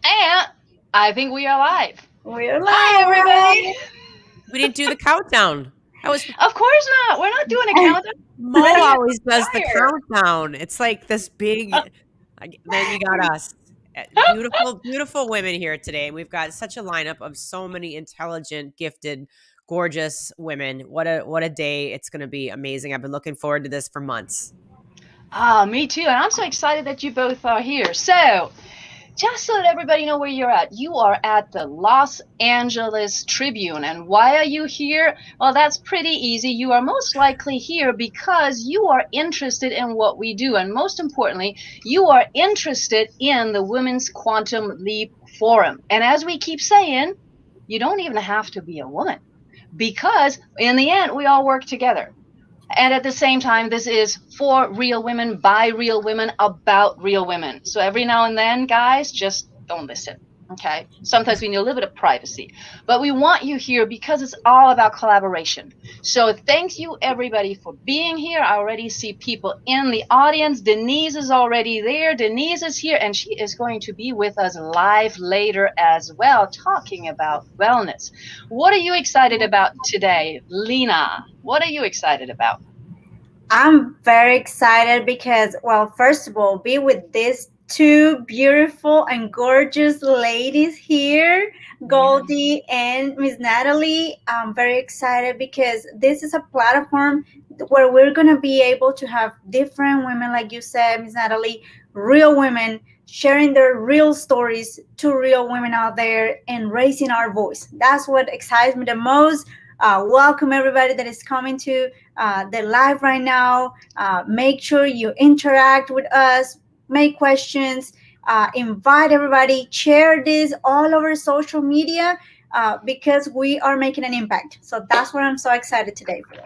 And I think we are live. We're Hi, everybody. live. We didn't do the countdown. That was Of course not. We're not doing a countdown. Mo Ready always to does the fire. countdown. It's like this big. Then you got us, beautiful, beautiful women here today. We've got such a lineup of so many intelligent, gifted, gorgeous women. What a day it's going to be! Amazing. I've been looking forward to this for months. Me too. And I'm so excited that you both are here. So, just so that everybody know where you're at, you are at the Los Angeles Tribune. And why are you here? Well, that's pretty easy. You are most likely here because you are interested in what we do. And most importantly, you are interested in the Women's Quantum Leap Forum. And as we keep saying, you don't even have to be a woman because in the end, we all work together. And at the same time, this is for real women, by real women, about real women. So every now and then, guys, just don't listen. Okay. Sometimes we need a little bit of privacy. But we want you here because it's all about collaboration. So thank you, everybody, for being here. I already see people in the audience. Denise is already there. Denise is here, and she is going to be with us live later as well, talking about wellness. What are you excited about today, Lena? What are you excited about? I'm very excited because, well, first of all, be with these two beautiful and gorgeous ladies here, Yeah. Goldie and Miss Natalie. I'm very excited because this is a platform where we're going to be able to have different women, like you said, Miss Natalie, real women sharing their real stories to real women out there and raising our voice. That's what excites me the most. Welcome everybody that is coming to the live right now. Make sure you interact with us, make questions, invite everybody, share this all over social media because we are making an impact. So that's what I'm so excited today for.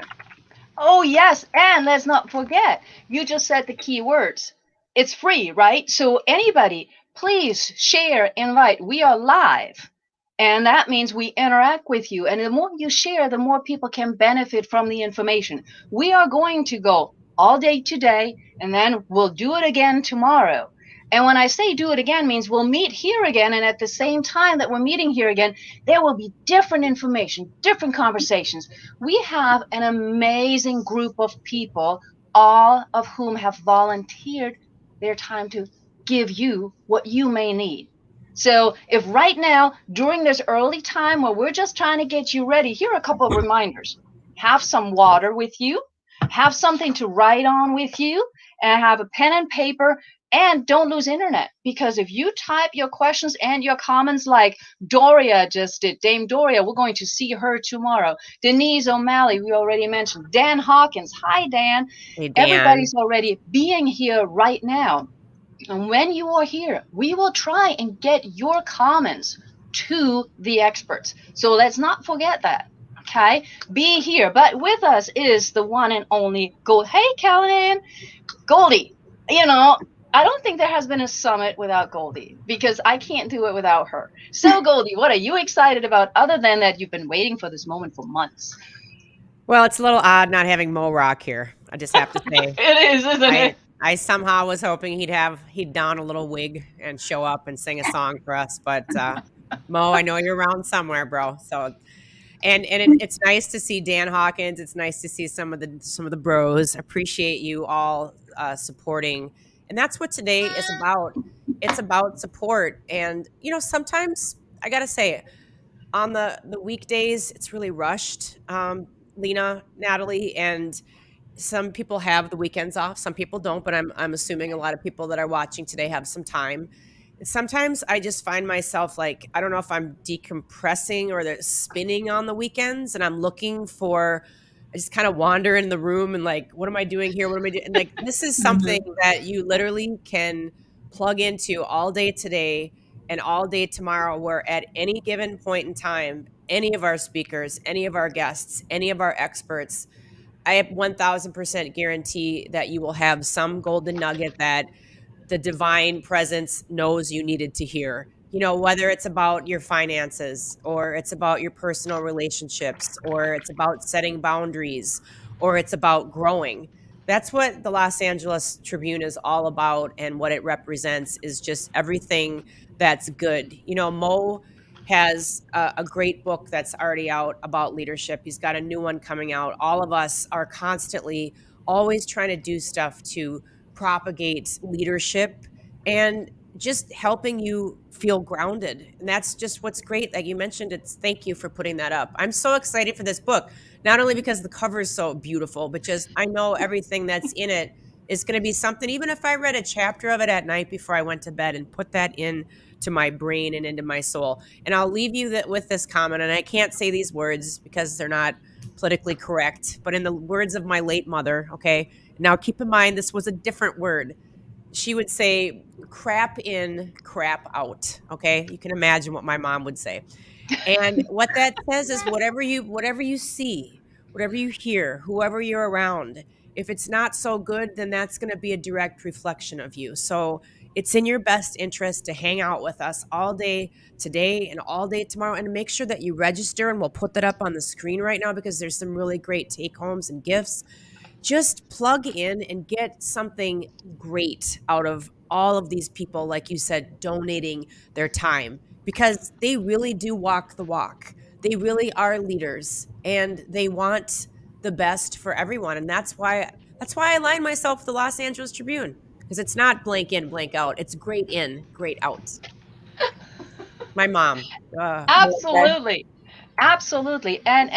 Oh, yes. And let's not forget, you just said the key words. It's free, right? So, anybody, please share, invite. We are live. And that means we interact with you. And the more you share, the more people can benefit from the information. We are going to go all day today, and then we'll do it again tomorrow. And when I say do it again, means we'll meet here again. And at the same time that we're meeting here again, there will be different information, different conversations. We have an amazing group of people, all of whom have volunteered their time to give you what you may need. So, if right now, during this early time where we're just trying to get you ready, here are a couple of reminders. Have some water with you, have something to write on with you, and have a pen and paper. And don't lose internet because if you type your questions and your comments like Doria just did, Dame Doria, we're going to see her tomorrow. Denise O'Malley, we already mentioned. Dan Hawkins. Hi, Dan. Hey Dan. Everybody's already being here right now. And when you are here, we will try and get your comments to the experts. So let's not forget that. Okay? Be here. But with us is the one and only Gold. Hey, Callahan. Goldie. You know, I don't think there has been a summit without Goldie because I can't do it without her. So, Goldie, what are you excited about other than that you've been waiting for this moment for months? Well, it's a little odd not having Mo Rock here. I just have to say, It is, isn't I it? I somehow was hoping he'd don a little wig and show up and sing a song for us, but Mo, I know you're around somewhere, bro. So it's nice to see Dan Hawkins. It's nice to see some of the bros. Appreciate you all supporting, and that's what today is about. It's about support, and sometimes I gotta say, on the weekdays, it's really rushed. Lena, Natalie, and some people have the weekends off. Some people don't, but I'm assuming a lot of people that are watching today have some time. And sometimes I just find myself like I don't know if I'm decompressing or they're spinning on the weekends, and I'm looking for. I just kind of wander in the room and like, what am I doing here? What am I doing? And like, this is something that you literally can plug into all day today and all day tomorrow. Where at any given point in time, any of our speakers, any of our guests, any of our experts I have 1000% guarantee that you will have some golden nugget that the divine presence knows you needed to hear. Whether it's about your finances or it's about your personal relationships or it's about setting boundaries or it's about growing. That's what the Los Angeles Tribune is all about, and what it represents is just everything that's good. You know, Mo has a great book that's already out about leadership. He's got a new one coming out. All of us are constantly always trying to do stuff to propagate leadership and just helping you feel grounded. And that's just what's great. Like you mentioned, it's thank you for putting that up. I'm so excited for this book, not only because the cover is so beautiful, but just I know everything that's in it is going to be something. Even if I read a chapter of it at night before I went to bed and put that in to my brain and into my soul. And I'll leave you with this comment, and I can't say these words because they're not politically correct, but in the words of my late mother, okay, now keep in mind this was a different word. She would say crap in, crap out. Okay. You can imagine what my mom would say. And what that says is whatever you see, whatever you hear, whoever you're around, if it's not so good, then that's going to be a direct reflection of you. So it's in your best interest to hang out with us all day today and all day tomorrow, and make sure that you register, and we'll put that up on the screen right now because there's some really great take homes and gifts. Just plug in and get something great out of all of these people, like you said, donating their time, because they really do walk the walk. They really are leaders, and they want the best for everyone. And that's why I align myself with the Los Angeles Tribune, because it's not blank in, blank out. It's great in, great out. My mom. Absolutely. Absolutely. And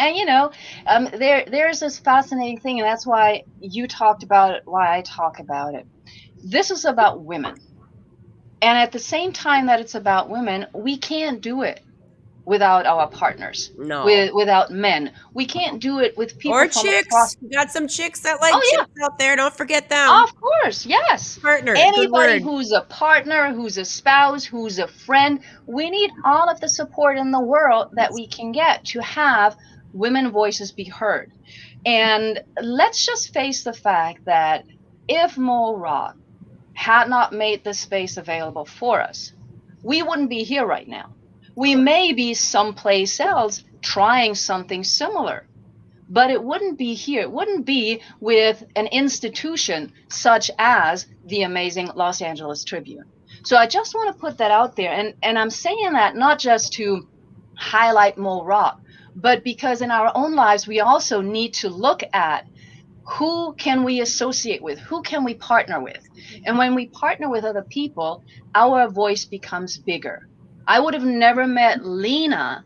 there's this fascinating thing, and that's why you talked about it, why I talk about it. This is about women. And at the same time that it's about women, we can't do it without our partners, No. without men. We can't do it with people Or from across. chicks. We got some chicks that like Oh yeah, chicks out there. Don't forget them. of course, yes. Partner. Good Anybody word. who's a partner, who's a spouse, who's a friend, we need all of the support in the world that we can get to have women voices be heard. And let's just face the fact that if Mo Rock had not made this space available for us, we wouldn't be here right now. We may be someplace else trying something similar, but it wouldn't be here. It wouldn't be with an institution such as the amazing Los Angeles Tribune. So I just want to put that out there. And I'm saying that not just to highlight Mo Rock, but because in our own lives, we also need to look at who can we associate with, who can we partner with. And when we partner with other people, our voice becomes bigger. I would have never met Lena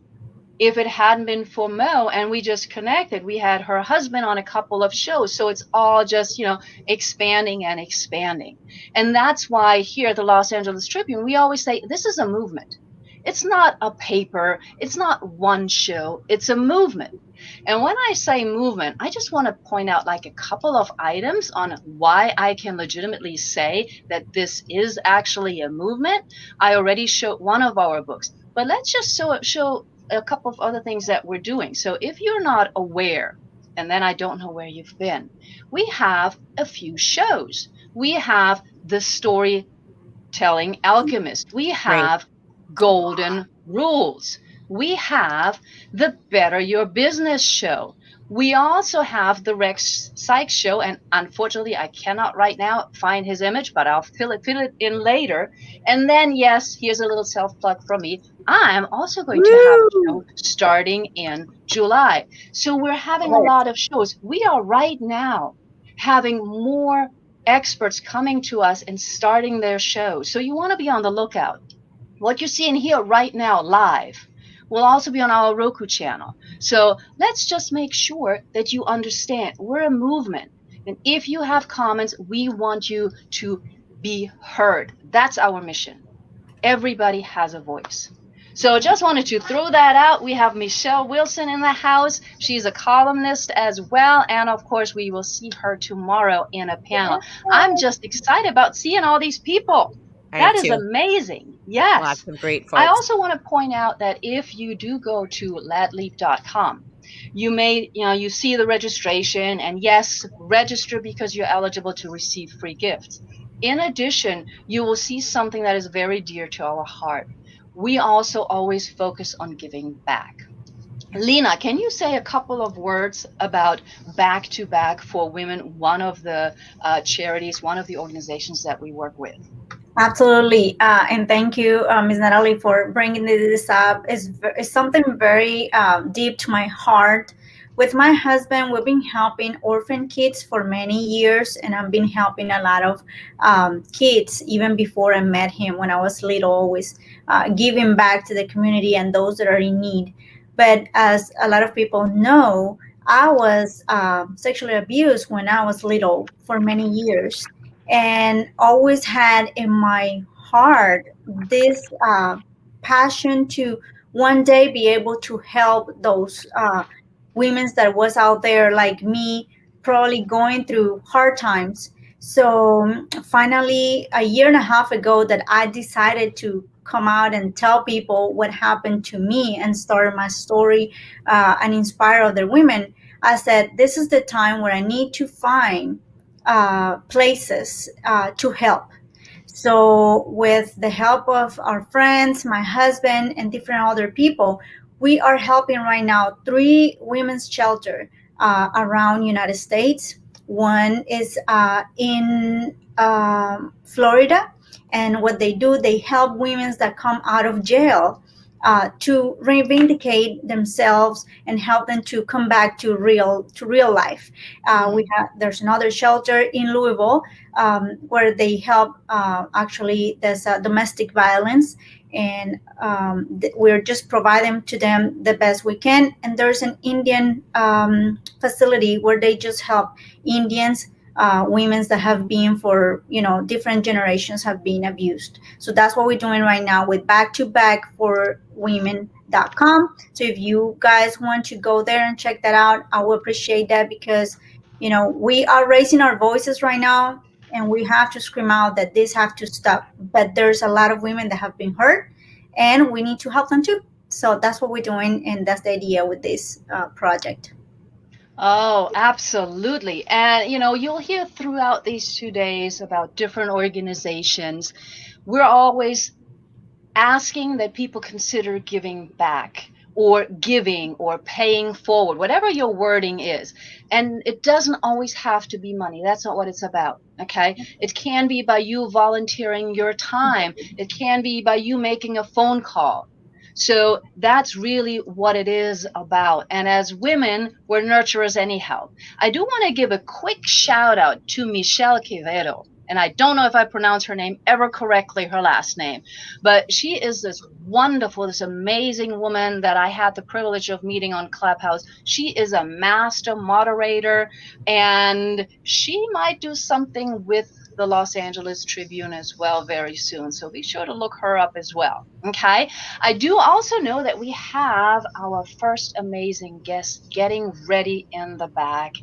if it hadn't been for Mo, and we just connected. We had her husband on a couple of shows. So it's all just, expanding and expanding. And that's why here at the Los Angeles Tribune, we always say this is a movement. It's not a paper, it's not one show, it's a movement. And when I say movement, I just want to point out like a couple of items on why I can legitimately say that this is actually a movement. I already showed one of our books, but let's just show a couple of other things that we're doing. So if you're not aware, and then I don't know where you've been, we have a few shows. We have the Storytelling Alchemist. We have Golden Rules. We have the Better Your Business show. We also have the Rex Sykes show, and unfortunately, I cannot right now find his image, but I'll fill it in later. And then, yes, here's a little self plug from me. I'm also going to have a show starting in July. So we're having a lot of shows. We are right now having more experts coming to us and starting their shows. So you want to be on the lookout. What you're seeing here right now live will also be on our Roku channel. So let's just make sure that you understand we're a movement. And if you have comments, we want you to be heard. That's our mission. Everybody has a voice. So just wanted to throw that out. We have Michelle Wilson in the house. She's a columnist as well. And of course, we will see her tomorrow in a panel. I'm just excited about seeing all these people. That is amazing. Yes. Lots of great folks. I also want to point out that if you do go to ladleap.com, you see the registration, and yes, register because you're eligible to receive free gifts. In addition, you will see something that is very dear to our heart. We also always focus on giving back. Lena, can you say a couple of words about Back to Back for Women, one of the charities, one of the organizations that we work with? Absolutely, and thank you, Ms. Natalie, for bringing this up. It's something very deep to my heart. With my husband, we've been helping orphan kids for many years, and I've been helping a lot of kids even before I met him. When I was little, always giving back to the community and those that are in need. But as a lot of people know, I was sexually abused when I was little for many years, and always had in my heart this passion to one day be able to help those women that was out there like me, probably going through hard times. So finally, a year and a half ago, that I decided to come out and tell people what happened to me and start my story and inspire other women. I said, this is the time where I need to find places to help. So, with the help of our friends, my husband, and different other people, we are helping right now three women's shelter around United States. One is in Florida, and what they do, they help women that come out of jail to reivindicate themselves and help them to come back to real life. Hmm. We have There's another shelter in Louisville where they help. Actually, there's domestic violence, and we're just providing to them the best we can. And there's an Indian facility where they just help Indians. Women that have been for different generations have been abused. So that's what we're doing right now with Back to Back for Women.com. So if you guys want to go there and check that out, I will appreciate that, because we are raising our voices right now, and we have to scream out that this have to stop. But there's a lot of women that have been hurt, and we need to help them too. So that's what we're doing, and that's the idea with this project. Oh, absolutely. And you'll hear throughout these 2 days about different organizations. We're always asking that people consider giving back or giving or paying forward, whatever your wording is. And it doesn't always have to be money. That's not what it's about. Okay. It can be by you volunteering your time, it can be by you making a phone call. So that's really what it is about. And as women, we're nurturers anyhow. I do want to give a quick shout out to Michelle Quevedo. And I don't know if I pronounce her name ever correctly, her last name, but she is this wonderful, this amazing woman that I had the privilege of meeting on Clubhouse. She is a master moderator, and she might do something with the Los Angeles Tribune as well very soon. So be sure to look her up as well. Okay. I do also know that we have our first amazing guest getting ready in the back.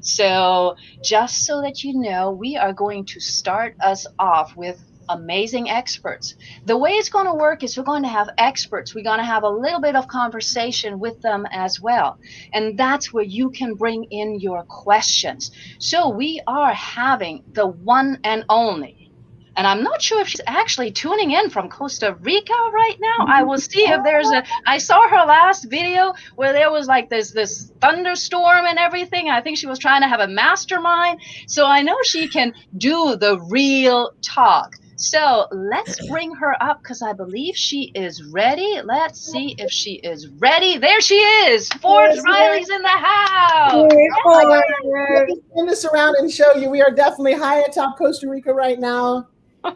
So just so that you know, we are going to start us off with amazing experts. The way it's going to work is we're going to have experts. We're going to have a little bit of conversation with them as well. And that's where you can bring in your questions. So we are having the one and only. And I'm not sure if she's actually tuning in from Costa Rica right now. I will see if there's a. I saw her last video where there was like this thunderstorm and everything. I think she was trying to have a mastermind. So I know she can do the real talk. So let's bring her up because I believe she is ready. Let's see if she is ready. There she is. Forbes Yes, Riley's in the house. Here let for me turn this around and show you. We are definitely high atop Costa Rica right now.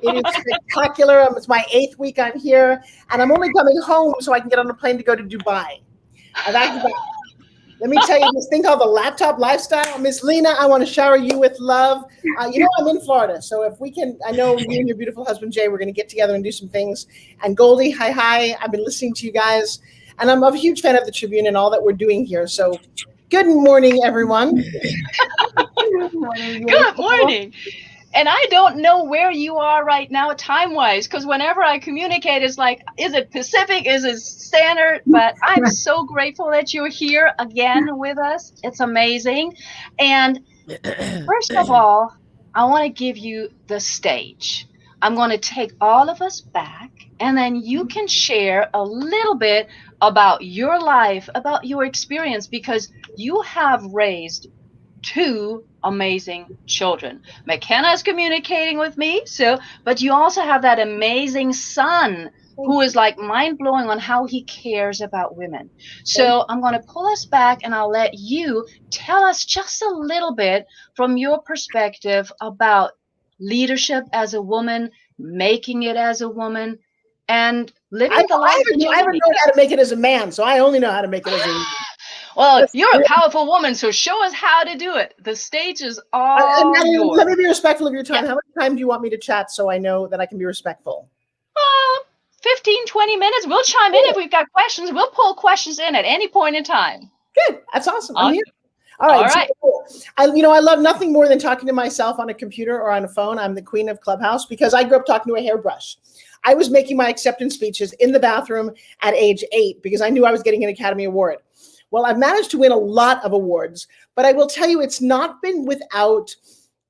It is spectacular. It's my 8th week I'm here, and I'm only coming home so I can get on a plane to go to Dubai. Let me tell you this thing called the laptop lifestyle. Miss Lena, I want to shower you with love. I'm in Florida, so if we can, I know you and your beautiful husband, Jay, we're going to get together and do some things. And Goldie, hi. I've been listening to you guys, and I'm a huge fan of the Tribune and all that we're doing here. So good morning, everyone. Good morning. And I don't know where you are right now time wise, because whenever I communicate, it's like, is it Pacific? Is it Standard? But I'm so grateful that you're here again with us. It's amazing. And first of all, I want to give you the stage. I'm going to take all of us back, and then you can share a little bit about your life, about your experience, because you have raised two amazing children. McKenna is communicating with me, but you also have that amazing son who is like mind blowing on how he cares about women. So I'm going to pull us back and I'll let you tell us just a little bit from your perspective about leadership as a woman, making it as a woman, and living the life that you're I haven't living. known how to make it as a man, so I only know how to make it as a woman. Well, you're a powerful woman, so show us how to do it. The stage is all yours. Let me be respectful of your time. How much time do you want me to chat so I know that I can be respectful? 15, 20 minutes. We'll chime in if we've got questions. We'll pull questions in at any point in time. Good. That's awesome. I'm here. All All right. right. So, I love nothing more than talking to myself on a computer or on a phone. I'm the queen of Clubhouse because I grew up talking to a hairbrush. I was making my acceptance speeches in the bathroom at age 8 because I knew I was getting an Academy Award. Well, I've managed to win a lot of awards, but I will tell you it's not been without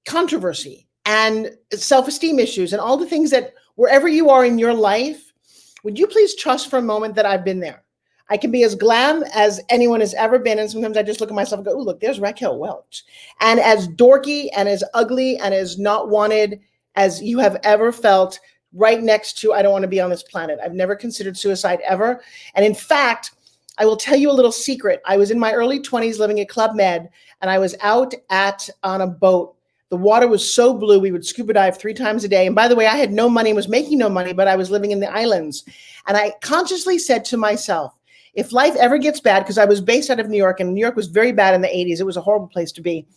controversy and self-esteem issues and all the things that wherever you are in your life, would you please trust for a moment that I've been there? I can be as glam as anyone has ever been. And sometimes I just look at myself and go, oh, look, there's Raquel Welch. And as dorky and as ugly and as not wanted as you have ever felt, right next to, I don't want to be on this planet. I've never considered suicide ever. And in fact, I will tell you a little secret. I was in my early 20s living at Club Med, and I was out on a boat. The water was so blue, we would scuba dive 3 times a day. And by the way, I had no money, was making no money, but I was living in the islands. And I consciously said to myself, if life ever gets bad, because I was based out of New York, and New York was very bad in the 80s. It was a horrible place to be.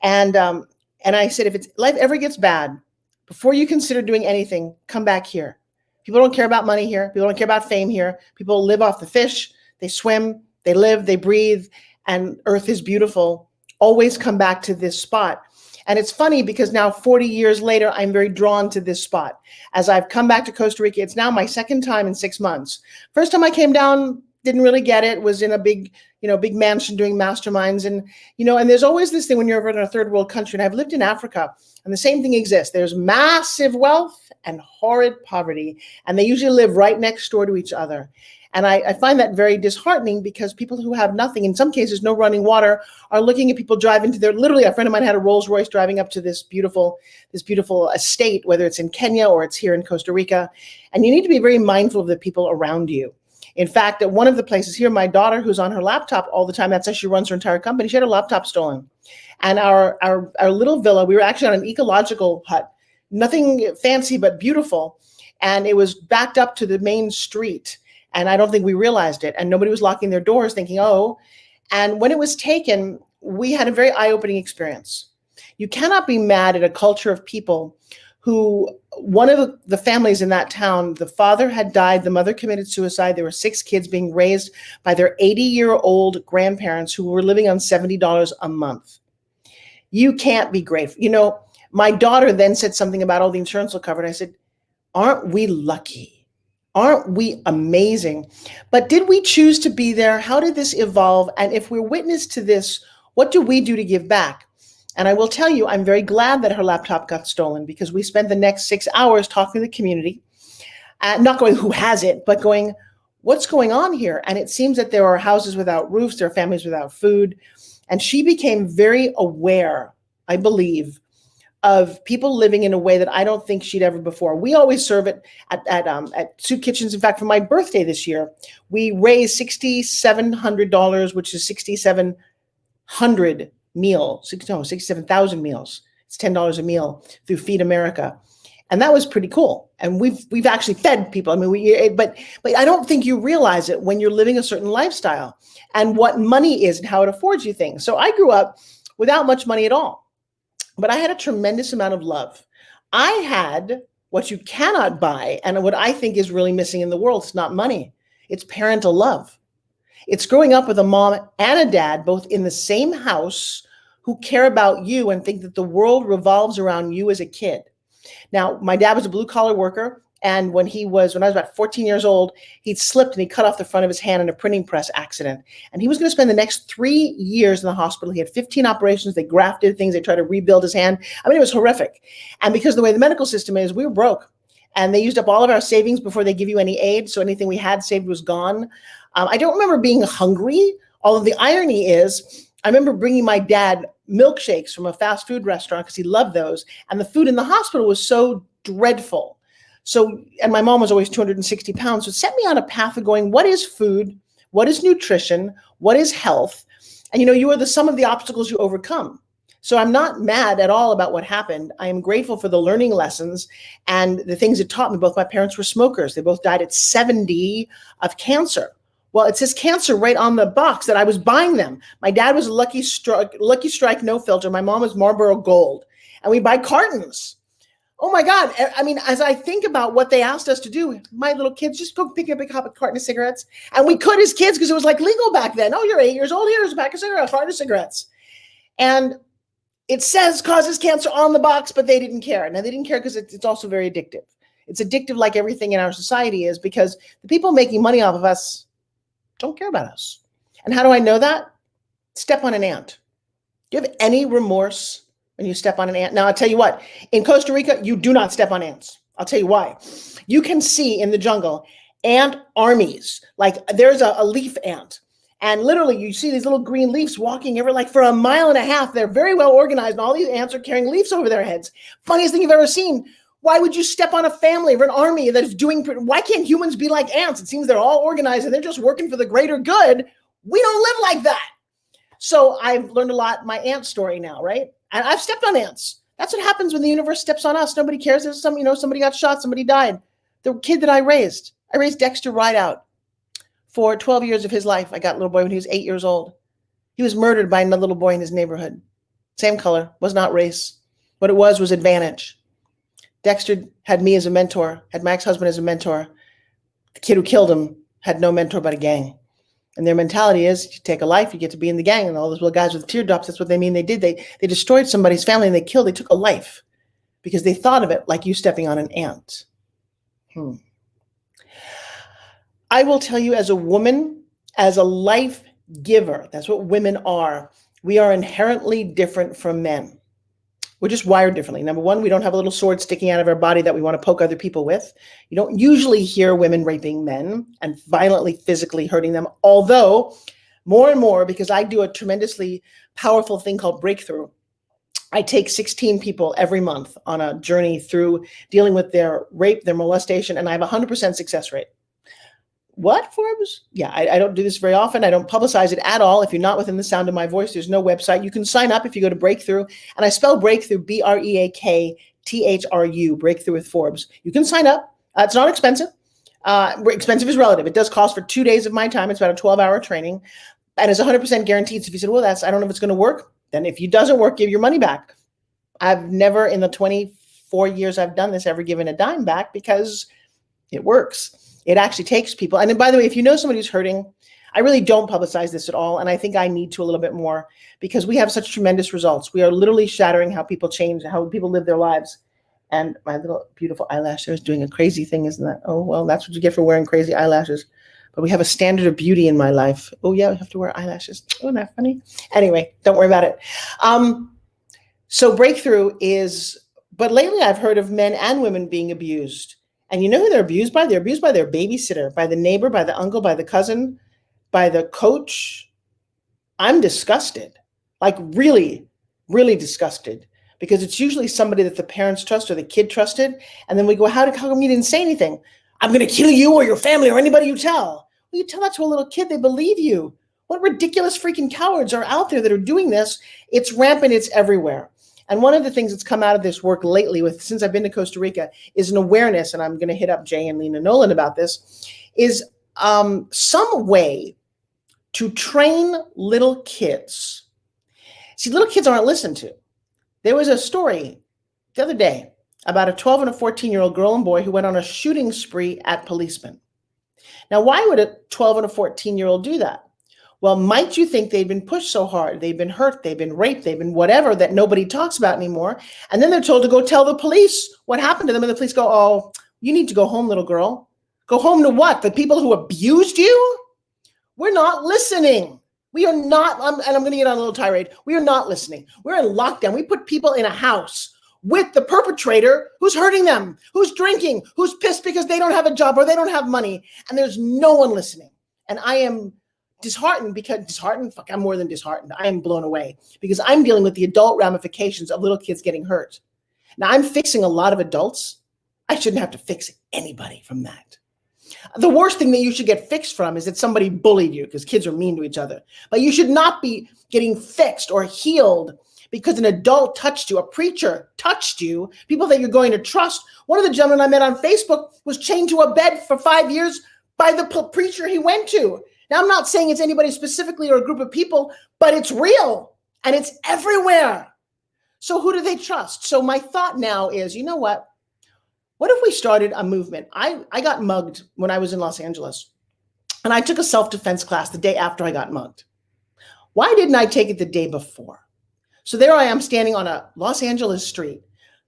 And I said, if life ever gets bad, before you consider doing anything, come back here. People don't care about money here. People don't care about fame here. People live off the fish. They swim, they live, they breathe, and Earth is beautiful. Always come back to this spot. And it's funny because now 40 years later, I'm very drawn to this spot. As I've come back to Costa Rica, it's now my second time in 6 months. First time I came down, didn't really get it, was in a big mansion doing masterminds. And, and there's always this thing when you're in a third world country, and I've lived in Africa, and the same thing exists. There's massive wealth and horrid poverty, and they usually live right next door to each other. And I find that very disheartening because people who have nothing, in some cases, no running water, are looking at people driving to literally a friend of mine had a Rolls Royce driving up to this beautiful estate, whether it's in Kenya or it's here in Costa Rica. And you need to be very mindful of the people around you. In fact, at one of the places here, my daughter, who's on her laptop all the time, that's how she runs her entire company, she had her laptop stolen. And our little villa, we were actually on an ecological hut, nothing fancy, but beautiful. And it was backed up to the main street. And I don't think we realized it. And nobody was locking their doors thinking, oh. And when it was taken, we had a very eye-opening experience. You cannot be mad at a culture of people who, one of the families in that town, the father had died, the mother committed suicide. There were 6 kids being raised by their 80-year-old grandparents who were living on $70 a month. You can't be grateful. My daughter then said something about, oh, the insurance will cover it. I said, aren't we lucky? Aren't we amazing? But did we choose to be there? How did this evolve? And if we're witness to this, what do we do to give back? And I will tell you, I'm very glad that her laptop got stolen because we spent the next 6 hours talking to the community, not going, who has it, but going, what's going on here? And it seems that there are houses without roofs, there are families without food. And she became very aware, I believe, of people living in a way that I don't think she'd ever before. We always serve it at soup kitchens. In fact, for my birthday this year, we raised $6,700, which is 6,700 meals, 67,000 meals. It's $10 a meal through Feed America. And that was pretty cool. And we've actually fed people. I mean, but I don't think you realize it when you're living a certain lifestyle and what money is and how it affords you things. So I grew up without much money at all. But I had a tremendous amount of love. I had what you cannot buy, and what I think is really missing in the world. It's not money. It's parental love. It's growing up with a mom and a dad, both in the same house, who care about you and think that the world revolves around you as a kid. Now, my dad was a blue-collar worker, and when I was about 14 years old, he'd slipped and he cut off the front of his hand in a printing press accident. And he was going to spend the next 3 years in the hospital. He had 15 operations. They grafted things. They tried to rebuild his hand. I mean, it was horrific. And because the way the medical system is, we were broke. and they used up all of our savings before they give you any aid. So anything we had saved was gone. I don't remember being hungry. Although the irony is, I remember bringing my dad milkshakes from a fast food restaurant because he loved those. And the food in the hospital was so dreadful. So, and my mom was always 260 pounds. So it set me on a path of going, what is food? What is nutrition? What is health? And you are the sum of the obstacles you overcome. So I'm not mad at all about what happened. I am grateful for the learning lessons and the things it taught me. Both my parents were smokers. They both died at 70 of cancer. Well, it says cancer right on the box that I was buying them. My dad was Lucky Strike no filter. My mom was Marlboro Gold. And we buy cartons. Oh my God. I mean, as I think about what they asked us to do, my little kids, just go pick up a carton of cigarettes. And we could as kids because it was like legal back then. Oh, you're 8 years old. Here's a pack of cigarettes, carton of cigarettes. And it says causes cancer on the box, but they didn't care. Now, they didn't care because it's also very addictive. It's addictive like everything in our society is, because the people making money off of us don't care about us. And how do I know that? Step on an ant. Do you have any remorse when you step on an ant? Now, I'll tell you what, in Costa Rica, you do not step on ants. I'll tell you why. You can see in the jungle ant armies. Like there's a leaf ant. And literally you see these little green leaves walking every for a mile and a half. They're very well organized. And all these ants are carrying leaves over their heads. Funniest thing you've ever seen. Why would you step on a family or an army that is doing, why can't humans be like ants? It seems they're all organized and they're just working for the greater good. We don't live like that. So I've learned a lot, my ant story now, right? And I've stepped on ants. That's what happens when the universe steps on us. Nobody cares. There's somebody got shot, somebody died. The kid that I raised Dexter Rideout for 12 years of his life. I got a little boy when he was 8 years old. He was murdered by another little boy in his neighborhood. Same color, was not race. What it was advantage. Dexter had me as a mentor, had my ex-husband as a mentor. The kid who killed him had no mentor but a gang. And their mentality is, you take a life, you get to be in the gang. And all those little guys with teardrops, that's what they mean they did. They destroyed somebody's family and they took a life because they thought of it like you stepping on an ant. I will tell you, as a woman, as a life giver, that's what women are. We are inherently different from men. We're just wired differently. Number one, we don't have a little sword sticking out of our body that we want to poke other people with. You don't usually hear women raping men and violently physically hurting them, although more and more, because I do a tremendously powerful thing called Breakthrough. I take 16 people every month on a journey through dealing with their rape, their molestation, and I have a 100% success rate. What, Forbes? Yeah, I don't do this very often. I don't publicize it at all. If you're not within the sound of my voice, there's no website. You can sign up if you go to Breakthrough. And I spell Breakthrough, BREAKTHRU, Breakthrough with Forbes. You can sign up. It's not expensive. Expensive is relative. It does cost for 2 days of my time. It's about a 12-hour training. And it's 100% guaranteed. So if you said, well, I don't know if it's going to work, then if it doesn't work, give your money back. I've never, in the 24 years I've done this, ever given a dime back because it works. It actually takes people. And then, by the way, if you know somebody who's hurting, I really don't publicize this at all. And I think I need to a little bit more because we have such tremendous results. We are literally shattering how people change, how people live their lives. And my little beautiful eyelash there is doing a crazy thing, isn't that? Oh, well, that's what you get for wearing crazy eyelashes. But we have a standard of beauty in my life. Oh, yeah, we have to wear eyelashes. Oh, isn't that funny? Anyway, don't worry about it. So Breakthrough is, but lately I've heard of men and women being abused. And you know who they're abused by? They're abused by their babysitter, by the neighbor, by the uncle, by the cousin, by the coach. I'm disgusted, like really, really disgusted, because it's usually somebody that the parents trust or the kid trusted. And then we go, how come you didn't say anything? I'm going to kill you or your family or anybody you tell. Well, you tell that to a little kid, they believe you. What ridiculous freaking cowards are out there that are doing this? It's rampant. It's everywhere. And one of the things that's come out of this work lately, since I've been to Costa Rica, is an awareness, and I'm going to hit up Jay and Lena Nolan about this, is some way to train little kids. See, little kids aren't listened to. There was a story the other day about a 12 and a 14-year-old girl and boy who went on a shooting spree at policemen. Now, why would a 12 and a 14-year-old do that? Well, might you think they've been pushed so hard, they've been hurt, they've been raped, they've been whatever that nobody talks about anymore. And then they're told to go tell the police what happened to them. And the police go, oh, you need to go home, little girl. Go home to what? The people who abused you? We're not listening. We are not, and I'm going to get on a little tirade. We are not listening. We're in lockdown. We put people in a house with the perpetrator who's hurting them, who's drinking, who's pissed because they don't have a job or they don't have money, and there's no one listening. And I am disheartened, fuck, I'm more than disheartened. I am blown away because I'm dealing with the adult ramifications of little kids getting hurt. Now, I'm fixing a lot of adults. I shouldn't have to fix anybody from that. The worst thing that you should get fixed from is that somebody bullied you, because kids are mean to each other. But you should not be getting fixed or healed because an adult touched you, a preacher touched you, people that you're going to trust. One of the gentlemen I met on Facebook was chained to a bed for 5 years by the preacher he went to. Now, I'm not saying it's anybody specifically or a group of people, but it's real and it's everywhere. So who do they trust? So my thought now is, you know what? What if we started a movement? I got mugged when I was in Los Angeles, and I took a self-defense class the day after I got mugged. Why didn't I take it the day before? So there I am standing on a Los Angeles street.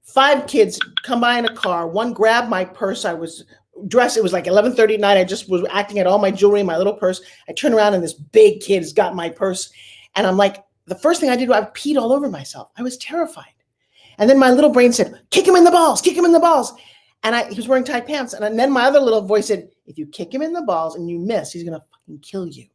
5 kids come by in a car. One grabbed my purse. I was dressed. It was like 11:30 at night. I just was acting at all my jewelry in my little purse. I turn around and this big kid has got my purse. And I'm like, the first thing I did was I peed all over myself. I was terrified. And then my little brain said, kick him in the balls, kick him in the balls. And he was wearing tight pants. And then my other little voice said, if you kick him in the balls and you miss, he's going to fucking kill you.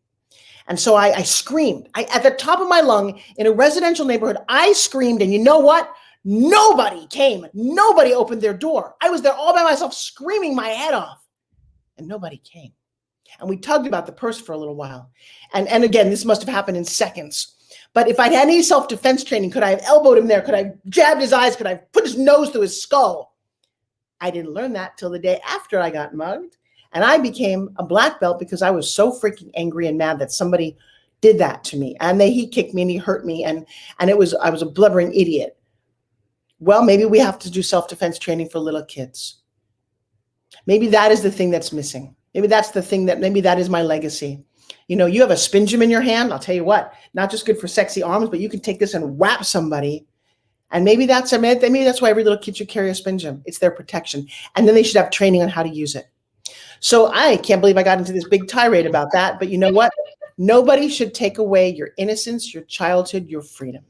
And so I screamed. At the top of my lung in a residential neighborhood, I screamed. And you know what? Nobody came. Nobody opened their door. I was there all by myself screaming my head off. And nobody came. And we tugged about the purse for a little while. And again, this must have happened in seconds. But if I'd had any self-defense training, could I have elbowed him there? Could I have jabbed his eyes? Could I have put his nose through his skull? I didn't learn that till the day after I got mugged. And I became a black belt because I was so freaking angry and mad that somebody did that to me. And he kicked me and he hurt me. And I was a blubbering idiot. Well, maybe we have to do self-defense training for little kids. Maybe that is the thing that's missing. Maybe that's the thing maybe that is my legacy. You know, you have a spingem in your hand. I'll tell you what, not just good for sexy arms, but you can take this and whap somebody. And maybe that's why every little kid should carry a spingem. It's their protection. And then they should have training on how to use it. So I can't believe I got into this big tirade about that. But you know what? Nobody should take away your innocence, your childhood, your freedom.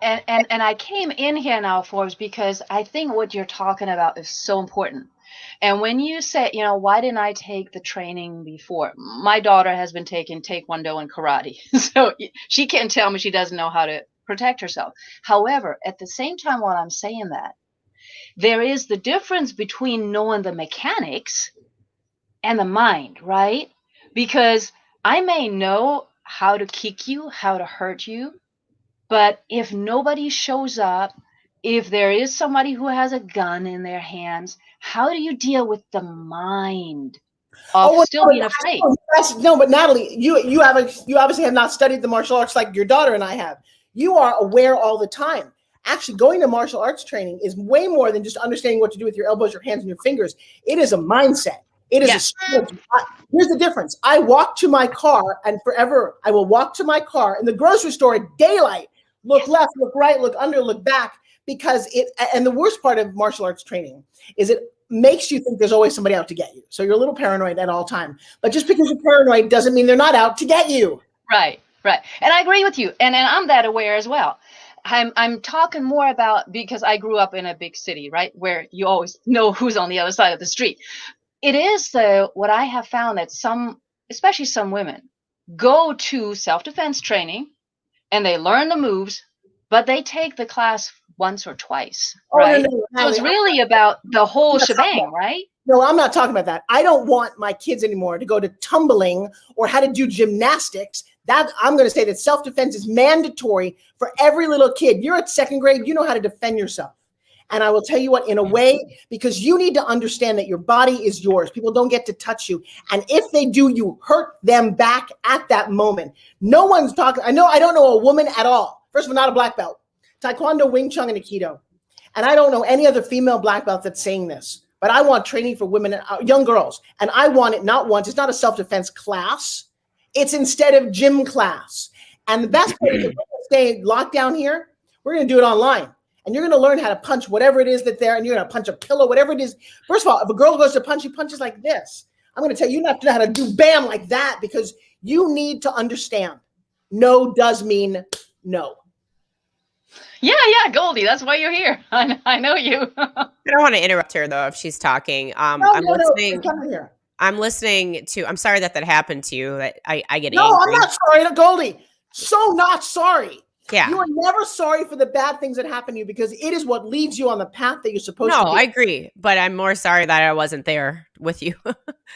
And I came in here now, Forbes, because I think what you're talking about is so important. And when you said, you know, why didn't I take the training before? My daughter has been taking Taekwondo and karate. So she can't tell me she doesn't know how to protect herself. However, at the same time, while I'm saying that, there is the difference between knowing the mechanics and the mind, right? Because I may know how to kick you, how to hurt you, but if nobody shows up, if there is somebody who has a gun in their hands, how do you deal with the mind of still being afraid? No, but Natalie, you obviously have not studied the martial arts like your daughter and I have. You are aware all the time. Actually, going to martial arts training is way more than just understanding what to do with your elbows, your hands, and your fingers. It is a mindset. It is a strategy. Here's the difference. I walk to my car, and forever I will walk to my car in the grocery store at daylight, look left, look right, look under, look back, because and the worst part of martial arts training is it makes you think there's always somebody out to get you. So you're a little paranoid at all time. But just because you're paranoid doesn't mean they're not out to get you. Right. Right. And I agree with you. And I'm that aware as well. I'm talking more about, because I grew up in a big city, right, where you always know who's on the other side of the street. It is what I have found that especially some women, go to self-defense training and they learn the moves, but they take the class once or twice, right? No. So it's really about the whole shebang, right? No, I'm not talking about that. I don't want my kids anymore to go to tumbling or how to do gymnastics. That I'm going to say that self-defense is mandatory for every little kid. You're at second grade, you know how to defend yourself. And I will tell you what, in a way, because you need to understand that your body is yours. People don't get to touch you. And if they do, you hurt them back at that moment. No one's talking. I don't know a woman at all. First of all, not a black belt. Taekwondo, Wing Chun, and Aikido. And I don't know any other female black belt that's saying this. But I want training for women, young girls. And I want it not once. It's not a self-defense class. It's instead of gym class. And the best part is if we're going to stay locked down here, we're going to do it online. And you're going to learn how to punch whatever it is and you're going to punch a pillow, whatever it is. First of all, if a girl goes to punch, she punches like this. I'm going to tell you, you have to know how to do bam like that, because you need to understand. No does mean no. Yeah, Goldie, that's why you're here. I know you. I don't want to interrupt her though if she's talking. No, I'm no, listening. come here. I'm listening to. I'm sorry that happened to you. That I get No, I'm angry. not sorry, Goldie. So not sorry. Yeah. You are never sorry for the bad things that happen to you because it is what leads you on the path that you're supposed No, to be. I agree, but I'm more sorry that I wasn't there with you.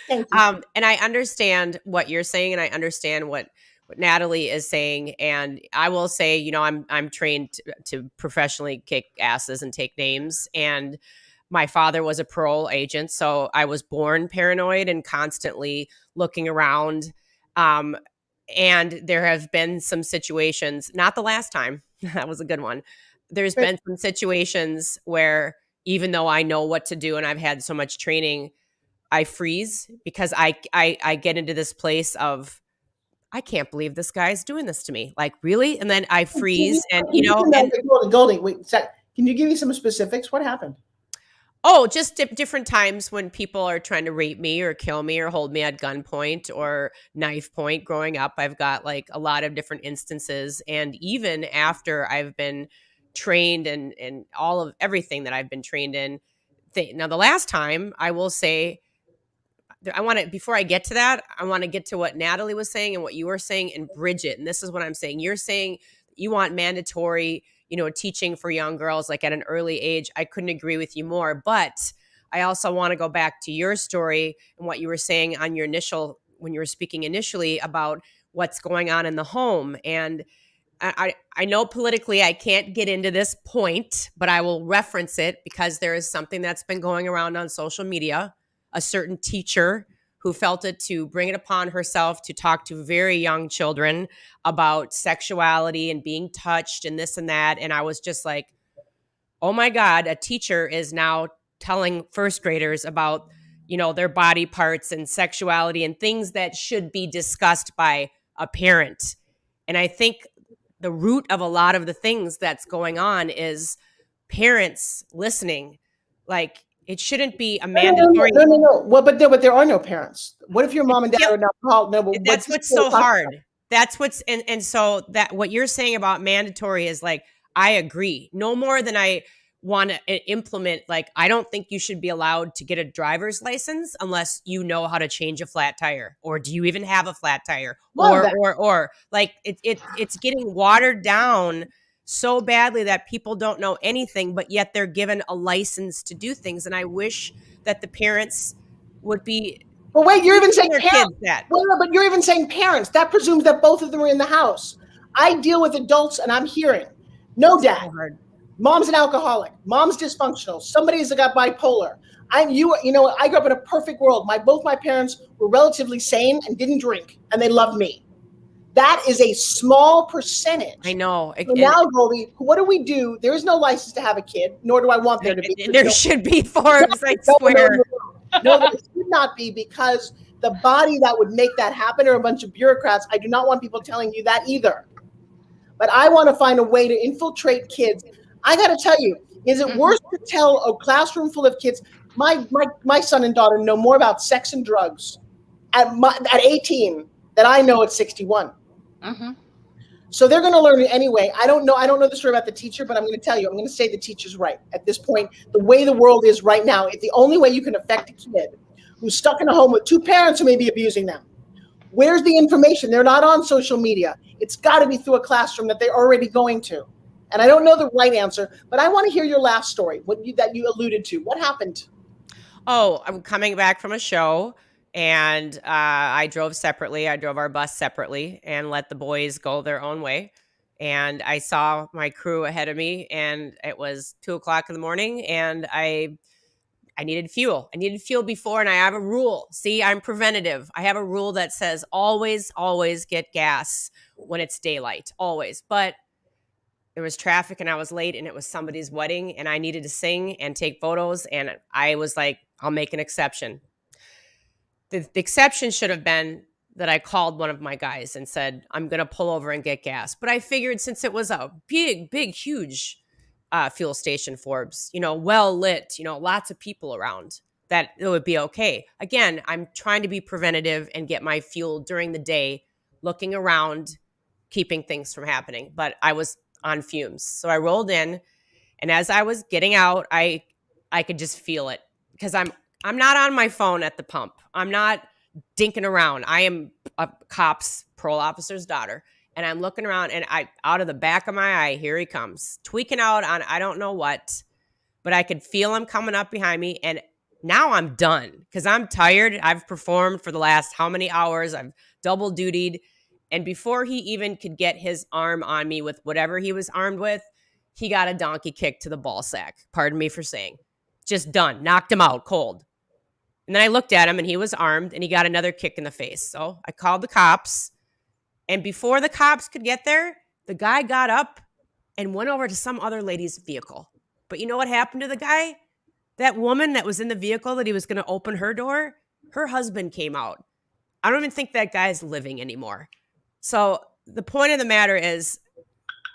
Thank you. And I understand what you're saying, and I understand what Natalie is saying. And I will say, you know, I'm trained to professionally kick asses and take names. And my father was a parole agent, so I was born paranoid and constantly looking around. And there have been some situations, not the last time, that was a good one. There's been some situations where even though I know what to do and I've had so much training, I freeze because I get into this place of I can't believe this guy's doing this to me. Like, really? And then I freeze and Goldie, wait, can you give me some specifics? What happened? Oh, just different times when people are trying to rape me or kill me or hold me at gunpoint or knife point. Growing up, I've got like a lot of different instances. And even after I've been trained and all of everything that I've been trained in. Now, the last time I will say, I want to, before I get to that, I want to get to what Natalie was saying and what you were saying and Bridget. And this is what I'm saying. You're saying you want mandatory, you know, teaching for young girls like at an early age. I couldn't agree with you more. But I also want to go back to your story and what you were saying on your when you were speaking initially about what's going on in the home. And I know politically I can't get into this point, but I will reference it because there is something that's been going around on social media. A certain teacher who felt it to bring it upon herself to talk to very young children about sexuality and being touched and this and that. And I was just like, oh my God, a teacher is now telling first graders about, you know, their body parts and sexuality and things that should be discussed by a parent. And I think the root of a lot of the things that's going on is parents listening. Like, it shouldn't be a mandatory. No. Well, but there are no parents. What if your mom and dad are not called? No, but that's what's so hard. That's what's and so that what you're saying about mandatory is like, I agree. No more than I want to implement. Like, I don't think you should be allowed to get a driver's license unless you know how to change a flat tire, or do you even have a flat tire, or like it's getting watered down so badly that people don't know anything, but yet they're given a license to do things. And I wish that the parents would be. But wait, you're even saying parents. But you're even saying parents. That presumes that both of them are in the house. I deal with adults, and I'm hearing, no dad. So hard. Mom's an alcoholic. Mom's dysfunctional. Somebody's got bipolar. You know, I grew up in a perfect world. Both my parents were relatively sane and didn't drink, and they loved me. That is a small percentage. I know. So now, Goldie, what do we do? There is no license to have a kid, nor do I want there to be. There should be Forbes, I swear. No, there should not be, because the body that would make that happen are a bunch of bureaucrats. I do not want people telling you that either. But I want to find a way to infiltrate kids. I got to tell you, is it worse to tell a classroom full of kids? My son and daughter know more about sex and drugs at 18 than I know at 61. Mm-hmm. So they're going to learn it anyway. I don't know the story about the teacher, but I'm going to tell you, I'm going to say the teacher's right. At this point, the way the world is right now, it's the only way you can affect a kid who's stuck in a home with two parents who may be abusing them. Where's the information? They're not on social media. It's got to be through a classroom that they're already going to. And I don't know the right answer, but I want to hear your last story, that you alluded to. What happened? Oh, I'm coming back from a show, and I drove separately. I drove our bus separately and let the boys go their own way. And I saw my crew ahead of me, and it was 2:00 in the morning, and I needed fuel. I needed fuel before, and I have a rule. See, I'm preventative. I have a rule that says always, always get gas when it's daylight, always. But there was traffic and I was late, and it was somebody's wedding, and I needed to sing and take photos. And I was like, I'll make an exception. The exception should have been that I called one of my guys and said, I'm going to pull over and get gas. But I figured since it was a big, huge fuel station, Forbes, you know, well lit, you know, lots of people around, that it would be okay. Again, I'm trying to be preventative and get my fuel during the day, looking around, keeping things from happening. But I was on fumes. So I rolled in, and as I was getting out, I could just feel it because I'm not on my phone at the pump. I'm not dinking around. I am a cop's parole officer's daughter, and I'm looking around, and out of the back of my eye, here he comes, tweaking out on I don't know what, but I could feel him coming up behind me, and now I'm done because I'm tired. I've performed for the last how many hours? I've double dutied. And before he even could get his arm on me with whatever he was armed with, he got a donkey kick to the ball sack. Pardon me for saying. Just done. Knocked him out cold. And then I looked at him, and he was armed, and he got another kick in the face. So I called the cops. And before the cops could get there, the guy got up and went over to some other lady's vehicle. But you know what happened to the guy? That woman that was in the vehicle that he was going to open her door, her husband came out. I don't even think that guy's living anymore. So the point of the matter is,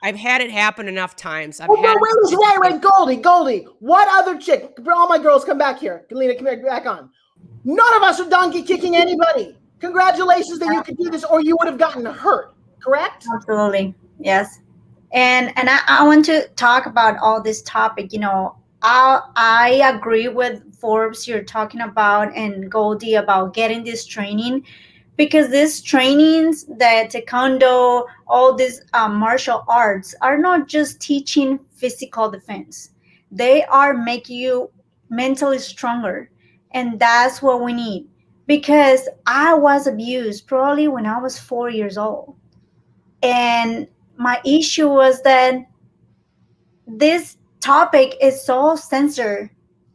I've had it happen enough times. Wait, Goldie. What other chick? All my girls, come back here. Galena, come here, back on. None of us are donkey kicking anybody. Congratulations that you could do this, or you would have gotten hurt. Correct? Absolutely, yes. And I want to talk about all this topic. You know, I agree with Forbes you're talking about and Goldie about getting this training, because these trainings, the taekwondo, all these martial arts are not just teaching physical defense. They are making you mentally stronger, and that's what we need. Because I was abused probably when I was 4 years old, and my issue was that this topic is so censored,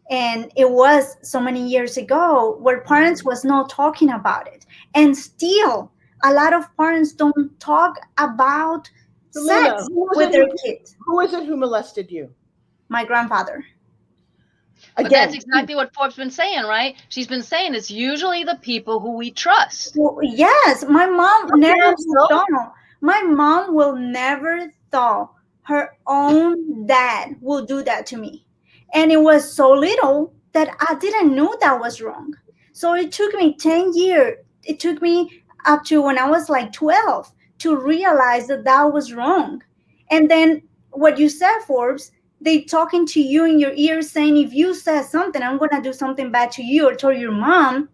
and it was so many years ago where parents was not talking about it, and still a lot of parents don't talk about sex with their kids. Who is it who molested you? My grandfather. But that's exactly what Forbes been saying, right? She's been saying it's usually the people who we trust. Well, yes, my mom never thought. My mom will never thought her own dad will do that to me. And it was so little that I didn't know that was wrong. So it took me 10 years. It took me up to when I was like 12 to realize that that was wrong. And then what you said, Forbes, they talking to you in your ear saying, if you say something, I'm going to do something bad to you or to your mom.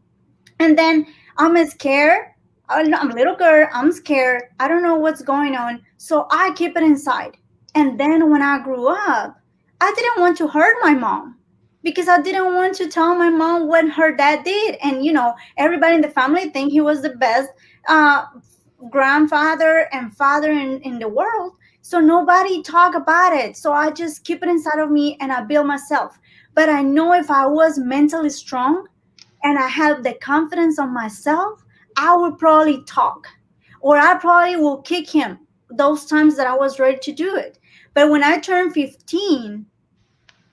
And then I'm scared. I'm a little girl. I'm scared. I don't know what's going on. So I keep it inside. And then when I grew up, I didn't want to hurt my mom because I didn't want to tell my mom what her dad did. And, you know, everybody in the family think he was the best grandfather and father in the world. So nobody talk about it. So I just keep it inside of me and I build myself. But I know if I was mentally strong and I have the confidence on myself, I would probably talk, or I probably will kick him those times that I was ready to do it. But when I turned 15,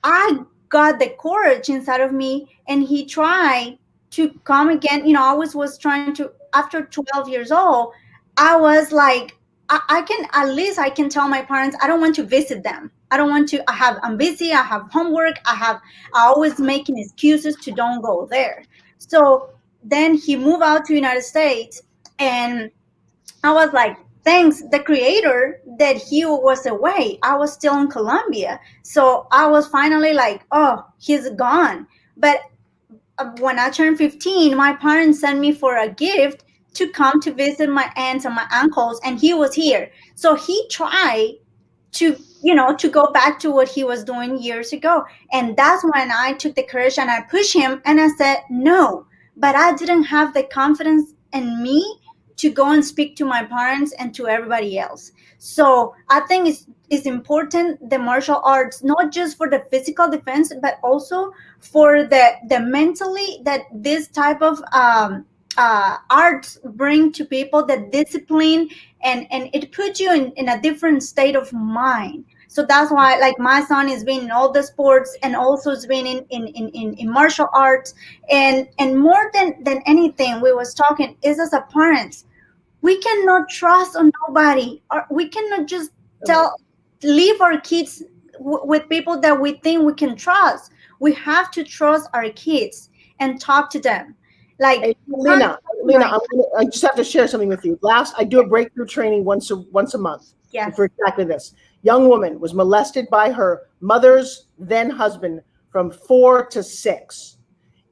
I got the courage inside of me, and he tried to come again. You know, I always was trying to, after 12 years old, I was like, I can, at least I can tell my parents, I don't want to visit them. I don't want to, I'm busy, I have homework, I always making excuses to don't go there. So then he moved out to United States, and I was like, thanks the creator that he was away. I was still in Colombia. So I was finally like, oh, he's gone. But when I turned 15, my parents sent me for a gift to come to visit my aunts and my uncles, and he was here. So he tried to, you know, to go back to what he was doing years ago. And that's when I took the courage and I pushed him and I said, no, but I didn't have the confidence in me to go and speak to my parents and to everybody else. So I think it's important, the martial arts, not just for the physical defense, but also for the mentally, that this type of arts bring to people, the discipline, and it puts you in a different state of mind. So that's why, like, my son is being in all the sports and also is being in martial arts. And more than anything, we was talking is, as a parents, we cannot trust on nobody, or we cannot just leave our kids with people that we think we can trust. We have to trust our kids and talk to them. Like, hey, Lena, I just have to share something with you. I do a breakthrough training once a month. Yes. For exactly this. young woman was molested by her mother's then husband from 4 to 6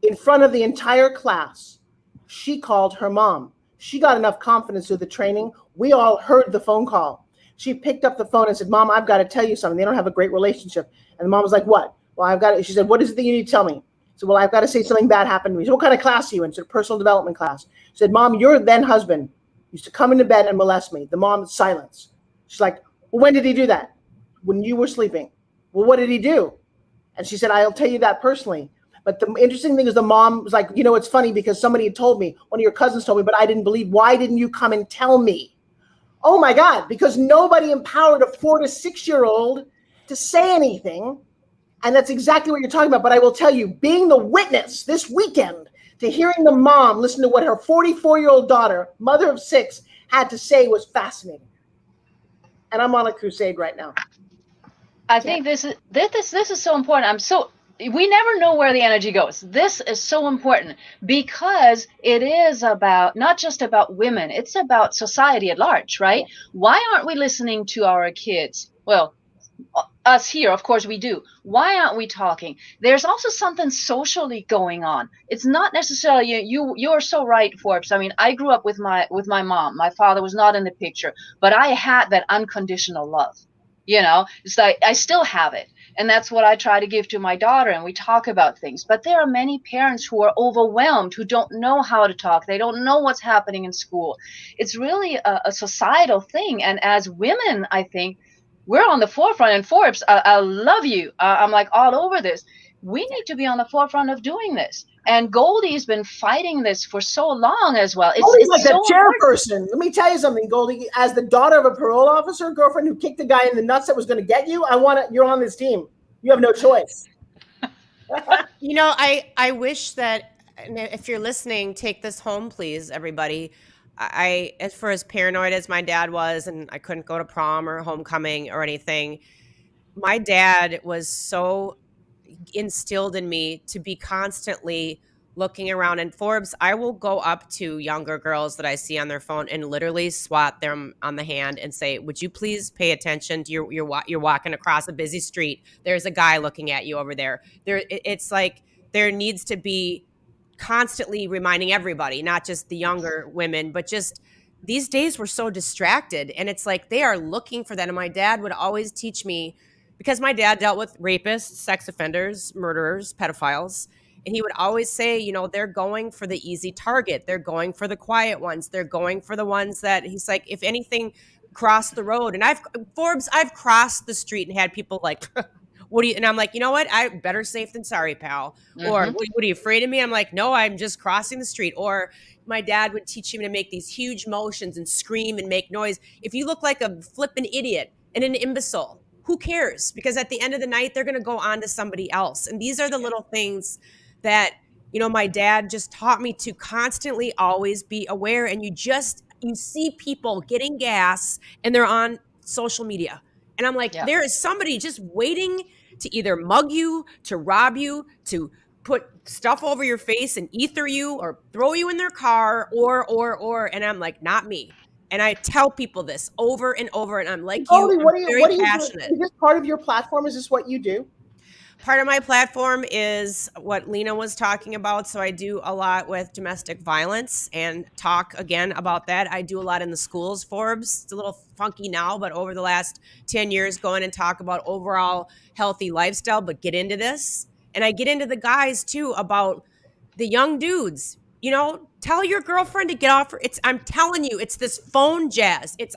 in front of the entire class. She called her mom. She got enough confidence through the training. We all heard the phone call. She picked up the phone and said, Mom, I've got to tell you something. They don't have a great relationship. And the mom was like, what? Well, I've got it. She said, what is it that you need to tell me? So, well, I've got to say something bad happened to me. So, what kind of class are you in? She said, personal development class. She said, Mom, your then husband used to come into bed and molest me. The mom, silence. She's like, well, when did he do that? When you were sleeping. Well, what did he do? And she said, I'll tell you that personally. But the interesting thing is the mom was like, it's funny because somebody had told me, one of your cousins told me, but I didn't believe. Why didn't you come and tell me? Oh my God, because nobody empowered a 4 to 6-year-old to say anything. And that's exactly what you're talking about. But I will tell you, being the witness this weekend to hearing the mom listen to what her 44-year-old daughter, mother of 6, had to say was fascinating. And I'm on a crusade right now. I think this is so important. We never know where the energy goes. This is so important because it is about not just about women, it's about society at large, right? Why aren't we listening to our kids? Well, us here, of course we do. Why aren't we talking? There's also something socially going on. It's not necessarily you're so right, Forbes. I mean, I grew up with my mom. My father was not in the picture, but I had that unconditional love. It's like I still have it. And that's what I try to give to my daughter. And we talk about things. But there are many parents who are overwhelmed, who don't know how to talk. They don't know what's happening in school. It's really a societal thing. And as women, I think we're on the forefront. And Forbes, I love you. I'm like all over this. We need to be on the forefront of doing this. And Goldie's been fighting this for so long as well. Goldie's like so the chairperson. Let me tell you something, Goldie. As the daughter of a parole officer, girlfriend who kicked the guy in the nuts that was going to get you, you're on this team. You have no choice. I wish that, if you're listening, take this home, please, everybody. As for as paranoid as my dad was, and I couldn't go to prom or homecoming or anything, my dad was so instilled in me to be constantly looking around. And Forbes, I will go up to younger girls that I see on their phone and literally swat them on the hand and say, would you please pay attention to you're walking across a busy street. There's a guy looking at you over there. It's like there needs to be constantly reminding everybody, not just the younger women, but just these days we're so distracted, and it's like they are looking for that. And my dad would always teach me, because my dad dealt with rapists, sex offenders, murderers, pedophiles. And he would always say, they're going for the easy target. They're going for the quiet ones. They're going for the ones that he's like, if anything, cross the road. And I've crossed the street and had people like, what do you, and I'm like, you know what? I better safe than sorry, pal. Mm-hmm. Or what are you afraid of me? I'm like, no, I'm just crossing the street. Or my dad would teach him to make these huge motions and scream and make noise. If you look like a flippin' idiot and an imbecile, who cares? Because at the end of the night, they're going to go on to somebody else. And these are the little things that, my dad just taught me to constantly always be aware. And you see people getting gas and they're on social media. And I'm like, there is somebody just waiting to either mug you, to rob you, to put stuff over your face and ether you or throw you in their car or, and I'm like, not me. And I tell people this over and over, and I'm like, Goldie, what are you passionate. Is this part of your platform? Is this what you do? Part of my platform is what Lena was talking about. So I do a lot with domestic violence and talk again about that. I do a lot in the schools, Forbes. It's a little funky now, but over the last 10 years, go in and talk about overall healthy lifestyle, but get into this. And I get into the guys too about the young dudes. Tell your girlfriend to get off. I'm telling you, it's this phone jazz. I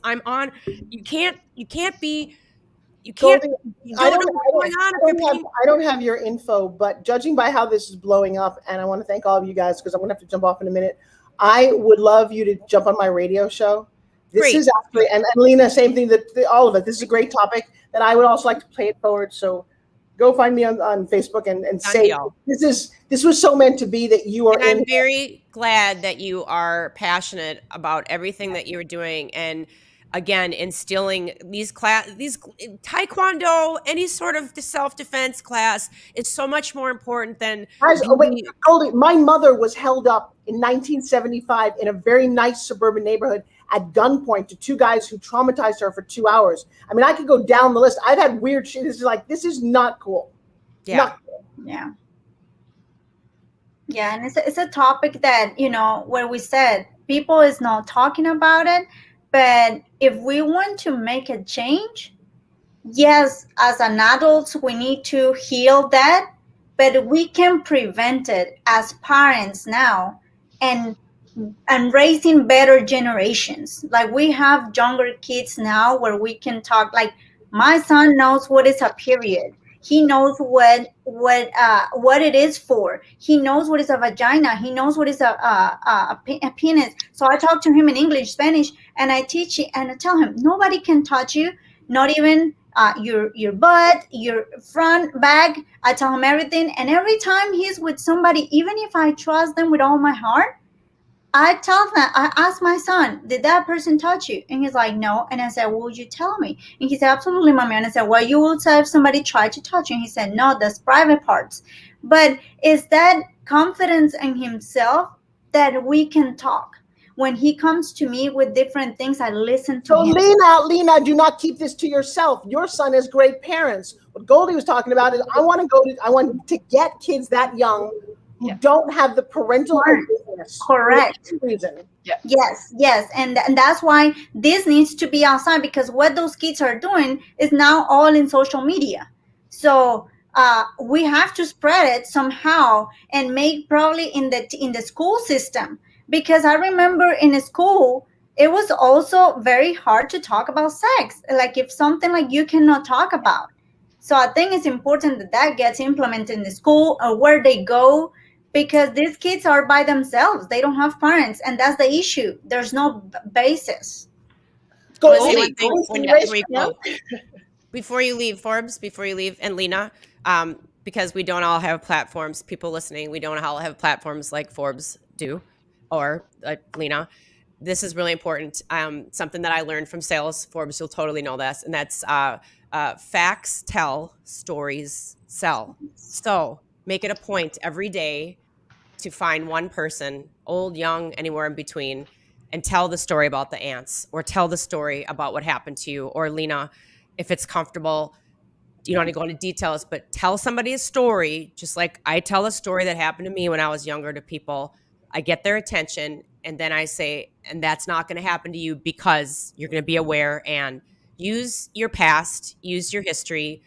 don't have your info, but judging by how this is blowing up, and I want to thank all of you guys because I'm going to have to jump off in a minute. I would love you to jump on my radio show. This is actually, and Lena, same thing, all of it. This is a great topic that I would also like to play it forward. So go find me on Facebook and say this was so meant to be that you are. And I'm very glad that you are passionate about everything that you're doing, and again, instilling these taekwondo, any sort of self-defense class is so much more important than. Goldie, my mother was held up in 1975 in a very nice suburban neighborhood at gunpoint to two guys who traumatized her for 2 hours. I mean, I could go down the list. I've had weird shit. This is not cool. Yeah. Not cool. Yeah. Yeah, and it's a topic that, where we said people is not talking about it, but if we want to make a change, yes, as an adults, we need to heal that, but we can prevent it as parents now, and raising better generations. Like, we have younger kids now where we can talk. Like, my son knows what is a period. He knows what it is for. He knows what is a vagina. He knows what is a penis. So I talk to him in English, Spanish, and I teach it, and I tell him nobody can touch you, not even your butt, your front, back. I tell him everything, and every time he's with somebody, even if I trust them with all my heart, I ask my son, did that person touch you? And he's like, no. And I said, well, would you tell me? And he said, absolutely, mommy. And I said, well, you will say if somebody tried to touch you. And he said, no, that's private parts. But is that confidence in himself that we can talk? When he comes to me with different things, I listen to him. So Lena, do not keep this to yourself. Your son has great parents. What Goldie was talking about is I want to get kids that young who don't have the parental awareness. Correct. Reason. Yeah. Yes. And that's why this needs to be outside, because what those kids are doing is now all in social media. So we have to spread it somehow and make probably in the school system. Because I remember in school, it was also very hard to talk about sex. Like, if something like you cannot talk about. So I think it's important that gets implemented in the school or where they go, because these kids are by themselves. They don't have parents, and that's the issue. There's no basis. Before you leave, Forbes, and Lena, because we don't all have platforms, people listening, we don't all have platforms like Forbes do, or like Lena. This is really important. Something that I learned from sales, Forbes, you'll totally know this, and that's facts tell, stories sell. So make it a point every day to find one person, old, young, anywhere in between, and tell the story about the ants, or tell the story about what happened to you. Or Lena, if it's comfortable, you don't want to go into details, but tell somebody a story, just like I tell a story that happened to me when I was younger to people. I get their attention, and then I say, and that's not going to happen to you, because you're going to be aware, and use your past, use your history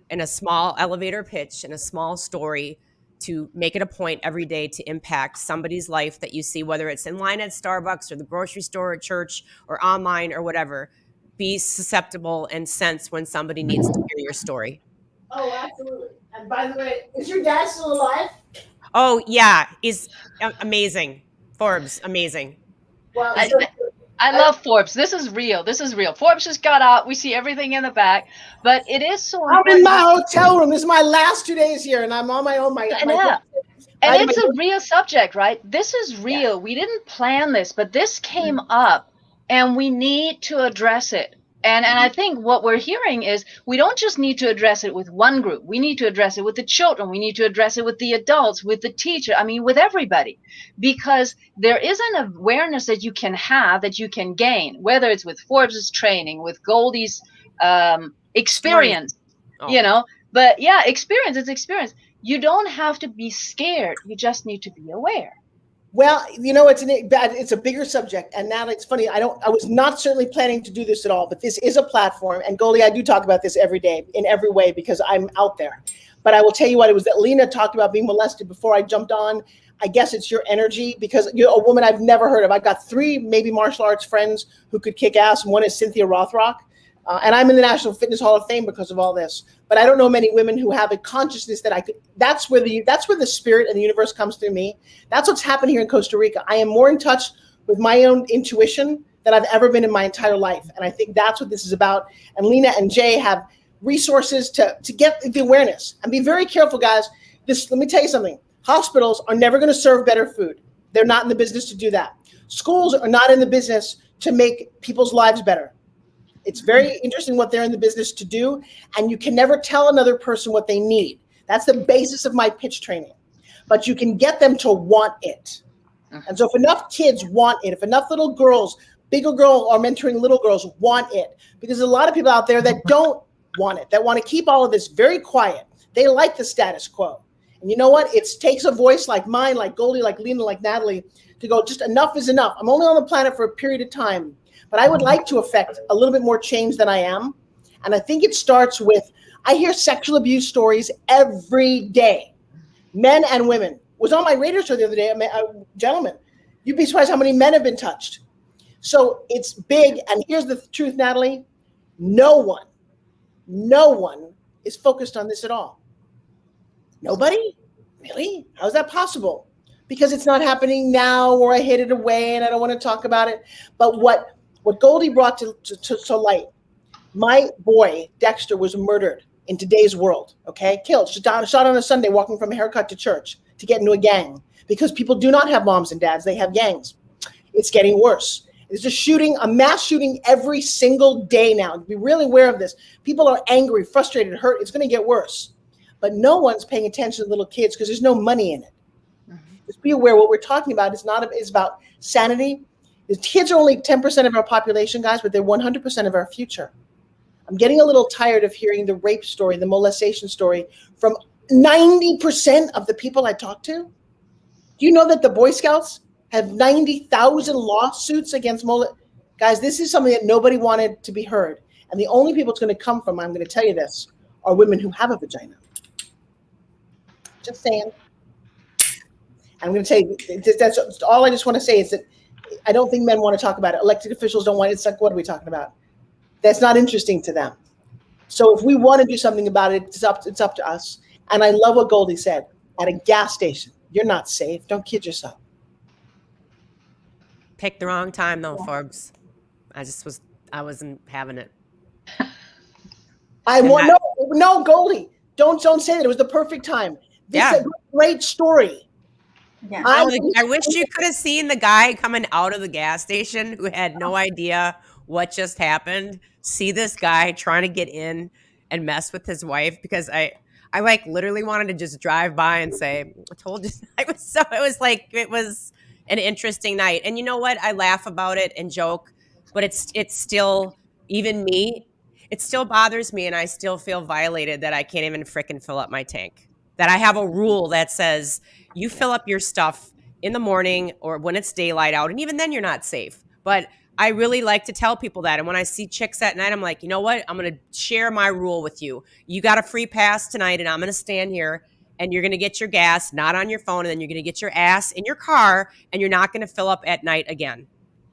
in a small elevator pitch, in a small story, to make it a point every day to impact somebody's life that you see, whether it's in line at Starbucks or the grocery store at church or online or whatever. Be susceptible and sense when somebody needs to hear your story. Oh, absolutely. And by the way, is your dad still alive? Oh, yeah. He's amazing. Forbes, amazing. Well, I love Forbes. This is real. Forbes just got out. We see everything in the back, but it is so important. I'm in my hotel room. This is my last 2 days here, and I'm on my own. And it's a real subject, right? This is real. Yeah. We didn't plan this, but this came up, and we need to address it. And I think what we're hearing is we don't just need to address it with one group. We need to address it with the children. We need to address it with the adults, with the teacher. I mean, with everybody, because there is an awareness that you can have, that you can gain, whether it's with Forbes's training, with Goldie's experience, But yeah, experience. It's experience. You don't have to be scared. You just need to be aware. Well, it's a bigger subject, and now it's funny. I was not certainly planning to do this at all, but this is a platform, and Goldie, I do talk about this every day in every way because I'm out there. But I will tell you what, it was that Lena talked about being molested before I jumped on. I guess it's your energy, because you're a woman I've never heard of. I've got 3 maybe martial arts friends who could kick ass. One is Cynthia Rothrock. And I'm in the National Fitness Hall of Fame because of all this. But I don't know many women who have a consciousness that I could. That's where the spirit and the universe comes through me. That's what's happened here in Costa Rica. I am more in touch with my own intuition than I've ever been in my entire life. And I think that's what this is about. And Lena and Jay have resources to get the awareness. And be very careful, guys. Let me tell you something. Hospitals are never going to serve better food. They're not in the business to do that. Schools are not in the business to make people's lives better. It's very interesting what they're in the business to do, and you can never tell another person what they need. That's the basis of my pitch training. But you can get them to want it. And so if enough kids want it, if enough little girls bigger girl or mentoring little girls want it, because there's a lot of people out there that don't want it, that want to keep all of this very quiet. They like the status quo. And you know what? It takes a voice like mine, like Goldie, like Lena, like Natalie, to go, just enough is enough. I'm only on the planet for a period of time, but I would like to affect a little bit more change than I am. And I think it starts with, I hear sexual abuse stories every day, men and women. Was on my radio show the other day, a gentleman. You'd be surprised how many men have been touched. So it's big. And here's the truth, Natalie. No one is focused on this at all. Nobody? Really? How's that possible? Because it's not happening now, or I hid it away and I don't want to talk about it. But what Goldie brought to light, my boy, Dexter, was murdered in today's world, okay? Killed, shot on a Sunday, walking from a haircut to church to get into a gang, because people do not have moms and dads, they have gangs. It's getting worse. There's a mass shooting every single day now. Be really aware of this. People are angry, frustrated, hurt. It's going to get worse. But no one's paying attention to little kids because there's no money in it. Just be aware what we're talking about is about sanity. The kids are only 10% of our population, guys, but they're 100% of our future. I'm getting a little tired of hearing the rape story, the molestation story from 90% of the people I talk to. Do you know that the Boy Scouts have 90,000 lawsuits against Guys, this is something that nobody wanted to be heard. And the only people it's going to come from, I'm going to tell you this, are women who have a vagina. Just saying. I'm going to tell you, that's all I just want to say is that I don't think men want to talk about it. Elected officials don't want it. It's like, what are we talking about? That's not interesting to them. So if we want to do something about it, it's up to us. And I love what Goldie said. At a gas station, you're not safe. Don't kid yourself. Picked the wrong time though, Forbes. I wasn't having it. No, Goldie. Don't say that. It was the perfect time. This is a great story. Yeah. I wish you could have seen the guy coming out of the gas station who had no idea what just happened. See this guy trying to get in and mess with his wife, because I like literally wanted to just drive by and say, I told you. It was an interesting night. And you know what? I laugh about it and joke, but it's still, even me, it still bothers me, and I still feel violated that I can't even frickin' fill up my tank. That I have a rule that says you fill up your stuff in the morning or when it's daylight out, and even then you're not safe. But I really like to tell people that. And when I see chicks at night, I'm like, you know what? I'm going to share my rule with you. You got a free pass tonight, and I'm going to stand here, and you're going to get your gas, not on your phone, and then you're going to get your ass in your car, and you're not going to fill up at night again.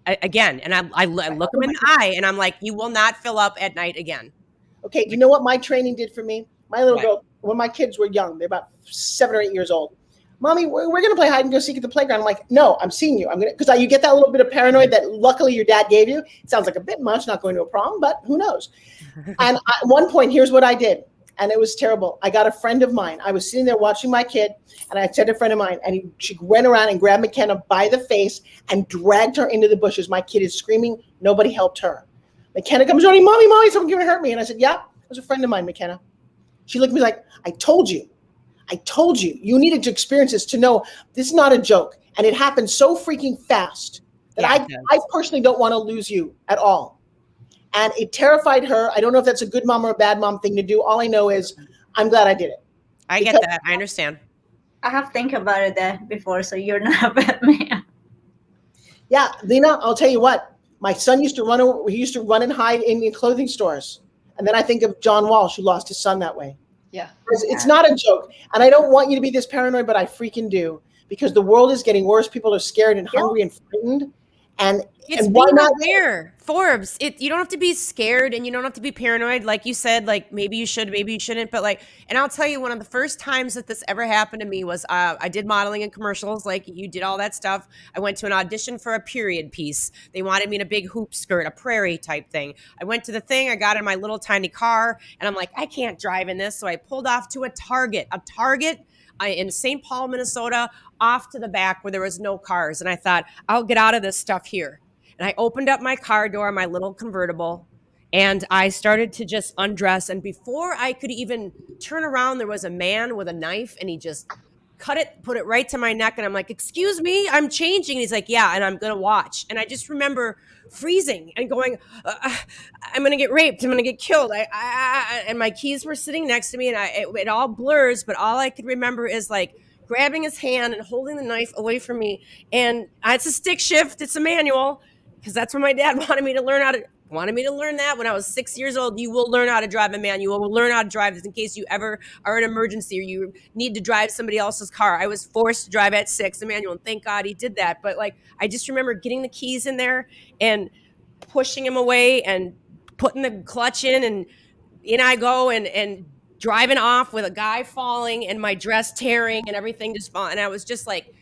And I look them in the eye, and I'm like, you will not fill up at night again. Okay, do you know what my training did for me? My little girl, when my kids were young, they're about 7 or 8 years old. Mommy, we're going to play hide and go seek at the playground. I'm like, no, I'm seeing you. Because you get that little bit of paranoid that luckily your dad gave you. It sounds like a bit much, not going to a prom, but who knows? And at one point, here's what I did. And it was terrible. I got a friend of mine. I was sitting there watching my kid, and I said to a friend of mine, and she went around and grabbed McKenna by the face and dragged her into the bushes. My kid is screaming. Nobody helped her. McKenna comes running, Mommy, someone's going to hurt me. And I said, yeah, it was a friend of mine, McKenna. She looked at me like, I told you. You needed to experience this to know this is not a joke. And it happened so freaking fast that I personally don't want to lose you at all. And it terrified her. I don't know if that's a good mom or a bad mom thing to do. All I know is I'm glad I did it. I get that. I understand. I have think about it that before, so you're not a bad man. Yeah, Lena, I'll tell you what. My son used to run and hide in clothing stores. And then I think of John Walsh, who lost his son that way. Yeah. It's not a joke. And I don't want you to be this paranoid, but I freaking do. Because the world is getting worse. People are scared and hungry and frightened. And why not aware, Forbes? You don't have to be scared, and you don't have to be paranoid. Like you said, like maybe you should, maybe you shouldn't. But and I'll tell you, one of the first times that this ever happened to me was I did modeling in commercials. Like you did all that stuff. I went to an audition for a period piece. They wanted me in a big hoop skirt, a prairie type thing. I went to the thing. I got in my little tiny car, and I'm like, I can't drive in this. So I pulled off to a Target in St. Paul, Minnesota, off to the back where there was no cars. And I thought, I'll get out of this stuff here. And I opened up my car door, my little convertible, and I started to just undress. And before I could even turn around, there was a man with a knife, and he just cut it, put it right to my neck. And I'm like, excuse me, I'm changing. And he's like, yeah, and I'm going to watch. And I just remember freezing and going, I'm going to get raped. I'm going to get killed. And my keys were sitting next to me, and it all blurs. But all I could remember is like grabbing his hand and holding the knife away from me. And it's a stick shift. It's a manual, because that's what my dad wanted me to learn that when I was 6 years old. You will learn how to drive a manual. We'll learn how to drive this in case you ever are in an emergency or you need to drive somebody else's car. I was forced to drive at 6, a manual, and thank God he did that. But like, I just remember getting the keys in there and pushing him away and putting the clutch in, and in I go, and driving off with a guy falling and my dress tearing and everything just falling. And I was just like,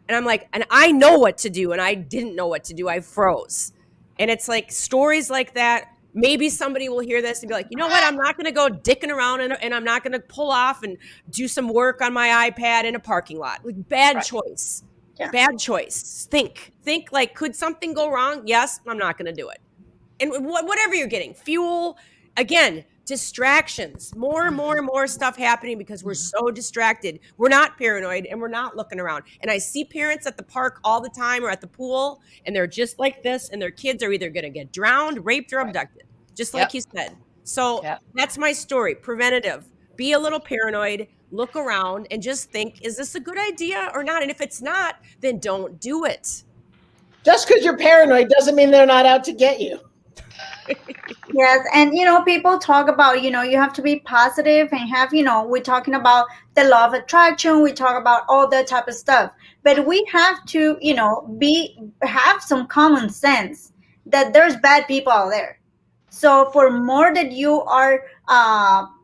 and I'm like, and I know what to do, and I didn't know what to do. I froze. And it's like stories like that. Maybe somebody will hear this and be like, you know what? I'm not going to go dicking around, and I'm not going to pull off and do some work on my iPad in a parking lot. Like, bad choice. Yeah. Bad choice. Think like, could something go wrong? Yes, I'm not going to do it. And whatever you're getting, fuel, again, distractions, more and more stuff happening because we're so distracted. We're not paranoid, and we're not looking around. And I see parents at the park all the time or at the pool, and they're just like this, and their kids are either going to get drowned, raped, or abducted, just like you said. So that's my story. Preventative. Be a little paranoid, look around, and just think, is this a good idea or not? And if it's not, then don't do it. Just because you're paranoid doesn't mean they're not out to get you. Yes, and people talk about, you have to be positive and have, we're talking about the law of attraction, we talk about all that type of stuff, but we have to, have some common sense that there's bad people out there. So for more that you are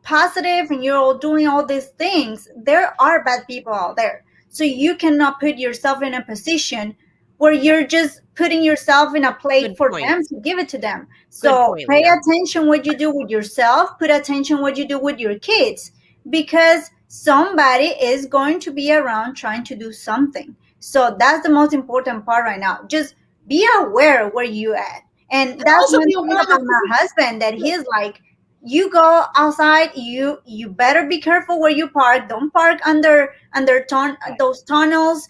positive and you're doing all these things, there are bad people out there. So you cannot put yourself in a position where you're just putting yourself in a plate for them to give it to them. So pay attention what you do with yourself, put attention what you do with your kids, because somebody is going to be around trying to do something. So that's the most important part right now. Just be aware where you at. And that's one thing about my husband, that he's like, you go outside, you better be careful where you park. Don't park under those tunnels.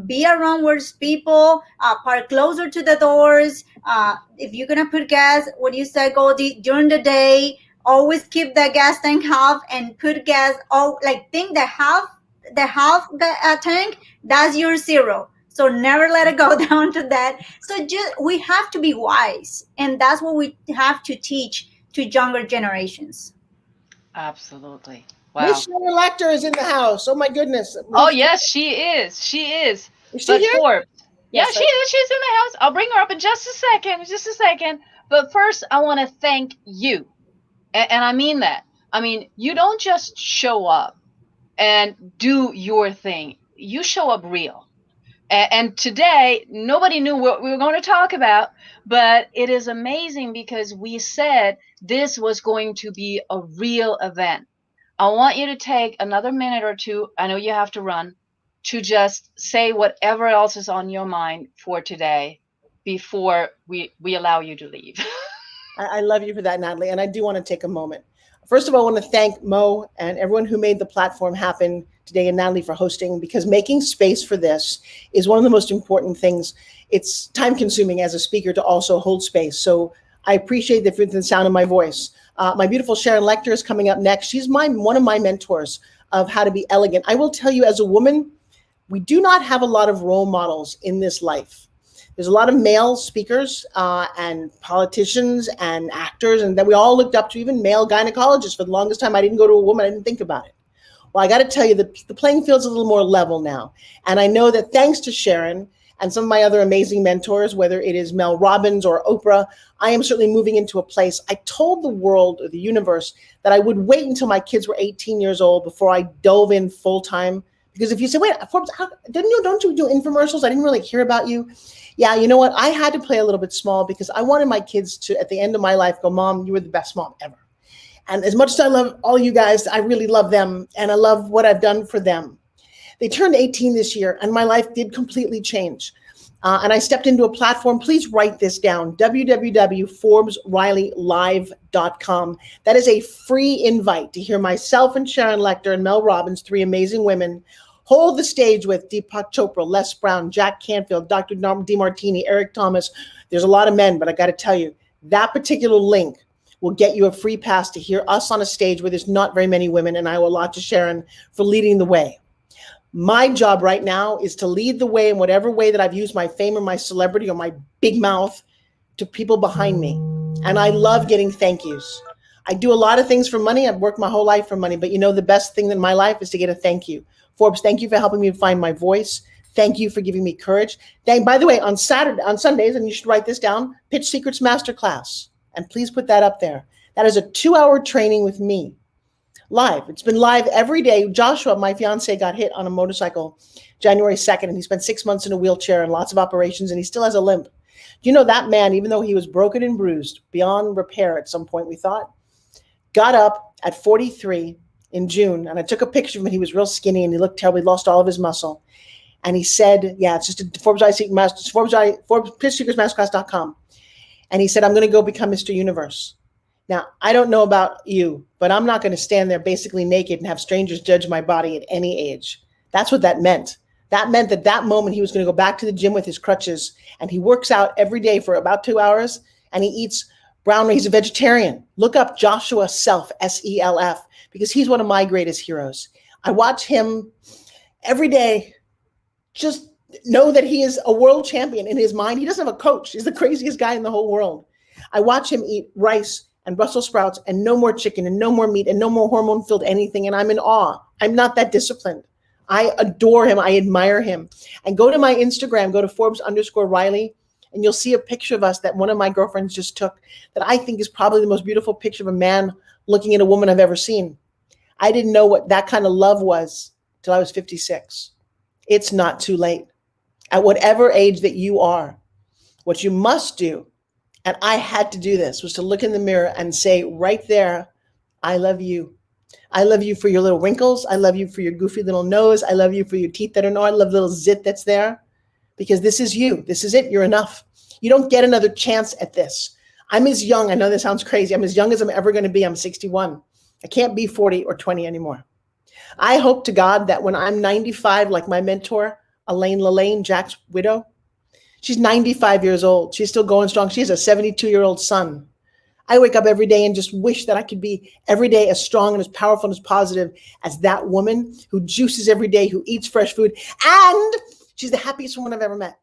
Be around where there's people. Park closer to the doors. If you're gonna put gas, what you said, Goldie, during the day, always keep the gas tank half and put gas. Think the half tank, that's your zero. So never let it go down to that. So we have to be wise, and that's what we have to teach to younger generations. Absolutely. Wow. Miss Sharon Lecter is in the house. Oh my goodness. Oh yes, she is. She is. Is she here? Yes, she is. She's in the house. I'll bring her up in just a second. But first, I want to thank you, and I mean that. I mean, you don't just show up and do your thing. You show up real. And today, nobody knew what we were going to talk about, but it is amazing because we said this was going to be a real event. I want you to take another minute or two, I know you have to run, to just say whatever else is on your mind for today before we allow you to leave. I love you for that, Natalie, and I do want to take a moment. First of all, I want to thank Mo and everyone who made the platform happen today, and Natalie for hosting, because making space for this is one of the most important things. It's time consuming as a speaker to also hold space. So I appreciate the sound of my voice. My beautiful Sharon Lecter is coming up next. She's one of my mentors of how to be elegant. I will tell you, as a woman, we do not have a lot of role models in this life. There's a lot of male speakers and politicians and actors, and that we all looked up to, even male gynecologists. For the longest time, I didn't go to a woman. I didn't think about it. Well, I got to tell you that the playing field's a little more level now. And I know that thanks to Sharon and some of my other amazing mentors, whether it is Mel Robbins or Oprah, I am certainly moving into a place. I told the world or the universe that I would wait until my kids were 18 years old before I dove in full time. Because if you say, wait, Forbes, don't you do infomercials? I didn't really hear about you. Yeah, you know what? I had to play a little bit small because I wanted my kids to, at the end of my life, go, Mom, you were the best mom ever. And as much as I love all you guys, I really love them, and I love what I've done for them. They turned 18 this year, and my life did completely change. And I stepped into a platform. Please write this down, www.ForbesRileyLive.com. That is a free invite to hear myself and Sharon Lecter and Mel Robbins, three amazing women, hold the stage with Deepak Chopra, Les Brown, Jack Canfield, Dr. DeMartini, Eric Thomas. There's a lot of men, but I got to tell you, that particular link will get you a free pass to hear us on a stage where there's not very many women, and I owe a lot to Sharon for leading the way. My job right now is to lead the way in whatever way that I've used my fame or my celebrity or my big mouth to people behind me. And I love getting thank yous. I do a lot of things for money. I've worked my whole life for money, but you know, the best thing in my life is to get a thank you. Forbes, thank you for helping me find my voice. Thank you for giving me courage. By the way, on Sundays, and you should write this down, Pitch Secrets Masterclass. And please put that up there. That is a 2-hour training with me. Live. It's been live every day. Joshua, my fiance, got hit on a motorcycle January 2nd, and he spent 6 months in a wheelchair and lots of operations, and he still has a limp. You know, that man, even though he was broken and bruised beyond repair at some point, we thought, got up at 43 in June, and I took a picture of him. He was real skinny, and he looked terrible. He lost all of his muscle. And he said, yeah, it's just a Forbes PitchSecretsMasterclass.com. And he said, I'm going to go become Mr. Universe. Now, I don't know about you, but I'm not going to stand there basically naked and have strangers judge my body at any age. That's what that meant. That meant that moment he was going to go back to the gym with his crutches, and he works out every day for about 2 hours, and he eats brown rice. He's a vegetarian. Look up Joshua Self, S-E-L-F, because he's one of my greatest heroes. I watch him every day. Just know that he is a world champion in his mind. He doesn't have a coach. He's the craziest guy in the whole world. I watch him eat rice and Brussels sprouts and no more chicken and no more meat and no more hormone-filled anything, and I'm in awe. I'm not that disciplined. I adore him. I admire him. And go to my Instagram, go to Forbes_Riley, and you'll see a picture of us that one of my girlfriends just took that I think is probably the most beautiful picture of a man looking at a woman I've ever seen. I didn't know what that kind of love was till I was 56. It's not too late. At whatever age that you are, what you must do, and I had to do this, was to look in the mirror and say right there, I love you. I love you for your little wrinkles. I love you for your goofy little nose. I love you for your teeth that are no. I love the little zit that's there, because this is you. This is it. You're enough. You don't get another chance at this. I'm as young. I know this sounds crazy. I'm as young as I'm ever going to be. I'm 61. I can't be 40 or 20 anymore. I hope to God that when I'm 95, like my mentor, Elaine Lelaine, Jack's widow, she's 95 years old. She's still going strong. She has a 72-year-old son. I wake up every day and just wish that I could be every day as strong and as powerful and as positive as that woman who juices every day, who eats fresh food, and she's the happiest woman I've ever met.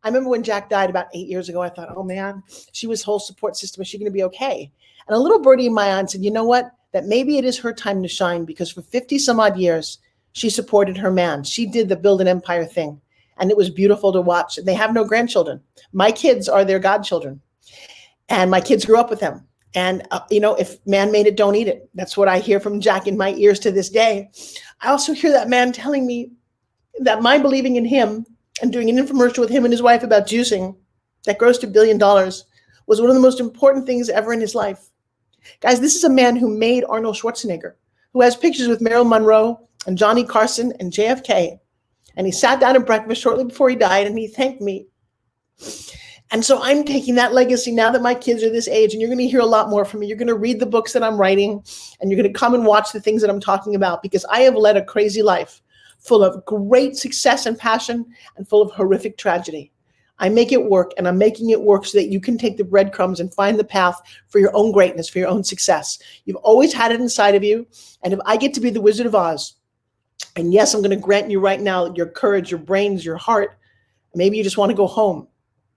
I remember when Jack died about 8 years ago, I thought, oh man, she was whole support system. Is she going to be okay? And a little birdie in my eye said, you know what? That maybe it is her time to shine, because for 50 some odd years, she supported her man. She did the build an empire thing, and it was beautiful to watch. They have no grandchildren. My kids are their godchildren, and my kids grew up with them. And, if man made it, don't eat it. That's what I hear from Jack in my ears to this day. I also hear that man telling me that my believing in him and doing an infomercial with him and his wife about juicing that grossed $1 billion was one of the most important things ever in his life. Guys, this is a man who made Arnold Schwarzenegger, who has pictures with Marilyn Monroe and Johnny Carson and JFK. And he sat down at breakfast shortly before he died, and he thanked me. And so I'm taking that legacy now that my kids are this age, and you're going to hear a lot more from me. You're going to read the books that I'm writing, and you're going to come and watch the things that I'm talking about, because I have led a crazy life full of great success and passion and full of horrific tragedy. I make it work, and I'm making it work so that you can take the breadcrumbs and find the path for your own greatness, for your own success. You've always had it inside of you. And if I get to be the Wizard of Oz, and yes, I'm going to grant you right now your courage, your brains, your heart, maybe you just want to go home.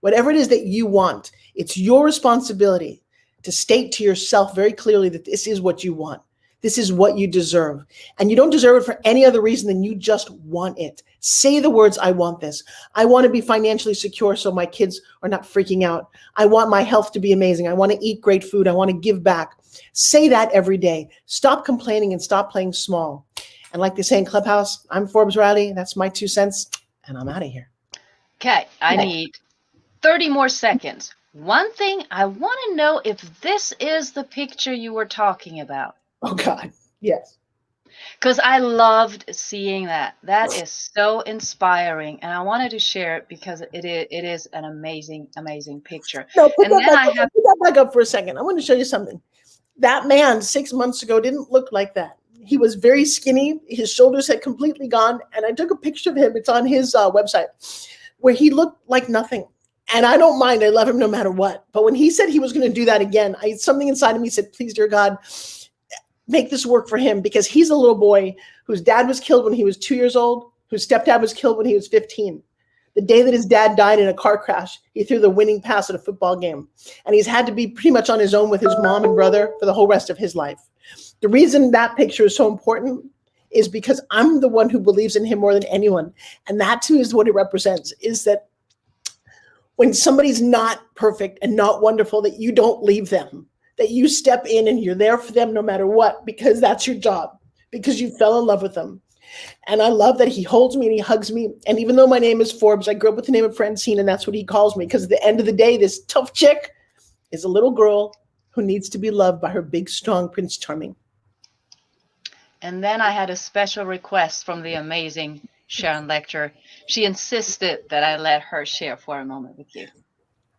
Whatever it is that you want, it's your responsibility to state to yourself very clearly that this is what you want. This is what you deserve. And you don't deserve it for any other reason than you just want it. Say the words, I want this. I want to be financially secure so my kids are not freaking out. I want my health to be amazing. I want to eat great food. I want to give back. Say that every day. Stop complaining and stop playing small. And like they say in Clubhouse, I'm Forbes Riley. That's my 2 cents. And I'm out of here. Okay, I need 30 more seconds. One thing, I want to know if this is the picture you were talking about. Oh, God. Yes. Because I loved seeing that. That is so inspiring. And I wanted to share it because it is an amazing, amazing picture. No, put And that then back up for a second. I want to show you something. That man 6 months ago didn't look like that. He was very skinny. His shoulders had completely gone. And I took a picture of him. It's on his website, where he looked like nothing. And I don't mind. I love him no matter what. But when he said he was going to do that again, something inside of me said, please, dear God, make this work for him, because he's a little boy whose dad was killed when he was 2 years old, whose stepdad was killed when he was 15. The day that his dad died in a car crash, he threw the winning pass at a football game. And he's had to be pretty much on his own with his mom and brother for the whole rest of his life. The reason that picture is so important is because I'm the one who believes in him more than anyone. And that too is what it represents, is that when somebody's not perfect and not wonderful, that you don't leave them, that you step in and you're there for them no matter what, because that's your job, because you fell in love with them. And I love that he holds me and he hugs me. And even though my name is Forbes, I grew up with the name of Francine, and that's what he calls me, because at the end of the day, this tough chick is a little girl who needs to be loved by her big, strong Prince Charming. And then I had a special request from the amazing Sharon Lecter. She insisted that I let her share for a moment with you.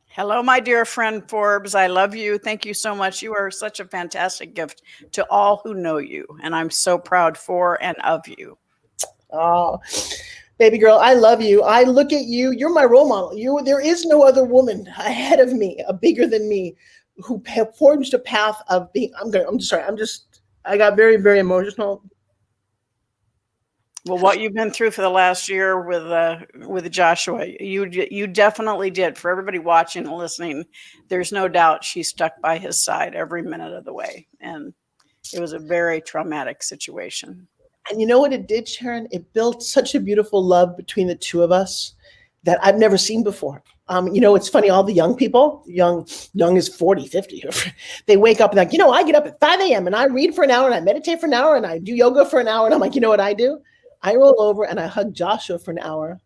Hello, my dear friend Forbes. I love you. Thank you so much. You are such a fantastic gift to all who know you. And I'm so proud for and of you. Oh, baby girl, I love you. I look at you. You're my role model. There is no other woman ahead of me, bigger than me, who forged a path of being. I got very, very emotional. Well, what you've been through for the last year with Joshua, you definitely did. For everybody watching and listening, there's no doubt she stuck by his side every minute of the way. And it was a very traumatic situation. And you know what it did, Sharon? It built such a beautiful love between the two of us that I've never seen before. It's funny, all the young people, young is 40, 50, they wake up and like, I get up at 5 a.m. and I read for an hour and I meditate for an hour and I do yoga for an hour. And I'm like, you know what I do? I roll over and I hug Joshua for an hour.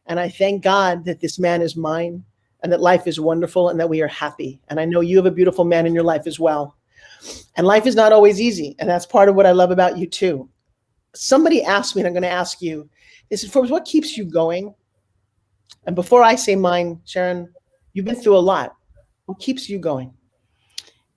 And I thank God that this man is mine and that life is wonderful and that we are happy. And I know you have a beautiful man in your life as well. And life is not always easy. And that's part of what I love about you too. Somebody asked me, and I'm going to ask you, this is, Forbes, what keeps you going? And before I say mine, Sharon, you've been through a lot. What keeps you going?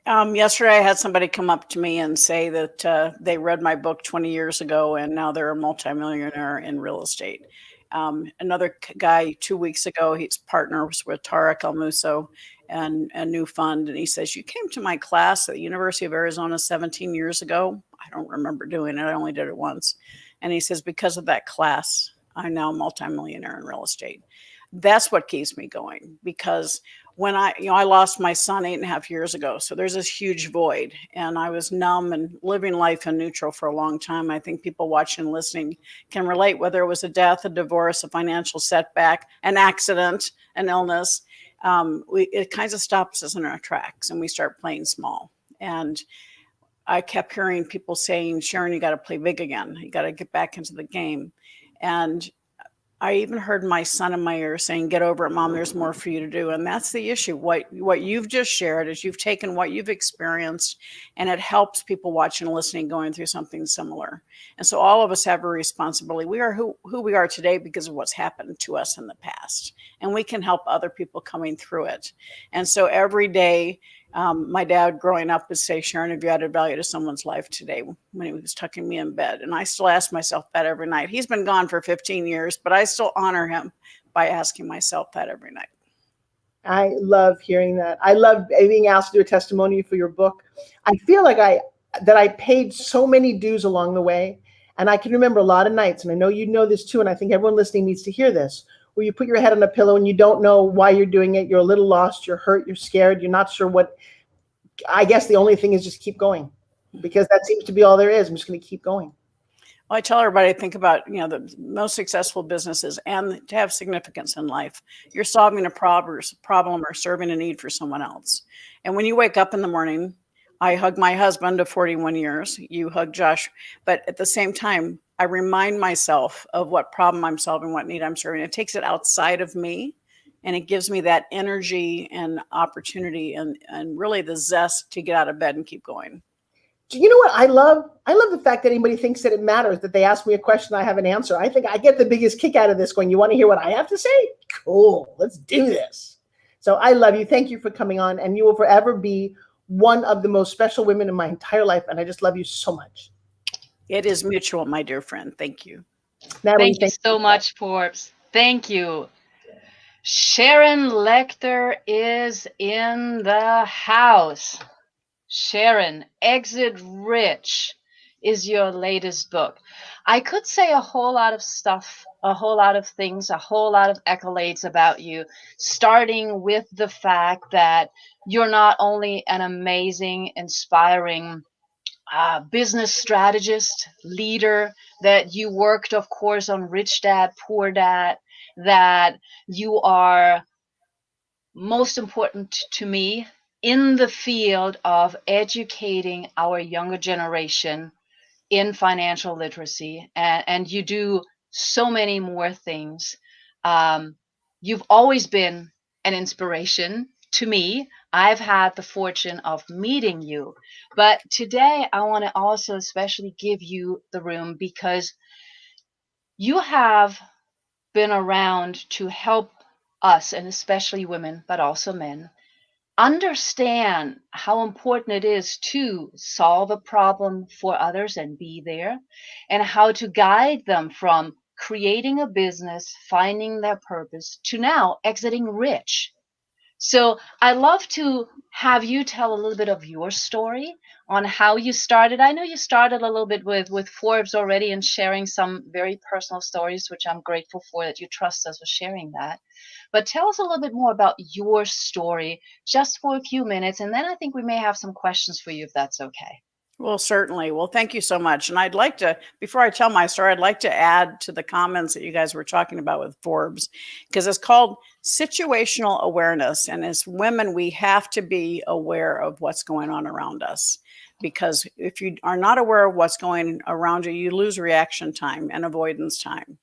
Yesterday, I had somebody come up to me and say that they read my book 20 years ago, and now they're a multimillionaire in real estate. Another guy 2 weeks ago, he's partners with Tarek El Musso and a new fund. And he says, you came to my class at the University of Arizona 17 years ago. I don't remember doing it. I only did it once. And he says, because of that class, I'm now a multimillionaire in real estate. That's what keeps me going, because when I lost my son 8.5 years ago. So there's this huge void, and I was numb and living life in neutral for a long time. I think people watching and listening can relate, whether it was a death, a divorce, a financial setback, an accident, an illness. It kind of stops us in our tracks and we start playing small. And I kept hearing people saying, Sharon, you got to play big again. You got to get back into the game. And I even heard my son in my ear saying, get over it, Mom, there's more for you to do. And that's the issue. What you've just shared is you've taken what you've experienced, and it helps people watching and listening going through something similar. And so all of us have a responsibility. We are who we are today because of what's happened to us in the past, and we can help other people coming through it. And so every day, my dad growing up would say, Sharon, have you added value to someone's life today, when he was tucking me in bed? And I still ask myself that every night. He's been gone for 15 years, but I still honor him by asking myself that every night. I love hearing that. I love being asked to do a testimony for your book. I feel like I paid so many dues along the way. And I can remember a lot of nights, and I know you know this too, and I think everyone listening needs to hear this, where you put your head on a pillow and you don't know why you're doing it. You're a little lost, you're hurt, you're scared, you're not sure what. I guess the only thing is just keep going, because that seems to be all there is. I'm just going to keep going. Well, I tell everybody, think about, the most successful businesses, and to have significance in life, you're solving a problem or serving a need for someone else. And when you wake up in the morning, I hug my husband of 41 years, you hug Josh, but at the same time, I remind myself of what problem I'm solving, what need I'm serving. It takes it outside of me, and it gives me that energy and opportunity and really the zest to get out of bed and keep going. You know what I love? I love the fact that anybody thinks that it matters, that they ask me a question, I have an answer. I think I get the biggest kick out of this going, you want to hear what I have to say? Cool, let's do this. So I love you. Thank you for coming on, and you will forever be one of the most special women in my entire life, and I just love you so much. It is mutual, my dear friend. Thank you. Natalie, Thank you so much, Forbes. Thank you. Sharon Lecter is in the house. Sharon, Exit Rich is your latest book. I could say a whole lot of stuff, a whole lot of things, a whole lot of accolades about you, starting with the fact that you're not only an amazing, inspiring business strategist, leader, that you worked, of course, on Rich Dad, Poor Dad, that you are, most important to me, in the field of educating our younger generation in financial literacy. And you do so many more things. You've always been an inspiration to me. I've had the fortune of meeting you. But today, I want to also especially give you the room because you have been around to help us, and especially women, but also men, understand how important it is to solve a problem for others and be there, and how to guide them from creating a business, finding their purpose, to now exiting rich. So I'd love to have you tell a little bit of your story on how you started. I know you started a little bit with Forbes already and sharing some very personal stories, which I'm grateful for that you trust us with sharing that. But tell us a little bit more about your story just for a few minutes, and then I think we may have some questions for you if that's okay. Well, certainly. Well, thank you so much. And I'd like to, before I tell my story, I'd like to add to the comments that you guys were talking about with Forbes, because it's called situational awareness. And as women, we have to be aware of what's going on around us. Because if you are not aware of what's going around you, you lose reaction time and avoidance time.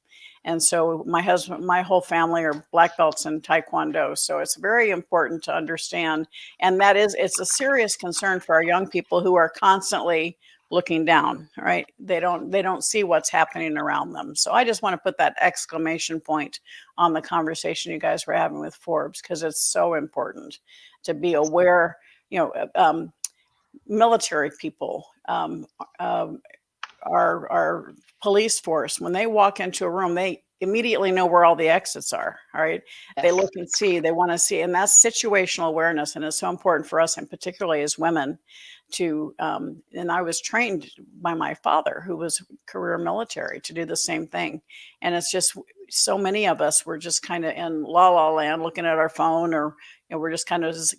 And so my husband, my whole family are black belts in Taekwondo. So it's very important to understand. And that is, it's a serious concern for our young people who are constantly looking down, right? They don't see what's happening around them. So I just want to put that exclamation point on the conversation you guys were having with Forbes, because it's so important to be aware. Military people, our police force, when they walk into a room, they immediately know where all the exits are. All right. They look and see, they want to see. And that's situational awareness. And it's so important for us, and particularly as women, to, and I was trained by my father, who was career military, to do the same thing. And it's just so many of us were just kind of in la la land looking at our phone, or, we're just kind of just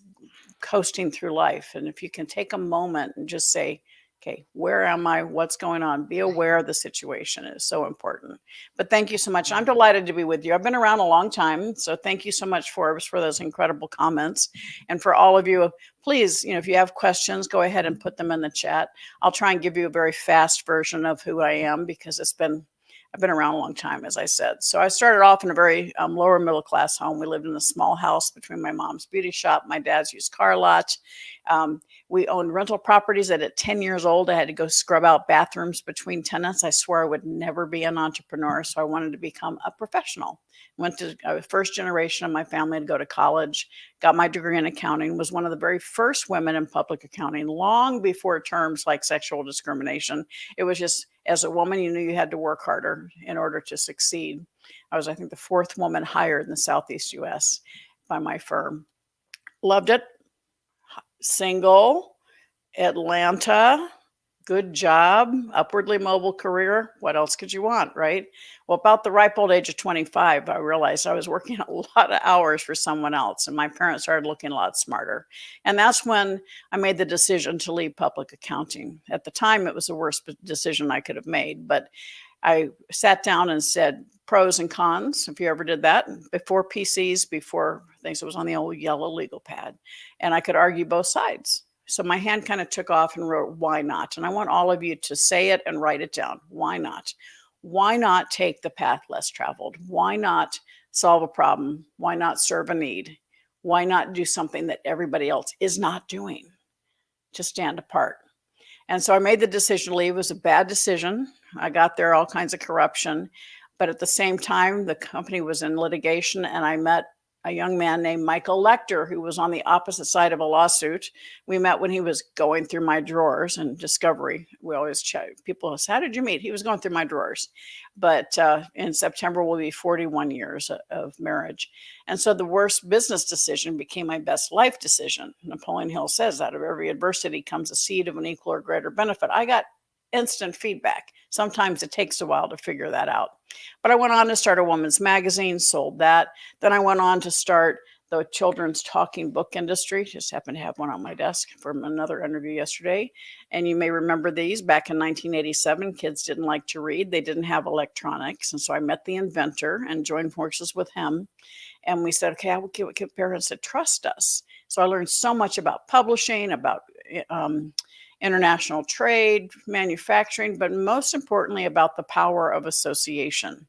coasting through life. And if you can take a moment and just say, okay, where am I? What's going on? Be aware of the situation is so important. But thank you so much. I'm delighted to be with you. I've been around a long time. So thank you so much, Forbes, for those incredible comments. And for all of you, please, if you have questions, go ahead and put them in the chat. I'll try and give you a very fast version of who I am, because I've been around a long time, as I said. So I started off in a very lower middle class home. We lived in a small house between my mom's beauty shop, my dad's used car lot. We owned rental properties that at 10 years old, I had to go scrub out bathrooms between tenants. I swore I would never be an entrepreneur. So I wanted to become a professional. Went to first generation of my family to go to college, got my degree in accounting, was one of the very first women in public accounting, long before terms like sexual discrimination. It was just, as a woman, you knew you had to work harder in order to succeed. I was, I think, the fourth woman hired in the Southeast US by my firm. Loved it. Single, Atlanta, good job, upwardly mobile career. What else could you want, right? Well, about the ripe old age of 25, I realized I was working a lot of hours for someone else, and my parents started looking a lot smarter. And that's when I made the decision to leave public accounting. At the time, it was the worst decision I could have made, but I sat down and said pros and cons, if you ever did that, before PCs, before things. It was on the old yellow legal pad, and I could argue both sides. So my hand kind of took off and wrote, why not? And I want all of you to say it and write it down. Why not? Why not take the path less traveled? Why not solve a problem? Why not serve a need? Why not do something that everybody else is not doing? To stand apart. And so I made the decision to leave. It was a bad decision. I got there, all kinds of corruption. But at the same time, the company was in litigation, and I met a young man named Michael Lecter, who was on the opposite side of a lawsuit. We met when he was going through my drawers in Discovery. We always check. People ask, how did you meet? He was going through my drawers. But in September will be 41 years of marriage. And so the worst business decision became my best life decision. Napoleon Hill says, out of every adversity comes a seed of an equal or greater benefit. I got instant feedback. Sometimes it takes a while to figure that out. But I went on to start a woman's magazine, sold that. Then I went on to start the children's talking book industry. Just happened to have one on my desk from another interview yesterday. And you may remember these. Back in 1987, kids didn't like to read. They didn't have electronics. And so I met the inventor and joined forces with him. And we said, okay, I will get parents to trust us. So I learned so much about publishing, about international trade, manufacturing, but most importantly about the power of association.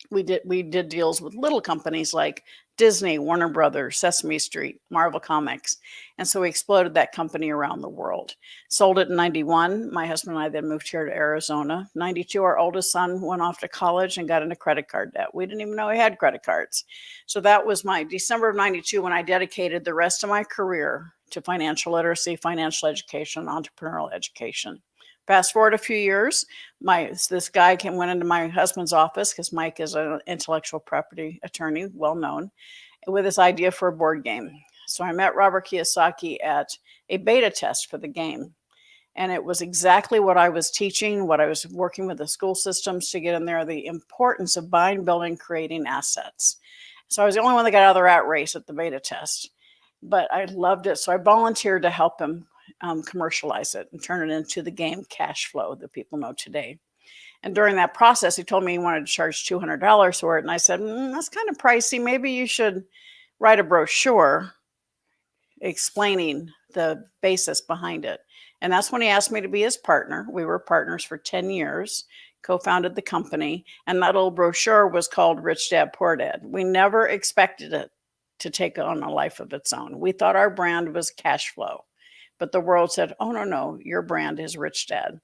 We did deals with little companies like Disney, Warner Brothers, Sesame Street, Marvel Comics. And so we exploded that company around the world. Sold it in 91. My husband and I then moved here to Arizona. 92, our oldest son went off to college and got into credit card debt. We didn't even know he had credit cards. So that was my December of 92 when I dedicated the rest of my career to financial literacy, financial education, entrepreneurial education. Fast forward a few years, this guy went into my husband's office, because Mike is an intellectual property attorney, well known, with this idea for a board game. So I met Robert Kiyosaki at a beta test for the game. And it was exactly what I was teaching, what I was working with the school systems to get in there, the importance of buying, building, creating assets. So I was the only one that got out of the rat race at the beta test. But I loved it. So I volunteered to help him commercialize it and turn it into the game Cash Flow that people know today. And during that process, he told me he wanted to charge $200 for it. And I said, that's kind of pricey. Maybe you should write a brochure explaining the basis behind it. And that's when he asked me to be his partner. We were partners for 10 years, co-founded the company. And that little brochure was called Rich Dad, Poor Dad. We never expected it to take on a life of its own. We thought our brand was Cash Flow. But the world said, oh, no, your brand is Rich Dad.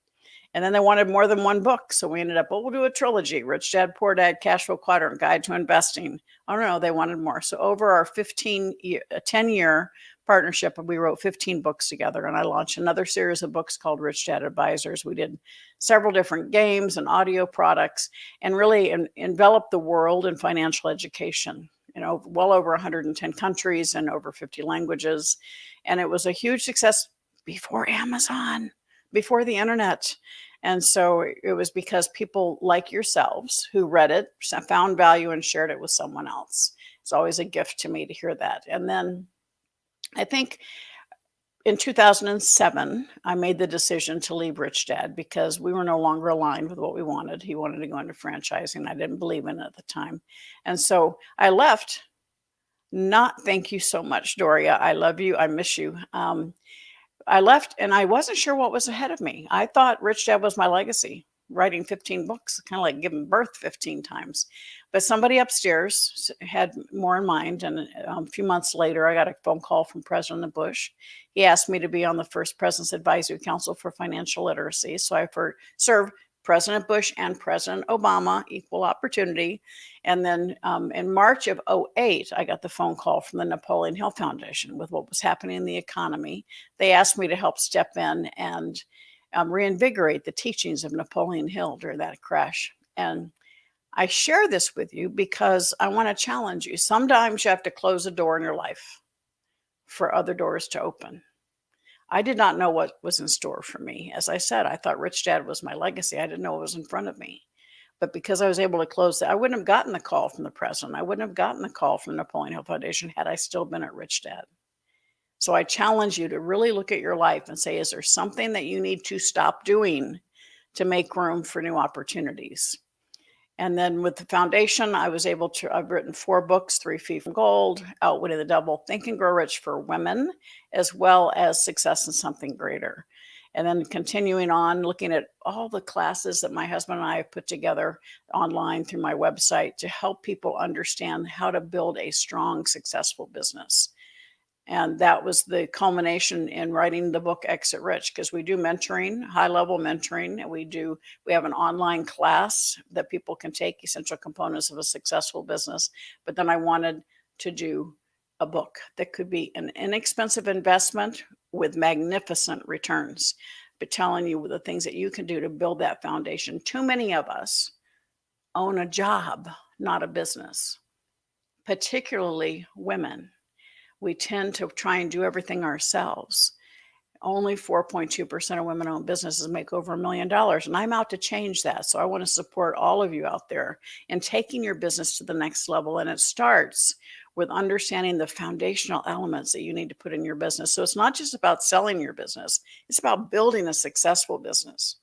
And then they wanted more than one book. So we ended up, we'll do a trilogy, Rich Dad, Poor Dad, Cash Flow Quadrant, Guide to Investing. Oh, no, they wanted more. So over our 10-year partnership, we wrote 15 books together. And I launched another series of books called Rich Dad Advisors. We did several different games and audio products and really enveloped the world in financial education. Well over 110 countries and over 50 languages. And it was a huge success before Amazon, before the internet. And so it was because people like yourselves who read it, found value and shared it with someone else. It's always a gift to me to hear that. And then I think in 2007, I made the decision to leave Rich Dad because we were no longer aligned with what we wanted. He wanted to go into franchising. I didn't believe in it at the time. And so I left. Thank you so much, Doria. I love you. I miss you. I left and I wasn't sure what was ahead of me. I thought Rich Dad was my legacy, writing 15 books, kind of like giving birth 15 times. But somebody upstairs had more in mind. And a few months later, I got a phone call from President Bush. He asked me to be on the first President's Advisory Council for Financial Literacy. So I served President Bush and President Obama, equal opportunity. And then in March of 2008, I got the phone call from the Napoleon Hill Foundation with what was happening in the economy. They asked me to help step in and reinvigorate the teachings of Napoleon Hill during that crash. And I share this with you because I want to challenge you. Sometimes you have to close a door in your life for other doors to open. I did not know what was in store for me. As I said, I thought Rich Dad was my legacy. I didn't know what was in front of me. But because I was able to close that, I wouldn't have gotten the call from the president. I wouldn't have gotten the call from the Napoleon Hill Foundation had I still been at Rich Dad. So I challenge you to really look at your life and say, is there something that you need to stop doing to make room for new opportunities? And then with the foundation, I've written 4 books, 3 Feet from Gold, Outwitting the Devil, Think and Grow Rich for women, as well as Success in Something Greater. And then continuing on, looking at all the classes that my husband and I have put together online through my website to help people understand how to build a strong, successful business. And that was the culmination in writing the book Exit Rich, because we do mentoring, high-level mentoring. We have an online class that people can take, essential components of a successful business. But then I wanted to do a book that could be an inexpensive investment with magnificent returns, but telling you the things that you can do to build that foundation. Too many of us own a job, not a business, particularly women. We tend to try and do everything ourselves. Only 4.2% of women owned businesses make over $1 million. And I'm out to change that. So I want to support all of you out there in taking your business to the next level. And it starts with understanding the foundational elements that you need to put in your business. So it's not just about selling your business, it's about building a successful business,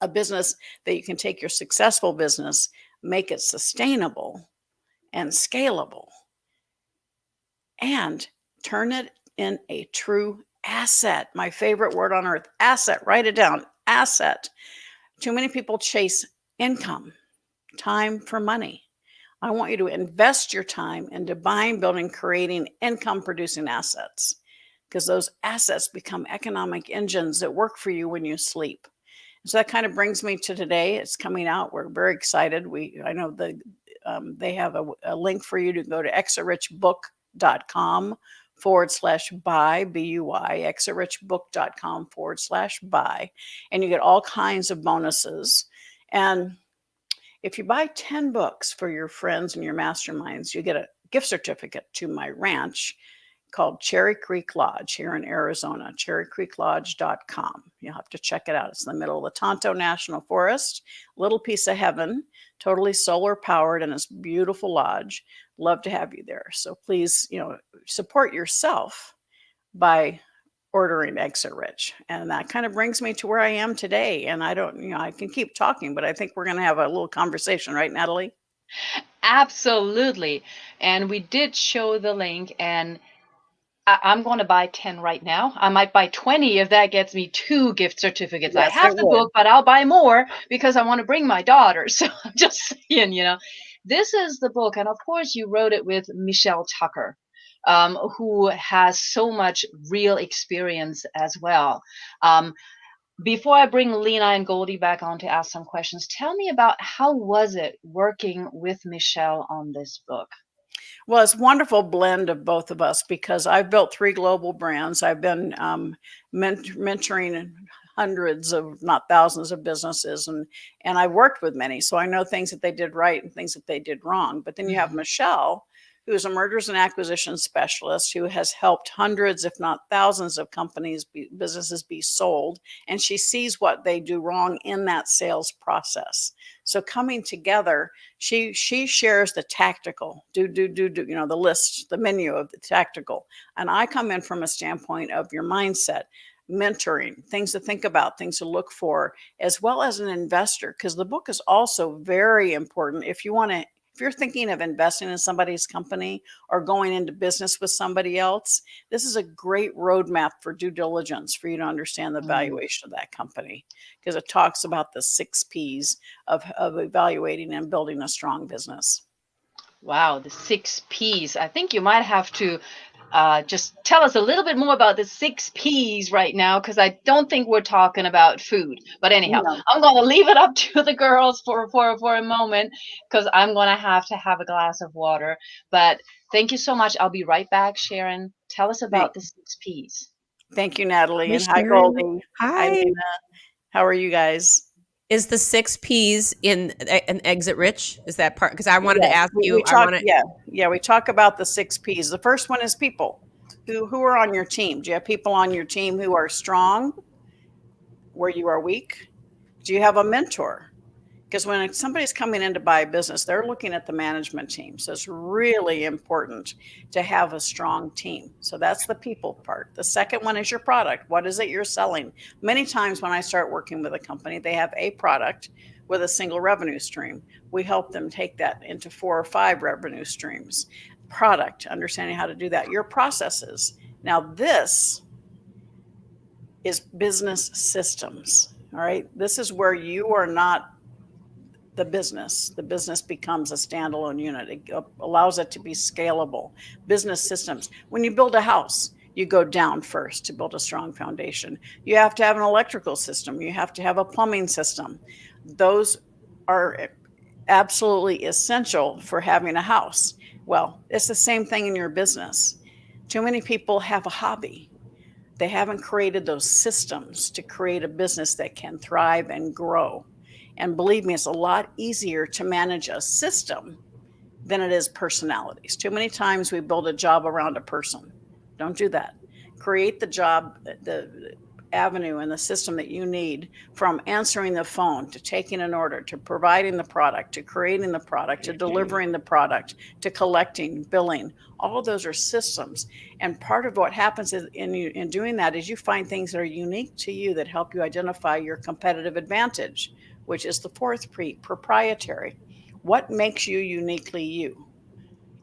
a business that you can take your successful business, make it sustainable and scalable, and turn it in a true asset. My favorite word on earth, asset. Write it down, asset. Too many people chase income, time for money. I want you to invest your time into buying, building, creating income producing assets, because those assets become economic engines that work for you when you sleep. So that kind of brings me to today. It's coming out. We're very excited. I know they have a link for you to go to exitrich.com/buy, B-U-Y, exitrich.com/buy. And you get all kinds of bonuses. And if you buy 10 books for your friends and your masterminds, you get a gift certificate to my ranch called Cherry Creek Lodge here in Arizona, cherrycreeklodge.com. You'll have to check it out. It's in the middle of the Tonto National Forest, little piece of heaven, totally solar powered, and it's a beautiful lodge. Love to have you there. So please, support yourself by ordering Exit Rich. And that kind of brings me to where I am today. And I can keep talking, but I think we're going to have a little conversation, right, Natalie? Absolutely. And we did show the link, and I'm going to buy 10 right now. I might buy 20 if that gets me 2 gift certificates. Yes, I have the book, but I'll buy more because I want to bring my daughter. So I'm just saying, this is the book. And of course, you wrote it with Michelle Tucker, who has so much real experience as well. Before I bring Lena and Goldie back on to ask some questions, tell me about how was it working with Michelle on this book? Well, it's a wonderful blend of both of us because I've built 3 global brands. I've been mentoring hundreds of, not thousands of businesses, and I've worked with many. So I know things that they did right and things that they did wrong. But then you have Michelle, who is a mergers and acquisition specialist who has helped hundreds, if not thousands of businesses be sold. And she sees what they do wrong in that sales process. So coming together, she shares the tactical, the list, the menu of the tactical. And I come in from a standpoint of your mindset, mentoring, things to think about, things to look for, as well as an investor, because the book is also very important. If you're thinking of investing in somebody's company or going into business with somebody else, this is a great roadmap for due diligence for you to understand the valuation of that company, because it talks about the 6 Ps of evaluating and building a strong business. Wow, the 6 Ps. I think you might have to just tell us a little bit more about the 6 Ps right now, because I don't think we're talking about food. But anyhow, no. I'm going to leave it up to the girls for a moment, because I'm going to have a glass of water. But thank you so much. I'll be right back. Sharon, tell us about the 6 Ps. Thank you, Natalie. Miss And hi, Sharon. Goldie. Hi. Lena. How are you guys? Is the 6 Ps in an Exit Rich? Is that part? Because I wanted to ask you. We talk about the 6 Ps. The first one is people. Who are on your team? Do you have people on your team who are strong where you are weak? Do you have a mentor? Because when somebody's coming in to buy a business, they're looking at the management team. So it's really important to have a strong team. So that's the people part. The second one is your product. What is it you're selling? Many times when I start working with a company, they have a product with a single revenue stream. We help them take that into 4 or 5 revenue streams. Product, understanding how to do that. Your processes. Now this is business systems. All right. This is where you are not the business becomes a standalone unit. It allows it to be scalable. Business systems. When you build a house, you go down first to build a strong foundation. You have to have an electrical system. You have to have a plumbing system. Those are absolutely essential for having a house. Well, it's the same thing in your business. Too many people have a hobby. They haven't created those systems to create a business that can thrive and grow. And believe me, it's a lot easier to manage a system than it is personalities. Too many times we build a job around a person. Don't do that. Create the job, the avenue and the system that you need, from answering the phone to taking an order to providing the product to creating the product to delivering the product to collecting, billing. All of those are systems. And part of what happens in doing that is you find things that are unique to you that help you identify your competitive advantage, which is the fourth proprietary. What makes you uniquely you?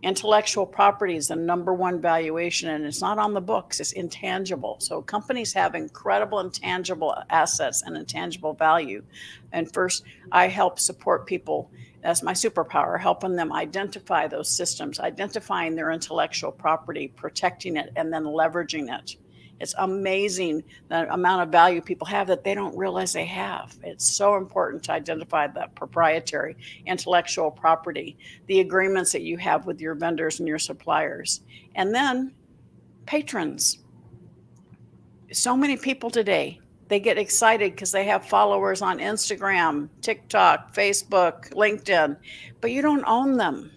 Intellectual property is the number one valuation, and it's not on the books, it's intangible. So companies have incredible intangible assets and intangible value. And first, I help support people. That's my superpower, helping them identify those systems, identifying their intellectual property, protecting it, and then leveraging it. It's amazing the amount of value people have that they don't realize they have. It's so important to identify that proprietary intellectual property, the agreements that you have with your vendors and your suppliers. And then patrons. So many people today, they get excited because they have followers on Instagram, TikTok, Facebook, LinkedIn, but you don't own them.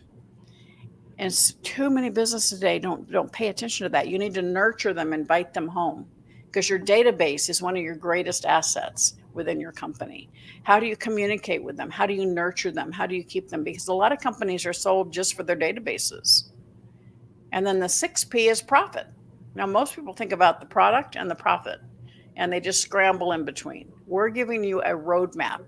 And too many businesses today don't pay attention to that. You need to nurture them, invite them home, because your database is one of your greatest assets within your company. How do you communicate with them? How do you nurture them? How do you keep them? Because a lot of companies are sold just for their databases. And then the 6P is profit. Now, most people think about the product and the profit, and they just scramble in between. We're giving you a roadmap.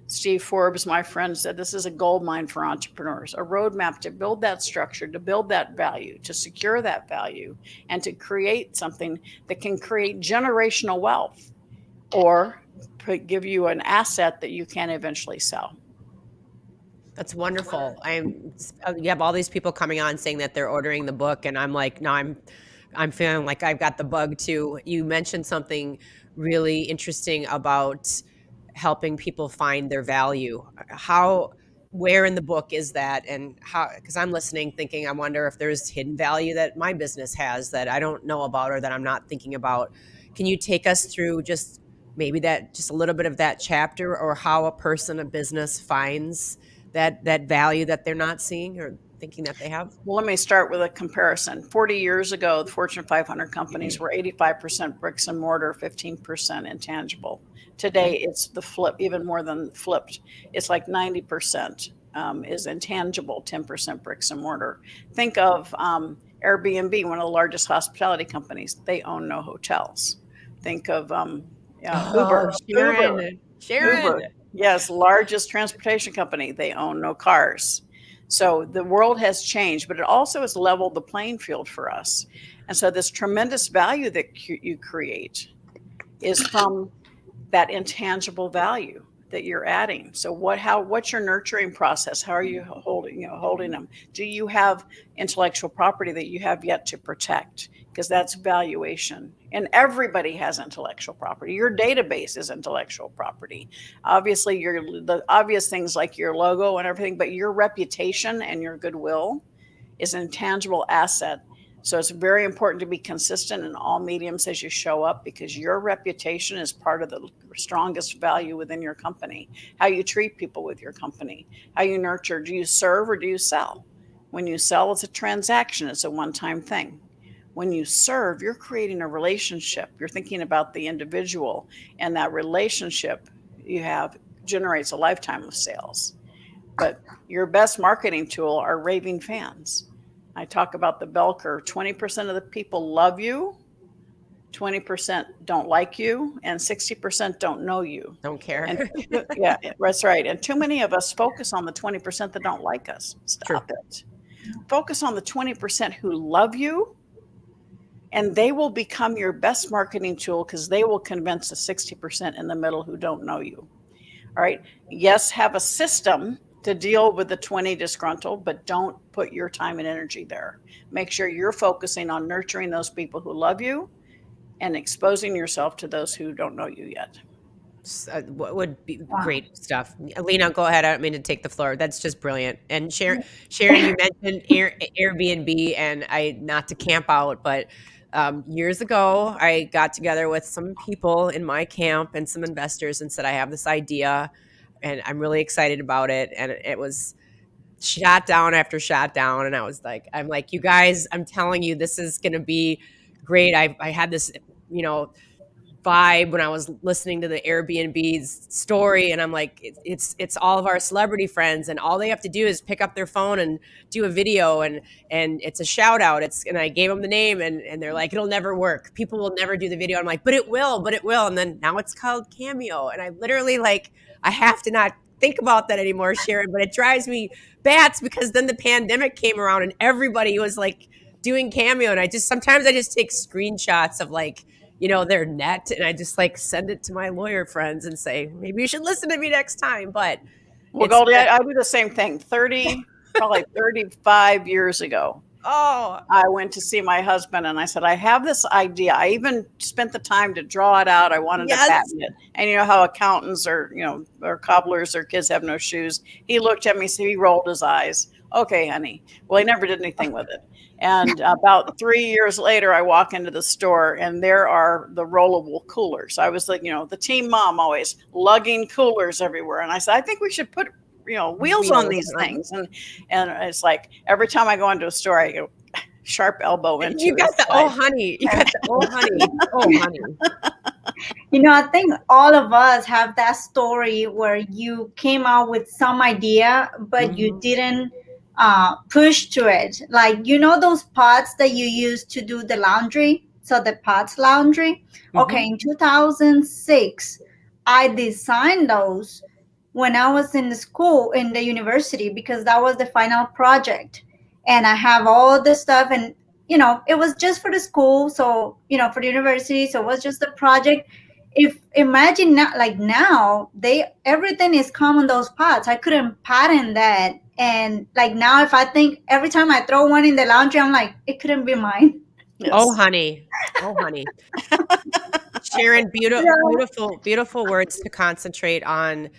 Steve Forbes, my friend, said this is a gold mine for entrepreneurs, a roadmap to build that structure, to build that value, to secure that value, and to create something that can create generational wealth or give you an asset that you can eventually sell. That's wonderful. You have all these people coming on saying that they're ordering the book, and I'm like, no, I'm feeling like I've got the bug too. You mentioned something really interesting about helping people find their value. Where in the book is that, and how? Because I'm listening, thinking, I wonder if there's hidden value that my business has that I don't know about or that I'm not thinking about. Can you take us through just maybe just a little bit of that chapter, or how a person, a business finds that value that they're not seeing or thinking that they have? Well, let me start with a comparison. 40 years ago, the Fortune 500 companies were 85% bricks and mortar, 15% intangible. Today, it's the flip, even more than flipped. It's like 90% is intangible, 10% bricks and mortar. Think of Airbnb, one of the largest hospitality companies. They own no hotels. Think of Uber. Sharon. Yes, largest transportation company. They own no cars. So the world has changed, but it also has leveled the playing field for us. And so this tremendous value that you create is from that intangible value that you're adding. So what's your nurturing process? How are you holding them? Do you have intellectual property that you have yet to protect? Because that's valuation. And everybody has intellectual property. Your database is intellectual property. Obviously, the obvious things like your logo and everything, but your reputation and your goodwill is an intangible asset. So it's very important to be consistent in all mediums as you show up, because your reputation is part of the strongest value within your company. How you treat people with your company, how you nurture. Do you serve or do you sell? When you sell, it's a transaction. It's a one-time thing. When you serve, you're creating a relationship. You're thinking about the individual, and that relationship you have generates a lifetime of sales. But your best marketing tool are raving fans. I talk about the bell curve. 20% of the people love you, 20% don't like you, and 60% don't know you. Don't care. And, yeah, that's right. And too many of us focus on the 20% that don't like us. Stop it. Focus on the 20% who love you, and they will become your best marketing tool, because they will convince the 60% in the middle who don't know you. All right. Yes, have a system to deal with the 20 disgruntled, but don't put your time and energy there. Make sure you're focusing on nurturing those people who love you and exposing yourself to those who don't know you yet. What would be Wow. great stuff. Lena, go ahead. I don't mean to take the floor. That's just brilliant. And Sharon, you mentioned Airbnb, and not to camp out, but years ago, I got together with some people in my camp and some investors and said, I have this idea and I'm really excited about it. And it was shot down after shot down. And I'm like, you guys, I'm telling you, this is going to be great. I had this, vibe when I was listening to the Airbnb's story, and I'm like, it's all of our celebrity friends, and all they have to do is pick up their phone and do a video, and it's a shout out. And I gave them the name, and they're like, it'll never work. People will never do the video. I'm like, but it will. And then now it's called Cameo, and I literally I have to not think about that anymore, Sharon. But it drives me bats because then the pandemic came around and everybody was doing Cameo, and sometimes I just take screenshots of their net, and I just send it to my lawyer friends and say, maybe you should listen to me next time. But well, Goldie, I do the same thing. Probably 35 years ago. Oh, I went to see my husband and I said, I have this idea. I even spent the time to draw it out. I wanted to patent it. And you know how accountants or cobblers or kids have no shoes. He looked at me, so he rolled his eyes. Okay, honey. Well, he never did anything with it. And about 3 years later, I walk into the store and there are the rollable coolers. I was like, the team mom always lugging coolers everywhere. And I said, I think we should put wheels on these things. And it's like every time I go into a store, I go sharp elbow into you got the oh honey. You got the oh honey. Oh honey. I think all of us have that story where you came out with some idea, but you didn't push to it. Those pots that you use to do the laundry. So the pots laundry. Okay, in 2006, I designed those when I was in the university, because that was the final project. And I have all the stuff, and, it was just for the school. So, for the university. So it was just a project. Imagine now, everything is come in those pots. I couldn't patent that. And now, if I think every time I throw one in the laundry, I'm like, it couldn't be mine. Yes. Oh, honey. Oh, honey. Sharon, beautiful words to concentrate on.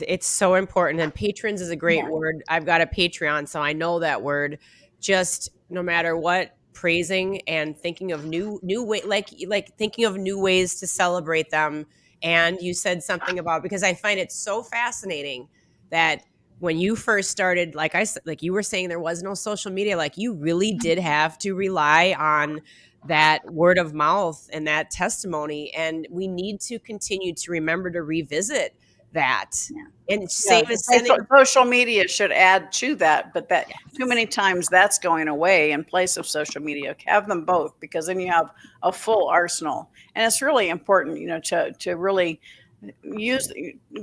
It's so important. And patrons is a great word. I've got a Patreon, so I know that word. Just no matter what, praising and thinking of new way, thinking of new ways to celebrate them. And you said something about, because I find it so fascinating that when you first started, you were saying, there was no social media. You really did have to rely on that word of mouth and that testimony. And we need to continue to remember to revisit that. And same as social media should add to that, but too many times that's going away in place of social media. Have them both, because then you have a full arsenal. And it's really important, to really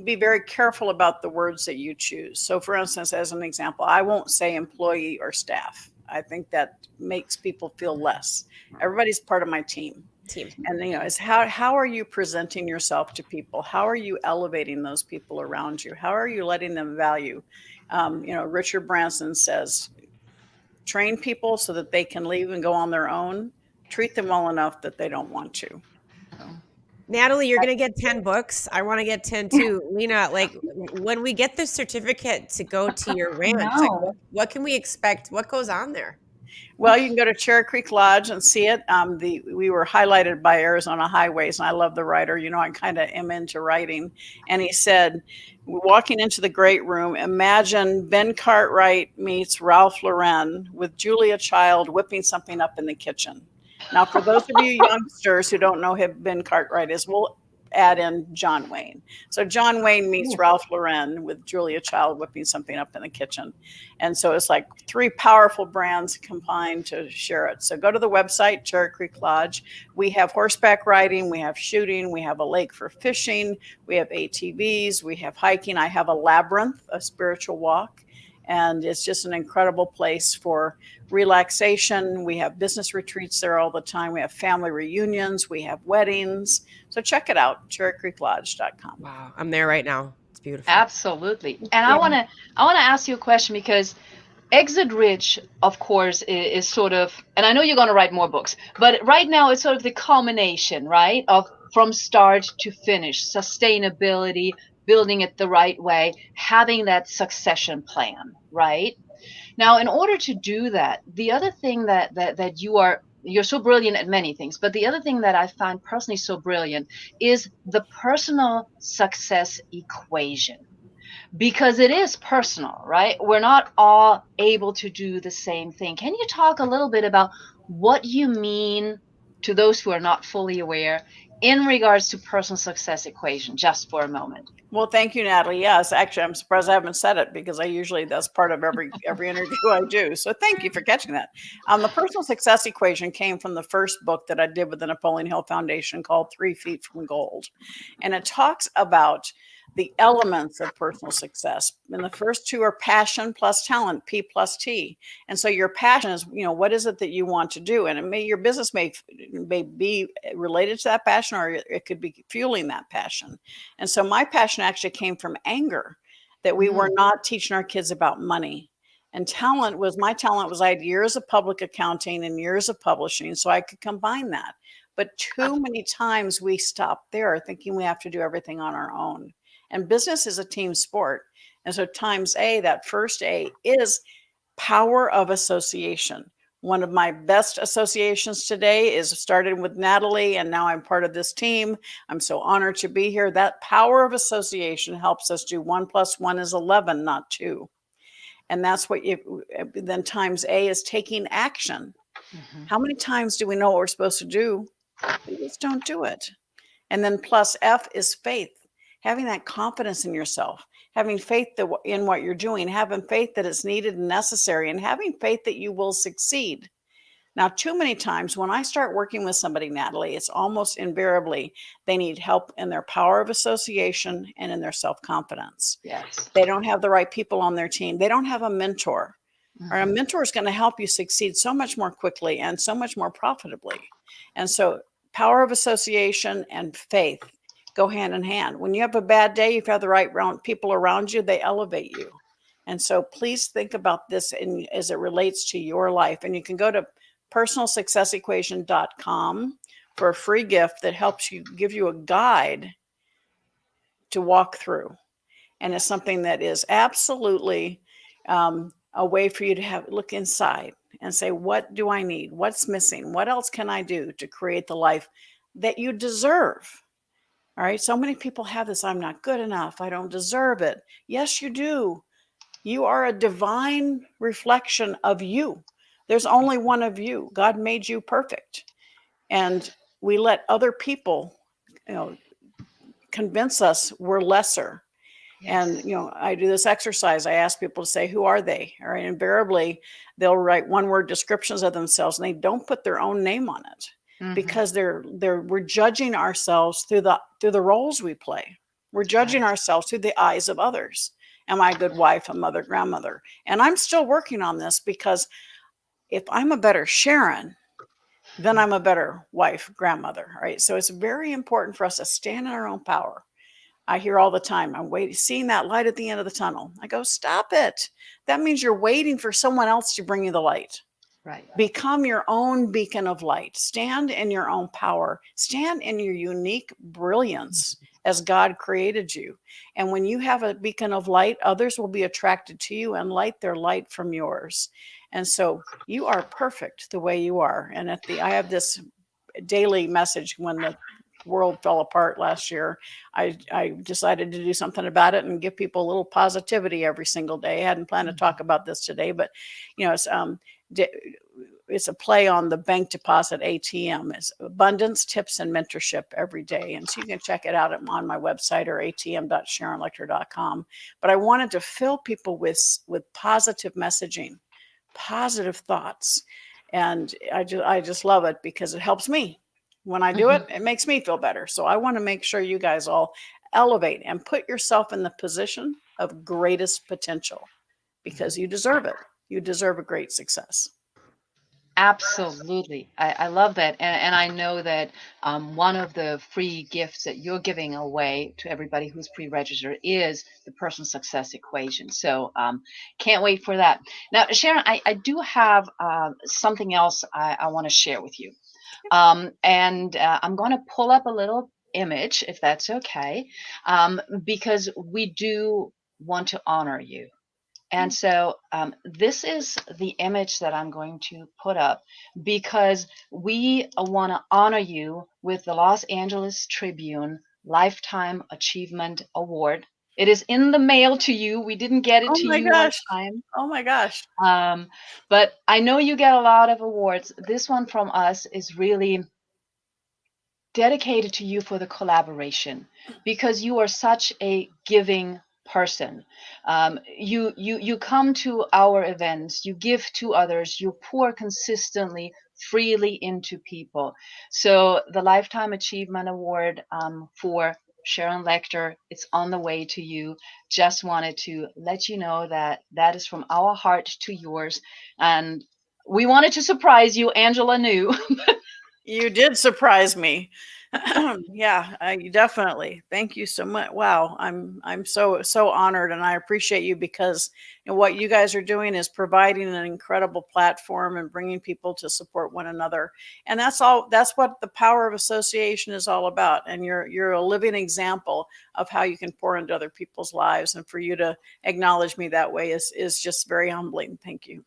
be very careful about the words that you choose. So for instance, as an example, I won't say employee or staff. I think that makes people feel less. Everybody's part of my team. And is how are you presenting yourself to people? How are you elevating those people around you? How are you letting them value? Richard Branson says, train people so that they can leave and go on their own. Treat them well enough that they don't want to. Natalie, you're going to get 10 books. I want to get 10 too. Lena, when we get the certificate to go to your ranch, what can we expect? What goes on there? Well, you can go to Cherry Creek Lodge and see it. We were highlighted by Arizona Highways, and I love the writer. I kind of am into writing. And he said, walking into the great room, imagine Ben Cartwright meets Ralph Lauren with Julia Child whipping something up in the kitchen. Now, for those of you youngsters who don't know who Ben Cartwright is, we'll add in John Wayne. So John Wayne meets Ralph Lauren with Julia Child whipping something up in the kitchen. And so it's like three powerful brands combined to share it. So go to the website, Cherry Creek Lodge. We have horseback riding, we have shooting, we have a lake for fishing, we have ATVs, we have hiking. I have a labyrinth, a spiritual walk. And it's just an incredible place for relaxation. We have business retreats there all the time. We have family reunions. We have weddings. So check it out, cherrycreeklodge.com. Wow, I'm there right now. It's beautiful. Absolutely. And I want to ask you a question, because Exit Rich, of course, is sort of, and I know you're going to write more books, but right now it's sort of the culmination, right, of from start to finish, sustainability, building it the right way, having that succession plan, right? Now, in order to do that, the other thing that you're so brilliant at many things, but the other thing that I find personally so brilliant is the personal success equation, because it is personal, right? We're not all able to do the same thing. Can you talk a little bit about what you mean to those who are not fully aware in regards to personal success equation, just for a moment? Well, thank you, Natalie. Yes, actually, I'm surprised I haven't said it because I usually that's part of every interview I do. So thank you for catching that. The personal success equation came from the first book that I did with the Napoleon Hill Foundation called 3 Feet from Gold, and it talks about the elements of personal success. And the first two are passion plus talent, P plus T. And so your passion is, what is it that you want to do? And your business may be related to that passion, or it could be fueling that passion. And so my passion actually came from anger that we were not teaching our kids about money. And my talent was I had years of public accounting and years of publishing, so I could combine that. But too many times we stop there thinking we have to do everything on our own. And business is a team sport. And so times A, that first A, is power of association. One of my best associations today is started with Natalie, and now I'm part of this team. I'm so honored to be here. That power of association helps us do 1 + 1 is 11, not 2. And that's what then times A is taking action. How many times do we know what we're supposed to do? We just don't do it. And then plus F is faith, having that confidence in yourself, having faith in what you're doing, having faith that it's needed and necessary, and having faith that you will succeed. Now, too many times when I start working with somebody, Natalie, it's almost invariably they need help in their power of association and in their self-confidence. Yes. They don't have the right people on their team. They don't have a mentor. Or a mentor is going to help you succeed so much more quickly and so much more profitably. And so power of association and faith go hand in hand. When you have a bad day, if you have the right people around you, they elevate you. And so please think about this as it relates to your life. And you can go to personalsuccessequation.com for a free gift that helps give you a guide to walk through. And it's something that is absolutely a way for you to look inside and say, what do I need? What's missing? What else can I do to create the life that you deserve? All right. So many people have this, I'm not good enough. I don't deserve it. Yes, you do. You are a divine reflection of you. There's only one of you. God made you perfect. And we let other people, convince us we're lesser. Yes. And, I do this exercise. I ask people to say, who are they? All right. Invariably, they'll write one word descriptions of themselves and they don't put their own name on it because we're judging ourselves through the roles we play. We're judging ourselves through the eyes of others. Am I a good wife, a mother, grandmother? And I'm still working on this because if I'm a better Sharon, then I'm a better wife, grandmother. Right. So it's very important for us to stand in our own power. I hear all the time, I'm seeing that light at the end of the tunnel. I go, stop it. That means you're waiting for someone else to bring you the light. Right. Become your own beacon of light. Stand in your own power. Stand in your unique brilliance as God created you. And when you have a beacon of light, others will be attracted to you and light their light from yours. And so you are perfect the way you are. And I have this daily message when the world fell apart last year. I decided to do something about it and give people a little positivity every single day. I hadn't planned to talk about this today, but it's a play on the bank deposit ATM. It's abundance, tips, and mentorship every day. And so you can check it out on my website or atm.sharonlecter.com. But I wanted to fill people with positive messaging, positive thoughts. And I just love it because it helps me. When I do it, it makes me feel better. So I want to make sure you guys all elevate and put yourself in the position of greatest potential because you deserve it. You deserve a great success. Absolutely. I love that. And I know that one of the free gifts that you're giving away to everybody who's pre registered is the personal success equation. So can't wait for that. Now, Sharon, I do have something else I want to share with you. And I'm going to pull up a little image, if that's okay, because we do want to honor you. And so this is the image that I'm going to put up because we want to honor you with the Los Angeles Tribune Lifetime Achievement Award. It is in the mail to you. We didn't get it Oh to my you on gosh. time. Oh my gosh. But I know you get a lot of awards. This one from us is really dedicated to you for the collaboration because you are such a giving person. You come to our events, you give to others, you pour consistently, freely into people. So the Lifetime Achievement Award for Sharon Lecter, it's on the way to you. Just wanted to let you know that that is from our heart to yours, and we wanted to surprise you. Angela knew. You did surprise me. Yeah, definitely. Thank you so much. Wow, I'm so honored, and I appreciate you because what you guys are doing is providing an incredible platform and bringing people to support one another. And that's all. That's what the power of association is all about. And you're a living example of how you can pour into other people's lives. And for you to acknowledge me that way is just very humbling. Thank you.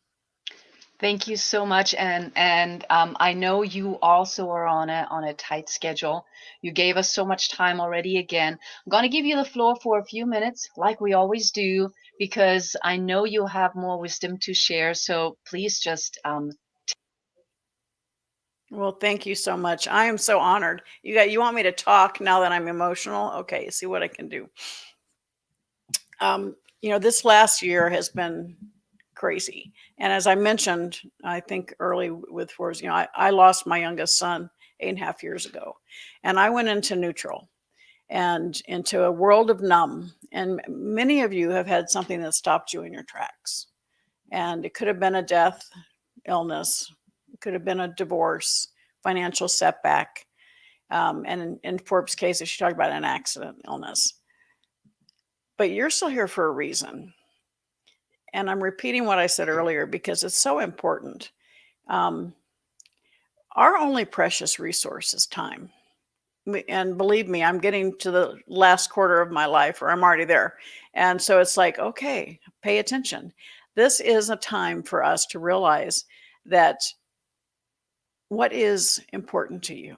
Thank you so much, and I know you also are on a tight schedule. You gave us so much time already. Again, I'm going to give you the floor for a few minutes, like we always do, because I know you'll have more wisdom to share. So please just Well, thank you so much. I am so honored. You want me to talk now that I'm emotional? Okay, see what I can do. This last year has been crazy. And as I mentioned, I think early with words, I lost my youngest son 8.5 years ago. And I went into neutral and into a world of numb. And many of you have had something that stopped you in your tracks. And it could have been a death, illness, it could have been a divorce, financial setback. And in Forbes' case, she talked about an accident, illness. But you're still here for a reason. And I'm repeating what I said earlier because it's so important. Um, our only precious resource is time. And believe me, I'm getting to the last quarter of my life, or I'm already there. And so it's like, okay, pay attention. This is a time for us to realize that what is important to you,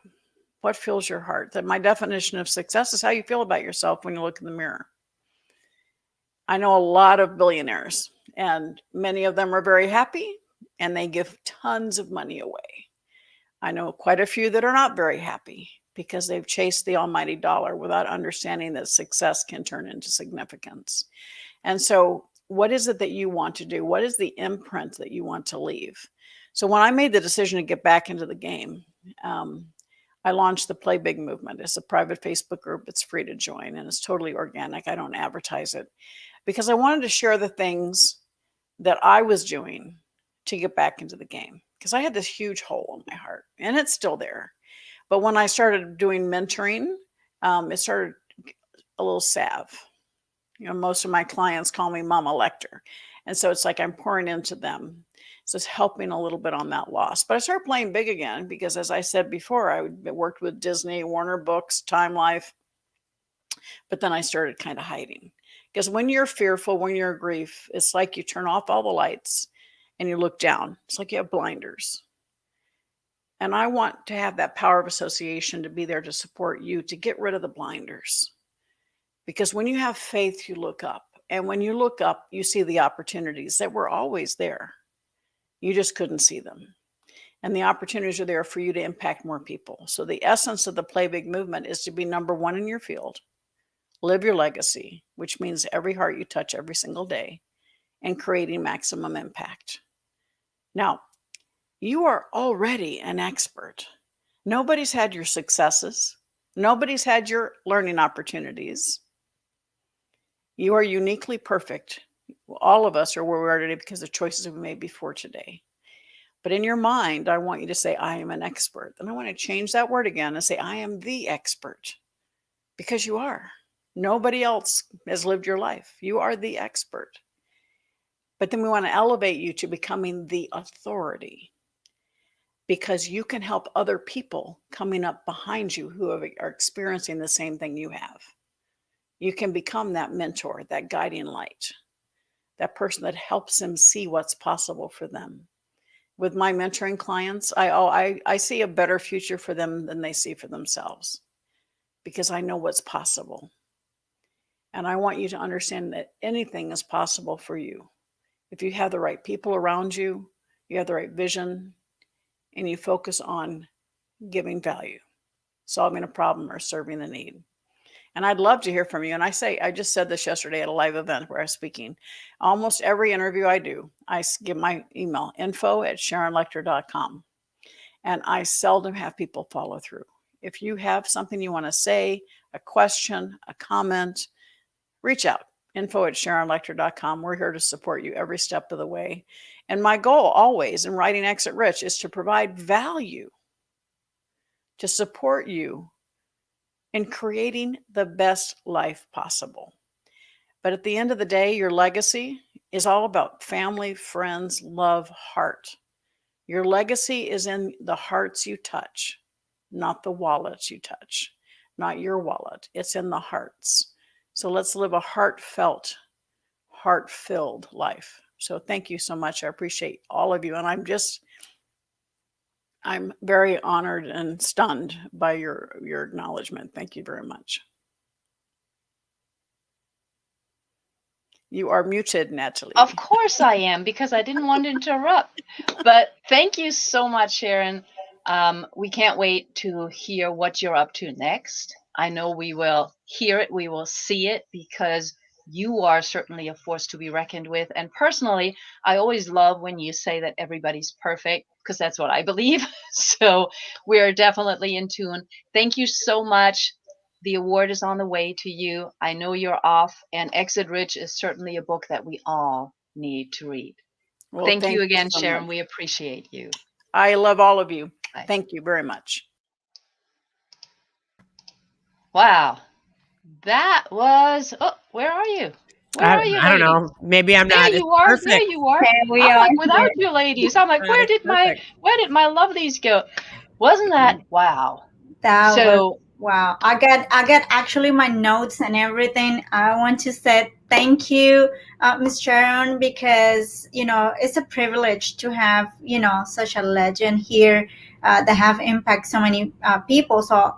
what fills your heart. That my definition of success is how you feel about yourself when you look in the mirror. I know a lot of billionaires, and many of them are very happy and they give tons of money away. I know quite a few that are not very happy because they've chased the almighty dollar without understanding that success can turn into significance. And so, what is it that you want to do? What is the imprint that you want to leave? So, when I made the decision to get back into the game, I launched the Play Big movement. It's a private Facebook group. It's free to join and it's totally organic. I don't advertise it because I wanted to share the things that I was doing to get back into the game because I had this huge hole in my heart and it's still there. But when I started doing mentoring, it started a little salve. Most of my clients call me Mama Lecter. And so it's like I'm pouring into them. So it's helping a little bit on that loss. But I started playing big again because, as I said before, I worked with Disney, Warner Books, Time Life. But then I started kind of hiding. Because when you're fearful, when you're grief, it's like you turn off all the lights and you look down. It's like you have blinders. And I want to have that power of association to be there to support you to get rid of the blinders. Because when you have faith, you look up. And when you look up, you see the opportunities that were always there. You just couldn't see them. And the opportunities are there for you to impact more people. So the essence of the Play Big movement is to be number one in your field, live your legacy, which means every heart you touch every single day, and creating maximum impact. Now, you are already an expert. Nobody's had your successes. Nobody's had your learning opportunities. You are uniquely perfect. All of us are where we are today because of choices we made before today. But in your mind, I want you to say, I am an expert. Then I want to change that word again and say, I am the expert, because you are. Nobody else has lived your life. You are the expert. But then we want to elevate you to becoming the authority, because you can help other people coming up behind you who are experiencing the same thing you have. You can become that mentor, that guiding light, that person that helps them see what's possible for them. With my mentoring clients, I see a better future for them than they see for themselves, because I know what's possible. And I want you to understand that anything is possible for you. If you have the right people around you, you have the right vision, and you focus on giving value, solving a problem, or serving the need. And I'd love to hear from you. And I just said this yesterday at a live event where I was speaking. Almost every interview I do, I give my email, info@sharonlecter.com. And I seldom have people follow through. If you have something you want to say, a question, a comment, reach out, info@sharonlecter.com. We're here to support you every step of the way. And my goal always in writing Exit Rich is to provide value, to support you in creating the best life possible. But at the end of the day, your legacy is all about family, friends, love, heart. Your legacy is in the hearts you touch, not the wallets you touch, not your wallet. It's in the hearts. So let's live a heartfelt, heart-filled life. So thank you so much. I appreciate all of you. And I'm very honored and stunned by your acknowledgement. Thank you very much. You are muted, Natalie. Of course I am, because I didn't want to interrupt. But thank you so much, Sharon. We can't wait to hear what you're up to next. I know we will hear it, we will see it, because you are certainly a force to be reckoned with. And personally, I always love when you say that everybody's perfect, because that's what I believe. So we're definitely in tune. Thank you so much. The award is on the way to you. I know you're off, and Exit Rich is certainly a book that we all need to read. Well, thank you again, so Sharon. much. We appreciate you. I love all of you. Bye. Thank you very much. Wow. That was, oh, where are you? Where are you, I don't ladies? know. Maybe I'm There not. you are. Perfect. There you are. There we I'm are. like, without you ladies, I'm like, Not where as did perfect. my lovelies go? Wasn't that wow? That was So wow. I got actually my notes and everything. I want to say thank you, Miss Sharon, because it's a privilege to have such a legend here that have impact so many people. So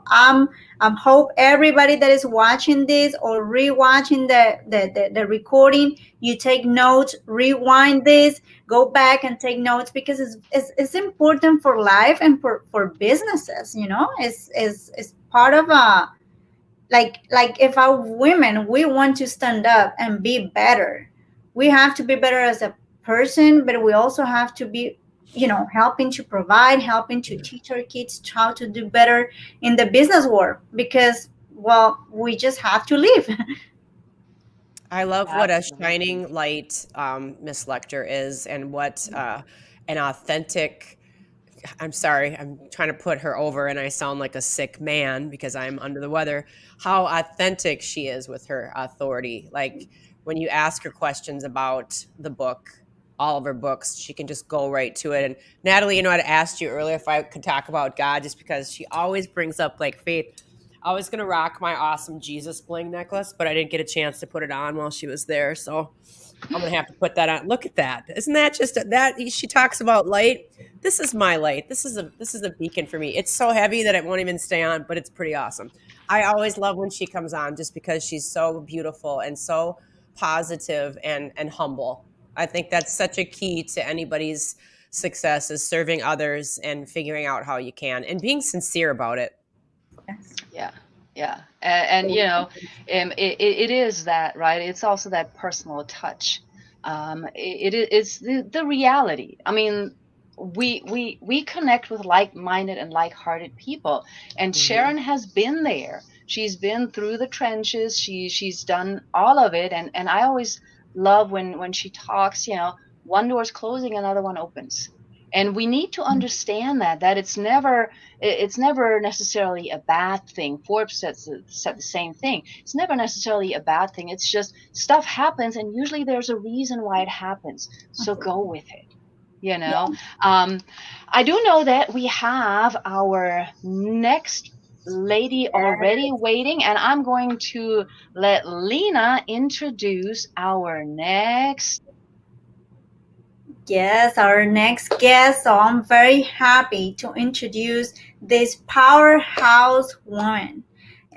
hope everybody that is watching this or rewatching the recording, you take notes, rewind this, go back and take notes, because it's important for life and for businesses. It's part of a like if our women, we want to stand up and be better, we have to be better as a person, but we also have to be helping to provide, helping to teach our kids how to do better in the business world, because well, we just have to live. I love what a absolutely. shining light Miss Lecter is, and what an authentic. I'm sorry, I'm trying to put her over, and I sound like a sick man because I'm under the weather. How authentic she is with her authority. Like when you ask her questions about the book, all of her books, she can just go right to it. And Natalie, I'd asked you earlier if I could talk about God, just because she always brings up like faith. I was gonna rock my awesome Jesus bling necklace, but I didn't get a chance to put it on while she was there, so I'm gonna have to put that on. Look at that! Isn't that just that? She talks about light. This is my light. This is a beacon for me. It's so heavy that it won't even stay on, but it's pretty awesome. I always love when she comes on, just because she's so beautiful and so positive and humble. I think that's such a key to anybody's success, is serving others and figuring out how you can and being sincere about it. Yeah, yeah, and it is that, right? It's also that personal touch. It's the reality. I mean, we connect with like-minded and like-hearted people, and Sharon has been there. She's been through the trenches. She's done all of it, and I always love when she talks. One door's closing, another one opens. And we need to understand that it's never necessarily a bad thing. Forbes said the same thing. It's never necessarily a bad thing. It's just stuff happens, and usually there's a reason why it happens. So go with it. You know, I do know that we have our next lady already waiting, and I'm going to let Lena introduce our next. Yes, our next guest. So I'm very happy to introduce this powerhouse woman.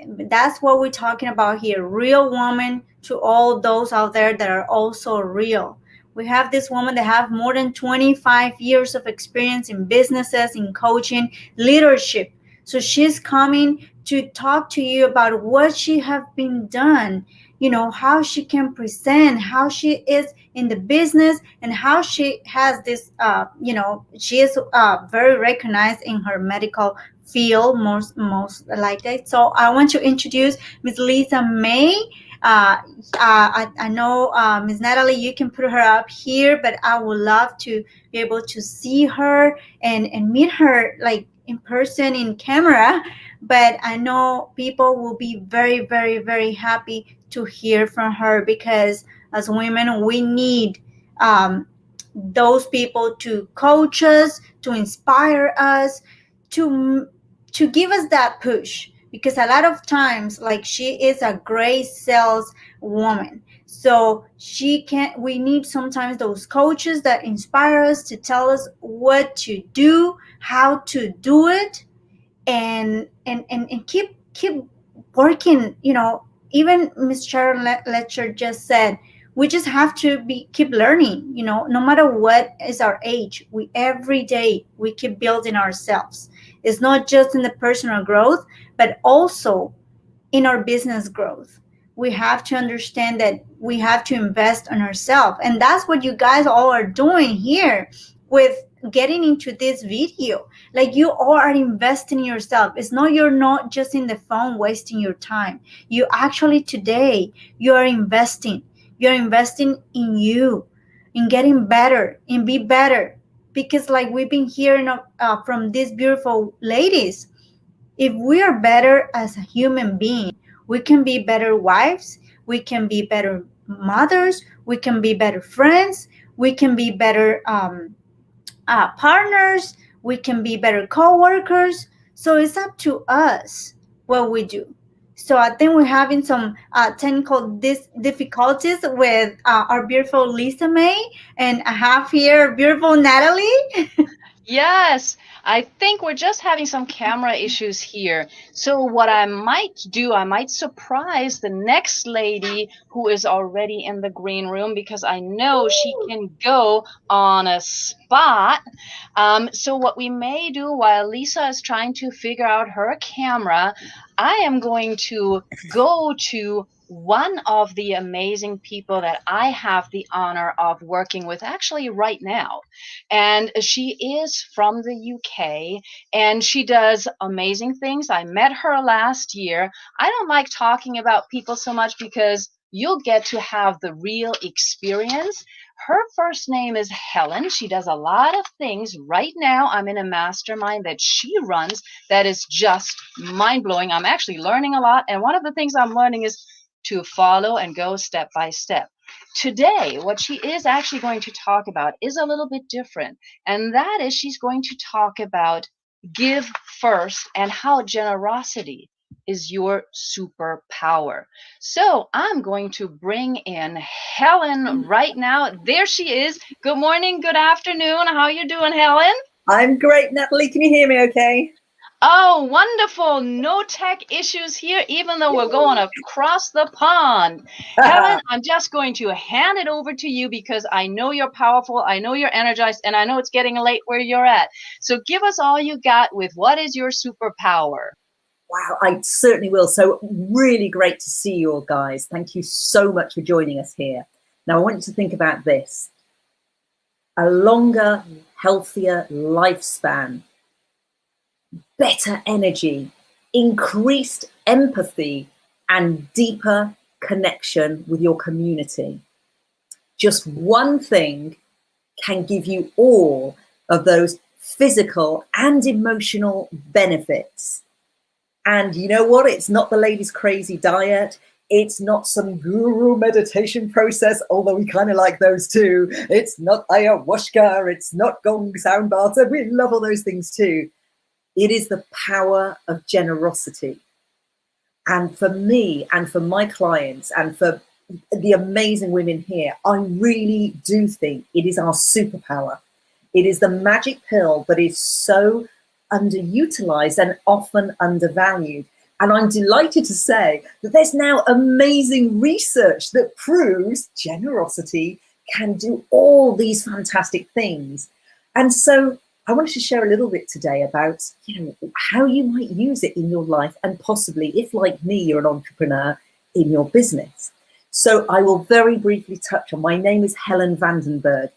That's what we're talking about here. Real woman to all those out there that are also real. We have this woman that have more than 25 years of experience in businesses, in coaching, leadership. So she's coming to talk to you about what she have been done, how she can present, how she is in the business, and how she has this, she is very recognized in her medical field, most like that. So I want to introduce Ms. Lisa May. I know, Ms. Natalie, you can put her up here, but I would love to be able to see her and meet her like in person, in camera. But I know people will be very, very, very happy to hear from her, because as women, we need those people to coach us, to inspire us, to give us that push. Because a lot of times, like, she is a great sales woman, so we need sometimes those coaches that inspire us, to tell us what to do, how to do it, and keep working. Even Miss Sharon Letcher just said, we just have to keep learning. No matter what is our age, we every day we keep building ourselves. It's not just in the personal growth, but also in our business growth. We have to understand that we have to invest on ourselves, and that's what you guys all are doing here with getting into this video. Like, you all are investing in yourself. You're not just in the phone wasting your time. You actually, today, you're investing in you, in getting better, in be better. Because like we've been hearing from these beautiful ladies, if we are better as a human being, we can be better wives, we can be better mothers, we can be better friends, we can be better partners, we can be better co-workers. So it's up to us what we do. So I think we're having some technical difficulties with our beautiful Lisa May, and I have here beautiful Natalie. Yes, I think we're just having some camera issues here. So what I might do, I might surprise the next lady who is already in the green room, because I know she can go on a spot. So what we may do while Lisa is trying to figure out her camera, I am going to go to one of the amazing people that I have the honor of working with actually right now. And she is from the UK, and she does amazing things. I met her last year. I don't like talking about people so much because you'll get to have the real experience. Her first name is Helen. She does a lot of things. Right now, I'm in a mastermind that she runs that is just mind blowing. I'm actually learning a lot. And one of the things I'm learning is to follow and go step by step. Today, what she is actually going to talk about is a little bit different. And that is, she's going to talk about give first and how generosity is your superpower. So I'm going to bring in Helen right now. There she is. Good morning, good afternoon. How you doing, Helen? I'm great, Natalie. Can you hear me okay? Oh, wonderful. No tech issues here, even though we're going across the pond. Helen, I'm just going to hand it over to you because I know you're powerful, I know you're energized, and I know it's getting late where you're at. So give us all you got with what is your superpower? Wow, I certainly will. So really great to see you all, guys. Thank you so much for joining us here. Now, I want you to think about this. A longer, healthier lifespan, better energy, increased empathy, and deeper connection with your community. Just one thing can give you all of those physical and emotional benefits. And you know what? It's not the lady's crazy diet. It's not some guru meditation process, although we kind of like those too. It's not ayahuasca. It's not gong sound baths. And we love all those things too. It is the power of generosity. And for me and for my clients and for the amazing women here, I really do think it is our superpower. It is the magic pill that is so underutilized and often undervalued. And I'm delighted to say that there's now amazing research that proves generosity can do all these fantastic things. And so I wanted to share a little bit today about, how you might use it in your life and possibly, if like me, you're an entrepreneur, in your business. So I will very briefly touch on, my name is Helen Vandenberg.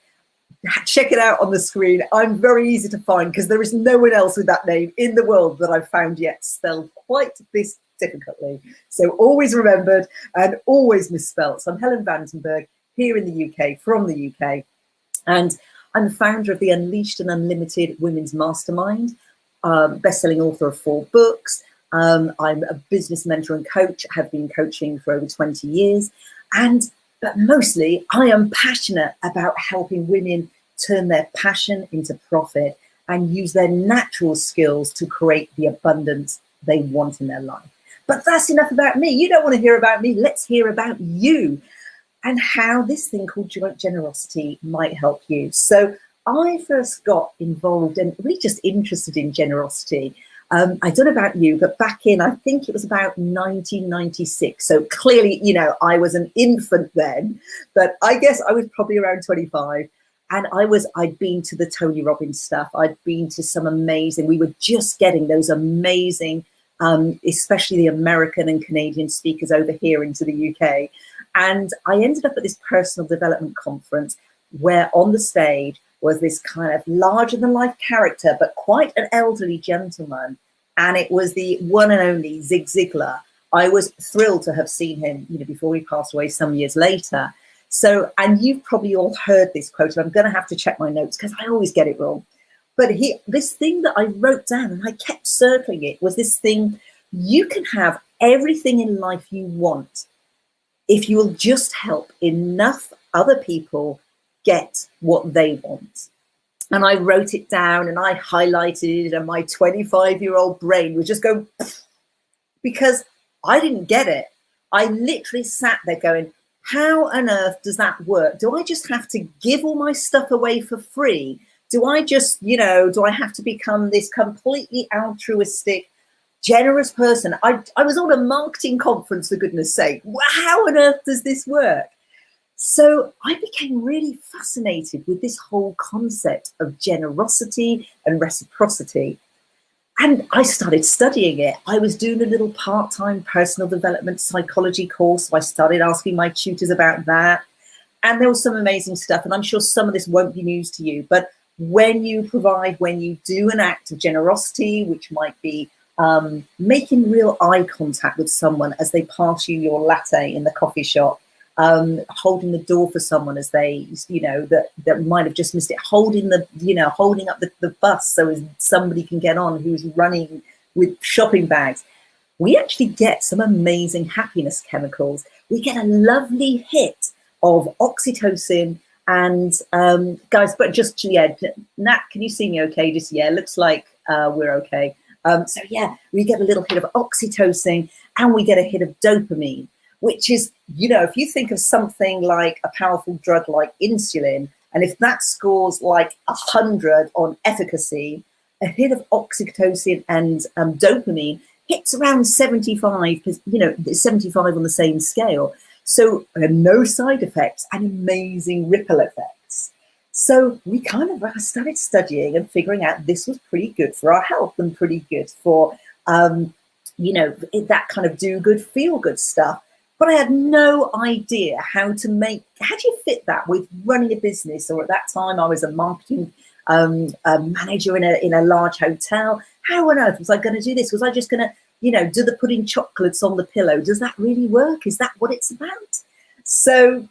Check it out on the screen. I'm very easy to find because there is no one else with that name in the world that I've found yet spelled quite this difficultly. So always remembered and always misspelled. So I'm Helen Vandenberg here in the UK, from the UK. And I'm the founder of the Unleashed and Unlimited Women's Mastermind, best-selling author of 4 books. I'm a business mentor and coach, have been coaching for over 20 years. But mostly, I am passionate about helping women turn their passion into profit and use their natural skills to create the abundance they want in their life. But that's enough about me. You don't want to hear about me. Let's hear about you and how this thing called generosity might help you. So I first got involved and really just interested in generosity. I don't know about you, but back in, I think it was about 1996. So clearly, I was an infant then, but I guess I was probably around 25. And I'd been to the Tony Robbins stuff. I'd been to some amazing, we were just getting those amazing, especially the American and Canadian speakers over here into the UK. And I ended up at this personal development conference where on the stage was this kind of larger than life character, but quite an elderly gentleman. And it was the one and only Zig Ziglar. I was thrilled to have seen him, before he passed away some years later. So, and you've probably all heard this quote, and I'm going to have to check my notes because I always get it wrong. But this thing that I wrote down and I kept circling it was this thing: you can have everything in life you want if you will just help enough other people get what they want. And I wrote it down and I highlighted it, and my 25-year-old brain was just going, because I didn't get it. I literally sat there going, how on earth does that work? Do I just have to give all my stuff away for free? Do I just, do I have to become this completely altruistic, generous person? I was on a marketing conference, for goodness sake. How on earth does this work? So I became really fascinated with this whole concept of generosity and reciprocity. And I started studying it. I was doing a little part-time personal development psychology course. So I started asking my tutors about that. And there was some amazing stuff. And I'm sure some of this won't be news to you. But when you do an act of generosity, which might be making real eye contact with someone as they pass you your latte in the coffee shop, holding the door for someone as they, that might have just missed it, holding up the bus so as somebody can get on who's running with shopping bags. We actually get some amazing happiness chemicals. We get a lovely hit of oxytocin and guys, but just, Nat, can you see me okay? Just, looks like we're okay. So we get a little hit of oxytocin and we get a hit of dopamine, which is, if you think of something like a powerful drug like insulin, and if that scores like 100 on efficacy, a hit of oxytocin and dopamine hits around 75, 75 on the same scale. So no side effects and amazing ripple effects. So we I started studying and figuring out this was pretty good for our health and pretty good for, that kind of do good, feel good stuff. But I had no idea how do you fit that with running a business? Or at that time I was a marketing manager in a large hotel. How on earth was I going to do this? Was I just going to, do the putting chocolates on the pillow? Does that really work? Is that what it's about? So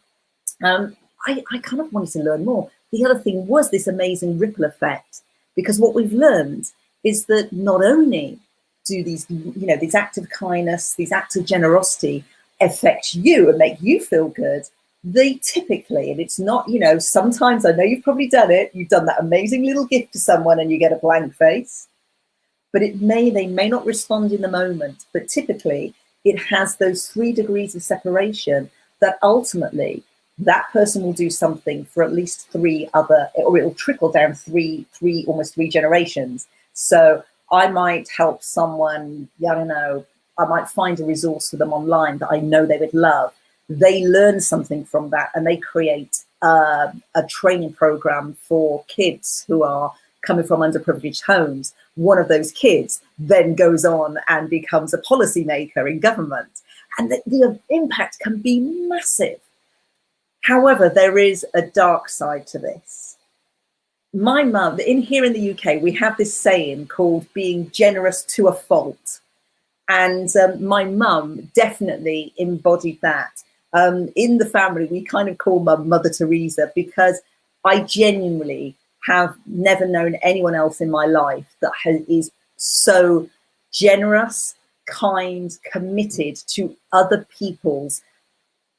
I kind of wanted to learn more. the other thing was this amazing ripple effect, because what we've learned is that not only do these, you know, these acts of kindness, these acts of generosity affect you and make you feel good, they typically, and it's not, you know, sometimes, I know you've probably done it, you've done that amazing little gift to someone and you get a blank face, but they may not respond in the moment, but typically it has those 3 degrees of separation that ultimately that person will do something for at least 3 other, or it'll trickle down almost 3 generations. So I might help someone, I don't know, I might find a resource for them online that I know they would love. They learn something from that and they create a training program for kids who are coming from underprivileged homes. One of those kids then goes on and becomes a policymaker in government. And the impact can be massive. However, there is a dark side to this. My mum, here in the UK, we have this saying called being generous to a fault. And my mum definitely embodied that. In the family, we kind of call Mum Mother Teresa, because I genuinely have never known anyone else in my life that is so generous, kind, committed to other people's,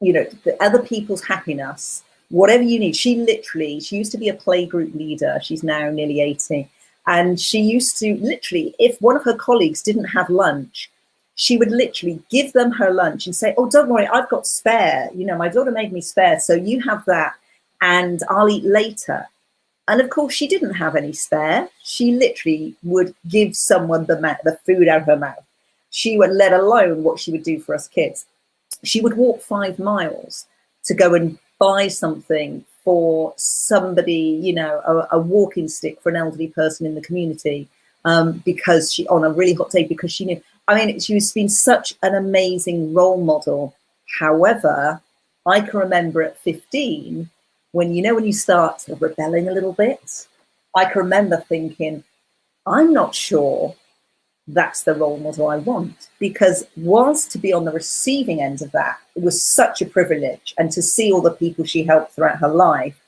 you know, other people's happiness, whatever you need. She used to be a playgroup leader. She's now nearly 80. And she used to literally, if one of her colleagues didn't have lunch, she would literally give them her lunch and say, oh, don't worry, I've got spare. You know, my daughter made me spare, so you have that and I'll eat later. And of course, she didn't have any spare. She literally would give someone the food out of her mouth. She would, let alone what she would do for us kids. She would walk 5 miles to go and buy something for somebody, you know, a walking stick for an elderly person in the community, because she, on a really hot day, because she knew, I mean, she's been such an amazing role model. However, I can remember at 15, when you start sort of rebelling a little bit, I can remember thinking, I'm not sure that's the role model I want, because whilst to be on the receiving end of that, it was such a privilege, and to see all the people she helped throughout her life,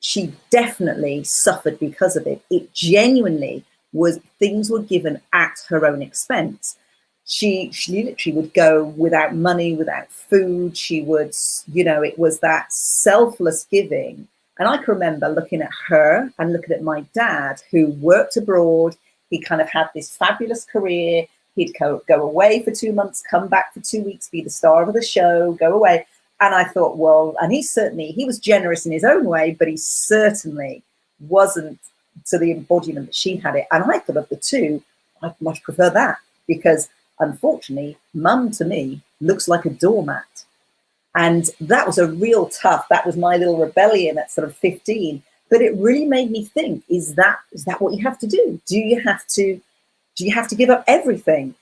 she definitely suffered because of it. It genuinely was, things were given at her own expense. She literally would go without money, without food. She would, you know, it was that selfless giving. And I can remember looking at her and looking at my dad, who worked abroad. He kind of had this fabulous career. He'd go away for 2 months, come back for 2 weeks, be the star of the show, go away. And I thought, well, and he was generous in his own way, but he certainly wasn't to the embodiment that she had it. And I thought of the two, I'd much prefer that, because unfortunately, Mum to me looks like a doormat. And that was a real tough, that was my little rebellion at sort of 15. But it really made me think, is that what you have to do? Do you have to give up everything?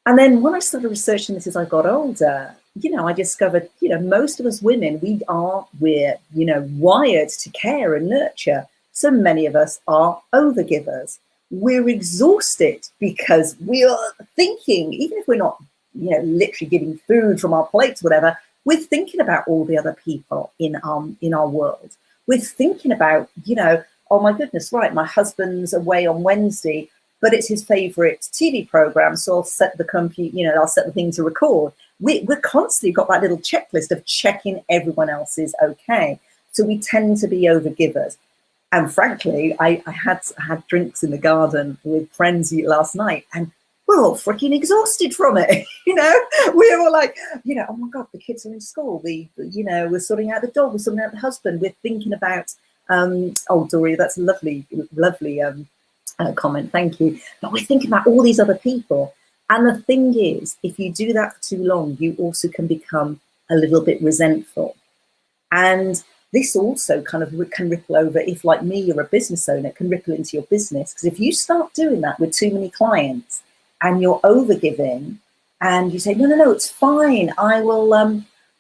And then when I started researching this as I got older, you know, I discovered, you know, most of us women, we're, you know, wired to care and nurture. So many of us are overgivers. We're exhausted because we are thinking, even if we're not, you know, literally giving food from our plates, whatever, we're thinking about all the other people in our world. We're thinking about, you know, oh my goodness, right, my husband's away on Wednesday, but it's his favorite TV program, so I'll set the computer, you know, I'll set the thing to record. We're constantly got that little checklist of checking everyone else is okay. So we tend to be overgivers. And frankly, I had drinks in the garden with friends last night, and we're all freaking exhausted from it. You know, we were like, you know, oh my God, the kids are in school. You know, we're sorting out the dog, we're sorting out the husband. We're thinking about, oh, Dory, that's a lovely comment. Thank you. But we're thinking about all these other people. And the thing is, if you do that for too long, you also can become a little bit resentful. And this also kind of can ripple over, if like me, you're a business owner, it can ripple into your business. Because if you start doing that with too many clients and you're overgiving and you say, no, it's fine. I will,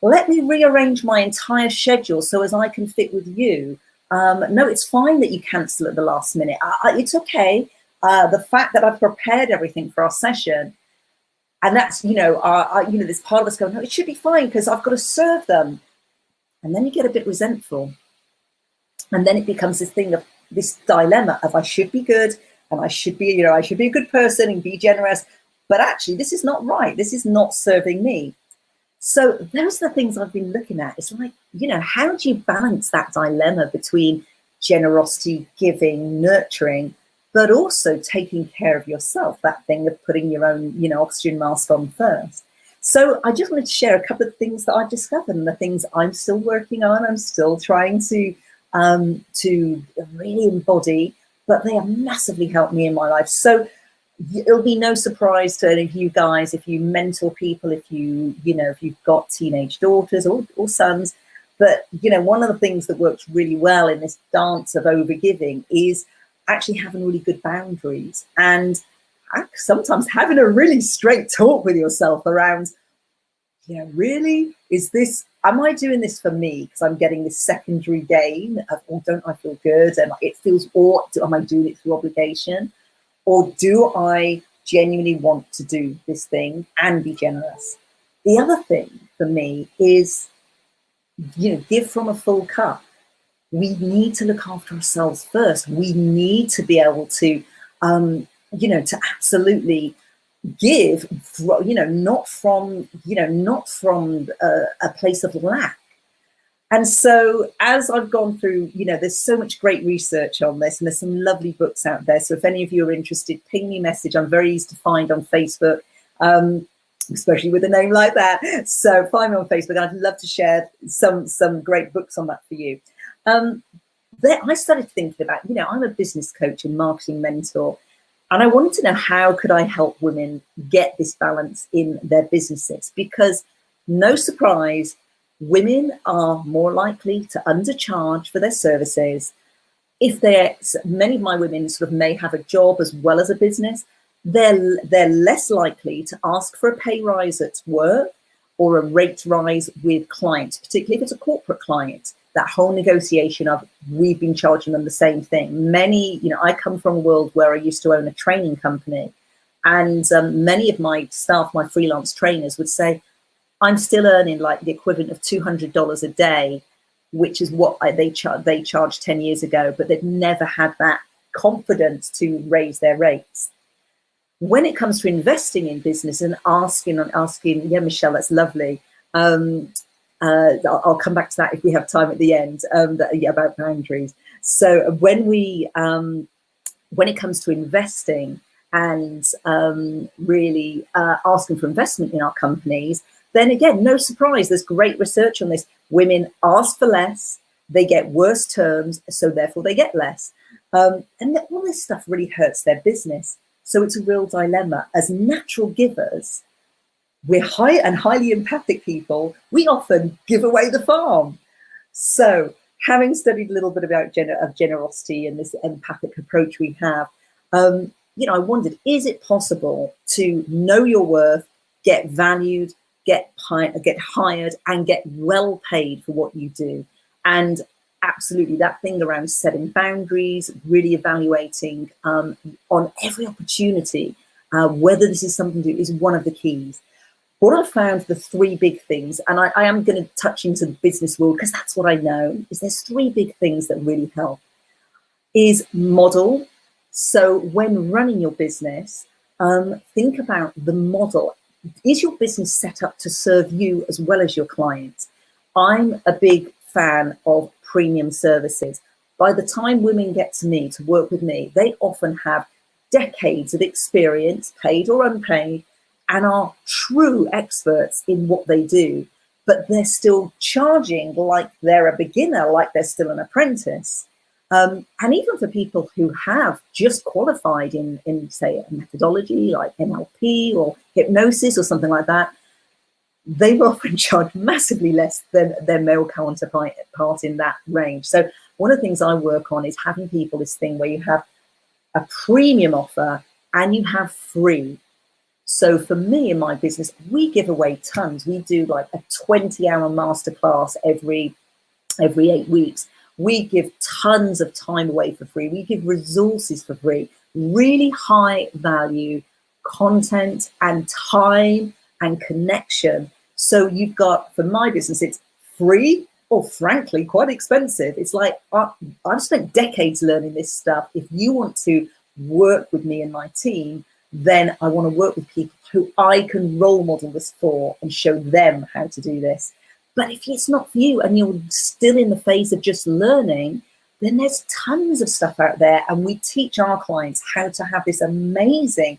let me rearrange my entire schedule so as I can fit with you. No, it's fine that you cancel at the last minute. It's okay. The fact that I've prepared everything for our session, and that's, you know, this part of us going, no, it should be fine because I've got to serve them. And then you get a bit resentful And then it becomes this thing of this dilemma of I should be good and I should be, you know, I should be a good person and be generous, but actually this is not right. This is not serving me. So those are the things I've been looking at. It's like, you know, how do you balance that dilemma between generosity, giving, nurturing, but also taking care of yourself, that thing of putting your own, you know, oxygen mask on first. So I just wanted to share a couple of things that I've discovered and the things I'm still working on. I'm still trying to really embody, but they have massively helped me in my life. So it'll be no surprise to any of you guys if you mentor people, if you've got teenage daughters or sons. But, you know, one of the things that works really well in this dance of overgiving is actually having really good boundaries and sometimes having a really straight talk with yourself around, you know, really, am I doing this for me because I'm getting this secondary gain of, oh, don't I feel good? And it feels, or am I doing it through obligation? Or do I genuinely want to do this thing and be generous? The other thing for me is, you know, give from a full cup. We need to look after ourselves first. We need to be able to, you know, to absolutely give, you know, not from a place of lack. And so as I've gone through, you know, there's so much great research on this and there's some lovely books out there. So if any of you are interested, ping me a message. I'm very easy to find on Facebook, especially with a name like that. So find me on Facebook. I'd love to share some great books on that for you. I started thinking about, you know, I'm a business coach and marketing mentor, and I wanted to know how could I help women get this balance in their businesses, because no surprise, women are more likely to undercharge for their services. Many of my women sort of may have a job as well as a business, they're less likely to ask for a pay rise at work or a rate rise with clients, particularly if it's a corporate client. That whole negotiation of we've been charging them the same thing. Many, you know, I come from a world where I used to own a training company, and many of my staff, my freelance trainers, would say, I'm still earning like the equivalent of $200 a day, which is what they charged 10 years ago, but they've never had that confidence to raise their rates. When it comes to investing in business and asking, yeah, Michelle, that's lovely. I'll come back to that if we have time at the end, about boundaries. So when it comes to investing and really asking for investment in our companies, then again, no surprise, there's great research on this. Women ask for less, they get worse terms, so therefore they get less. And all this stuff really hurts their business. So it's a real dilemma. As natural givers, we're highly empathic people. We often give away the farm. So having studied a little bit about generosity and this empathic approach we have, you know, I wondered, is it possible to know your worth, get valued, get hired and get well paid for what you do? And absolutely that thing around setting boundaries, really evaluating on every opportunity, whether this is something to do, is one of the keys. What I found, the three big things, and I am going to touch into the business world because that's what I know, is there's three big things that really help. Is model. So when running your business, think about the model. Is your business set up to serve you as well as your clients? I'm a big fan of premium services. By the time women get to me to work with me, they often have decades of experience, paid or unpaid, and are true experts in what they do, but they're still charging like they're a beginner, like they're still an apprentice. And even for people who have just qualified in say, a methodology like NLP or hypnosis or something like that, they will often charge massively less than their male counterpart in that range. So one of the things I work on is having people this thing where you have a premium offer and you have free. So for me in my business, we give away tons. We do like a 20-hour masterclass every 8 weeks. We give tons of time away for free. We give resources for free, really high value content and time and connection. So you've got, for my business, it's free or frankly, quite expensive. It's like, I've spent decades learning this stuff. If you want to work with me and my team, then I want to work with people who I can role model this for and show them how to do this. But if it's not for you and you're still in the phase of just learning, then there's tons of stuff out there. And we teach our clients how to have this amazing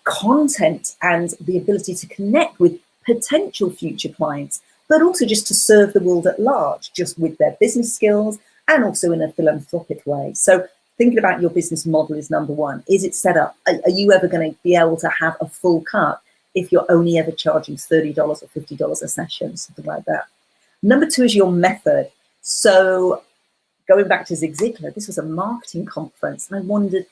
content and the ability to connect with potential future clients, but also just to serve the world at large, just with their business skills and also in a philanthropic way. So thinking about your business model is number one. Is it set up? Are you ever going to be able to have a full cut if you're only ever charging $30 or $50 a session, something like that? Number two is your method. So going back to Zig Ziglar, this was a marketing conference, and I wondered,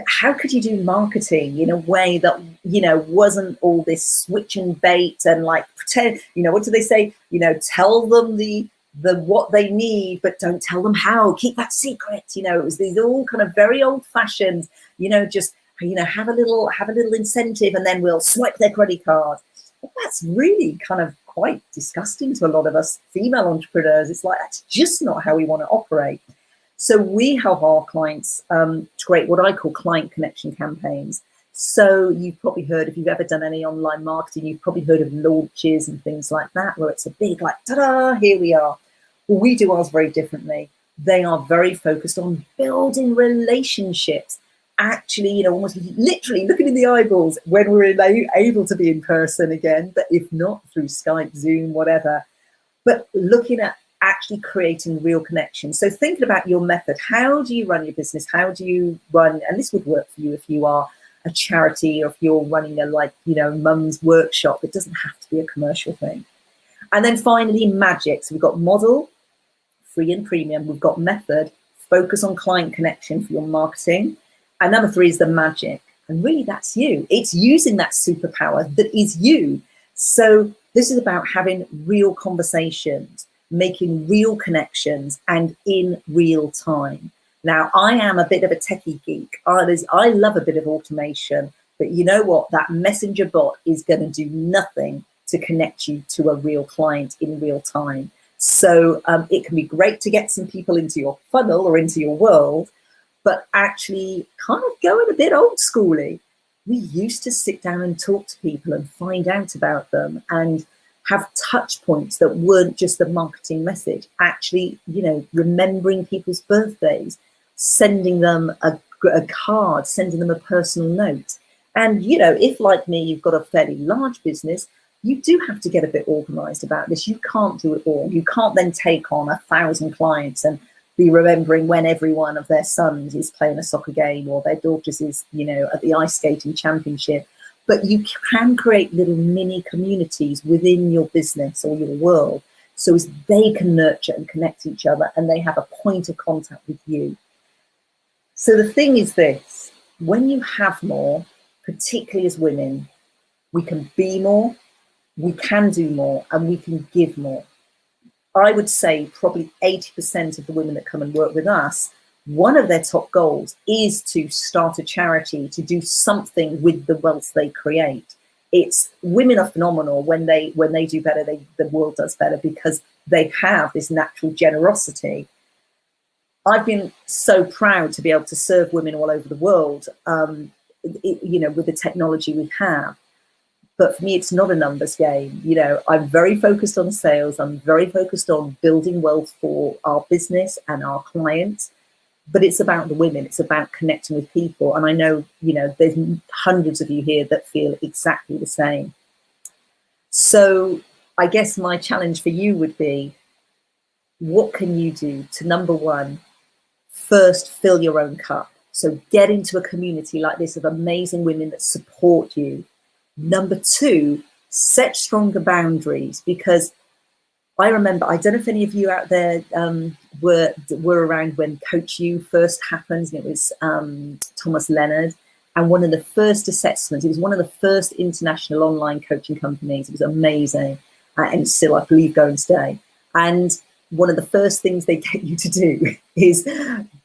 how could you do marketing in a way that, you know, wasn't all this switch and bait and like pretend, you know, what do they say? You know, tell them the what they need, but don't tell them how, keep that secret. You know, it was these all kind of very old fashioned, you know, just, you know, have a little incentive and then we'll swipe their credit card. Well, that's really kind of quite disgusting to a lot of us female entrepreneurs. It's like, that's just not how we want to operate. So we help our clients to create what I call client connection campaigns. So you've probably heard, if you've ever done any online marketing, you've probably heard of launches and things like that, where it's a big like, ta-da, here we are. Well, we do ours very differently. They are very focused on building relationships. Actually, you know, almost literally looking in the eyeballs when we're able to be in person again, but if not, through Skype, Zoom, whatever. But looking at actually creating real connections. So thinking about your method, how do you run your business? How do you run, and this would work for you if you are a charity or if you're running a, like, you know, mum's workshop. It doesn't have to be a commercial thing. And then finally, magic. So we've got model, free and premium. We've got method, focus on client connection for your marketing. And number three is the magic. And really that's you. It's using that superpower that is you. So this is about having real conversations, making real connections, and in real time. Now, I am a bit of a techie geek. I love a bit of automation, but you know what? That messenger bot is going to do nothing to connect you to a real client in real time. So it can be great to get some people into your funnel or into your world, but actually kind of going a bit old schooly. We used to sit down and talk to people and find out about them and have touch points that weren't just the marketing message. Actually, you know, remembering people's birthdays, sending them a card, sending them a personal note. And, you know, if like me, you've got a fairly large business, you do have to get a bit organized about this. You can't do it all. You can't then take on 1,000 clients and be remembering when every one of their sons is playing a soccer game or their daughters is, you know, at the ice skating championship. But you can create little mini communities within your business or your world so as they can nurture and connect each other and they have a point of contact with you. So the thing is this, when you have more, particularly as women, we can be more, we can do more, and we can give more. I would say probably 80% of the women that come and work with us, one of their top goals is to start a charity, to do something with the wealth they create. It's women are phenomenal. When they do better, the world does better because they have this natural generosity. I've been so proud to be able to serve women all over the world, you know, with the technology we have. But for me, it's not a numbers game. You know, I'm very focused on sales. I'm very focused on building wealth for our business and our clients. But it's about the women. It's about connecting with people. And I know, you know, there's hundreds of you here that feel exactly the same. So I guess my challenge for you would be, what can you do to, number one, first fill your own cup? So get into a community like this of amazing women that support you. Number two, set stronger boundaries, because I remember, I don't know if any of you out there were around when Coach U first happened, and it was Thomas Leonard. And one of the first assessments, it was one of the first international online coaching companies. It was amazing. And still, I believe, going to stay. And one of the first things they get you to do is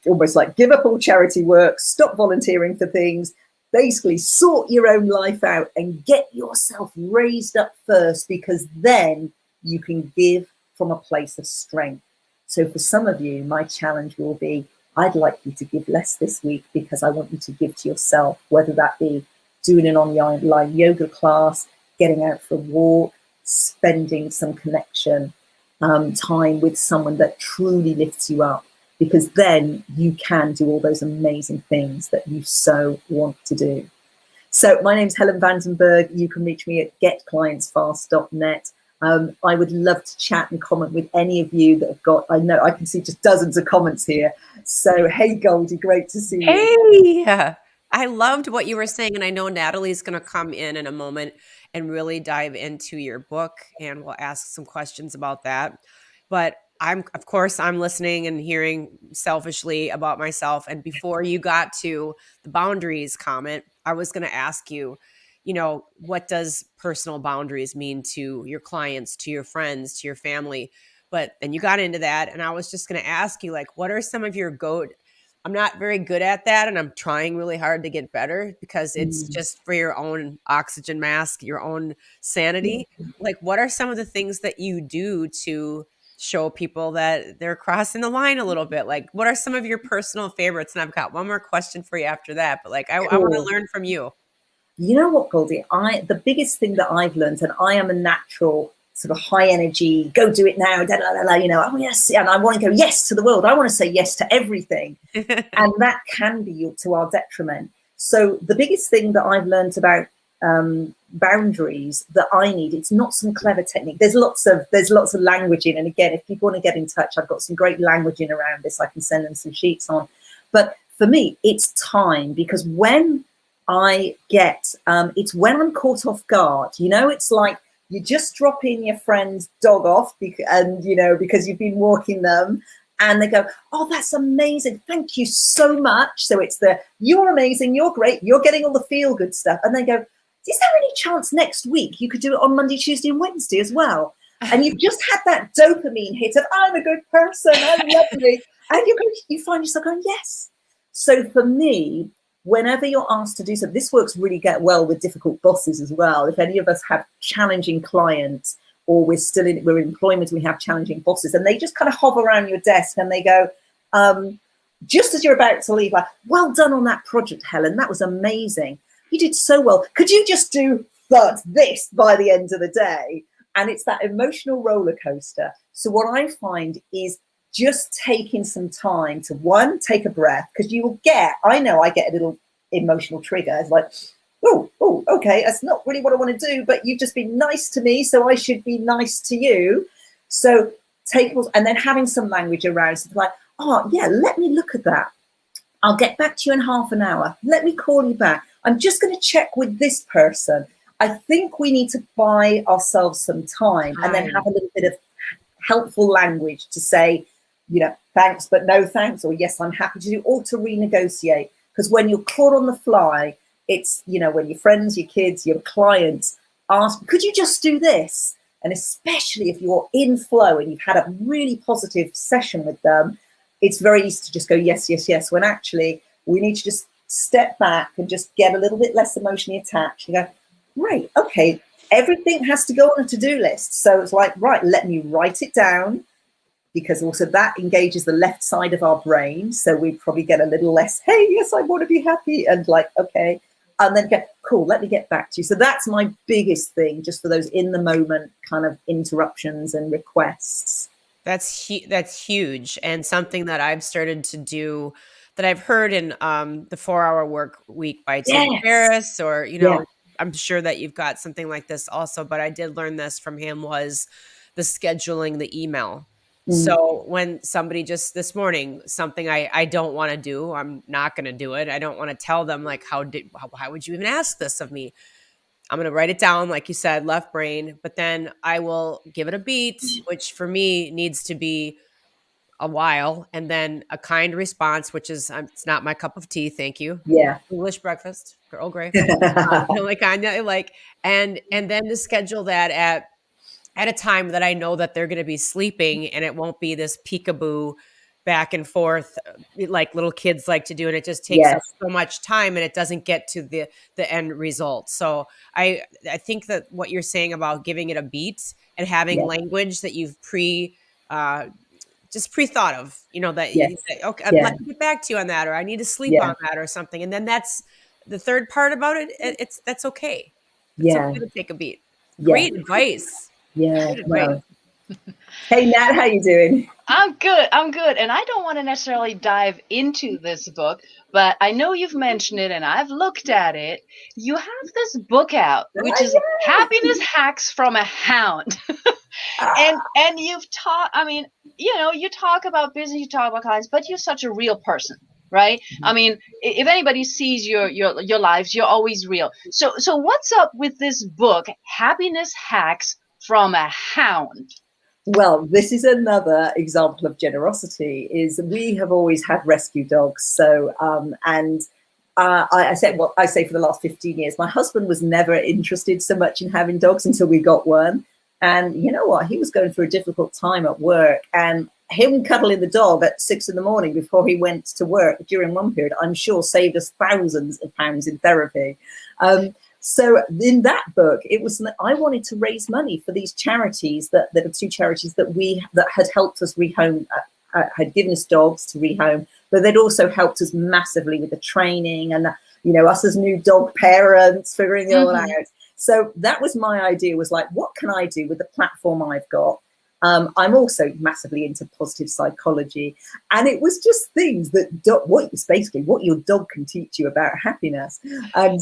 almost like give up all charity work, stop volunteering for things, basically sort your own life out and get yourself raised up first, because then you can give from a place of strength. So for some of you, my challenge will be, I'd like you to give less this week because I want you to give to yourself, whether that be doing an online yoga class, getting out for a walk, spending some connection time with someone that truly lifts you up, because then you can do all those amazing things that you so want to do. So my name's Helen Vandenberg. You can reach me at getclientsfast.net. I would love to chat and comment with any of you that have got, I know I can see just dozens of comments here. So, hey, Goldie, great to see you. Hey, I loved what you were saying. And I know Natalie's going to come in a moment and really dive into your book, and we'll ask some questions about that. But of course, I'm listening and hearing selfishly about myself. And before you got to the boundaries comment, I was going to ask you, what does personal boundaries mean to your clients, to your friends, to your family? But then you got into that, and I was just going to ask you, like, what are some of your I'm not very good at that, and I'm trying really hard to get better, because it's just for your own oxygen mask, your own sanity. Like, what are some of the things that you do to show people that they're crossing the line a little bit? Like, what are some of your personal favorites? And I've got one more question for you after that, but like, I want to learn from you. You know what, Goldie? The biggest thing that I've learned, and I am a natural sort of high energy, go do it now, da, da, da, da, oh yes, and I want to go yes to the world. I want to say yes to everything, and that can be to our detriment. So the biggest thing that I've learned about boundaries that I need, it's not some clever technique. There's lots of languaging, and again, if people want to get in touch, I've got some great languaging around this. I can send them some sheets on. But for me, it's time, because when I get it's when I'm caught off guard. It's like you just drop in your friend's dog off because you've been walking them, and they go, oh, that's amazing, thank you so much. So it's you're amazing, you're great, you're getting all the feel good stuff, and they go, is there any chance next week you could do it on Monday, Tuesday and Wednesday as well? And you've just had that dopamine hit of, I'm a good person, I'm lovely, and you find yourself going, yes. So for me, whenever you're asked to do something, this works really well with difficult bosses as well. If any of us have challenging clients, or we're in employment, we have challenging bosses, and they just kind of hover around your desk and they go, just as you're about to leave, like, well done on that project, Helen, that was amazing. You did so well. Could you just do this by the end of the day? And it's that emotional roller coaster. So what I find is just taking some time to take a breath, because I know I get a little emotional trigger. It's like, oh, okay, that's not really what I want to do, but you've just been nice to me, so I should be nice to you. So and then having some language around, so like, oh yeah, let me look at that. I'll get back to you in half an hour. Let me call you back. I'm just going to check with this person. I think we need to buy ourselves some time, and then have a little bit of helpful language to say, thanks, but no thanks, or yes, I'm happy to do, or to renegotiate. Because when you're caught on the fly, it's, when your friends, your kids, your clients ask, could you just do this? And especially if you're in flow and you've had a really positive session with them, it's very easy to just go, yes, yes, yes, when actually we need to just step back and just get a little bit less emotionally attached. You go, right, okay, everything has to go on a to-do list. So it's like, right, let me write it down, because also that engages the left side of our brain. So we probably get a little less, hey, yes, I want to be happy, and like, okay, and then get, cool, let me get back to you. So that's my biggest thing, just for those in the moment kind of interruptions and requests. That's huge, and something that I've started to do, that I've heard in the 4-Hour Work Week by Tim Ferriss, or I'm sure that you've got something like this also, but I did learn this from him, was the scheduling the email. So when somebody just this morning, something I don't want to do, I'm not going to do it. I don't want to tell them, like, why would you even ask this of me? I'm going to write it down, like you said, left brain, but then I will give it a beat, which for me needs to be a while, and then a kind response, which is, it's not my cup of tea, thank you. Yeah. English breakfast, Earl Grey. And then to schedule that at a time that I know that they're going to be sleeping, and it won't be this peekaboo back and forth like little kids like to do, and it just takes up so much time and it doesn't get to the end result. So I think that what you're saying about giving it a beat and having language that you've just pre-thought of, you know, that you say, okay, I'd like to get back to you on that, or I need to sleep on that or something. And then that's the third part about it. That's okay. It's okay to take a beat. Great advice. Yeah. Well. Hey, Nat, how you doing? I'm good. And I don't want to necessarily dive into this book, but I know you've mentioned it and I've looked at it. You have this book out, which is Happiness Hacks from a Hound. And you've taught, I mean, you know, you talk about business, you talk about clients, but you're such a real person, right? I mean, if anybody sees your lives, you're always real. So what's up with this book, Happiness Hacks from a Hound? Well, this is another example of generosity. Is we have always had rescue dogs. So, I say for the last 15 years, my husband was never interested so much in having dogs until we got one. And you know what? He was going through a difficult time at work, and him cuddling the dog at 6 a.m. before he went to work during one period, I'm sure saved us thousands of pounds in therapy. So in that book, it was I wanted to raise money for these charities that are two charities that had helped us rehome, had given us dogs to rehome, but they'd also helped us massively with the training and you know, us as new dog parents figuring it all out. So that was my idea, was like, what can I do with the platform I've got? I'm also massively into positive psychology, and it was just things that what your dog can teach you about happiness. And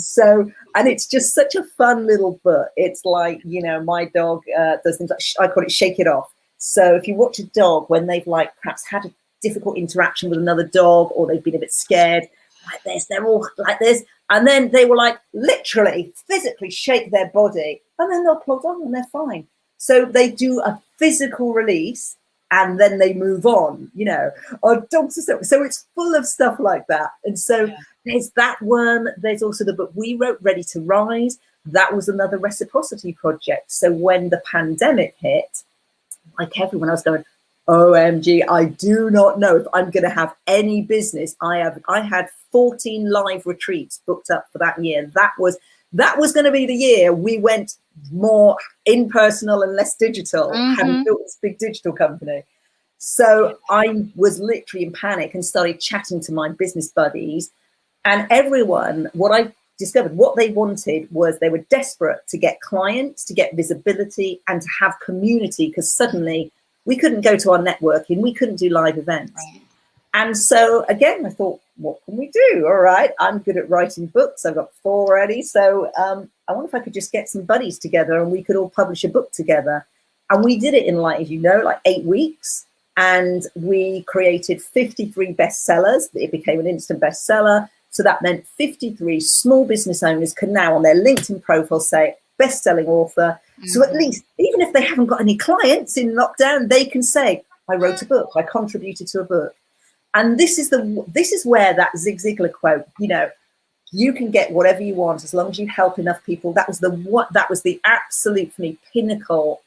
it's just such a fun little book. It's like, you know, my dog does things like, I call it shake it off. So if you watch a dog when they've like perhaps had a difficult interaction with another dog, or they've been a bit scared like this, they're all like this, and then they will like literally physically shake their body, and then they'll plod on and they're fine. So they do a physical release and then they move on, you know. Or dogs are so it's full of stuff like that. And so there's that one. There's also the book we wrote, Ready to Rise. That was another reciprocity project. So when the pandemic hit, like everyone, I was going, OMG, I do not know if I'm going to have any business. I had 14 live retreats booked up for that year. That was going to be the year we went more impersonal and less digital, having built this big digital company. So I was literally in panic and started chatting to my business buddies, and everyone, what I discovered, what they wanted was they were desperate to get clients, to get visibility, and to have community, because suddenly we couldn't go to our networking, we couldn't do live events. And so again, I thought, what can we do? All right, I'm good at writing books. I've got 4 already. So I wonder if I could just get some buddies together and we could all publish a book together. And we did it in, like, as you know, like 8 weeks. And we created 53 bestsellers. It became an instant bestseller. So that meant 53 small business owners can now on their LinkedIn profile say, best-selling author. So at least, even if they haven't got any clients in lockdown, they can say, I wrote a book, I contributed to a book. And this is where that Zig Ziglar quote, you know, you can get whatever you want as long as you help enough people. That was the absolute, for me, pinnacle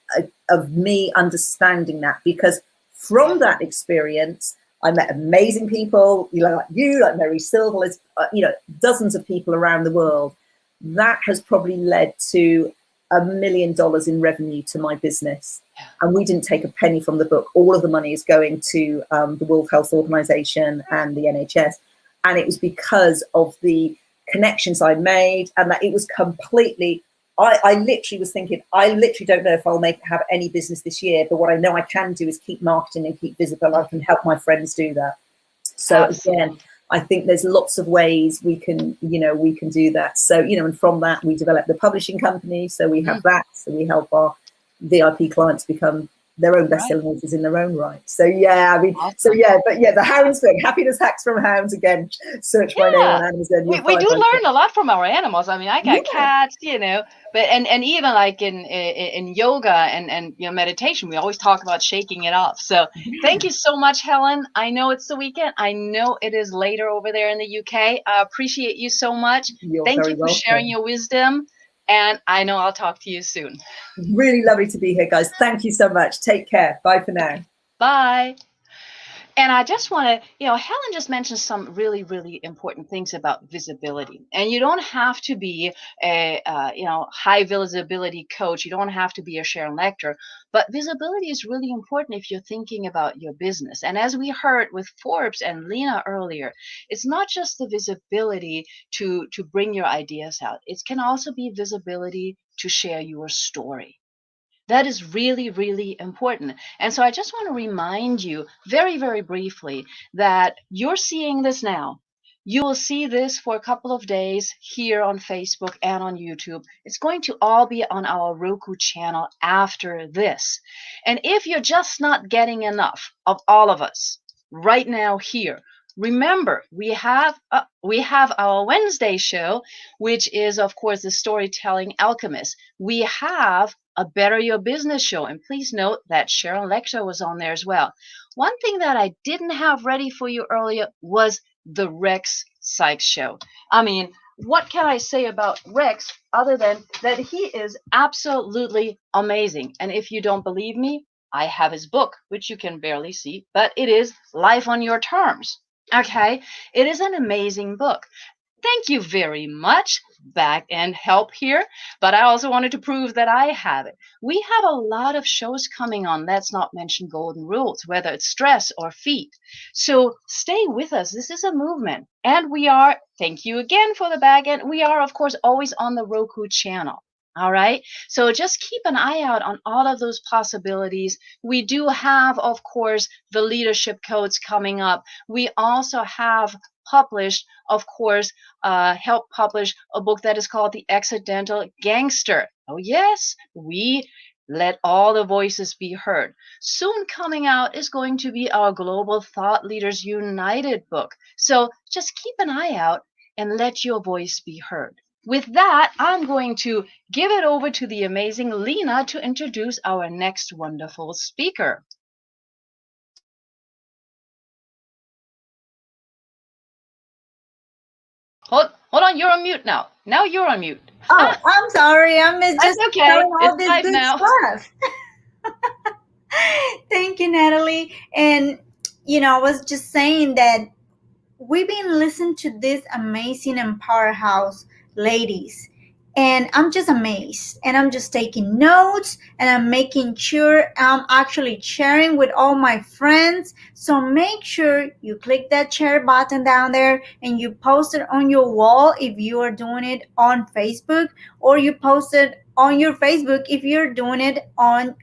of me understanding that, because from that experience, I met amazing people, you know, like Mary Silver, you know, dozens of people around the world. That has probably led to $1 million in revenue to my business. And we didn't take a penny from the book. All of the money is going to the World Health Organization and the NHS. And it was because of the connections I made, and that it was completely, I literally was thinking, I literally don't know if I'll have any business this year, but what I know I can do is keep marketing and keep visible. I can help my friends do that. So again, I think there's lots of ways we can do that. So, you know, and from that we developed the publishing company. So we have that. So we help our VIP clients become their own best-selling authors in their own right. So yeah, I mean, the Hounds book, Happiness Hacks from Hounds, again, search my name on Amazon. We do learn a lot from our animals. I mean, I got cats, you know, but and even like in yoga and you know, meditation, we always talk about shaking it off. So thank you so much, Helen. I know it's the weekend. I know it is later over there in the UK. I appreciate you so much. Thank you for sharing your wisdom. And I know I'll talk to you soon. Really lovely to be here, guys. Thank you so much. Take care. Bye for now. Bye. And I just want to, Helen just mentioned some really, really important things about visibility. And you don't have to be a, high visibility coach. You don't have to be a Sharon Lecter. But visibility is really important if you're thinking about your business. And as we heard with Forbes and Lena earlier, it's not just the visibility to bring your ideas out. It can also be visibility to share your story. That is really, really important. And so I just want to remind you very, very briefly that you're seeing this now. You will see this for a couple of days here on Facebook and on YouTube. It's going to all be on our Roku channel after this. And if you're just not getting enough of all of us right now here, remember we have our Wednesday show, which is, of course, the Storytelling Alchemist. We have a Better Your Business show. And please note that Sharon Lecter was on there as well. One thing that I didn't have ready for you earlier was the Rex Sykes show. I mean, what can I say about Rex other than that he is absolutely amazing? And if you don't believe me, I have his book, which you can barely see, but it is Life on Your Terms. Okay, it is an amazing book. Thank you very much, back end help here, but I also wanted to prove that I have it. We have a lot of shows coming on. Let's not mention Golden Rules, whether it's stress or feet. So stay with us. This is a movement. And we are, thank you again for the back end, we are, of course, always on the Roku channel. All right. So just keep an eye out on all of those possibilities. We do have, of course, the leadership codes coming up. We also have published, of course, helped publish a book that is called The Accidental Gangster. Oh, yes, we let all the voices be heard. Soon coming out is going to be our Global Thought Leaders United book. So just keep an eye out and let your voice be heard. With that, I'm going to give it over to the amazing Lena to introduce our next wonderful speaker. Hold on, you're on mute now. Now you're on mute. Oh, I'm sorry. I missed That's just okay. telling all It's this live good now. stuff. Thank you, Natalie. And, I was just saying that we've been listening to these amazing and powerhouse ladies. And I'm just amazed. And I'm just taking notes and I'm making sure I'm actually sharing with all my friends. So make sure you click that share button down there and you post it on your wall if you are doing it on Facebook, or you post it on your Facebook if you're doing it on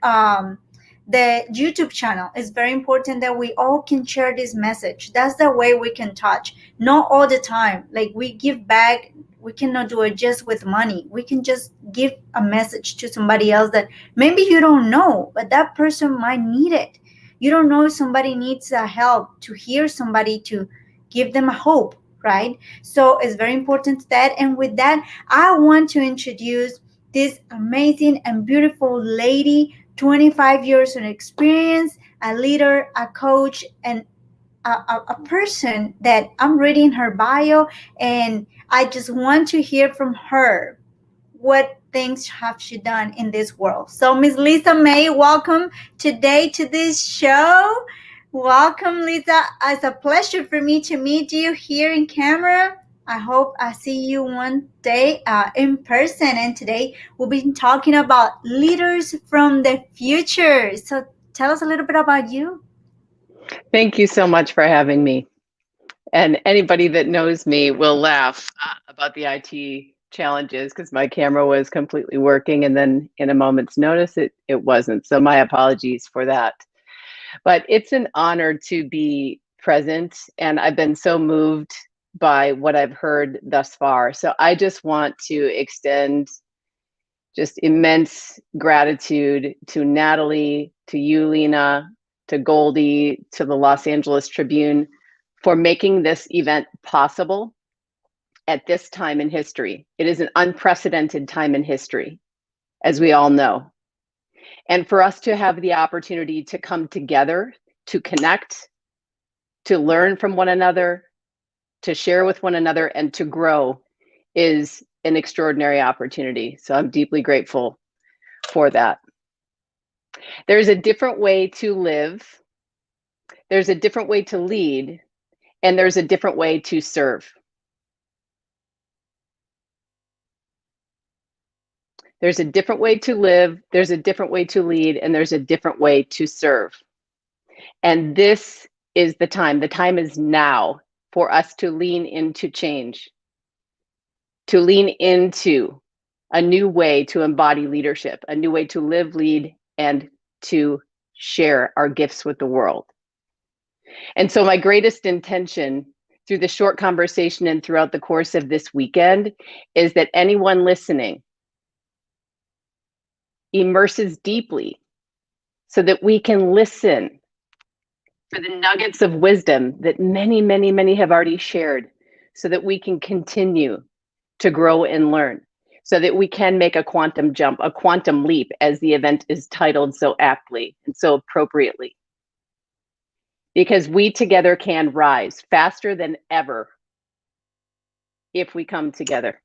the YouTube channel. It's very important that we all can share this message. That's the way we can touch. Not all the time. Like we give back, we cannot do it just with money. We can just give a message to somebody else that maybe you don't know, but that person might need it. You don't know if somebody needs help, to hear somebody, to give them a hope, right? So it's very important that. And with that, I want to introduce this amazing and beautiful lady, 25 years of experience, a leader, a coach, and a person that I'm reading her bio, and I just want to hear from her. What things have she done in this world? So, Miss Lisa May, welcome today to this show. Welcome, Lisa. It's a pleasure for me to meet you here in camera. I hope I see you one day in person. And today we'll be talking about leaders from the future. So tell us a little bit about you. Thank you so much for having me. And anybody that knows me will laugh about the IT challenges because my camera was completely working and then in a moment's notice it wasn't. So my apologies for that. But it's an honor to be present, and I've been so moved by what I've heard thus far. So I just want to extend just immense gratitude to Natalie, to you, Lena, to Goldie, to the Los Angeles Tribune for making this event possible at this time in history. It is an unprecedented time in history, as we all know. And for us to have the opportunity to come together, to connect, to learn from one another, to share with one another, and to grow is an extraordinary opportunity. So I'm deeply grateful for that. There's a different way to live. there's a different way to lead, and there's a different way to serve. There's a different way to live, there's a different way to lead, and there's a different way to serve. And this is the time is now for us to lean into change, to lean into a new way to embody leadership, a new way to live, lead, and to share our gifts with the world. And so my greatest intention through the short conversation and throughout the course of this weekend is that anyone listening immerses deeply so that we can listen for the nuggets of wisdom that many, many, many have already shared, so that we can continue to grow and learn, so that we can make a quantum jump, a quantum leap, as the event is titled so aptly and so appropriately. Because we together can rise faster than ever if we come together.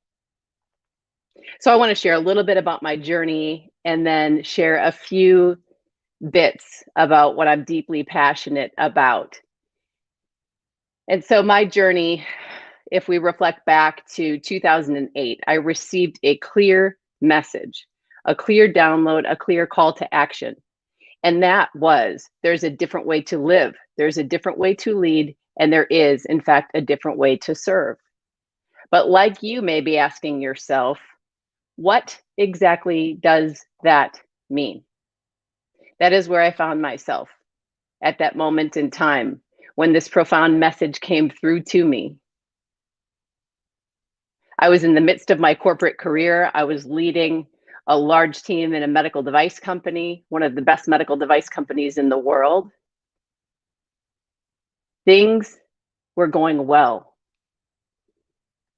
So I want to share a little bit about my journey and then share a few bits about what I'm deeply passionate about. And so my journey, if we reflect back to 2008, I received a clear message, a clear download, a clear call to action. And that was, there's a different way to live, there's a different way to lead, and there is, in fact, a different way to serve. But like you may be asking yourself, what exactly does that mean? That is where I found myself at that moment in time when this profound message came through to me. I was in the midst of my corporate career. I was leading a large team in a medical device company, one of the best medical device companies in the world. Things were going well.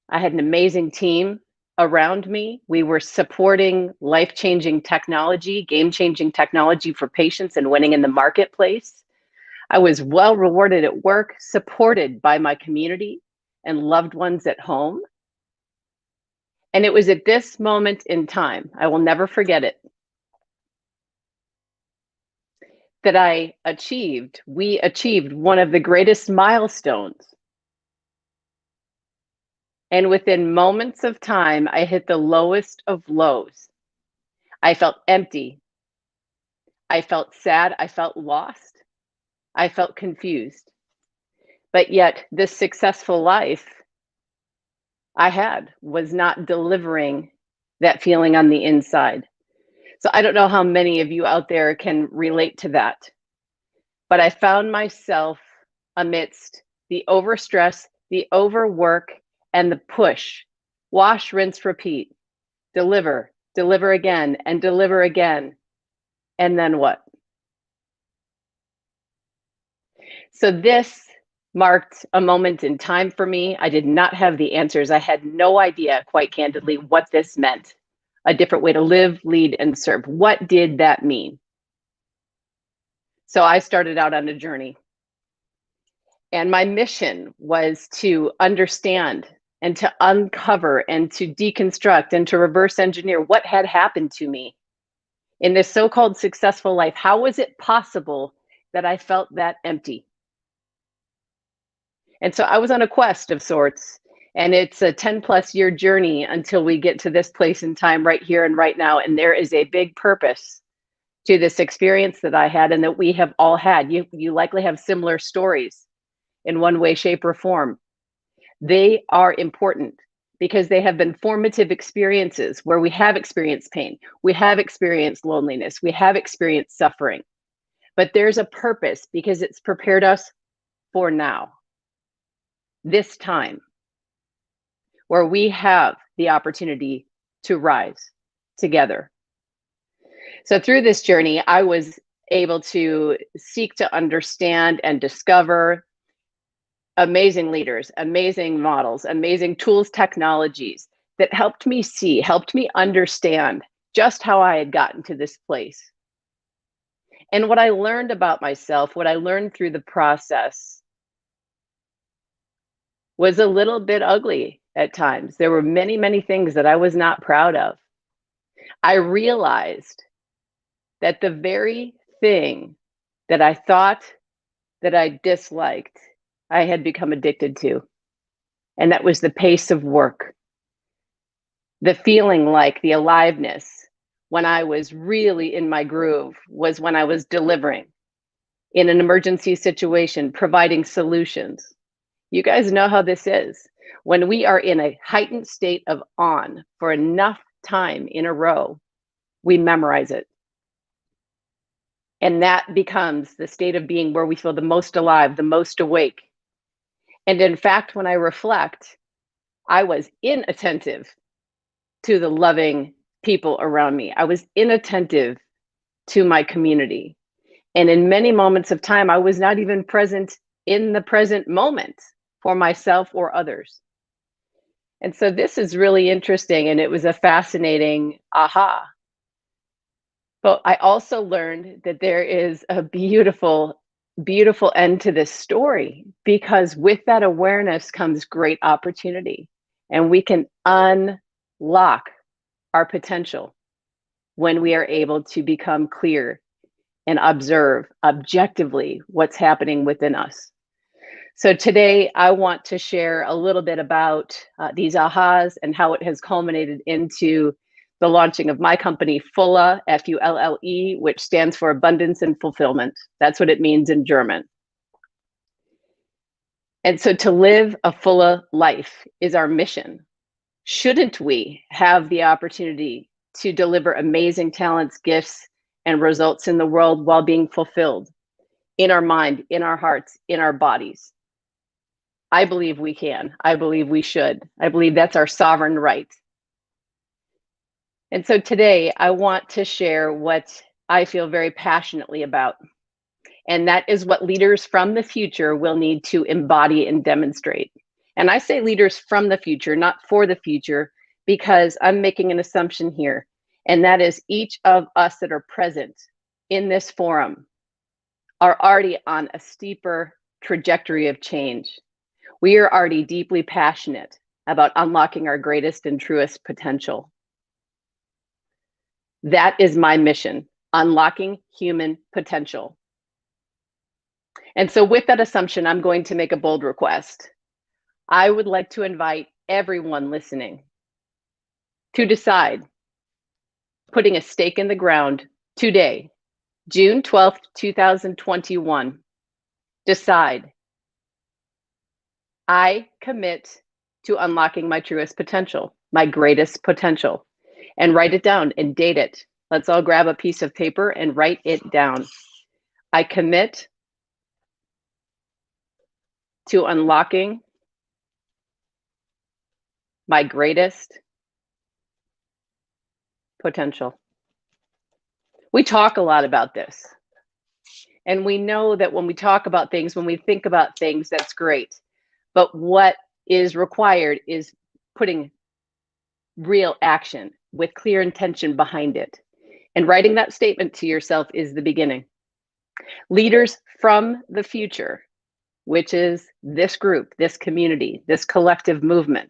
I had an amazing team around me. We were supporting life-changing technology, game-changing technology for patients and winning in the marketplace. I was well rewarded at work, supported by my community and loved ones at home. And it was at this moment in time, I will never forget it, that we achieved one of the greatest milestones. And within moments of time, I hit the lowest of lows. I felt empty. I felt sad. I felt lost. I felt confused. But yet this successful life I had was not delivering that feeling on the inside. So I don't know how many of you out there can relate to that, but I found myself amidst the overstress, the overwork, and the push. Wash, rinse, repeat. Deliver, deliver again, and deliver again. And then what? So this marked a moment in time for me. I did not have the answers. I had no idea, quite candidly, what this meant. A different way to live, lead, and serve. What did that mean? So I started out on a journey. And my mission was to understand and to uncover and to deconstruct and to reverse engineer what had happened to me in this so-called successful life. How was it possible that I felt that empty? And so I was on a quest of sorts, and it's a 10+ year journey until we get to this place in time right here and right now. And there is a big purpose to this experience that I had and that we have all had. You likely have similar stories in one way, shape, or form. They are important because they have been formative experiences where we have experienced pain, we have experienced loneliness, we have experienced suffering. But there's a purpose because it's prepared us for now. This time where we have the opportunity to rise together. So through this journey, I was able to seek to understand and discover amazing leaders, amazing models, amazing tools, technologies that helped me see, helped me understand just how I had gotten to this place. And what I learned about myself, what I learned through the process, was a little bit ugly at times. There were many, many things that I was not proud of. I realized that the very thing that I thought that I disliked, I had become addicted to. And that was the pace of work. The feeling like the aliveness when I was really in my groove was when I was delivering in an emergency situation, providing solutions. You guys know how this is. When we are in a heightened state of on for enough time in a row, we memorize it. And that becomes the state of being where we feel the most alive, the most awake. And in fact, when I reflect, I was inattentive to the loving people around me. I was inattentive to my community. And in many moments of time, I was not even present in the present moment for myself or others. And so this is really interesting, and it was a fascinating aha. But I also learned that there is a beautiful, beautiful end to this story, because with that awareness comes great opportunity, and we can unlock our potential when we are able to become clear and observe objectively what's happening within us. So today I want to share a little bit about these ahas and how it has culminated into the launching of my company, Fulle, F-U-L-L-E, which stands for Abundance and Fulfillment. That's what it means in German. And so to live a full life is our mission. Shouldn't we have the opportunity to deliver amazing talents, gifts, and results in the world while being fulfilled in our mind, in our hearts, in our bodies? I believe we can. I believe we should. I believe that's our sovereign right. And so today I want to share what I feel very passionately about. And that is what leaders from the future will need to embody and demonstrate. And I say leaders from the future, not for the future, because I'm making an assumption here. And that is each of us that are present in this forum are already on a steeper trajectory of change. We are already deeply passionate about unlocking our greatest and truest potential. That is my mission, unlocking human potential. And so with that assumption, I'm going to make a bold request. I would like to invite everyone listening to decide, putting a stake in the ground today, June 12th, 2021, decide, I commit to unlocking my truest potential, my greatest potential, and write it down and date it. Let's all grab a piece of paper and write it down. I commit to unlocking my greatest potential. We talk a lot about this. And we know that when we talk about things, when we think about things, that's great. But what is required is putting real action with clear intention behind it. And writing that statement to yourself is the beginning. Leaders from the future, which is this group, this community, this collective movement.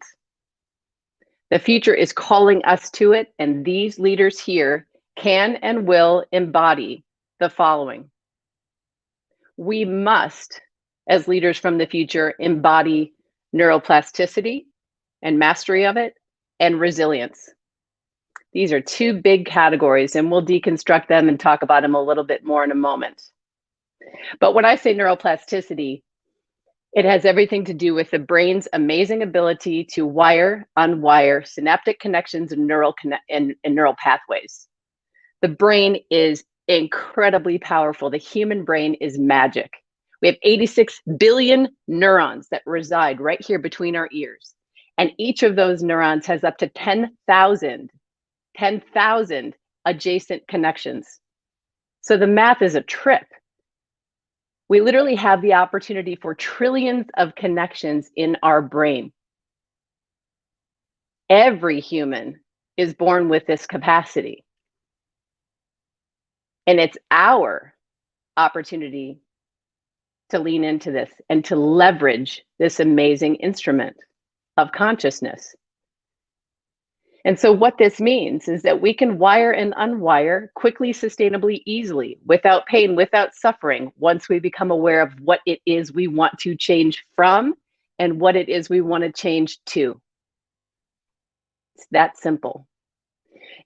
The future is calling us to it, and these leaders here can and will embody the following. We must, as leaders from the future, embody neuroplasticity and mastery of it, and resilience. These are two big categories, and we'll deconstruct them and talk about them a little bit more in a moment. But when I say neuroplasticity, it has everything to do with the brain's amazing ability to wire, unwire synaptic connections and neural pathways. The brain is incredibly powerful. The human brain is magic. We have 86 billion neurons that reside right here between our ears. And each of those neurons has up to 10,000 adjacent connections. So the math is a trip. We literally have the opportunity for trillions of connections in our brain. Every human is born with this capacity. And it's our opportunity to lean into this and to leverage this amazing instrument of consciousness. And so what this means is that we can wire and unwire quickly, sustainably, easily, without pain, without suffering, once we become aware of what it is we want to change from and what it is we want to change to. It's that simple.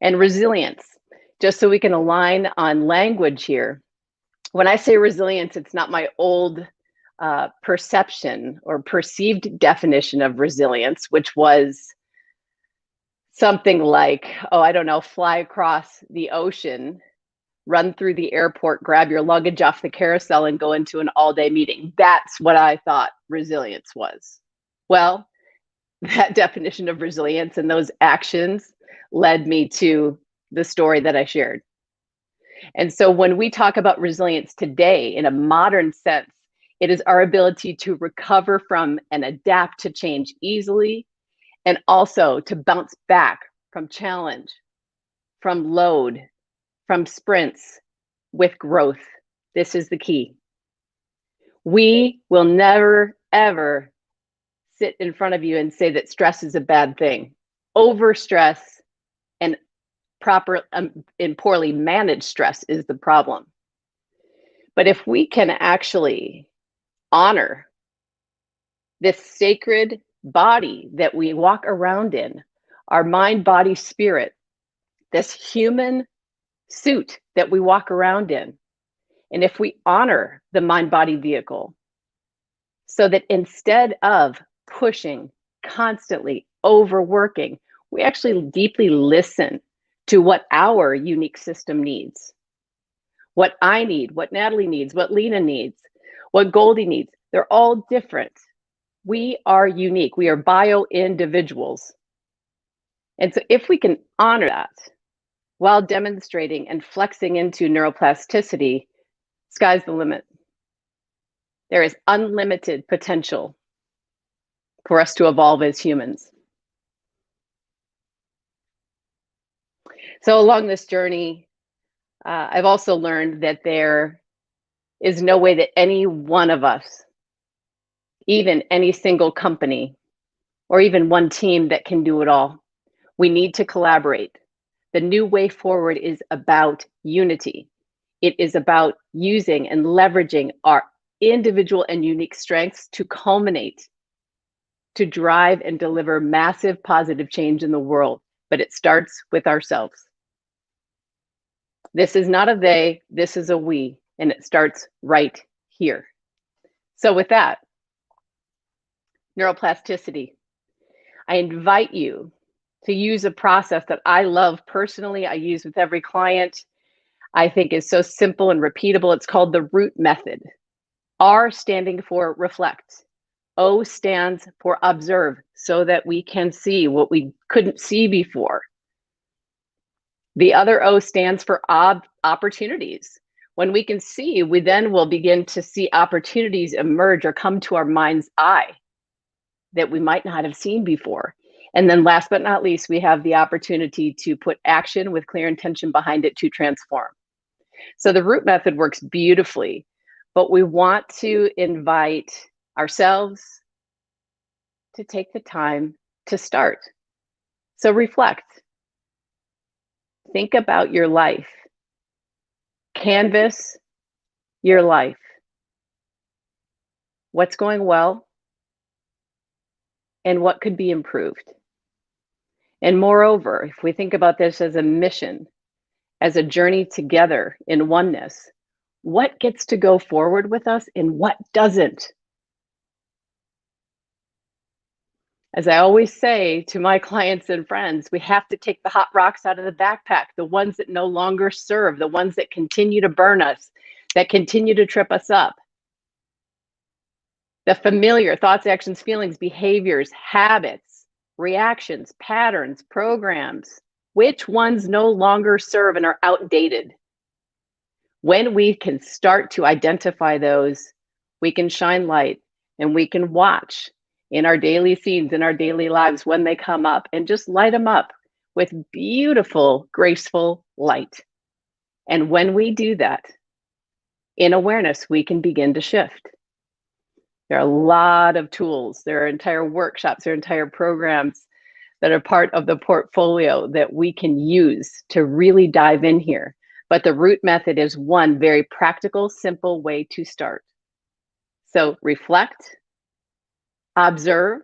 And resilience, just so we can align on language here. When I say resilience, it's not my old perception or perceived definition of resilience, which was something like, oh, I don't know, fly across the ocean, run through the airport, grab your luggage off the carousel and go into an all-day meeting. That's what I thought resilience was. Well, that definition of resilience and those actions led me to the story that I shared. And so when we talk about resilience today in a modern sense, it is our ability to recover from and adapt to change easily, and also to bounce back from challenge, from load, from sprints with growth. This is the key. We will never, ever sit in front of you and say that stress is a bad thing. Overstress and poorly managed stress is the problem. But if we can actually honor this sacred body that we walk around in, our mind, body, spirit, this human suit that we walk around in, and if we honor the mind body vehicle, so that instead of pushing, constantly overworking, we actually deeply listen to what our unique system needs, what I need, what Natalie needs, what Lena needs, what Goldie needs. They're all different. We are unique. We are bio individuals. And so if we can honor that while demonstrating and flexing into neuroplasticity, sky's the limit. There is unlimited potential for us to evolve as humans. So along this journey, I've also learned that there is no way that any one of us, even any single company, or even one team that can do it all. We need to collaborate. The new way forward is about unity. It is about using and leveraging our individual and unique strengths to culminate, to drive and deliver massive positive change in the world. But it starts with ourselves. This is not a they, this is a we, and it starts right here. So with that, neuroplasticity, I invite you to use a process that I love personally, I use with every client. I think is so simple and repeatable. It's called the ROOT method. R standing for reflect. O stands for observe, so that we can see what we couldn't see before. The other O stands for opportunities. When we can see, we then will begin to see opportunities emerge or come to our mind's eye that we might not have seen before. And then last but not least, we have the opportunity to put action with clear intention behind it to transform. So the ROOT method works beautifully, but we want to invite ourselves to take the time to start. So reflect. Think about your life. Canvas your life. What's going well and what could be improved? And moreover, if we think about this as a mission, as a journey together in oneness, what gets to go forward with us and what doesn't? As I always say to my clients and friends, we have to take the hot rocks out of the backpack, the ones that no longer serve, the ones that continue to burn us, that continue to trip us up. The familiar thoughts, actions, feelings, behaviors, habits, reactions, patterns, programs, which ones no longer serve and are outdated. When we can start to identify those, we can shine light and we can watch in our daily scenes, in our daily lives when they come up, and just light them up with beautiful, graceful light. And when we do that, in awareness, we can begin to shift. There are a lot of tools. There are entire workshops, there are entire programs that are part of the portfolio that we can use to really dive in here. But the root method is one very practical, simple way to start. So reflect, observe,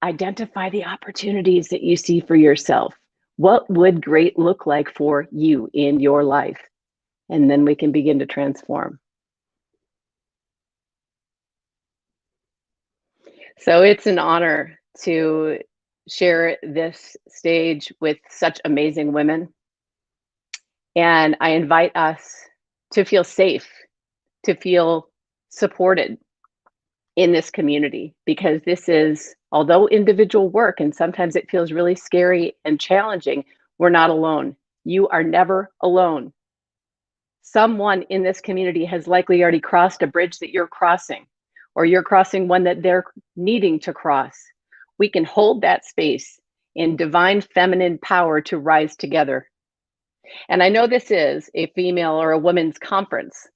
identify the opportunities that you see for yourself. What would great look like for you in your life? And then we can begin to transform. So it's an honor to share this stage with such amazing women. And I invite us to feel safe, to feel supported in this community, because this is, although individual work, and sometimes it feels really scary and challenging, we're not alone. You are never alone. Someone in this community has likely already crossed a bridge that you're crossing, or you're crossing one that they're needing to cross. We can hold that space in divine feminine power to rise together. And I know this is a female or a women's conference,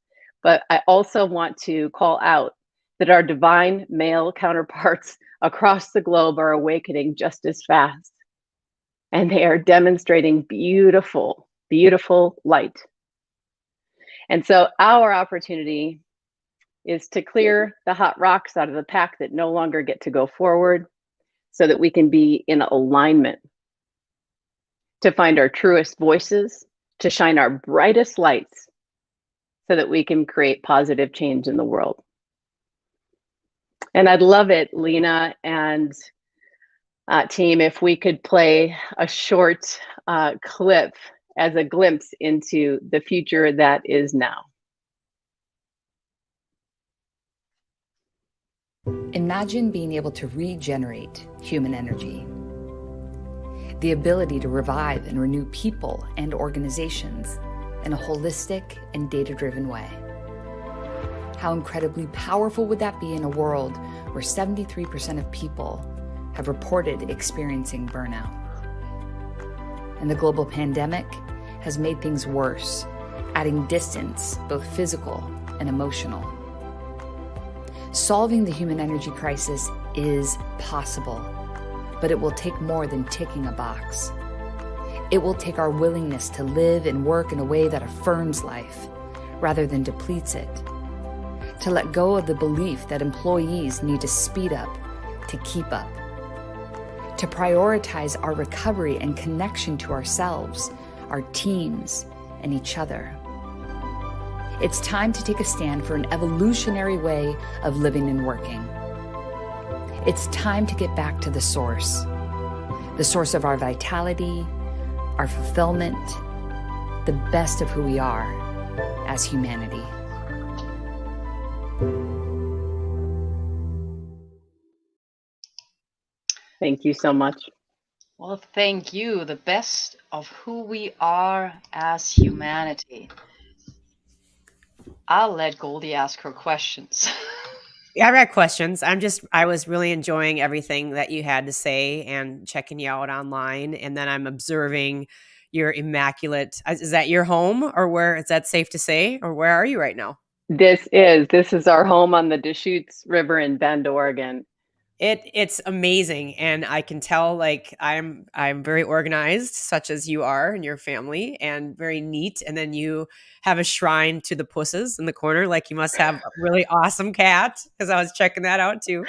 but I also want to call out that our divine male counterparts across the globe are awakening just as fast. And they are demonstrating beautiful, beautiful light. And so our opportunity is to clear the hot rocks out of the pack that no longer get to go forward, so that we can be in alignment, to find our truest voices, to shine our brightest lights, so that we can create positive change in the world. And I'd love it, Lena and team, if we could play a short clip as a glimpse into the future that is now. Imagine being able to regenerate human energy. The ability to revive and renew people and organizations in a holistic and data-driven way. How incredibly powerful would that be in a world where 73% of people have reported experiencing burnout? And the global pandemic has made things worse, adding distance, both physical and emotional. Solving the human energy crisis is possible, but it will take more than ticking a box. It will take our willingness to live and work in a way that affirms life rather than depletes it. To let go of the belief that employees need to speed up to keep up. To prioritize our recovery and connection to ourselves, our teams, and each other. It's time to take a stand for an evolutionary way of living and working. It's time to get back to the source of our vitality, our fulfillment, the best of who we are as humanity. Thank you so much. Well, thank you. The best of who we are as humanity. I'll let Goldie ask her questions. Yeah, I got questions. I was really enjoying everything that you had to say and checking you out online. And then I'm observing your immaculate, is that your home, or where, is that safe to say, or where are you right now? This is our home on the Deschutes River in Bend, Oregon. It's amazing, and I can tell, like, I'm very organized, such as you are and your family, and very neat. And then you have a shrine to the pusses in the corner, like you must have a really awesome cat, because I was checking that out too.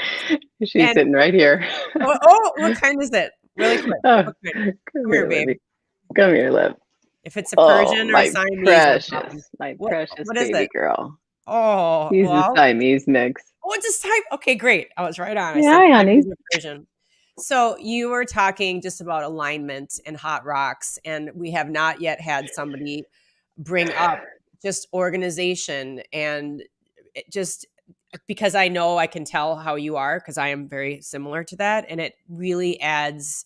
She's sitting right here. What kind is it? Really quick. Oh, Come here, babe. Libby. Come here, Lib. If it's a Persian or a Siamese, my what precious is baby it? girl. Oh, He's a Siamese mix. Oh, it's a type. Okay, great. I was right on. Yeah, honey. Persian. So you were talking just about alignment and hot rocks, and we have not yet had somebody bring up just organization, and just because I know, I can tell how you are, because I am very similar to that, and it really adds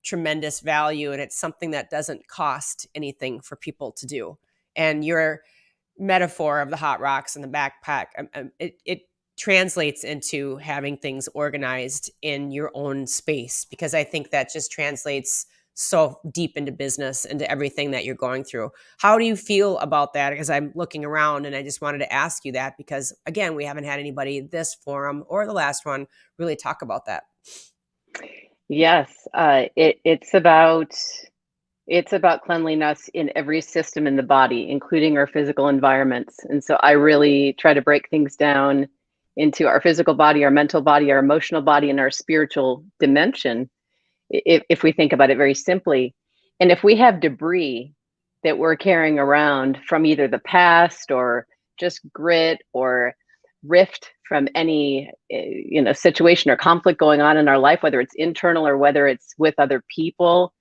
tremendous value, and it's something that doesn't cost anything for people to do. And your metaphor of the hot rocks and the backpack, it translates into having things organized in your own space, because I think that just translates so deep into business, into everything that you're going through. How do you feel about that? Because I'm looking around, and I just wanted to ask you that, because again, we haven't had anybody this forum or the last one really talk about that. Yes, it's about cleanliness in every system in the body, including our physical environments. And so I really try to break things down into our physical body, our mental body, our emotional body, and our spiritual dimension, if we think about it very simply. And if we have debris that we're carrying around from either the past or just grit or rift from any situation or conflict going on in our life, whether it's internal or whether it's with other people,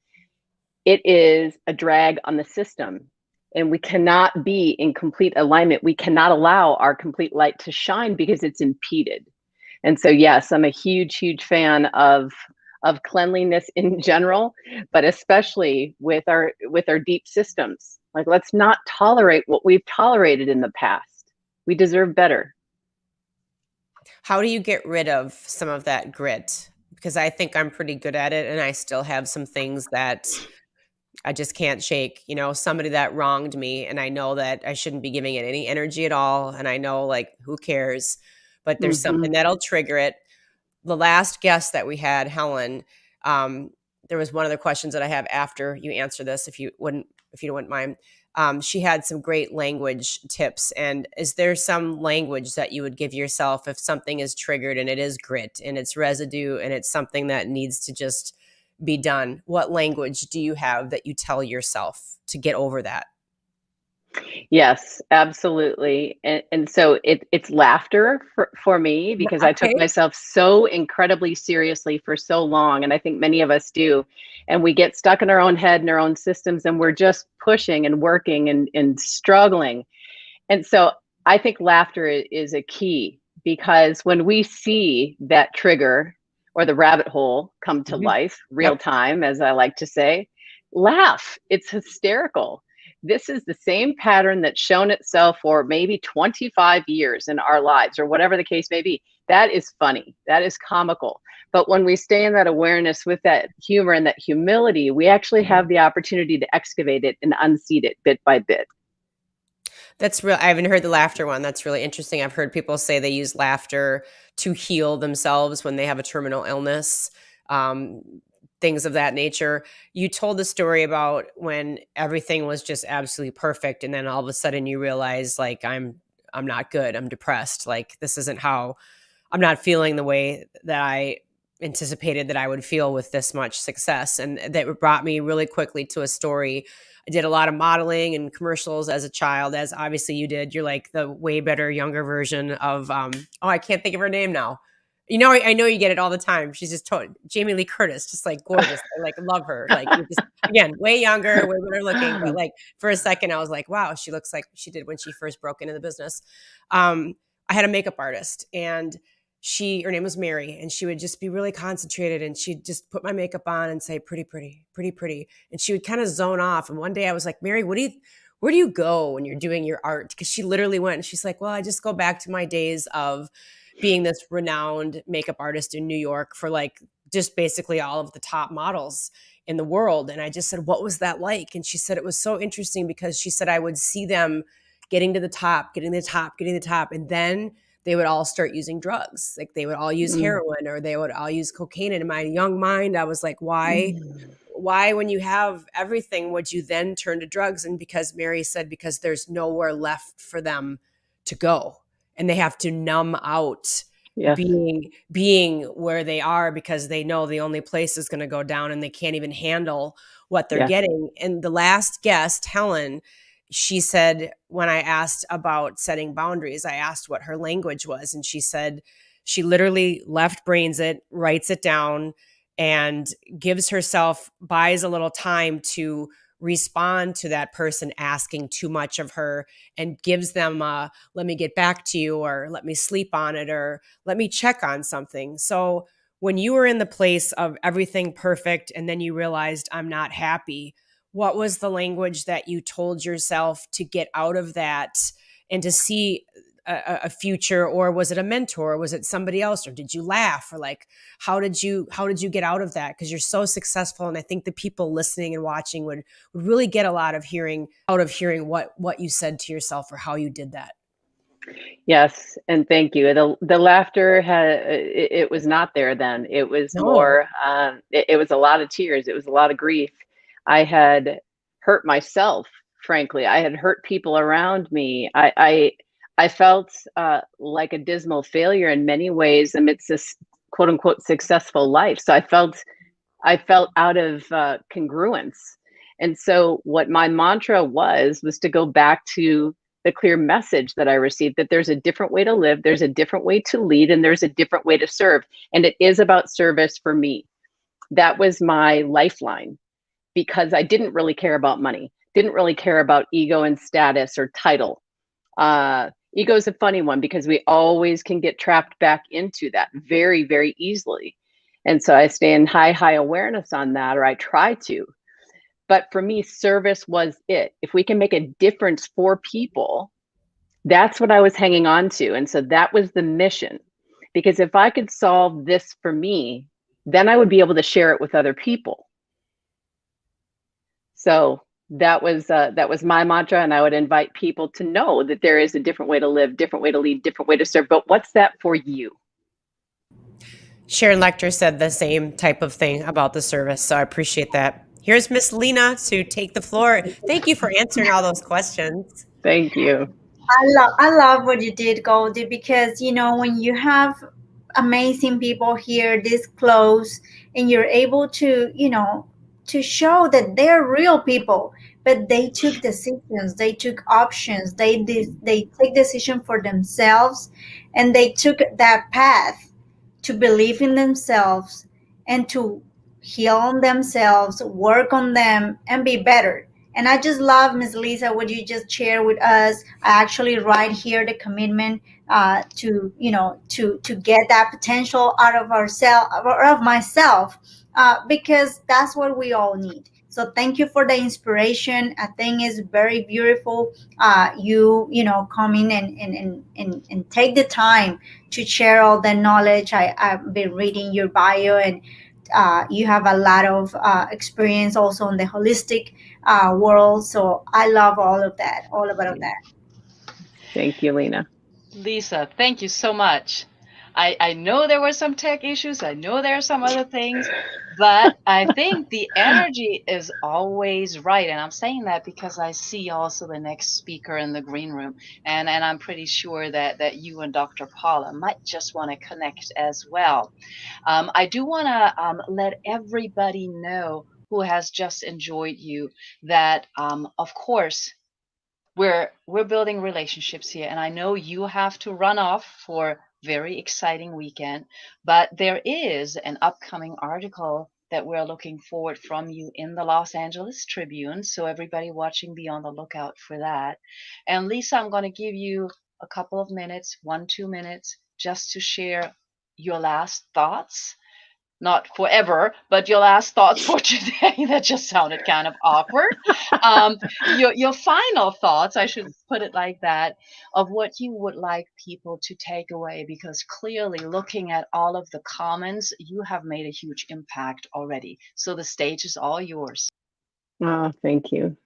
it is a drag on the system. And we cannot be in complete alignment. We cannot allow our complete light to shine because it's impeded. And so, yes, I'm a huge, huge fan of cleanliness in general, but especially with our deep systems. Like, let's not tolerate what we've tolerated in the past. We deserve better. How do you get rid of some of that grit? Because I think I'm pretty good at it, and I still have some things that I just can't shake. Somebody that wronged me, and I know that I shouldn't be giving it any energy at all, and I know, like, who cares? But there's something that'll trigger it. The last guest that we had, Helen, there was one of the questions that I have after you answer this, if you wouldn't mind. She had some great language tips. And is there some language that you would give yourself if something is triggered and it is grit and it's residue and it's something that needs to just be done? What language do you have that you tell yourself to get over that? Yes, absolutely. And so it's laughter for me, because I took Okay. myself so incredibly seriously for so long. And I think many of us do. And we get stuck in our own head and our own systems, and we're just pushing and working and struggling. And so I think laughter is a key, because when we see that trigger or the rabbit hole come to life, real time, as I like to say, laugh. It's hysterical. This is the same pattern that's shown itself for maybe 25 years in our lives, or whatever the case may be. That is funny. That is comical. But when we stay in that awareness with that humor and that humility, we actually have the opportunity to excavate it and unseat it bit by bit. That's real. I haven't heard the laughter one. That's really interesting. I've heard people say they use laughter to heal themselves when they have a terminal illness, things of that nature. You told the story about when everything was just absolutely perfect, and then all of a sudden you realize, like, I'm not good. I'm depressed. Like, this isn't how I'm not feeling the way that I anticipated that I would feel with this much success. And that brought me really quickly to a story. I did a lot of modeling and commercials as a child, as obviously you did. You're like the way better, younger version of, I can't think of her name now. I know you get it all the time. She's just Jamie Lee Curtis, just like gorgeous. I like love her. Like, you're just, again, way younger, way better looking. But like for a second, I was like, wow, she looks like she did when she first broke into the business. I had a makeup artist, and her name was Mary, and she would just be really concentrated, and she'd just put my makeup on and say, pretty, pretty, pretty, pretty. And she would kind of zone off. And one day I was like, Mary, where do you go when you're doing your art? Because she literally went, and she's like, well, I just go back to my days of being this renowned makeup artist in New York for like just basically all of the top models in the world. And I just said, what was that like? And she said, it was so interesting, because she said, I would see them getting to the top, and then they would all start using drugs. Like, they would all use heroin, or they would all use cocaine. And in my young mind, I was like, why, when you have everything, would you then turn to drugs? And because Mary said, because there's nowhere left for them to go, and they have to numb out being where they are, because they know the only place is going to go down, and they can't even handle what they're getting. And the last guest, Helen, she said, when I asked about setting boundaries, I asked what her language was. And she said she literally left brains it, writes it down, and buys a little time to respond to that person asking too much of her, and gives them let me get back to you, or let me sleep on it, or let me check on something. So when you were in the place of everything perfect, and then you realized, I'm not happy, what was the language that you told yourself to get out of that and to see a future? Or was it a mentor? Or was it somebody else? Or did you laugh? Or like, how did you get out of that? Because you're so successful. And I think the people listening and watching would really get a lot of hearing what you said to yourself, or how you did that. Yes, and thank you. The laughter it was not there then. It was No. more. It was a lot of tears. It was a lot of grief. I had hurt myself. Frankly, I had hurt people around me. I felt like a dismal failure in many ways amidst this quote unquote successful life. So I felt out of congruence. And so what my mantra was to go back to the clear message that I received, that there's a different way to live, there's a different way to lead, and there's a different way to serve. And it is about service for me. That was my lifeline, because I didn't really care about money, didn't really care about ego and status or title. Ego is a funny one because we always can get trapped back into that very, very easily. And so I stay in high awareness on that, or I try to. But for me, service was it. If we can make a difference for people, that's what I was hanging on to. And so that was the mission. Because if I could solve this for me, then I would be able to share it with other people. So that was my mantra. And I would invite people to know that there is a different way to live, different way to lead, different way to serve. But what's that for you? Sharon Lecter said the same type of thing about the service. So I appreciate that. Here's Miss Lena to take the floor. Thank you for answering all those questions. Thank you. I love what you did, Goldie, because when you have amazing people here this close and you're able to to show that they're real people, but they took decisions, they took options, they take decision for themselves, and they took that path to believe in themselves and to heal on themselves, work on them, and be better. And I just love, Miss Lisa, what you just shared with us. I actually write here the commitment to get that potential out of ourselves or of myself, because that's what we all need. So thank you for the inspiration. I think it's very beautiful. You come in and take the time to share all the knowledge. I've been reading your bio, and you have a lot of experience also in the holistic world. So I love all of that, all about that. Thank you, Lena. Lisa, thank you so much. I know there were some tech issues. I know there are some other things, but I think the energy is always right. And I'm saying that because I see also the next speaker in the green room. And I'm pretty sure that you and Dr. Paula might just want to connect as well. I do want to let everybody know who has just enjoyed you that, of course, we're building relationships here, and I know you have to run off for very exciting weekend, but there is an upcoming article that we're looking forward from you in the Los Angeles Tribune, so everybody watching, be on the lookout for that. And Lisa, I'm going to give you a couple of minutes, 1-2 minutes, just to share your last thoughts, not forever, but your last thoughts for today. That just sounded kind of awkward. Your final thoughts, I should put it like that, of what you would like people to take away, because clearly looking at all of the comments, you have made a huge impact already. So the stage is all yours. Oh, thank you.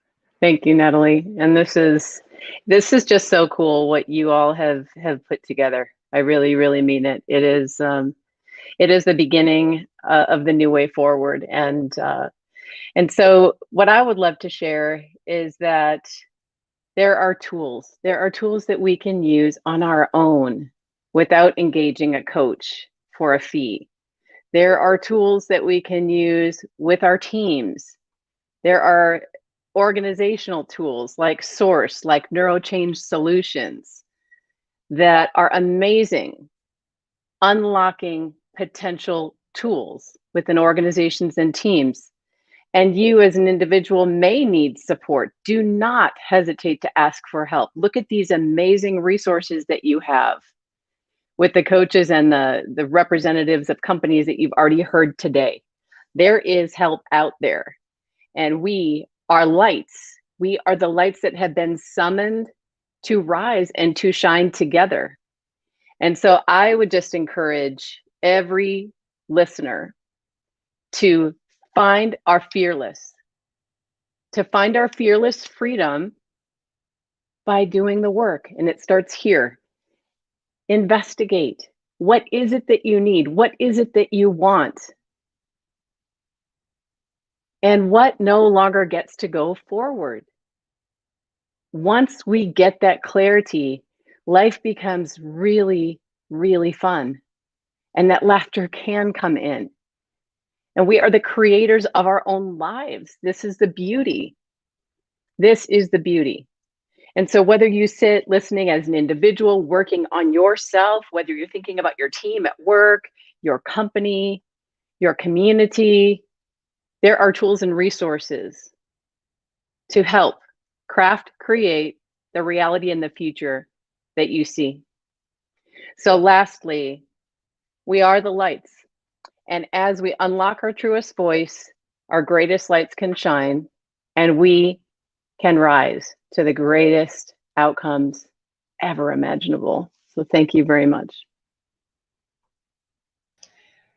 Thank you, Natalie. And this is just so cool what you all have put together. I really, really mean it. It is the beginning of the new way forward. And so what I would love to share is that there are tools. There are tools that we can use on our own without engaging a coach for a fee. There are tools that we can use with our teams. There are organizational tools like Source, like NeuroChange Solutions, that are amazing, unlocking potential tools within organizations and teams. And you as an individual may need support. Do not hesitate to ask for help. Look at these amazing resources that you have with the coaches and the representatives of companies that you've already heard today. There is help out there. And we are lights. We are the lights that have been summoned to rise and to shine together. And so I would just encourage every listener to find our fearless freedom by doing the work. And it starts here. Investigate. What is it that you need? What is it that you want? And what no longer gets to go forward? Once we get that clarity, life becomes really, really fun. And that laughter can come in. And we are the creators of our own lives. This is the beauty. This is the beauty. And so whether you sit listening as an individual, working on yourself, whether you're thinking about your team at work, your company, your community, there are tools and resources to help craft, create the reality in the future that you see. So lastly, we are the lights. And as we unlock our truest voice, our greatest lights can shine, and we can rise to the greatest outcomes ever imaginable. So thank you very much.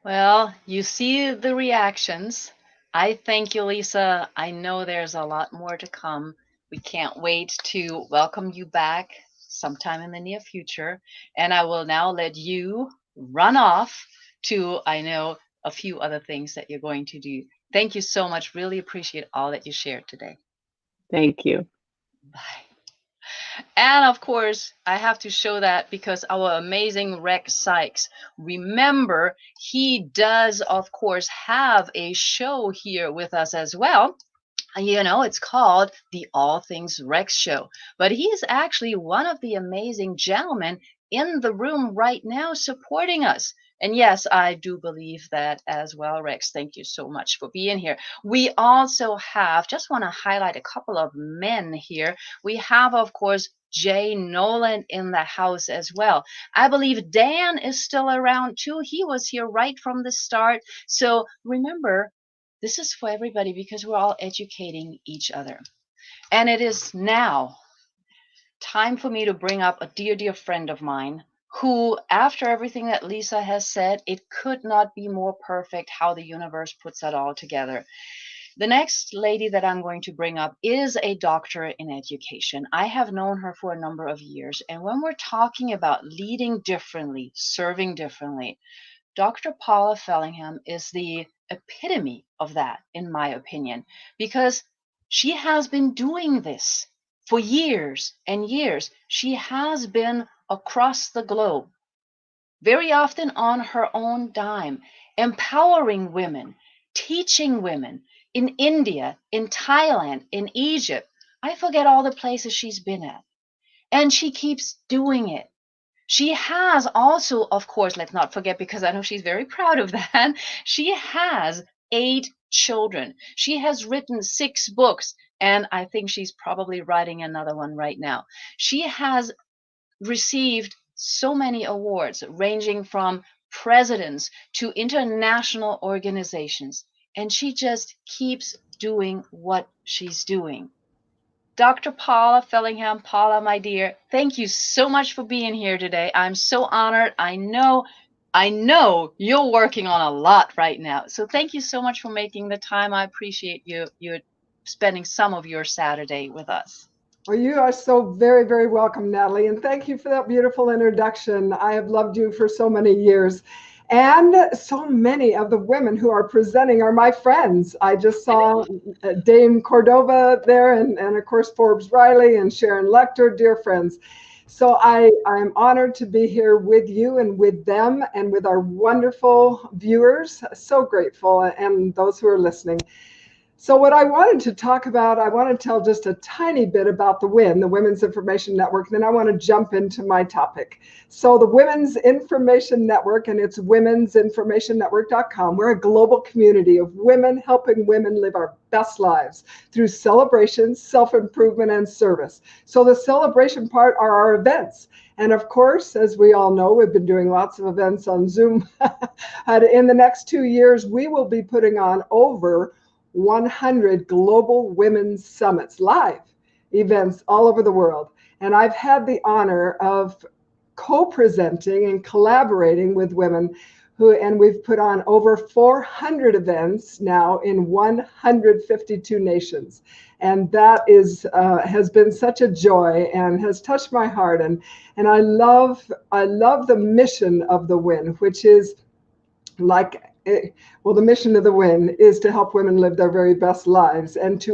Well, you see the reactions. I thank you, Lisa. I know there's a lot more to come. We can't wait to welcome you back sometime in the near future. And I will now let you run off to, I know, a few other things that you're going to do. Thank you so much. Really appreciate all that you shared today. Thank you. Bye. And of course, I have to show that because our amazing Rex Sykes, remember, he does, of course, have a show here with us as well. You know, it's called the All Things Rex Show. But he is actually one of the amazing gentlemen in the room right now supporting us. And yes, I do believe that as well, Rex. Thank you so much for being here. We also have, just want to highlight a couple of men here. We have, of course, Jay Nolan in the house as well. I believe Dan is still around too. He was here right from the start. So remember, this is for everybody because we're all educating each other. And it is now time for me to bring up a dear, dear friend of mine who, after everything that Lisa has said, it could not be more perfect how the universe puts that all together. The next lady that I'm going to bring up is a doctor in education. I have known her for a number of years. And when we're talking about leading differently, serving differently, Dr. Paula Fellingham is the epitome of that, in my opinion, because she has been doing this for years and years. She has been across the globe, very often on her own dime, empowering women, teaching women in India, in Thailand, in Egypt. I forget all the places she's been at. And she keeps doing it. She has also, of course, let's not forget, because I know she's very proud of that, she has 8 children. She has written 6 books, and I think she's probably writing another one right now. She has received so many awards, ranging from presidents to international organizations, and she just keeps doing what she's doing. Dr. Paula Fellingham, Paula, my dear, thank you so much for being here today. I'm so honored. I know you're working on a lot right now. So thank you so much for making the time. I appreciate you spending some of your Saturday with us. Well, you are so very, very welcome, Natalie. And thank you for that beautiful introduction. I have loved you for so many years. And so many of the women who are presenting are my friends. I just saw Dame Cordova there, and of course, Forbes Riley and Sharon Lecter, dear friends. So I'm honored to be here with you and with them and with our wonderful viewers. So grateful, and those who are listening. So what I wanted to talk about, I want to tell just a tiny bit about the WIN, the Women's Information Network. Then I want to jump into my topic. So the Women's Information Network, and it's women'sinformationnetwork.com. We're a global community of women helping women live our best lives through celebration, self-improvement, and service. So the celebration part are our events. And of course, as we all know, we've been doing lots of events on Zoom. In the next 2 years, we will be putting on over 100 global women's summits, live events all over the world. And I've had the honor of co-presenting and collaborating with women and we've put on over 400 events now in 152 nations. And that has been such a joy and has touched my heart. And I love the mission of the WIN, which is the mission of the WIN is to help women live their very best lives and to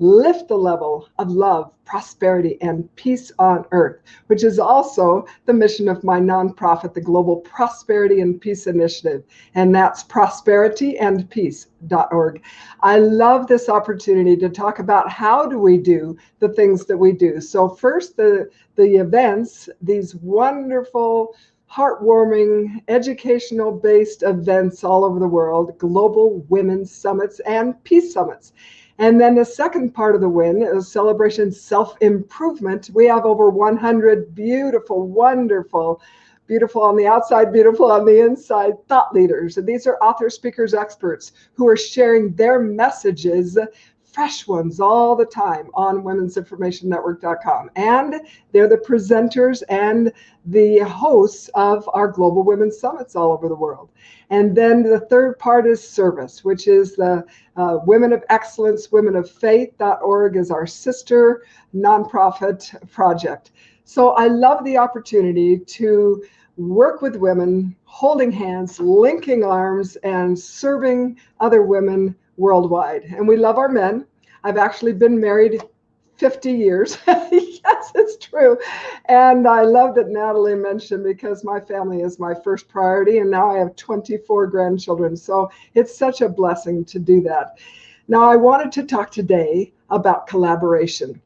lift the level of love, prosperity, and peace on earth, which is also the mission of my nonprofit, the Global Prosperity and Peace Initiative, and that's prosperityandpeace.org. I love this opportunity to talk about how do we do the things that we do. So first, the events, these wonderful, heartwarming, educational-based events all over the world, global women's summits and peace summits. And then the second part of the WIN is Celebration Self-Improvement. We have over 100 beautiful, wonderful, beautiful on the outside, beautiful on the inside thought leaders. And these are authors, speakers, experts who are sharing their messages, fresh ones all the time on womensinformationnetwork.com. And they're the presenters and the hosts of our global women's summits all over the world. And then the third part is service, which is the Women of Excellence, womenoffaith.org is our sister nonprofit project. So I love the opportunity to work with women, holding hands, linking arms, and serving other women worldwide. And we love our men. I've actually been married 50 years. Yes, it's true. And I love that Natalie mentioned, because my family is my first priority, and now I have 24 grandchildren. So it's such a blessing to do that. Now, I wanted to talk today about collaboration.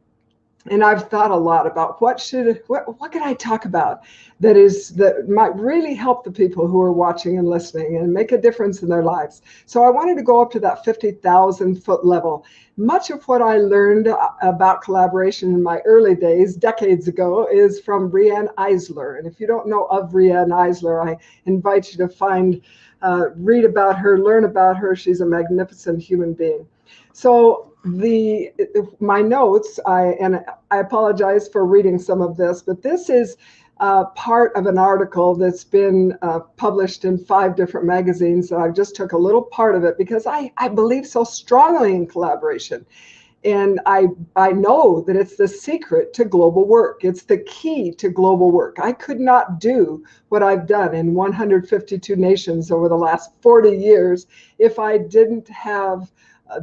And I've thought a lot about what can I talk about that might really help the people who are watching and listening and make a difference in their lives. So I wanted to go up to that 50,000 foot level. Much of what I learned about collaboration in my early days, decades ago, is from Brianne Eisler. And if you don't know of Brianne Eisler, I invite you to read about her, learn about her. She's a magnificent human being. So my notes, and I apologize for reading some of this, but this is part of an article that's been published in 5 different magazines. And I just took a little part of it because I believe so strongly in collaboration. And I know that it's the secret to global work. It's the key to global work. I could not do what I've done in 152 nations over the last 40 years if I didn't have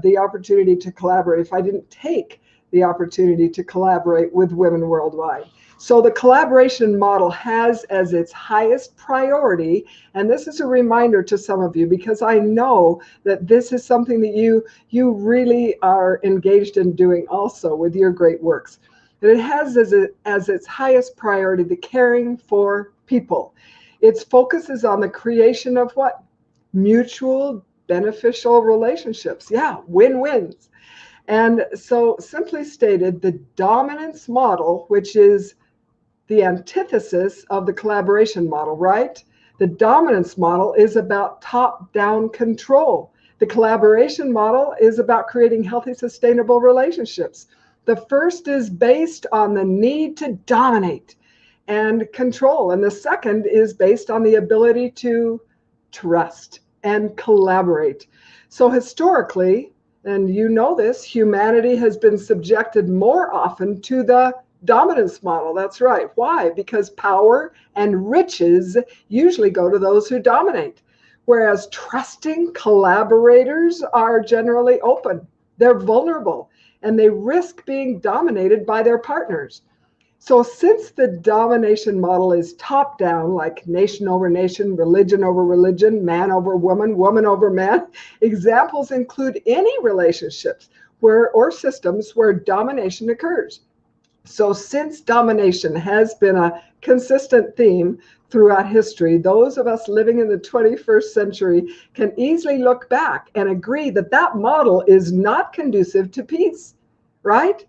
the opportunity to collaborate, if I didn't take the opportunity to collaborate with women worldwide. So the collaboration model has as its highest priority, and this is a reminder to some of you, because I know that this is something that you really are engaged in doing also with your great works. And it has as its highest priority the caring for people. Its focus is on the creation of what? Mutual beneficial relationships. Yeah, win-wins. And so simply stated, the dominance model, which is the antithesis of the collaboration model, right? The dominance model is about top-down control. The collaboration model is about creating healthy, sustainable relationships. The first is based on the need to dominate and control. And the second is based on the ability to trust and collaborate. So historically, and you know this, humanity has been subjected more often to the dominance model. That's right. Why? Because power and riches usually go to those who dominate, whereas trusting collaborators are generally open. They're vulnerable, and they risk being dominated by their partners. So since the domination model is top-down, like nation over nation, religion over religion, man over woman, woman over man, examples include any relationships or systems where domination occurs. So since domination has been a consistent theme throughout history, those of us living in the 21st century can easily look back and agree that that model is not conducive to peace, right?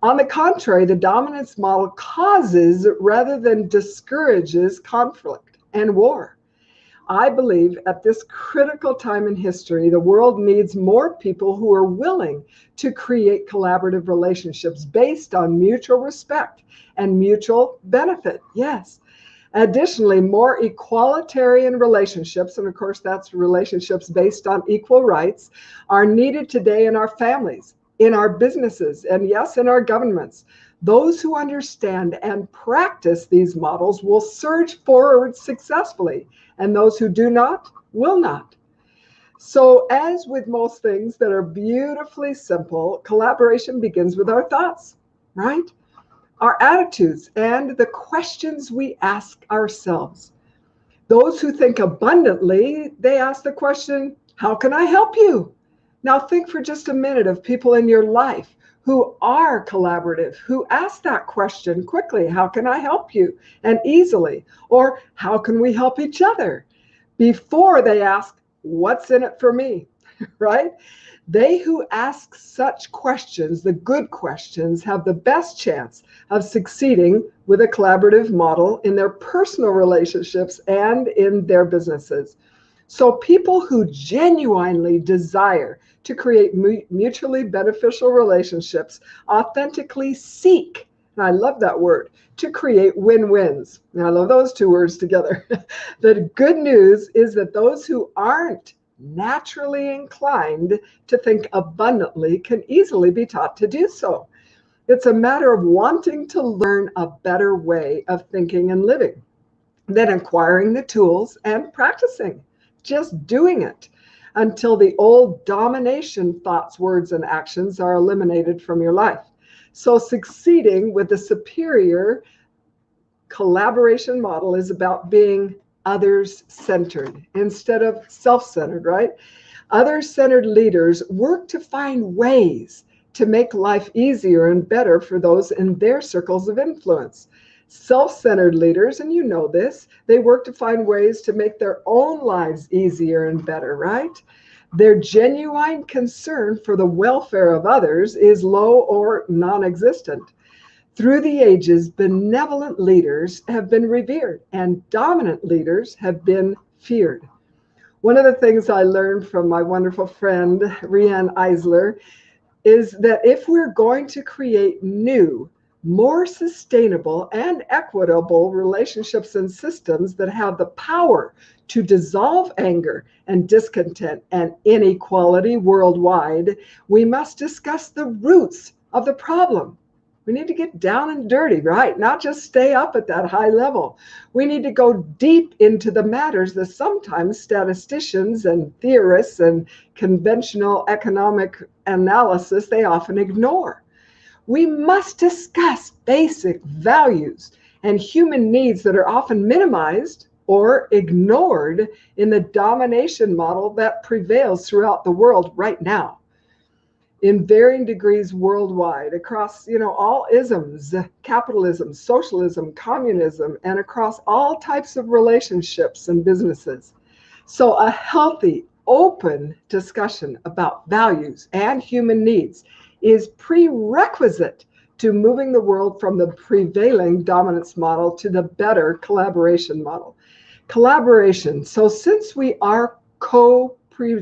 On the contrary, the dominance model causes rather than discourages conflict and war. I believe at this critical time in history, the world needs more people who are willing to create collaborative relationships based on mutual respect and mutual benefit. Yes. Additionally, more equalitarian relationships, and of course that's relationships based on equal rights, are needed today in our families, in our businesses, and yes, in our governments. Those who understand and practice these models will surge forward successfully, and those who do not will not. So, as with most things that are beautifully simple, collaboration begins with our thoughts, right? Our attitudes and the questions we ask ourselves. Those who think abundantly, they ask the question, how can I help you? Now think for just a minute of people in your life who are collaborative, who ask that question quickly, how can I help you? And easily, or how can we help each other? Before they ask, what's in it for me, right? They who ask such questions, the good questions, have the best chance of succeeding with a collaborative model in their personal relationships and in their businesses. So people who genuinely desire to create mutually beneficial relationships authentically seek, and I love that word, to create win-wins. And I love those two words together. The good news is that those who aren't naturally inclined to think abundantly can easily be taught to do so. It's a matter of wanting to learn a better way of thinking and living, then acquiring the tools and practicing, just doing it until the old domination thoughts, words, and actions are eliminated from your life. So succeeding with the superior collaboration model is about being others-centered instead of self-centered, right? Others-centered leaders work to find ways to make life easier and better for those in their circles of influence. Self-centered leaders, and you know this, they work to find ways to make their own lives easier and better, right? Their genuine concern for the welfare of others is low or non-existent. Through the ages, benevolent leaders have been revered and dominant leaders have been feared. One of the things I learned from my wonderful friend, Rianne Eisler, is that if we're going to create new, more sustainable and equitable relationships and systems that have the power to dissolve anger and discontent and inequality worldwide, we must discuss the roots of the problem. We need to get down and dirty, right? Not just stay up at that high level. We need to go deep into the matters that sometimes statisticians and theorists and conventional economic analysis, they often ignore. We must discuss basic values and human needs that are often minimized or ignored in the domination model that prevails throughout the world right now, in varying degrees worldwide, across all isms, capitalism, socialism, communism, and across all types of relationships and businesses. So a healthy, open discussion about values and human needs is prerequisite to moving the world from the prevailing dominance model to the better collaboration model. Collaboration. So since we are co-creators,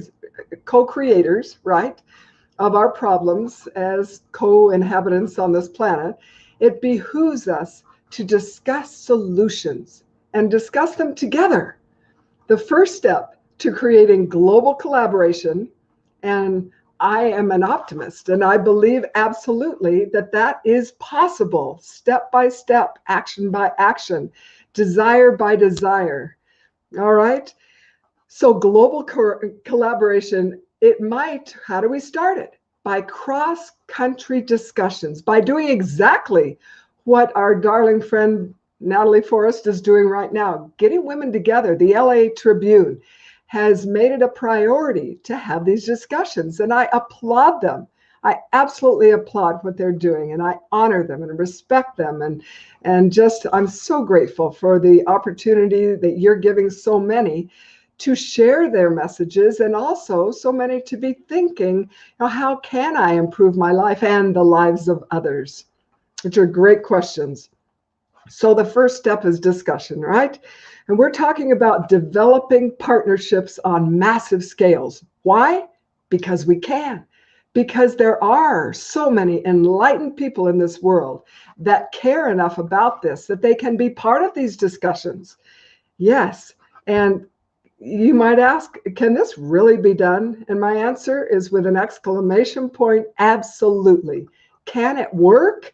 right, of our problems as co-inhabitants on this planet, it behooves us to discuss solutions and discuss them together. The first step to creating global collaboration, and I am an optimist, and I believe absolutely that that is possible, step by step, action by action, desire by desire. All right? So global collaboration, how do we start it? By cross-country discussions, by doing exactly what our darling friend Natalie Forrest is doing right now, getting women together. The LA Tribune has made it a priority to have these discussions, and I applaud them. I absolutely applaud what they're doing, and I honor them and respect them, and just I'm so grateful for the opportunity that you're giving so many to share their messages, and also so many to be thinking, how can I improve my life and the lives of others? Which are great questions. So the first step is discussion, right? And we're talking about developing partnerships on massive scales. Why? Because we can. because there are so many enlightened people in this world that care enough about this that they can be part of these discussions. Yes. And you might ask, can this really be done? And my answer is with an exclamation point, absolutely. Can it work?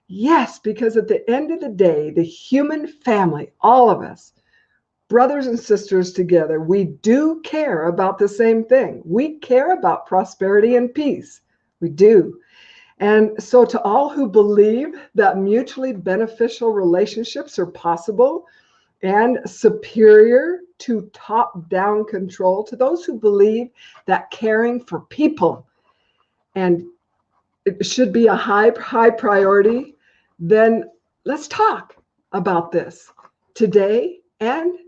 Yes, because at the end of the day, the human family, all of us, brothers and sisters together, we do care about the same thing. We care about prosperity and peace. We do. And so to all who believe that mutually beneficial relationships are possible and superior to top-down control, to those who believe that caring for people and it should be a high priority, then let's talk about this today and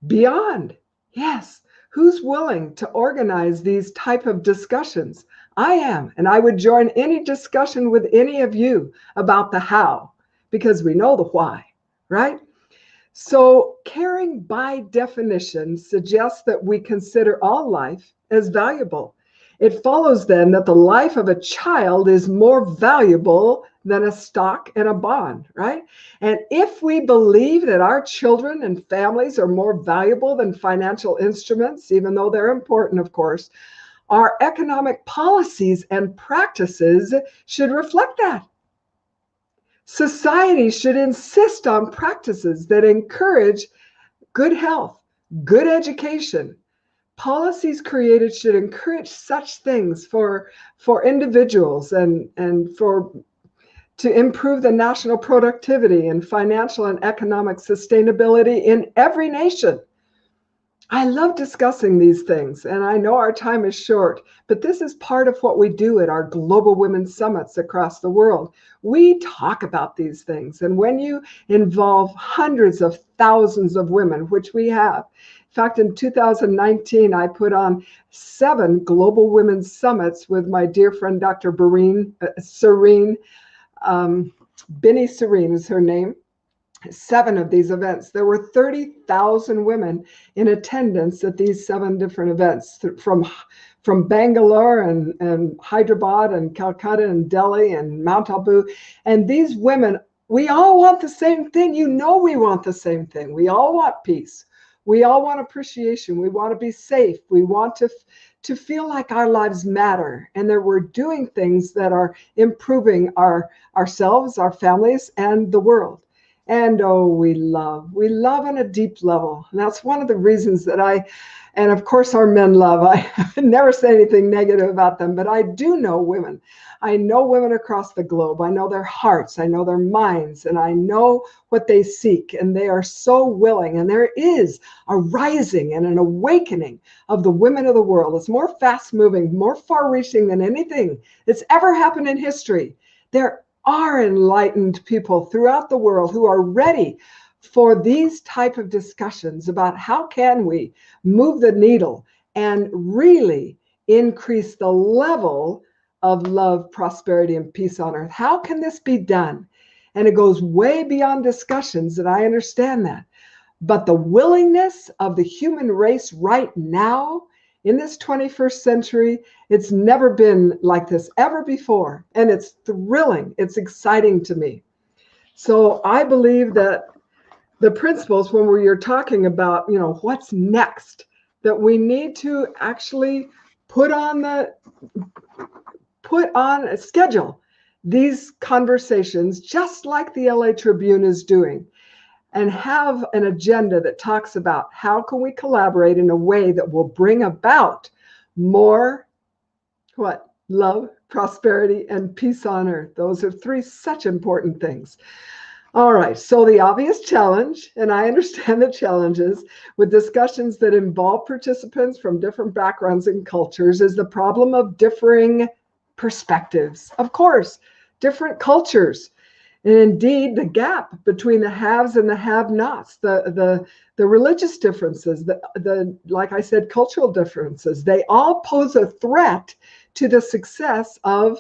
beyond. Yes. Who's willing to organize these type of discussions? I am, and I would join any discussion with any of you about the how, because we know the why, right? So caring by definition suggests that we consider all life as valuable. It follows then that the life of a child is more valuable than a stock and a bond, right? And if we believe that our children and families are more valuable than financial instruments, even though they're important, of course, our economic policies and practices should reflect that. Society should insist on practices that encourage good health, good education. Policies created should encourage such things for individuals and to improve the national productivity and financial and economic sustainability in every nation. I love discussing these things, and I know our time is short, but this is part of what we do at our Global Women's Summits across the world. We talk about these things, and when you involve hundreds of thousands of women, which we have, in fact, in 2019, I put on 7 Global Women's Summits with my dear friend, Dr. Serene, Binny Serene is her name. 7 of these events. There were 30,000 women in attendance at these 7 different events from Bangalore and Hyderabad and Calcutta and Delhi and Mount Abu. And these women, we all want the same thing. You know, we want the same thing. We all want peace. We all want appreciation. We want to be safe. We want to feel like our lives matter and that we're doing things that are improving ourselves, our families, and the world. And oh, we love on a deep level. And that's one of the reasons that and of course our men love. I never say anything negative about them, but I do know women. I know women across the globe. I know their hearts, I know their minds, and I know what they seek. And they are so willing. And there is a rising and an awakening of the women of the world. It's more fast moving, more far reaching than anything that's ever happened in history. There are enlightened people throughout the world who are ready for these type of discussions about how can we move the needle and really increase the level of love, prosperity, and peace on earth. How can this be done? And it goes way beyond discussions, and I understand that. But the willingness of the human race right now in this 21st century, it's never been like this ever before. And it's thrilling. It's exciting to me. So I believe that the principles, when you're talking about, what's next, that we need to actually put on a schedule these conversations, just like the LA Tribune is doing, and have an agenda that talks about how can we collaborate in a way that will bring about more love, prosperity, and peace on earth. Those are 3 such important things. All right, so the obvious challenge, and I understand the challenges with discussions that involve participants from different backgrounds and cultures, is the problem of differing perspectives. Of course, different cultures. And indeed, the gap between the haves and the have-nots, the religious differences, the like I said, cultural differences, they all pose a threat to the success of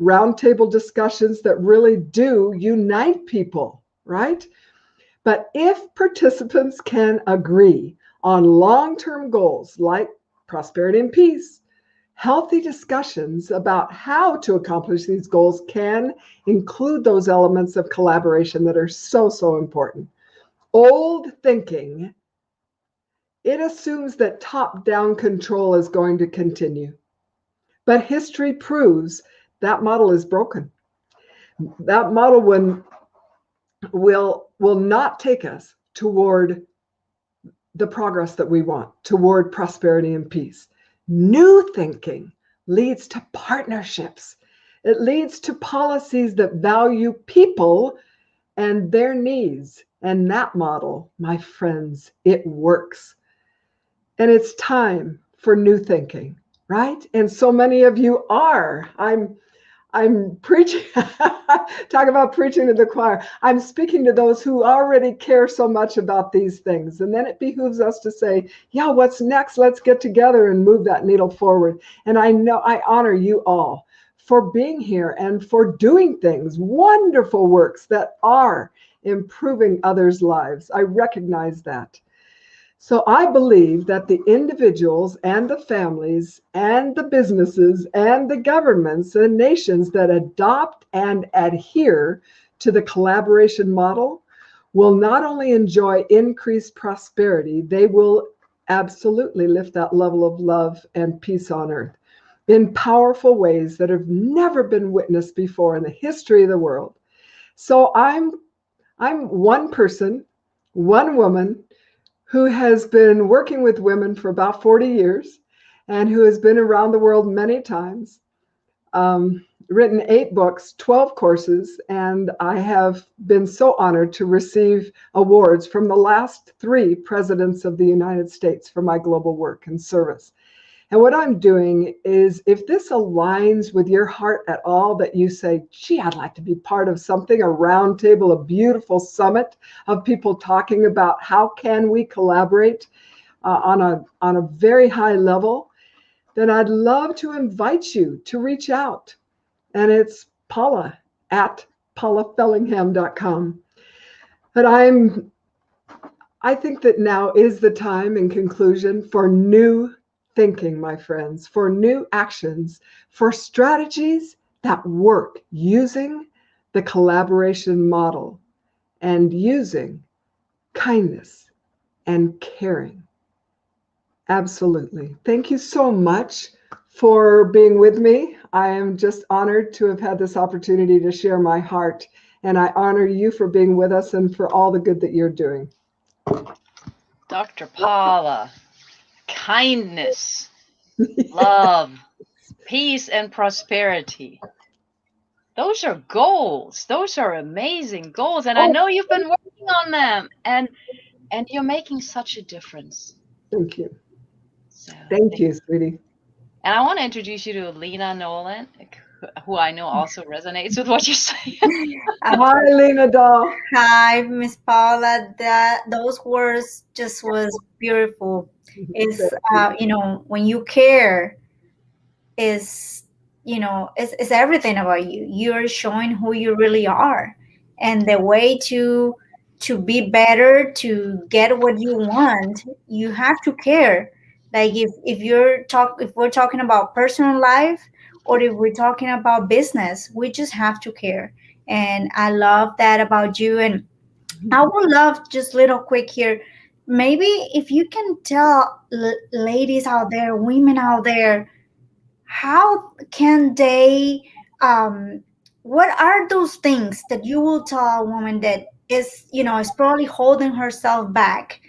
roundtable discussions that really do unite people, right? But if participants can agree on long-term goals like prosperity and peace, Healthy discussions about how to accomplish these goals can include those elements of collaboration that are so, so important. Old thinking, it assumes that top-down control is going to continue. But history proves that model is broken. That model will not take us toward the progress that we want, toward prosperity and peace. New thinking leads to partnerships. It leads to policies that value people and their needs. And that model, my friends, it works. And it's time for new thinking, right? And so many of you are. I'm preaching, talk about preaching to the choir. I'm speaking to those who already care so much about these things. And then it behooves us to say, yeah, what's next? Let's get together and move that needle forward. And I know I honor you all for being here and for doing things, wonderful works that are improving others' lives. I recognize that. So I believe that the individuals and the families and the businesses and the governments and nations that adopt and adhere to the collaboration model will not only enjoy increased prosperity, they will absolutely lift that level of love and peace on earth in powerful ways that have never been witnessed before in the history of the world. So I'm one person, one woman, who has been working with women for about 40 years and who has been around the world many times, written 8 books, 12 courses, and I have been so honored to receive awards from the last 3 presidents of the United States for my global work and service. And what I'm doing is, if this aligns with your heart at all, that you say, gee, I'd like to be part of something, a round table, a beautiful summit of people talking about how can we collaborate on a very high level, then I'd love to invite you to reach out. And it's Paula at paulafellingham.com. But I think that now is the time, in conclusion, for new thinking, my friends, for new actions, for strategies that work using the collaboration model and using kindness and caring. Absolutely. Thank you so much for being with me. I am just honored to have had this opportunity to share my heart, and I honor you for being with us and for all the good that you're doing. Dr. Paula, kindness, love, peace, and prosperity. Those are goals. Those are amazing goals. And I know you've been working on them, and you're making such a difference. Thank you. So, thank you, sweetie. And I want to introduce you to Lena Nolan, who I know also resonates with what you're saying. Hi, Lena doll. Hi, Miss Paula. Those words just was beautiful. It's when you care, is it's everything about you. You're showing who you really are, and the way to be better, to get what you want, you have to care. Like if we're talking about personal life, or if we're talking about business, we just have to care. And I love that about you. And I would love, just little quick here, maybe if you can tell ladies out there, women out there, how can they what are those things that you will tell a woman that is probably holding herself back?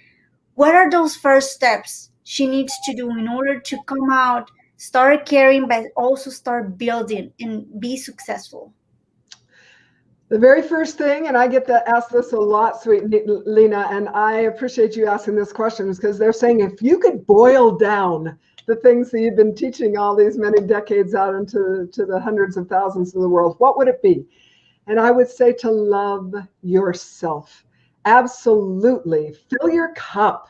What are those first steps she needs to do in order to come out, start caring, but also start building and be successful? The very first thing, and I get to ask this a lot, sweet Lena, and I appreciate you asking this question, because they're saying, if you could boil down the things that you've been teaching all these many decades out into the hundreds of thousands of the world, what would it be? And I would say to love yourself. Absolutely. Fill your cup.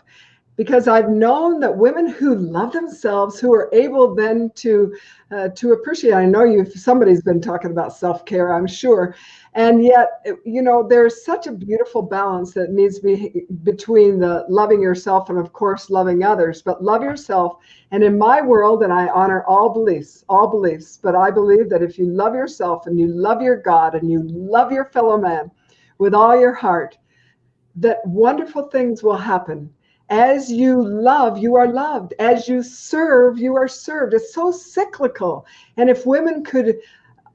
Because I've known that women who love themselves, who are able then to appreciate, I know somebody's been talking about self-care, I'm sure, And yet, there's such a beautiful balance that needs to be between the loving yourself and, of course, loving others. But love yourself. And in my world, and I honor all beliefs, but I believe that if you love yourself and you love your God and you love your fellow man with all your heart, that wonderful things will happen. As you love, you are loved. As you serve, you are served. It's so cyclical. And if women could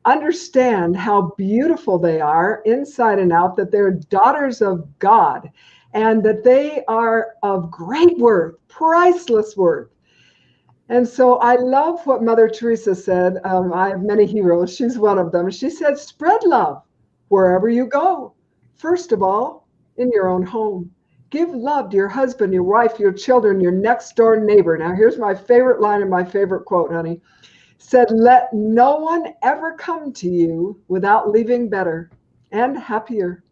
understand how beautiful they are inside and out, that they're daughters of God, and that they are of great worth, priceless worth. And so I love what Mother Teresa said. I have many heroes. She's one of them. She said, spread love wherever you go. First of all, in your own home. Give love to your husband, your wife, your children, your next door neighbor. Now, here's my favorite line and my favorite quote, honey. Said, let no one ever come to you without leaving better and happier.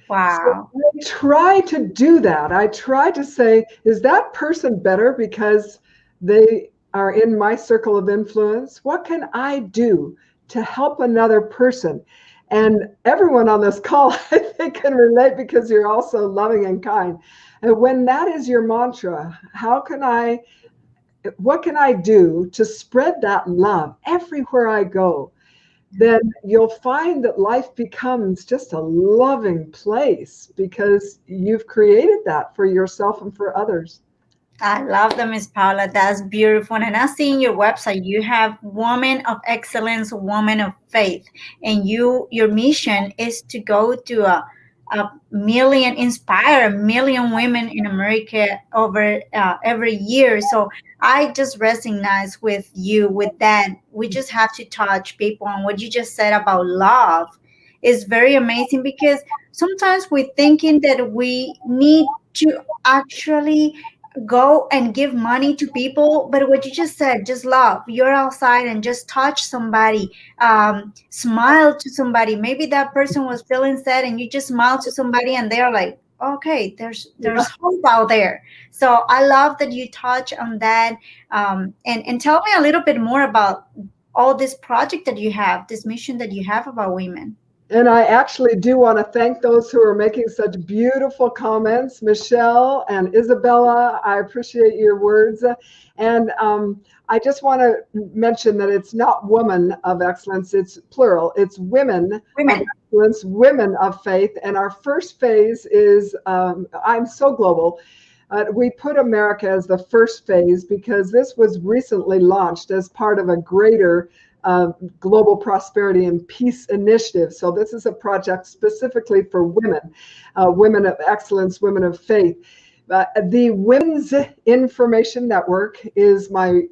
Wow. So I try to do that. I try to say, is that person better because they are in my circle of influence? What can I do to help another person? And everyone on this call, I think, can relate because you're also loving and kind. And when that is your mantra, what can I do to spread that love everywhere I go? Then you'll find that life becomes just a loving place because you've created that for yourself and for others. I love them, Miss Paula. That's beautiful. And I see in your website you have Woman of Excellence, Woman of Faith, and your mission is to go to a million, inspire a million women in America over every year. So I just resonate with you with that. We just have to touch people, and what you just said about love is very amazing because sometimes we're thinking that we need to actually go and give money to people, but what you just said, just love. You're outside and just touch somebody, smile to somebody. Maybe that person was feeling sad and you just smile to somebody and they're like, okay, there's hope out there. So I love that you touch on that. And tell me a little bit more about all this project that you have, this mission that you have about women. And I actually do want to thank those who are making such beautiful comments. Michelle and Isabella, I appreciate your words. And I just want to mention that it's not woman of excellence, it's plural. It's women of excellence, women of faith. And our first phase is, I'm so global. We put America as the first phase because this was recently launched as part of a greater global prosperity and peace initiative. So this is a project specifically for women, women of excellence, women of faith. The Women's Information Network is my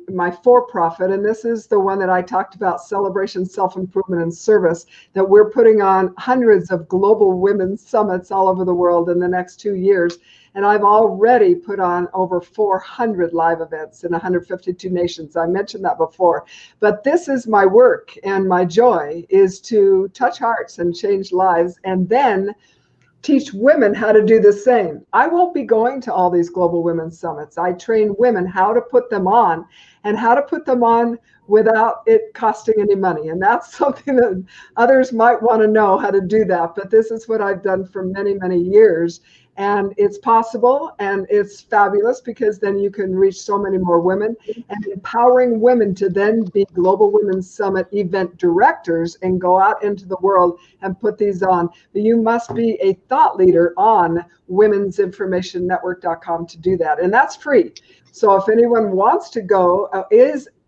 for-profit, and this is the one that I talked about, celebration, self-improvement, and service, that we're putting on hundreds of global women's summits all over the world in the next 2 years. And I've already put on over 400 live events in 152 nations. I mentioned that before. But this is my work, and my joy is to touch hearts and change lives, and then teach women how to do the same. I won't be going to all these global women's summits. I train women how to put them on, and how to put them on without it costing any money. And that's something that others might want to know how to do that. But this is what I've done for many, many years. And it's possible, and it's fabulous because then you can reach so many more women, and empowering women to then be Global Women's Summit event directors and go out into the world and put these on. But you must be a thought leader on women'sinformationnetwork.com to do that. And that's free. So if anyone wants to go,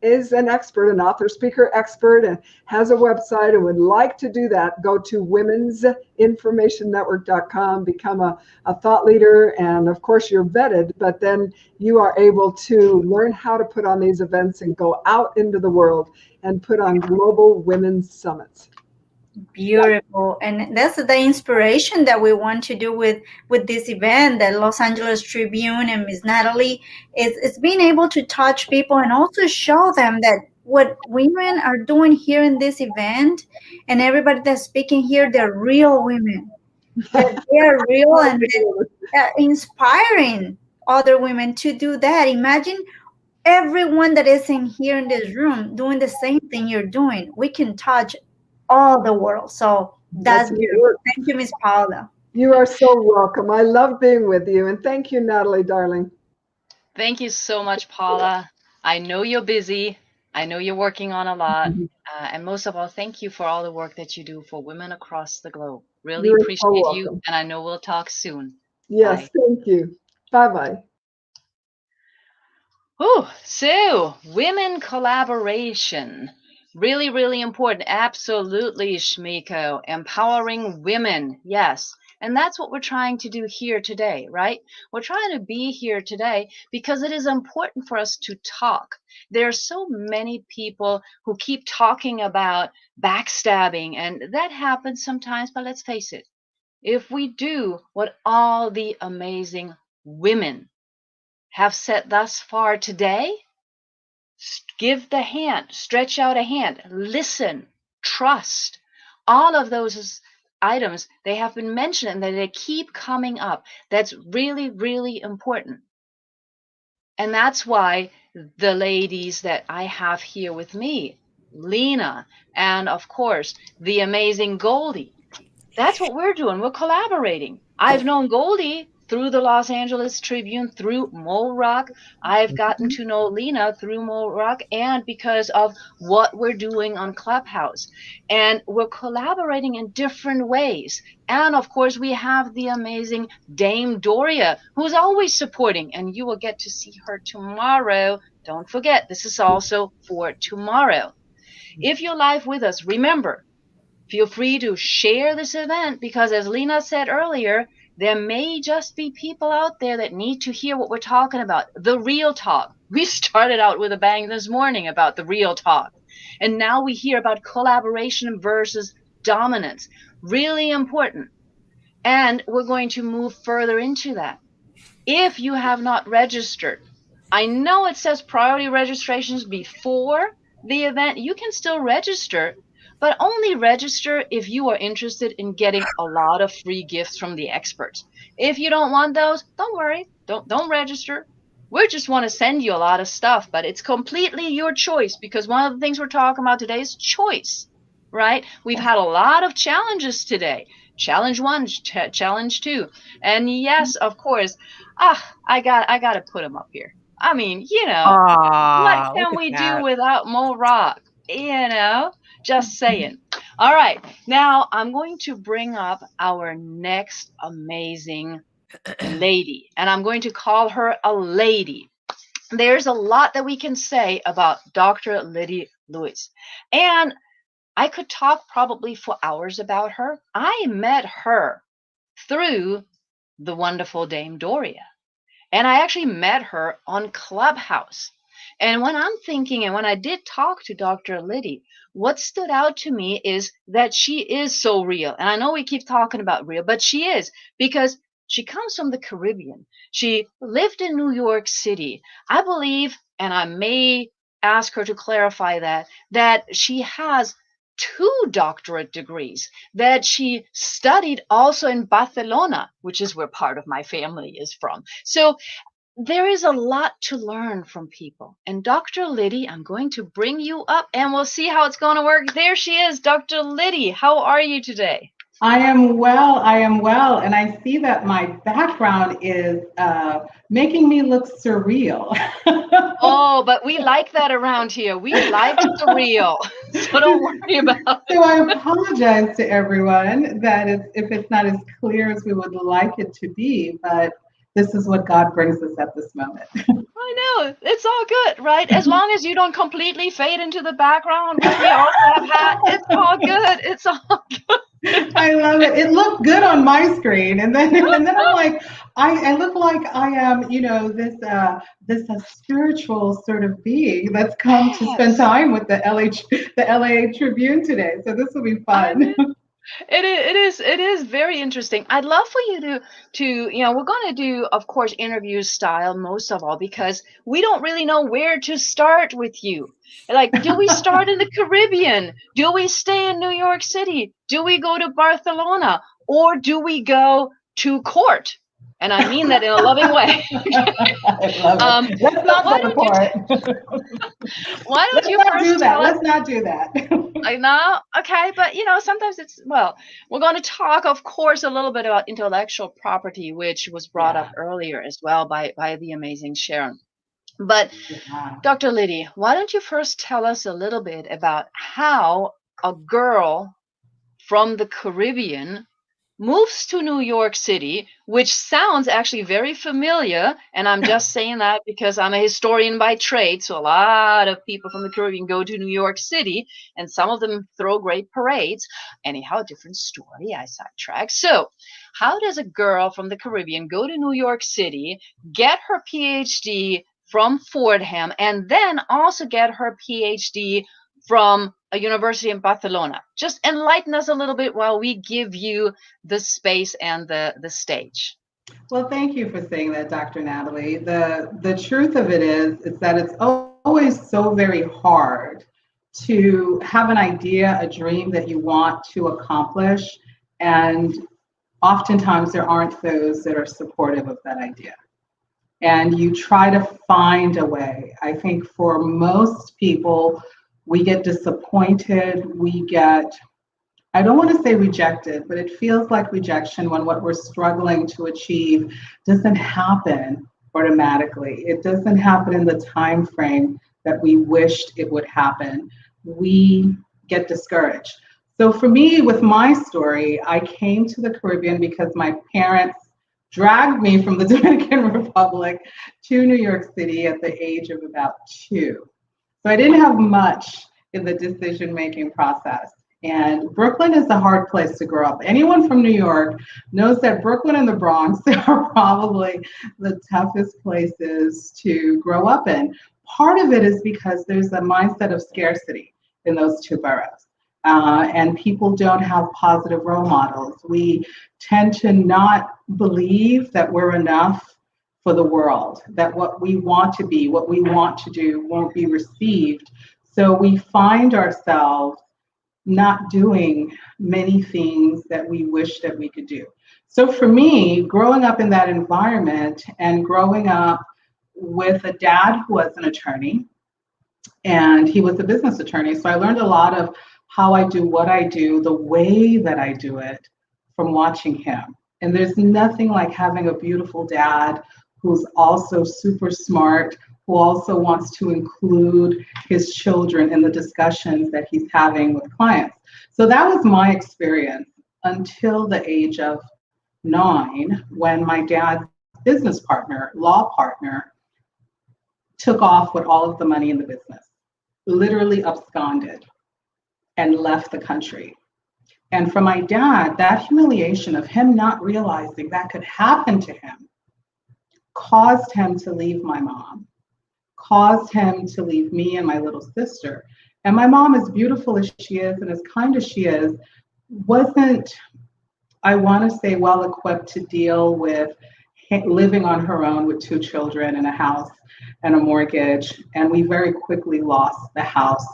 is an expert, an author, speaker expert, and has a website and would like to do that, go to women'sinformationnetwork.com, become a thought leader, and of course you're vetted, but then you are able to learn how to put on these events and go out into the world and put on global women's summits. Beautiful. And that's the inspiration that we want to do with this event, the Los Angeles Tribune and Miss Natalie, is being able to touch people and also show them that what women are doing here in this event, and everybody that's speaking here, they're real women. That they are real, and they're inspiring other women to do that. Imagine everyone that is in here in this room doing the same thing you're doing. We can touch all the world. So That's That's beautiful. Thank you, Miss Paula. You are so welcome. I love being with you. And thank you, Natalie, darling. Thank you so much, Paula. I know you're busy. I know you're working on a lot. And most of all, thank you for all the work that you do for women across the globe. Really You're so appreciate you. welcome. And I know we'll talk soon. Yes, Bye. thank you. Bye-bye. So women collaboration. Really, really important. Absolutely, Shmiko. Empowering women. Yes. And that's what we're trying to do here today, right? We're trying to be here today because it is important for us to talk. There are so many people who keep talking about backstabbing, and that happens sometimes, but let's face it. If we do what all the amazing women have said thus far today, give the hand, stretch out a hand, listen, trust. All of those items, they have been mentioned and they keep coming up. That's really, really important. And that's why the ladies that I have here with me, Lena, and of course, the amazing Goldie, that's what we're doing. We're collaborating. I've known Goldie through the Los Angeles Tribune, through Mole Rock. I've gotten to know Lena through Mole Rock and because of what we're doing on Clubhouse. And we're collaborating in different ways. And of course, we have the amazing Dame Doria, who's always supporting, and you will get to see her tomorrow. Don't forget, this is also for tomorrow. If you're live with us, remember, feel free to share this event because, as Lena said earlier, there may just be people out there that need to hear what we're talking about. The real talk. We started out with a bang this morning about the real talk. And now we hear about collaboration versus dominance. Really important. And we're going to move further into that. If you have not registered, I know it says priority registrations before the event. You can still register, but only register if you are interested in getting a lot of free gifts from the experts. If you don't want those, don't worry. Don't register. We just want to send you a lot of stuff, but it's completely your choice because one of the things we're talking about today is choice, right? We've had a lot of challenges today. Challenge 1, challenge 2. And yes, of course, I got to put them up here. I mean, what Aw, look can at we do that. without Mo Rock? Just saying. All right, now I'm going to bring up our next amazing lady, and I'm going to call her a lady. There's a lot that we can say about Dr. Liddy Lewis, and I could talk probably for hours about her. I met her through the wonderful Dame Doria. And I actually met her on Clubhouse. And when I'm thinking, and when I did talk to Dr. Liddy, what stood out to me is that she is so real. And I know we keep talking about real, but she is because she comes from the Caribbean. She lived in New York City. I believe, and I may ask her to clarify that she has 2 doctorate degrees, that she studied also in Barcelona, which is where part of my family is from. So there is a lot to learn from people. And Dr. Liddy, I'm going to bring you up and we'll see how it's going to work. There she is, Dr. Liddy. How are you today? I am well, and I see that my background is making me look surreal. Oh, but we like that around here. We like surreal, so don't worry about it. So I apologize to everyone that if it's not as clear as we would like it to be, but this is what God brings us at this moment. I know, it's all good, right? As long as you don't completely fade into the background, which we also have had, it's all good. It's all good. I love it. It looked good on my screen, and then I'm like, I look like I am, this spiritual sort of being that's come to spend time with the LA Tribune today. So this will be fun. It is very interesting. I'd love for you to we're going to do, of course, interview style most of all because we don't really know where to start with you. Like, do we start in the Caribbean? Do we stay in New York City? Do we go to Barcelona? Or do we go to court? And I mean that in a loving way. I love it. Let's But not why go to don't you court. why don't Let's you not first do tell that. us? Let's not do that. I know, okay, but sometimes it's, well, we're going to talk, of course, a little bit about intellectual property, which was brought up earlier as well by the amazing Sharon. But Yeah. Dr. Liddy, why don't you first tell us a little bit about how a girl from the Caribbean moves to New York City, which sounds actually very familiar. And I'm just saying that because I'm a historian by trade. So a lot of people from the Caribbean go to New York City, and some of them throw great parades. Anyhow, different story. I sidetracked. So, how does a girl from the Caribbean go to New York City, get her PhD from Fordham, and then also get her PhD from a university in Barcelona? Just enlighten us a little bit while we give you the space and the stage. Well, thank you for saying that, Dr. Natalie. The truth of it is that it's always so very hard to have an idea, a dream that you want to accomplish, and oftentimes there aren't those that are supportive of that idea. And you try to find a way. I think for most people, we get disappointed, we get, I don't want to say rejected, but it feels like rejection when what we're struggling to achieve doesn't happen automatically. It doesn't happen in the time frame that we wished it would happen. We get discouraged. So for me, with my story, I came to the Caribbean because my parents dragged me from the Dominican Republic to New York City at the age of about 2. So I didn't have much in the decision-making process. And Brooklyn is a hard place to grow up. Anyone from New York knows that Brooklyn and the Bronx are probably the toughest places to grow up in. Part of it is because there's a mindset of scarcity in those 2 boroughs. And people don't have positive role models. We tend to not believe that we're enough for the world, that what we want to be, what we want to do won't be received. So we find ourselves not doing many things that we wish that we could do. So for me, growing up in that environment and growing up with a dad who was an attorney, and he was a business attorney, so I learned a lot of how I do what I do, the way that I do it, from watching him. And there's nothing like having a beautiful dad who's also super smart, who also wants to include his children in the discussions that he's having with clients. So that was my experience until the age of 9, when my dad's business partner, law partner, took off with all of the money in the business, literally absconded and left the country. And for my dad, that humiliation of him not realizing that could happen to him caused him to leave my mom, caused him to leave me and my little sister. And my mom, as beautiful as she is and as kind as she is, wasn't, I want to say, well equipped to deal with living on her own with 2 children and a house and a mortgage. And we very quickly lost the house.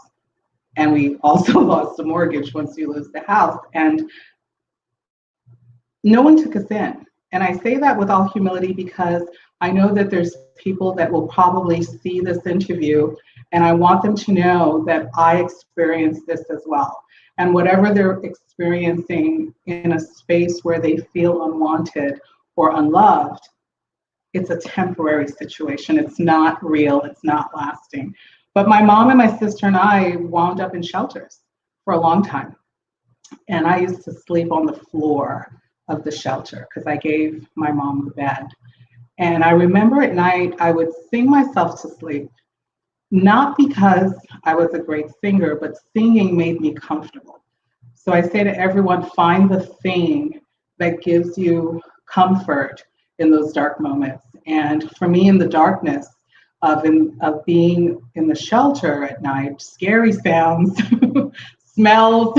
And we also lost the mortgage once you lose the house. And no one took us in. And I say that with all humility because I know that there's people that will probably see this interview, and I want them to know that I experienced this as well. And whatever they're experiencing in a space where they feel unwanted or unloved, it's a temporary situation. It's not real. It's not lasting. But my mom and my sister and I wound up in shelters for a long time. And I used to sleep on the floor of the shelter because I gave my mom the bed. And I remember at night, I would sing myself to sleep, not because I was a great singer, but singing made me comfortable. So I say to everyone, find the thing that gives you comfort in those dark moments. And for me, in the darkness of being in the shelter at night, scary sounds, smells,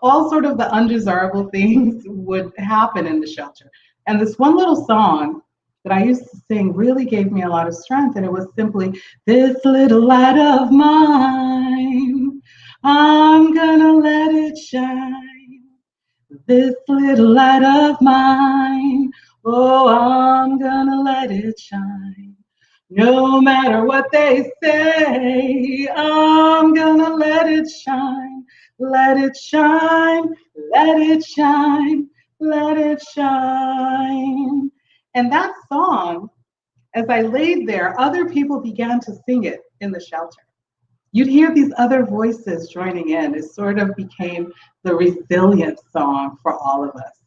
all sort of the undesirable things would happen in the shelter. And this one little song that I used to sing really gave me a lot of strength. And it was simply, this little light of mine, I'm gonna let it shine. This little light of mine Oh, I'm gonna let it shine. No matter what they say, I'm gonna let it shine. Let it shine, let it shine, let it shine. And that song, as I laid there, other people began to sing it in the shelter. You'd hear these other voices joining in. It sort of became the resilience song for all of us.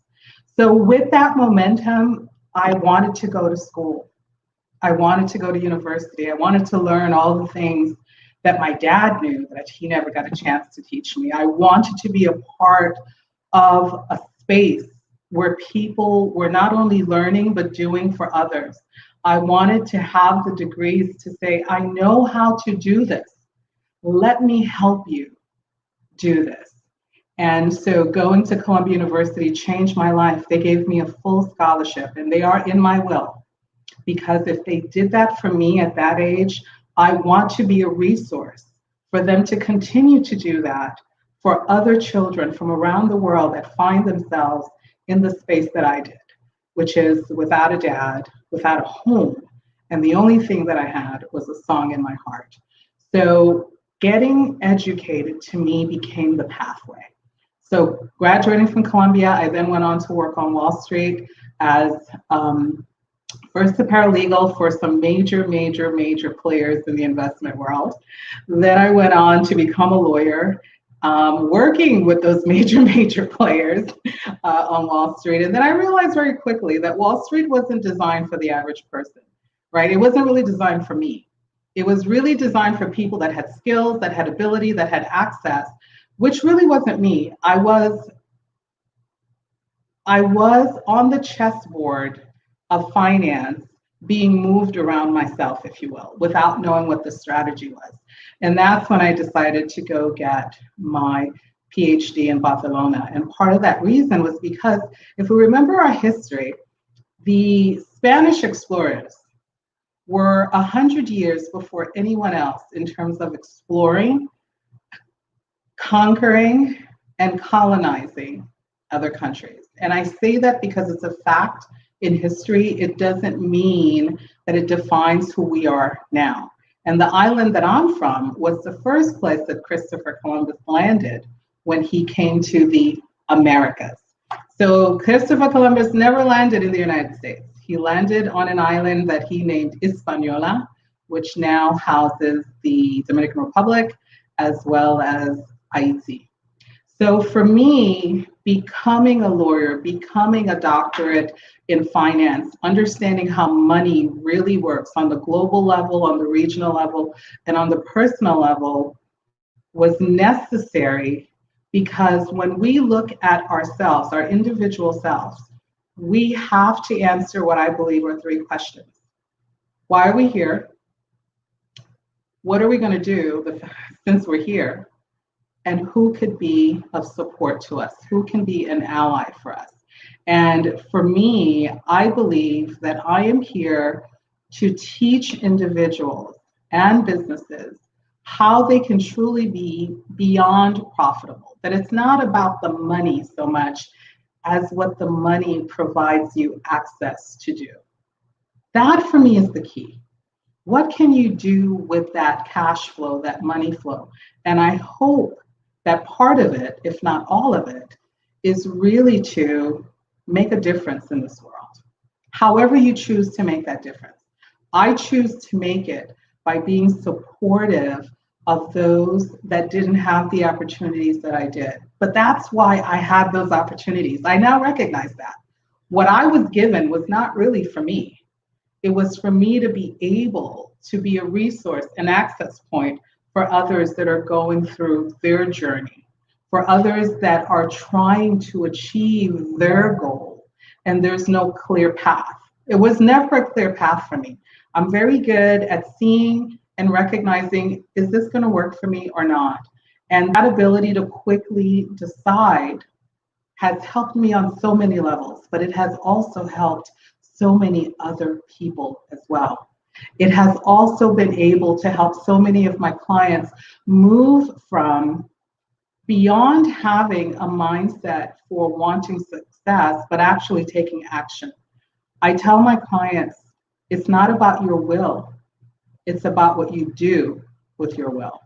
So, with that momentum, I wanted to go to school. I wanted to go to university. I wanted to learn all the things that my dad knew that he never got a chance to teach me. I wanted to be a part of a space where people were not only learning, but doing for others. I wanted to have the degrees to say, I know how to do this. Let me help you do this. And so going to Columbia University changed my life. They gave me a full scholarship, and they are in my will. Because if they did that for me at that age, I want to be a resource for them to continue to do that for other children from around the world that find themselves in the space that I did, which is without a dad, without a home. And the only thing that I had was a song in my heart. So getting educated to me became the pathway. So graduating from Columbia, I then went on to work on Wall Street as first a paralegal for some major players in the investment world. Then I went on to become a lawyer, working with those major players on Wall Street. And then I realized very quickly that Wall Street wasn't designed for the average person, right? It wasn't really designed for me. It was really designed for people that had skills, that had ability, that had access, which really wasn't me. I was on the chessboard of finance being moved around myself, if you will, without knowing what the strategy was. And that's when I decided to go get my PhD in Barcelona. And part of that reason was because if we remember our history, the Spanish explorers were 100 years before anyone else in terms of exploring, conquering, and colonizing other countries. And I say that because it's a fact in history. It doesn't mean that it defines who we are now. And the island that I'm from was the first place that Christopher Columbus landed when he came to the Americas. So Christopher Columbus never landed in the United States. He landed on an island that he named Hispaniola, which now houses the Dominican Republic as well as Haiti. So for me, becoming a lawyer, becoming a doctorate in finance, understanding how money really works on the global level, on the regional level, and on the personal level was necessary, because when we look at ourselves, our individual selves, we have to answer what I believe are three questions. Why are we here? What are we going to do since we're here? And who could be of support to us? Who can be an ally for us? And for me, I believe that I am here to teach individuals and businesses how they can truly be beyond profitable, that it's not about the money so much as what the money provides you access to do. That for me is the key. What can you do with that cash flow, that money flow? And I hope that part of it, if not all of it, is really to make a difference in this world. However you choose to make that difference. I choose to make it by being supportive of those that didn't have the opportunities that I did. But that's why I had those opportunities. I now recognize that. What I was given was not really for me. It was for me to be able to be a resource, an access point for others that are going through their journey, for others that are trying to achieve their goal, and there's no clear path. It was never a clear path for me. I'm very good at seeing and recognizing, is this going to work for me or not? And that ability to quickly decide has helped me on so many levels, but it has also helped so many other people as well. It has also been able to help so many of my clients move from beyond having a mindset for wanting success, but actually taking action. I tell my clients, it's not about your will, it's about what you do with your will.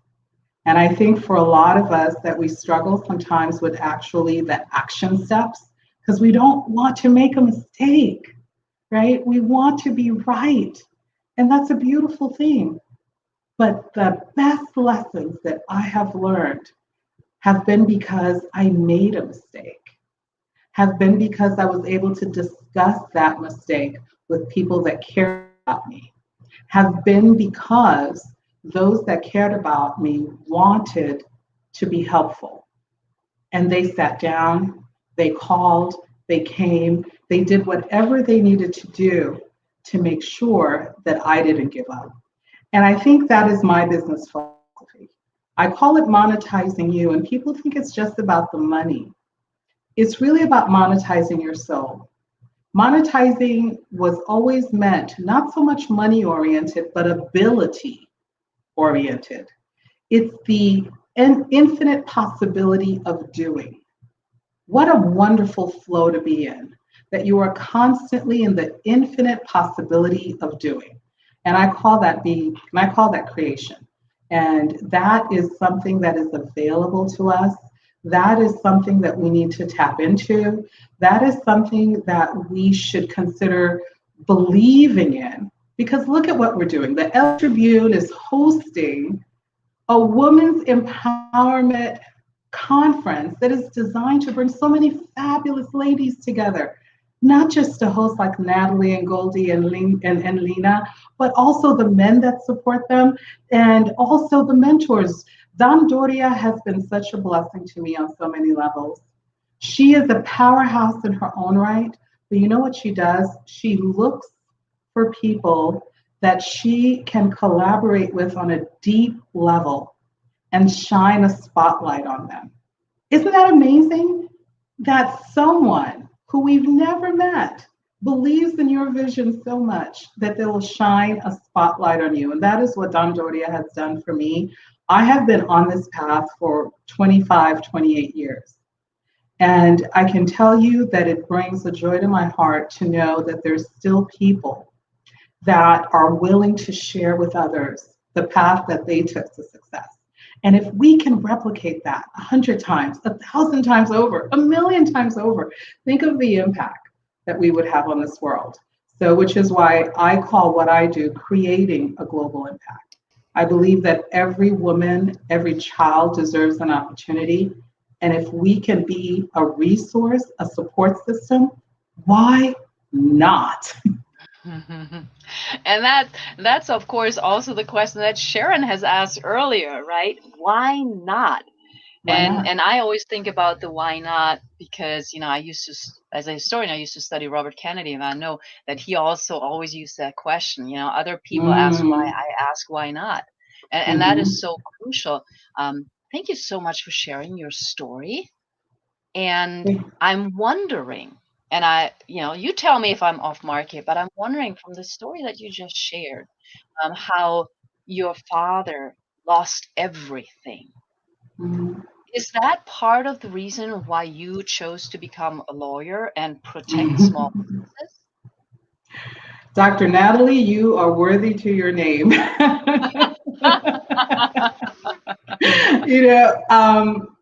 And I think for a lot of us that we struggle sometimes with actually the action steps because we don't want to make a mistake, right? We want to be right. And that's a beautiful thing. But the best lessons that I have learned have been because I made a mistake, have been because I was able to discuss that mistake with people that care about me, have been because those that cared about me wanted to be helpful. And they sat down, they called, they came, they did whatever they needed to do to make sure that I didn't give up. And I think that is my business philosophy. I call it monetizing you, and people think it's just about the money. It's really about monetizing your soul. Monetizing was always meant not so much money oriented, but ability oriented. It's the infinite possibility of doing. What a wonderful flow to be in, that you are constantly in the infinite possibility of doing. And I call that creation. And that is something that is available to us. That is something that we need to tap into. That is something that we should consider believing in. Because look at what we're doing. The Tribune is hosting a women's empowerment conference that is designed to bring so many fabulous ladies together, not just to host like Natalie and Goldie and Lena, but also the men that support them and also the mentors. Don Doria has been such a blessing to me on so many levels. She is a powerhouse in her own right, but you know what she does? She looks for people that she can collaborate with on a deep level and shine a spotlight on them. Isn't that amazing? That someone who we've never met believes in your vision so much that they will shine a spotlight on you. And that is what Don Doria has done for me. I have been on this path for 25, 28 years. And I can tell you that it brings a joy to my heart to know that there's still people that are willing to share with others the path that they took to success. And if we can replicate that 100 times, 1,000 times over, 1,000,000 times over, think of the impact that we would have on this world. So, which is why I call what I do creating a global impact. I believe that every woman, every child deserves an opportunity. And if we can be a resource, a support system, why not? And that's of course also the question that Sharon has asked earlier, right? Why not? Why not? And I always think about the why not because I used to, as a historian, I used to study Robert Kennedy, and I know that he also always used that question. Other people ask why, I ask why not, and that is so crucial. Thank you so much for sharing your story, and I'm wondering. And you tell me if I'm off market, but I'm wondering from the story that you just shared, how your father lost everything. Is that part of the reason why you chose to become a lawyer and protect small businesses? Dr. Natalie, you are worthy to your name.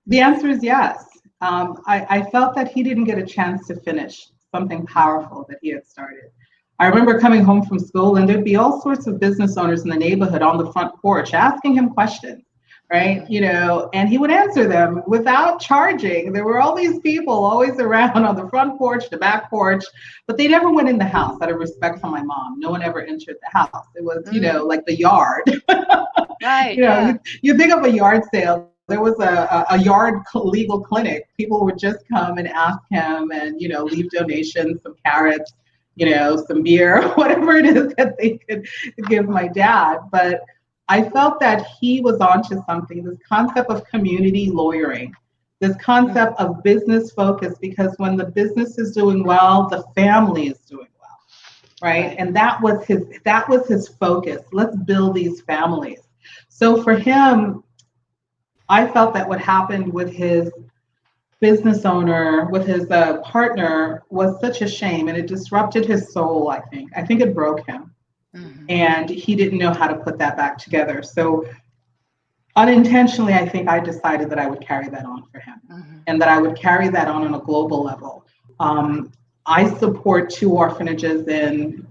The answer is yes. I felt that he didn't get a chance to finish something powerful that he had started. I remember coming home from school and there'd be all sorts of business owners in the neighborhood on the front porch asking him questions, right? And he would answer them without charging. There were all these people always around on the front porch, the back porch, but they never went in the house out of respect for my mom. No one ever entered the house. It was, like the yard. Right. You think of a yard sale. There was a yard legal clinic. People would just come and ask him and, leave donations, some carrots, some beer, whatever it is that they could give my dad. But I felt that he was onto something, this concept of community lawyering, this concept of business focus, because when the business is doing well, the family is doing well, right? And that was his focus. Let's build these families. So for him, I felt that what happened with his business owner with his partner was such a shame, and it disrupted his soul. I think it broke him, and he didn't know how to put that back together. So unintentionally, I think I decided that I would carry that on for him, and that I would carry that on a global level. I support 2 orphanages in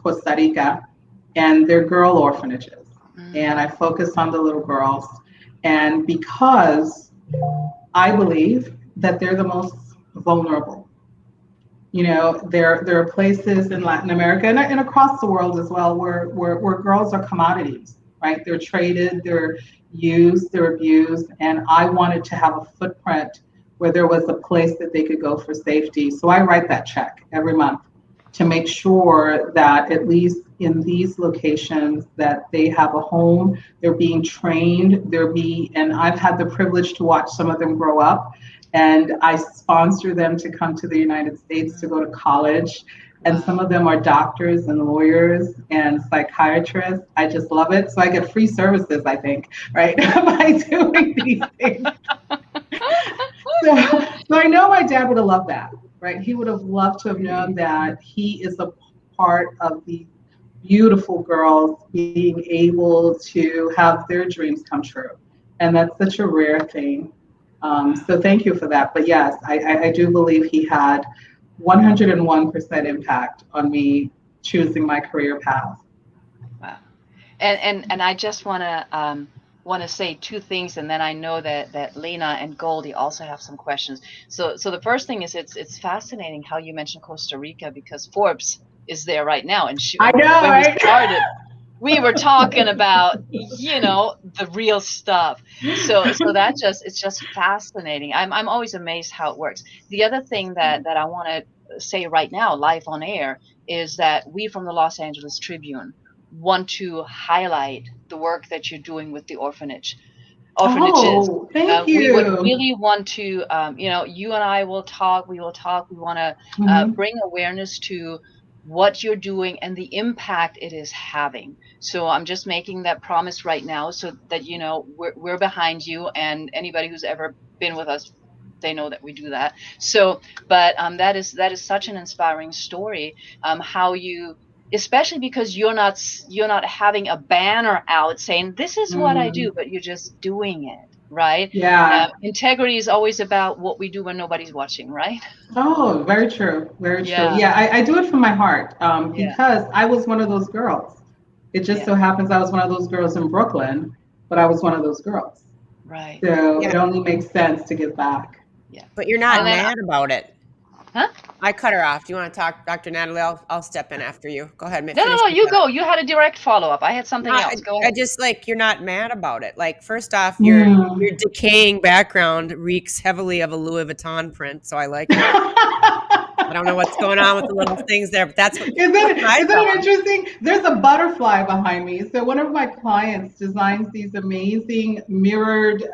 Costa Rica, and they're girl orphanages, and I focus on the little girls, and because I believe that they're the most vulnerable. You know, there are places in Latin America and across the world as well where girls are commodities, right? They're traded, they're used, they're abused, and I wanted to have a footprint where there was a place that they could go for safety. So I write that check every month to make sure that at least in these locations that they have a home, they're being trained, and I've had the privilege to watch some of them grow up, and I sponsor them to come to the United States to go to college. And some of them are doctors and lawyers and psychiatrists. I just love it. So I get free services, I think, right, by doing these things. So I know my dad would have loved that, right? He would have loved to have known that he is a part of the beautiful girls being able to have their dreams come true. And that's such a rare thing. So thank you for that. But yes, I do believe he had 101% impact on me choosing my career path. Wow. And I just want to say 2 things, and then I know that Lena and Goldie also have some questions. So the first thing is it's fascinating how you mentioned Costa Rica, because Forbes is there right now, and I know, when right? we started, we were talking about, the real stuff. So it's just fascinating. I'm always amazed how it works. The other thing that I want to say right now, live on air, is that we from the Los Angeles Tribune want to highlight the work that you're doing with the orphanages. Oh, thank you. We would really want to, you and I will talk. We want to bring awareness to what you're doing and the impact it is having. So I'm just making that promise right now, so that we're behind you, and anybody who's ever been with us, they know that we do that. So, but that is such an inspiring story. How you, especially because you're not having a banner out saying this is what I do, but you're just doing it, right? Yeah. Integrity is always about what we do when nobody's watching, right? Oh, very true. Very true. Yeah. Yeah, I do it from my heart, because I was one of those girls. It just so happens I was one of those girls in Brooklyn, but I was one of those girls. Right. So it only makes sense to give back. Yeah. But you're not mad about it. Huh? I cut her off. Do you want to talk, Dr. Natalie? I'll step in after you. Go ahead. No, you go. You had a direct follow-up. I had something else. Go ahead. I just you're not mad about it. First off, your decaying background reeks heavily of a Louis Vuitton print, so I like it. I don't know what's going on with the little things there, but that's what. Isn't it interesting? There's a butterfly behind me. So one of my clients designs these amazing mirrored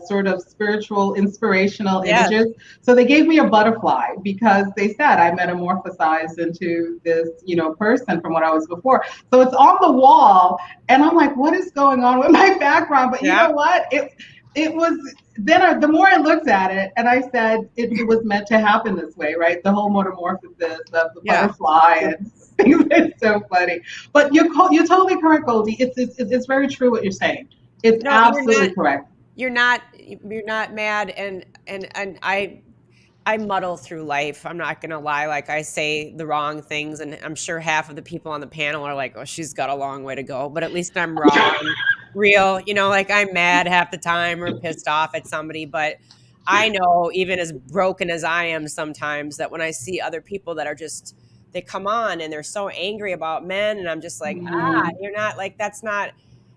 sort of spiritual, inspirational images. So they gave me a butterfly because they said I metamorphosized into this, person from what I was before. So it's on the wall, and I'm like, what is going on with my background? But you know what? It was. Then the more I looked at it, and I said it was meant to happen this way, right? The whole metamorphosis of the butterfly and things. It's so funny. But you're totally correct, Goldie. It's very true what you're saying. It's absolutely correct. You're not mad, and I muddle through life. I'm not going to lie. I say the wrong things, and I'm sure half of the people on the panel are like, oh, she's got a long way to go. But at least I'm raw and real. I'm mad half the time or pissed off at somebody. But I know, even as broken as I am sometimes, that when I see other people that are just, they come on and they're so angry about men, and I'm just like, you're not,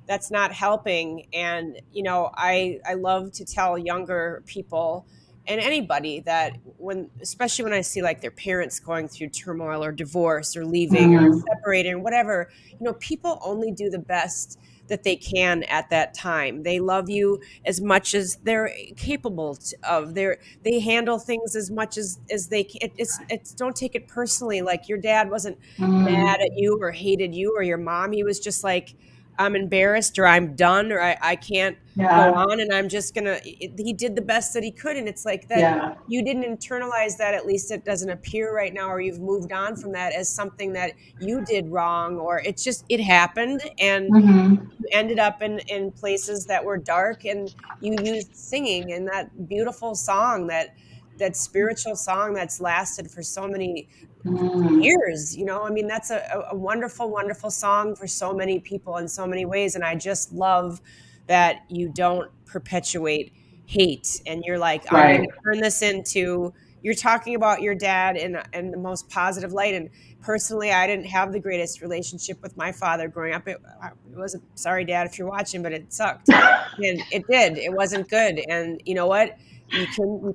that's not helping. And, I love to tell younger people and anybody that especially when I see their parents going through turmoil or divorce or leaving or separating, whatever, people only do the best that they can at that time. They love you as much as they're capable of. They handle things as much as they can. It's don't take it personally. Your dad wasn't mad at you or hated you, or your mom. He was just I'm embarrassed or I'm done or I can't go on and I'm just gonna. He did the best that he could, and it's like that. Yeah. You didn't internalize that. At least it doesn't appear right now, or you've moved on from that as something that you did wrong, or it's just it happened, and Mm-hmm. you ended up in places that were dark, and you used singing and that beautiful song, that spiritual song that's lasted for so many Mm. years. I mean, that's a wonderful, wonderful song for so many people in so many ways. And I just love that you don't perpetuate hate and you're like, I'm going Right. to turn this into, you're talking about your dad in the most positive light. And personally, I didn't have the greatest relationship with my father growing up. It wasn't, sorry, Dad, if you're watching, but it sucked. And it did. It wasn't good. And you know what? You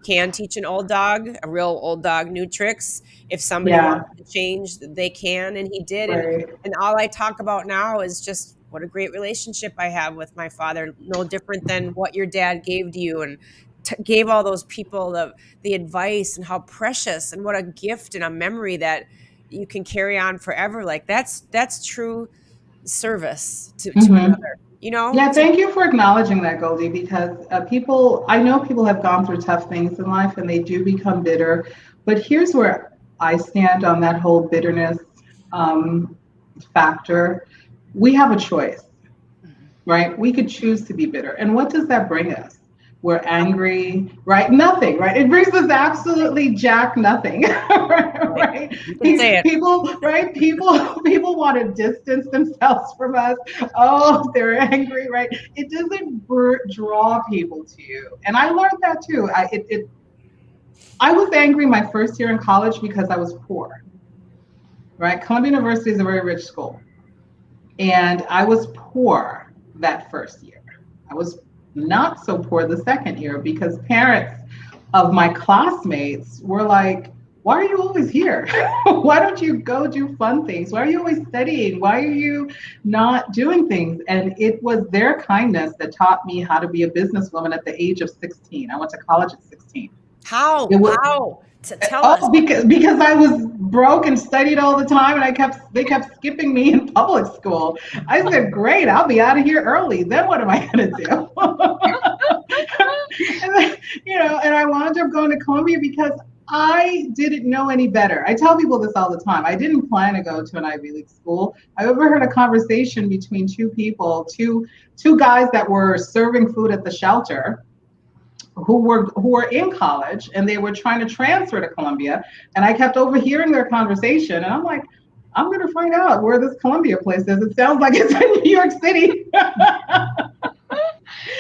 can teach an old dog, a real old dog, new tricks. If somebody Yeah. wants to change, they can, and he did. Right. And all I talk about now is just what a great relationship I have with my father. No different than what your dad gave to you and gave all those people the advice, and how precious and what a gift and a memory that you can carry on forever. Like that's true service to Mm-hmm. another. Yeah, thank you for acknowledging that, Goldie, because I know people have gone through tough things in life and they do become bitter. But here's where I stand on that whole bitterness factor. We have a choice, right? We could choose to be bitter. And what does that bring us? We're angry, right? Nothing, right? It brings us absolutely jack nothing, right? You can say it. People, right? People want to distance themselves from us. Oh, they're angry, right? It doesn't draw people to you. And I learned that too. I was angry my first year in college because I was poor, right? Columbia University is a very rich school. And I was poor that first year. I was not so poor the second year because parents of my classmates were like, why are you always here? Why don't you go do fun things? Why are you always studying? Why are you not doing things? And it was their kindness that taught me how to be a businesswoman at the age of 16. I went to college at 16. How? Tell us. Because I was broke and studied all the time, and they kept skipping me in public school. I said, "Great, I'll be out of here early. Then what am I going to do?" And then, and I wound up going to Columbia because I didn't know any better. I tell people this all the time. I didn't plan to go to an Ivy League school. I overheard a conversation between two guys that were serving food at the shelter, who were in college, and they were trying to transfer to Columbia. And I kept overhearing their conversation, and I'm like, I'm going to find out where this Columbia place is. It sounds like it's in New York City.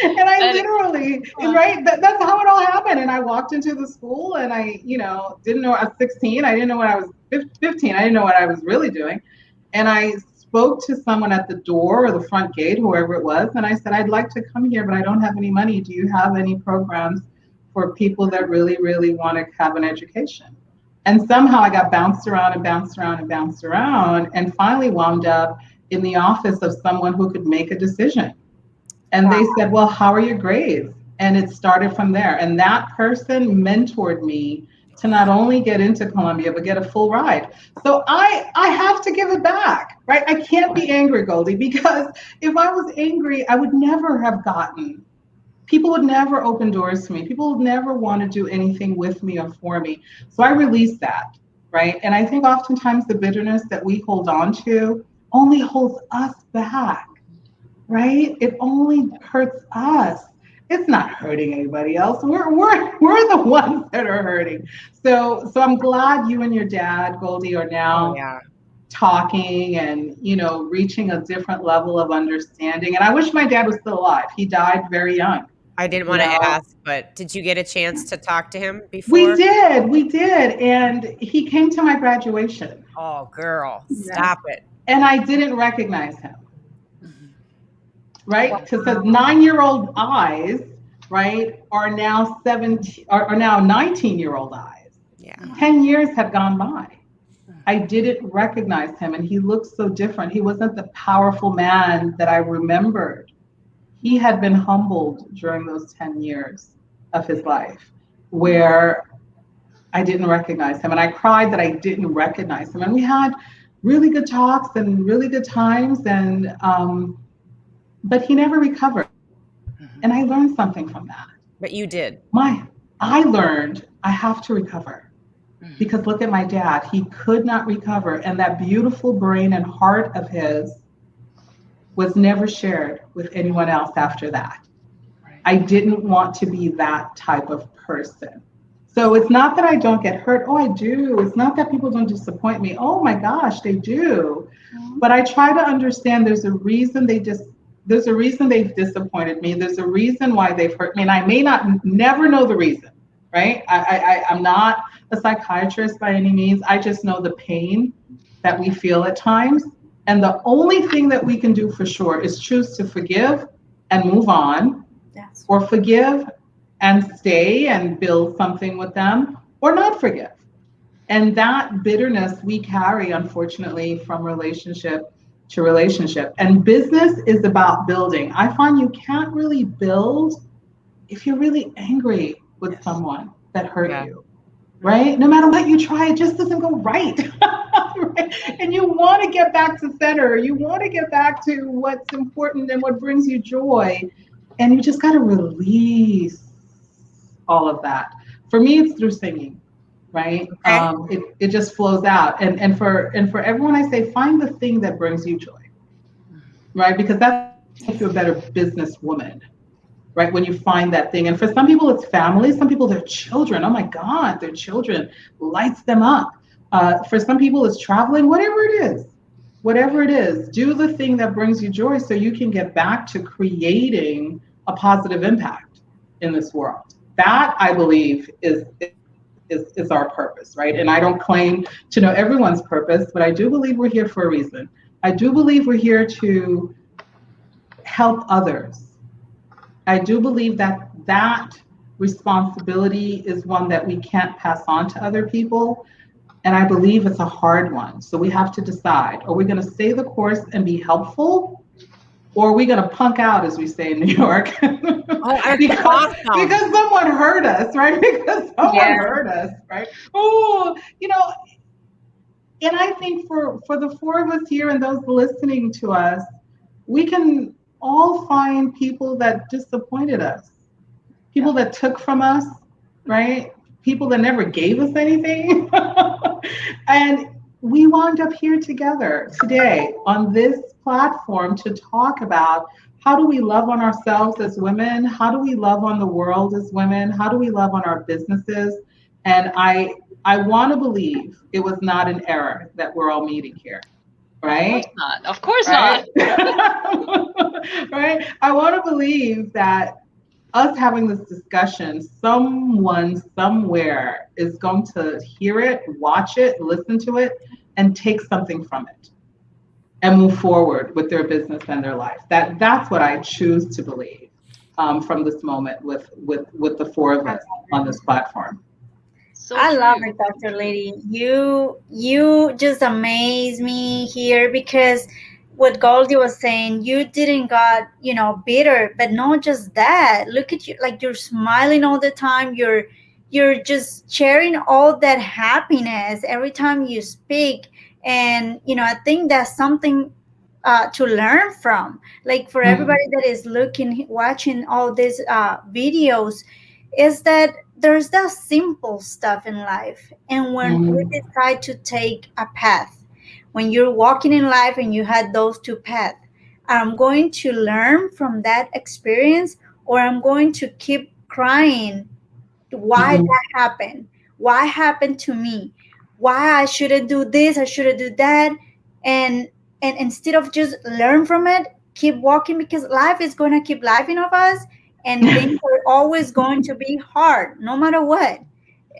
And I literally, right, that's how it all happened. And I walked into the school, and I, didn't know. I was 16. I didn't know what I was 15. I didn't know what I was really doing. And I spoke to someone at the door or the front gate, whoever it was, and I said, I'd like to come here, but I don't have any money. Do you have any programs for people that really, really want to have an education? And somehow I got bounced around and bounced around and bounced around, and finally wound up in the office of someone who could make a decision. And they said, well, how are your grades? And it started from there. And that person mentored me to not only get into Columbia, but get a full ride. So I have to give it back, right? I can't be angry, Goldie, because if I was angry, I would never have people would never open doors to me. People would never want to do anything with me or for me. So I released that, right? And I think oftentimes the bitterness that we hold on to only holds us back, right? It only hurts us. It's not hurting anybody else. We're the ones that are hurting. So I'm glad you and your dad, Goldie, are now talking and reaching a different level of understanding. And I wish my dad was still alive. He died very young. I didn't want to ask, but did you get a chance to talk to him before? We did. And he came to my graduation. Oh, girl, stop it. And I didn't recognize him. Right? Because the 9-year-old eyes, right, are now 19-year-old eyes. Yeah. 10 years had gone by. I didn't recognize him, and he looked so different. He wasn't the powerful man that I remembered. He had been humbled during those 10 years of his life, where I didn't recognize him. And I cried that I didn't recognize him. And we had really good talks and really good times. And but he never recovered. And I learned something from that. But you did. I learned I have to recover, because look at my dad. He could not recover. And that beautiful brain and heart of his was never shared with anyone else after that. I didn't want to be that type of person. So it's not that I don't get hurt. Oh, I do. It's not that people don't disappoint me. Oh my gosh, they do. But I try to understand there's a reason they've disappointed me. There's a reason why they've hurt me. And I may never know the reason, right? I'm not a psychiatrist by any means. I just know the pain that we feel at times. And the only thing that we can do for sure is choose to forgive and move on, or forgive and stay and build something with them, or not forgive. And that bitterness we carry, unfortunately, from relationship to relationship. And business is about building. I find you can't really build if you're really angry with someone that hurt you, right? No matter what you try, it just doesn't go right. Right? And you want to get back to center. You want to get back to what's important and what brings you joy. And you just got to release all of that. For me, it's through singing, right? Okay. It just flows out. And for everyone, I say, find the thing that brings you joy, right? Because that makes you a better businesswoman, right? When you find that thing. And for some people, it's family. Some people, their children. Oh my God, their children lights them up. For some people, it's traveling. Whatever it is, do the thing that brings you joy so you can get back to creating a positive impact in this world. That, I believe, is our purpose, right? And I don't claim to know everyone's purpose, but I do believe we're here for a reason. I do believe we're here to help others. I do believe that responsibility is one that we can't pass on to other people. And I believe it's a hard one. So we have to decide, are we going to stay the course and be helpful? Or are we going to punk out, as we say in New York? because someone hurt us, right? Because someone hurt us, right? Oh, and I think for the four of us here and those listening to us, we can all find people that disappointed us, people that took from us, right? People that never gave us anything. And we wound up here together today on this platform to talk about how do we love on ourselves as women? How do we love on the world as women? How do we love on our businesses? And I want to believe it was not an error that we're all meeting here, right? Of course not. Right? I want to believe that us having this discussion, someone somewhere is going to hear it, watch it, listen to it, and take something from it and move forward with their business and their life. That's what I choose to believe from this moment with the four of us on this platform. So I love it, Dr. Lady. You just amaze me here, because what Goldie was saying, you didn't got, bitter, but not just that. Look at you, like you're smiling all the time. You're just sharing all that happiness every time you speak. And, I think that's something to learn from. Like for everybody that is watching all these videos, is that there's that simple stuff in life. And when we decide to take a path, when you're walking in life and you had those two paths, I'm going to learn from that experience, or I'm going to keep crying. Why that happened? Why happened to me? Why I shouldn't do this? I shouldn't do that. And instead of just learn from it, keep walking, because life is going to keep lifing of us, and things are always going to be hard, no matter what.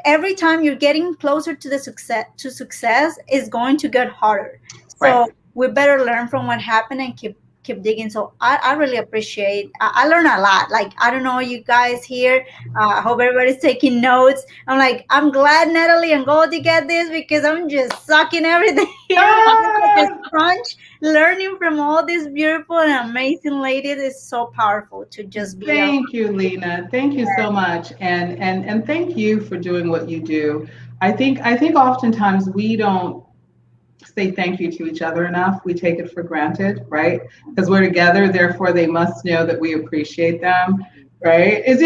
Every time you're getting closer to the success is going to get harder. So we better learn from what happened and keep digging. So I really appreciate, I learn a lot. Like, I don't know, you guys here, I hope everybody's taking notes. I'm glad Natalie and Goldie get this, because I'm just sucking everything here. Just crunch, learning from all these beautiful and amazing ladies is so powerful to just be. Thank you, Lena. Thank you so much. And thank you for doing what you do. I think oftentimes we don't say thank you to each other enough. We take it for granted, right? Because we're together, therefore they must know that we appreciate them, right? It's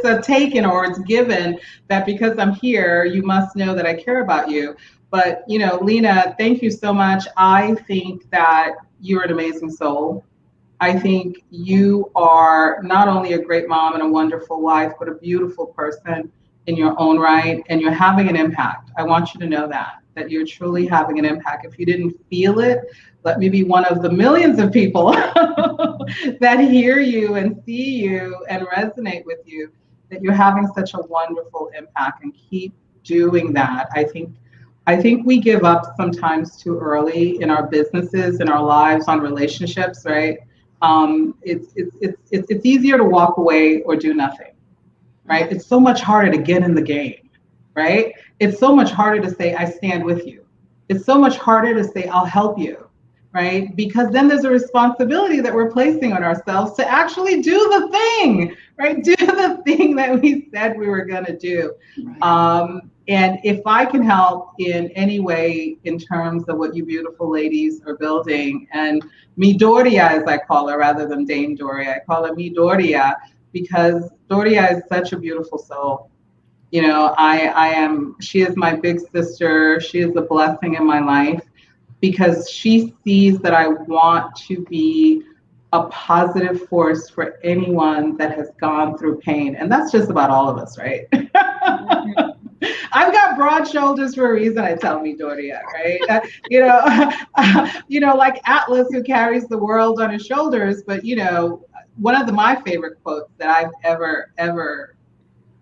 a taken or it's given that because I'm here, you must know that I care about you. But, you know, Lena, thank you so much. I think that you're an amazing soul. I think you are not only a great mom and a wonderful wife, but a beautiful person in your own right, and you're having an impact. I want you to know that you're truly having an impact. If you didn't feel it, let me be one of the millions of people that hear you and see you and resonate with you, that you're having such a wonderful impact, and keep doing that. I think we give up sometimes too early in our businesses, in our lives, on relationships, right? It's easier to walk away or do nothing, right? It's so much harder to get in the game, right? It's so much harder to say, I stand with you. It's so much harder to say, I'll help you, right? Because then there's a responsibility that we're placing on ourselves to actually do the thing, right? Do the thing that we said we were going to do. And if I can help in any way in terms of what you beautiful ladies are building, and me Doria, as I call her, rather than Dame Doria, I call her me Doria, because Doria is such a beautiful soul. You know, she is my big sister. She is a blessing in my life because she sees that I want to be a positive force for anyone that has gone through pain. And that's just about all of us, right? I've got broad shoulders for a reason, I tell me Doria, right? You know, like Atlas, who carries the world on his shoulders. But, you know, one of my favorite quotes that I've ever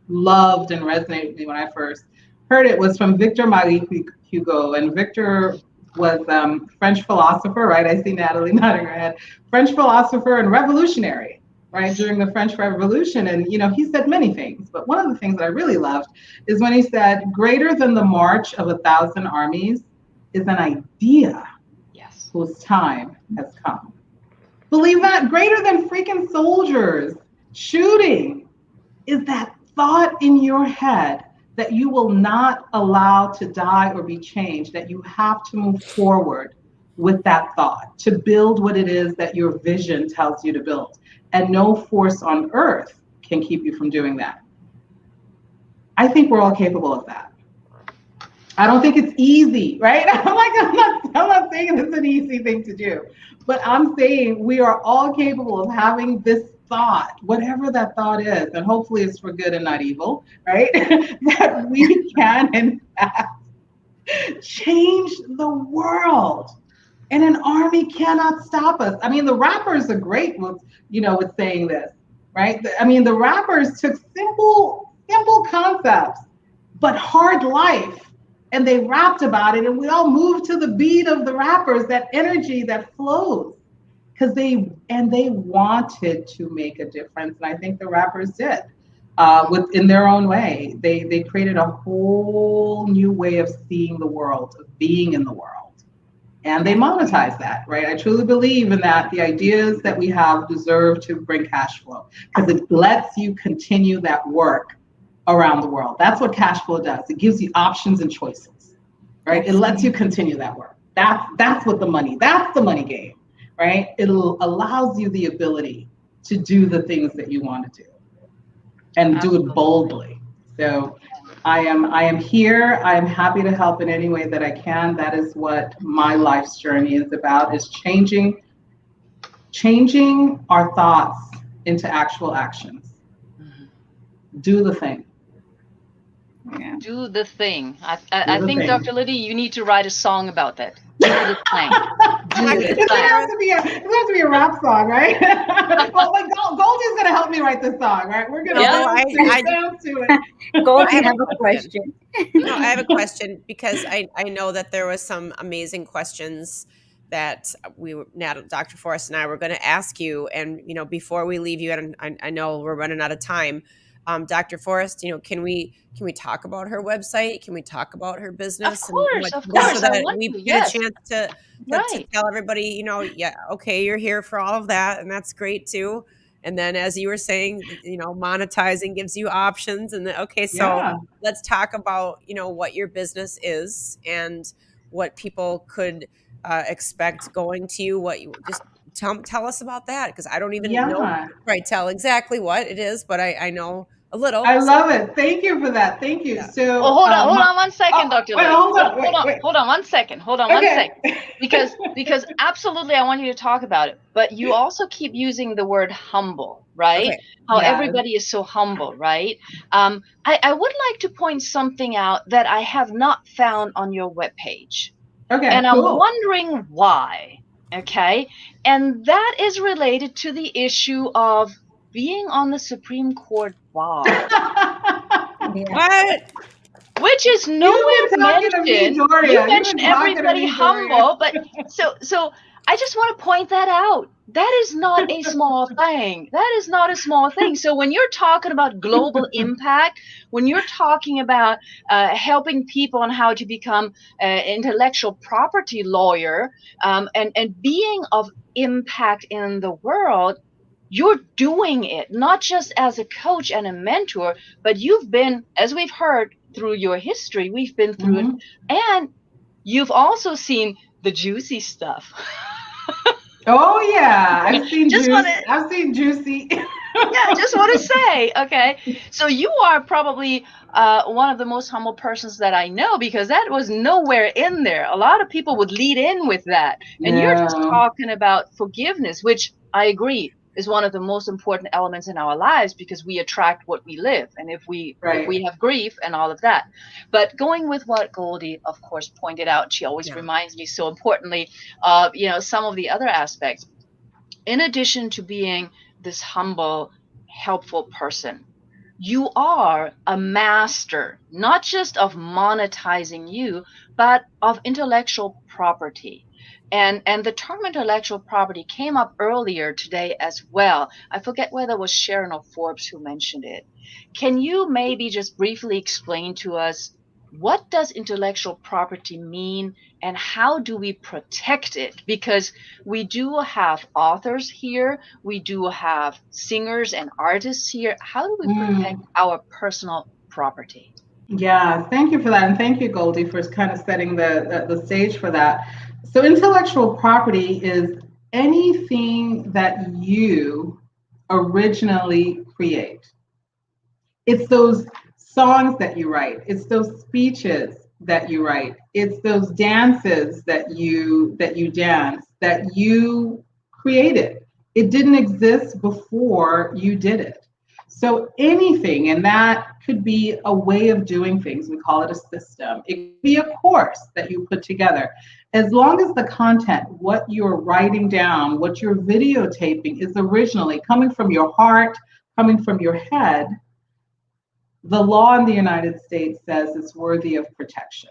loved and resonated with me when I first heard it was from Victor Marie Hugo. And Victor was French philosopher, right? I see Natalie nodding her head. French philosopher and revolutionary, right, during the French Revolution. And, you know, he said many things, but one of the things that I really loved is when he said, greater than the march of 1,000 armies is an idea whose time has come. Believe that? Greater than freaking soldiers shooting is that thought in your head that you will not allow to die or be changed, that you have to move forward with that thought to build what it is that your vision tells you to build. And no force on earth can keep you from doing that. I think we're all capable of that. I don't think it's easy, right? I'm not saying it's an easy thing to do, but I'm saying we are all capable of having this thought, whatever that thought is, and hopefully it's for good and not evil, right? That we can, in fact, change the world. And an army cannot stop us. I mean, the rappers are great with, you know, with saying this, right? I mean, the rappers took simple concepts, but hard life, and they rapped about it, and we all moved to the beat of the rappers, that energy that flows, because they wanted to make a difference, and I think the rappers did, in their own way. They created a whole new way of seeing the world, of being in the world, and they monetize that, right? I truly believe in that. The ideas that we have deserve to bring cash flow because it lets you continue that work around the world. That's what cash flow does. It gives you options and choices, right? It lets you continue that work. That's what that's the money game, right? It allows you the ability to do the things that you want to do and do it boldly. So I am here. I am happy to help in any way that I can. That is what my life's journey is about, is changing our thoughts into actual actions. Do the thing. Yeah. Do the thing. I think, thing. Dr. Liddy, you need to write a song about that. Do the thing. It has to be a rap song, right? Well, like Goldie's going to help me write this song, right? We're going to dance to it. Goldie, I have a question. No, I have a question because I know that there was some amazing questions that Dr. Forrest and I were going to ask you. And, you know, before we leave you, and I know we're running out of time, Dr. Forrest, you know, can we talk about her website? Can we talk about her business? Of course. So that we get a chance to tell everybody, you know, yeah, okay, you're here for all of that, and that's great too. And then, as you were saying, you know, monetizing gives you options. And let's talk about, you know, what your business is and what people could expect going to you? What you just tell us about that, because I don't even know Yeah. right tell exactly what it is, but I know a little. I love it. Thank you for that. Thank you. Yeah. So, Oh, hold on 1 second, Dr. wait, Lee. hold on. Wait. Hold on 1 second. Hold on 1 Okay. second. Because absolutely I want you to talk about it. But you also keep using the word humble, right? Okay. How Yes. everybody is so humble, right? I would like to point something out that I have not found on your webpage. Okay, And I'm cool. wondering why. Okay. And that is related to the issue of being on the Supreme Court bar. What? Which is You've nowhere been talking to me, mentioned. Doria. You You've mentioned been talking to everybody me, Doria. humble, but so I just want to point that out. That is not a small thing. That is not a small thing. So when you're talking about global impact, when you're talking about helping people on how to become an intellectual property lawyer, and being of impact in the world, you're doing it not just as a coach and a mentor, but you've been, as we've heard through your history, we've been through it, and you've also seen the juicy stuff. Oh yeah, I've seen Just juice. want to, I've seen juicy. yeah, just want to say, okay. So you are probably one of the most humble persons that I know, because that was nowhere in there. A lot of people would lead in with that, and you're just Yeah. talking about forgiveness, which I agree is one of the most important elements in our lives, because we attract what we live, and if we Right. have grief and all of that. But going with what Goldie, of course, pointed out, she always Yeah. reminds me so importantly of some of the other aspects. In addition to being this humble, helpful person, you are a master, not just of monetizing you, but of intellectual property. And the term intellectual property came up earlier today as well. I forget whether it was Sharon or Forbes who mentioned it. Can you maybe just briefly explain to us, what does intellectual property mean, and how do we protect it? Because we do have authors here, we do have singers and artists here. How do we protect our personal property? Yeah, thank you for that. And thank you, Goldie, for kind of setting the stage for that. So intellectual property is anything that you originally create. It's those songs that you write. It's those speeches that you write. It's those dances that you dance that you created. It didn't exist before you did it. So anything, and that could be a way of doing things. We call it a system. It could be a course that you put together. As long as the content, what you're writing down, what you're videotaping is originally coming from your heart, coming from your head, the law in the United States says it's worthy of protection.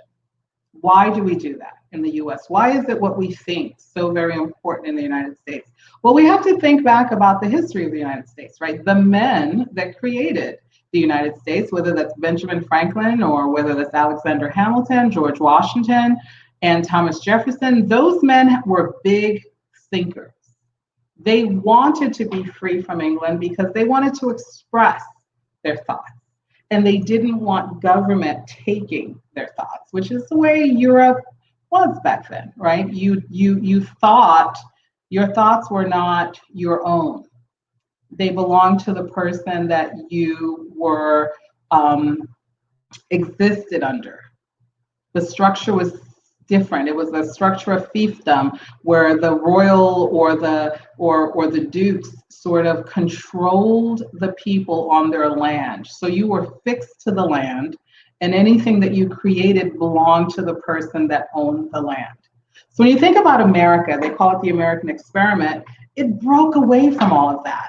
Why do we do that in the US? Why is it what we think so very important in the United States? Well, we have to think back about the history of the United States, right? The men that created the United States, whether that's Benjamin Franklin or whether that's Alexander Hamilton, George Washington, and Thomas Jefferson, those men were big thinkers. They wanted to be free from England because they wanted to express their thoughts. And they didn't want government taking their thoughts, which is the way Europe was back then, right? You thought your thoughts were not your own. They belonged to the person that you were existed under. The structure was different. It was a structure of fiefdom where the royal or the dukes sort of controlled the people on their land. So you were fixed to the land, and anything that you created belonged to the person that owned the land. So when you think about America, they call it the American experiment, it broke away from all of that.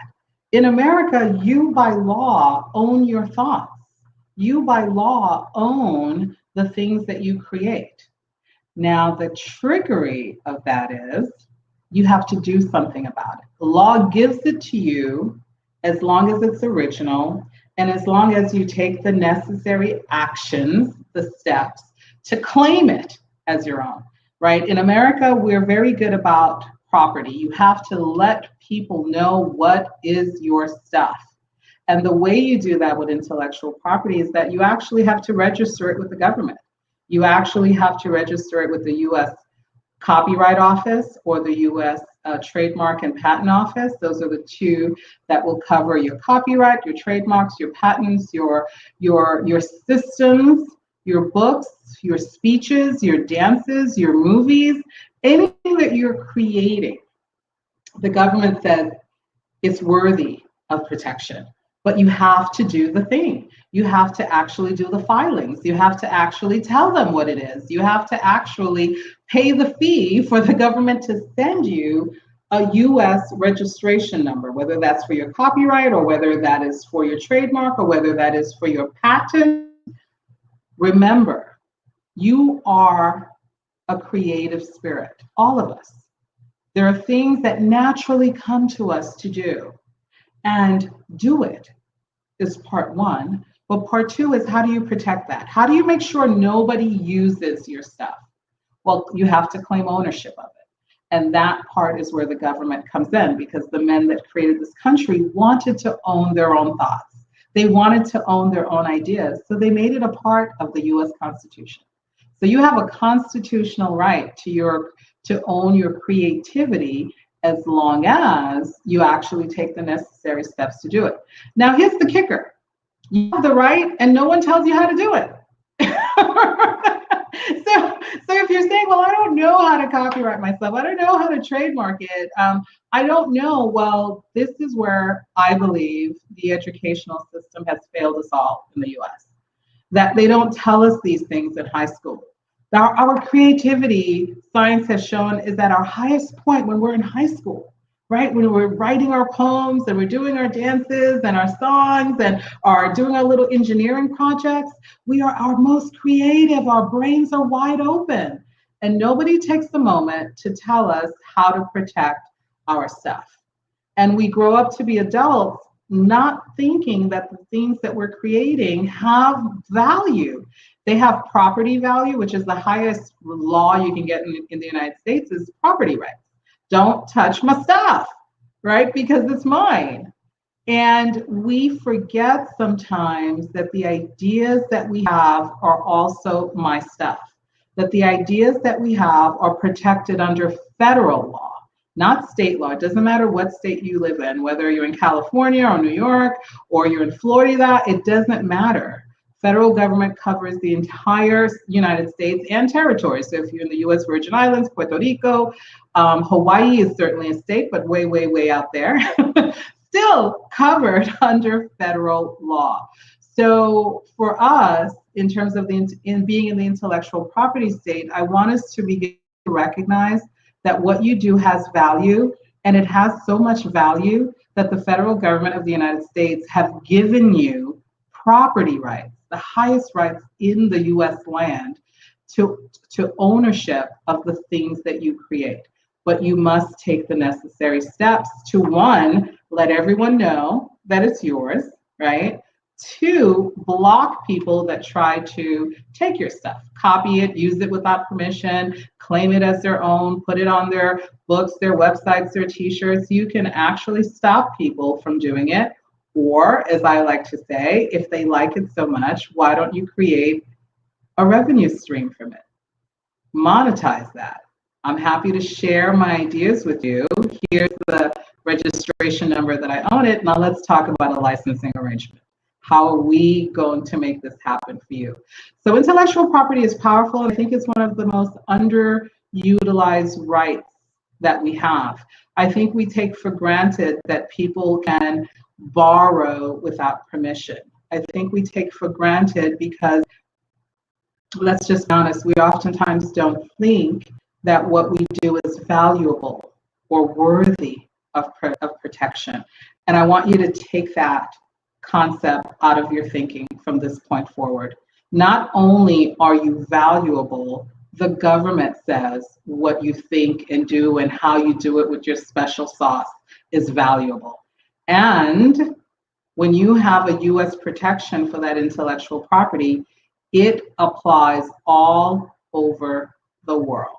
In America, you by law own your thoughts. You by law own the things that you create. Now, the trickery of that is you have to do something about it. The law gives it to you as long as it's original and as long as you take the necessary actions, the steps, to claim it as your own, right? In America, we're very good about property. You have to let people know what is your stuff. And the way you do that with intellectual property is that you actually have to register it with the government. You actually have to register it with the U.S. Copyright Office or the U.S. Trademark and Patent Office. Those are the two that will cover your copyright, your trademarks, your patents, your systems, your books, your speeches, your dances, your movies, anything that you're creating. The government says it's worthy of protection, but you have to do the thing. You have to actually do the filings. You have to actually tell them what it is. You have to actually pay the fee for the government to send you a US registration number, whether that's for your copyright or whether that is for your trademark or whether that is for your patent. Remember, you are a creative spirit, all of us. There are things that naturally come to us to do, and do it is part one. But part two is, how do you protect that? How do you make sure nobody uses your stuff? Well, you have to claim ownership of it. And that part is where the government comes in, because the men that created this country wanted to own their own thoughts. They wanted to own their own ideas. So they made it a part of the US Constitution. So you have a constitutional right to own your creativity, as long as you actually take the necessary steps to do it. Now, here's the kicker. You have the right and no one tells you how to do it. So if you're saying, well, I don't know how to copyright myself, I don't know how to trademark it, I don't know, well, this is where I believe the educational system has failed us all in the US. That they don't tell us these things in high school. Our creativity, science has shown, is at our highest point when we're in high school, right? When we're writing our poems and we're doing our dances and our songs and are doing our little engineering projects, we are our most creative. Our brains are wide open. And nobody takes the moment to tell us how to protect our stuff. And we grow up to be adults not thinking that the things that we're creating have value. They have property value, which is the highest law you can get in the United States, is property rights. Don't touch my stuff, right? Because it's mine. And we forget sometimes that the ideas that we have are also my stuff, that the ideas that we have are protected under federal law, not state law. It doesn't matter what state you live in, whether you're in California or New York or you're in Florida, it doesn't matter. Federal government covers the entire United States and territories. So if you're in the US Virgin Islands, Puerto Rico, Hawaii is certainly a state, but way, way, way out there, still covered under federal law. So for us, in terms of being in the intellectual property state, I want us to begin to recognize that what you do has value, and it has so much value that the federal government of the United States have given you property rights, the highest rights in the US land, to ownership of the things that you create. But you must take the necessary steps to, one, let everyone know that it's yours, right? Two, block people that try to take your stuff, copy it, use it without permission, claim it as their own, put it on their books, their websites, their t-shirts. You can actually stop people from doing it. Or, as I like to say, if they like it so much, why don't you create a revenue stream from it? Monetize that. I'm happy to share my ideas with you. Here's the registration number that I own it. Now let's talk about a licensing arrangement. How are we going to make this happen for you? So intellectual property is powerful, and I think it's one of the most underutilized rights that we have. I think we take for granted that people can borrow without permission. I think we take for granted because, let's just be honest, we oftentimes don't think that what we do is valuable or worthy of protection. And I want you to take that concept out of your thinking from this point forward. Not only are you valuable, the government says what you think and do and how you do it with your special sauce is valuable. And when you have a US protection for that intellectual property, it applies all over the world.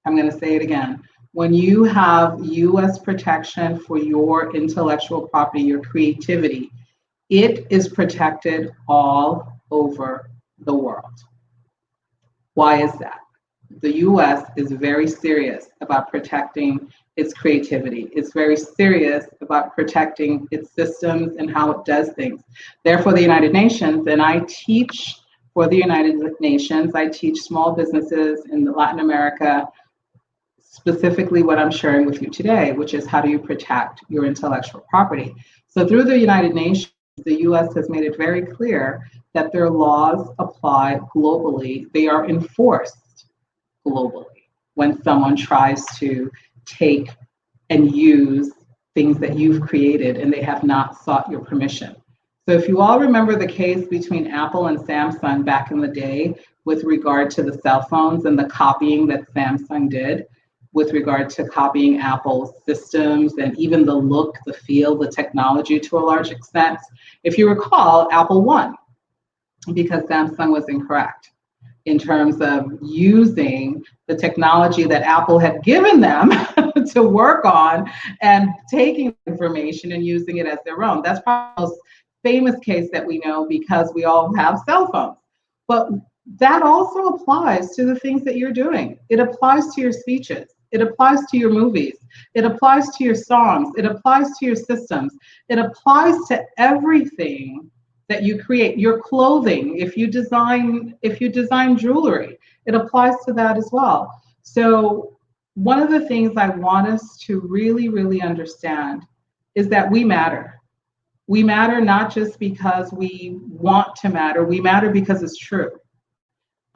I'm going to say it again. When you have US protection for your intellectual property, your creativity, it is protected all over the world. Why is that? The US is very serious about protecting its creativity. It's very serious about protecting its systems and how it does things. Therefore, the United Nations, and I teach for the United Nations, I teach small businesses in Latin America, specifically what I'm sharing with you today, which is how do you protect your intellectual property. So through the United Nations, the US has made it very clear that their laws apply globally. They are enforced globally when someone tries to take and use things that you've created and they have not sought your permission. So if you all remember the case between Apple and Samsung back in the day with regard to the cell phones and the copying that Samsung did with regard to copying Apple's systems and even the look, the feel, the technology to a large extent, if you recall, Apple won because Samsung was incorrect in terms of using the technology that Apple had given them to work on and taking information and using it as their own. That's probably the most famous case that we know because we all have cell phones. But that also applies to the things that you're doing. It applies to your speeches. It applies to your movies. It applies to your songs. It applies to your systems. It applies to everything that you create, your clothing, if you design jewelry, it applies to that as well. So one of the things I want us to really, really understand is that we matter. We matter not just because we want to matter, we matter because it's true.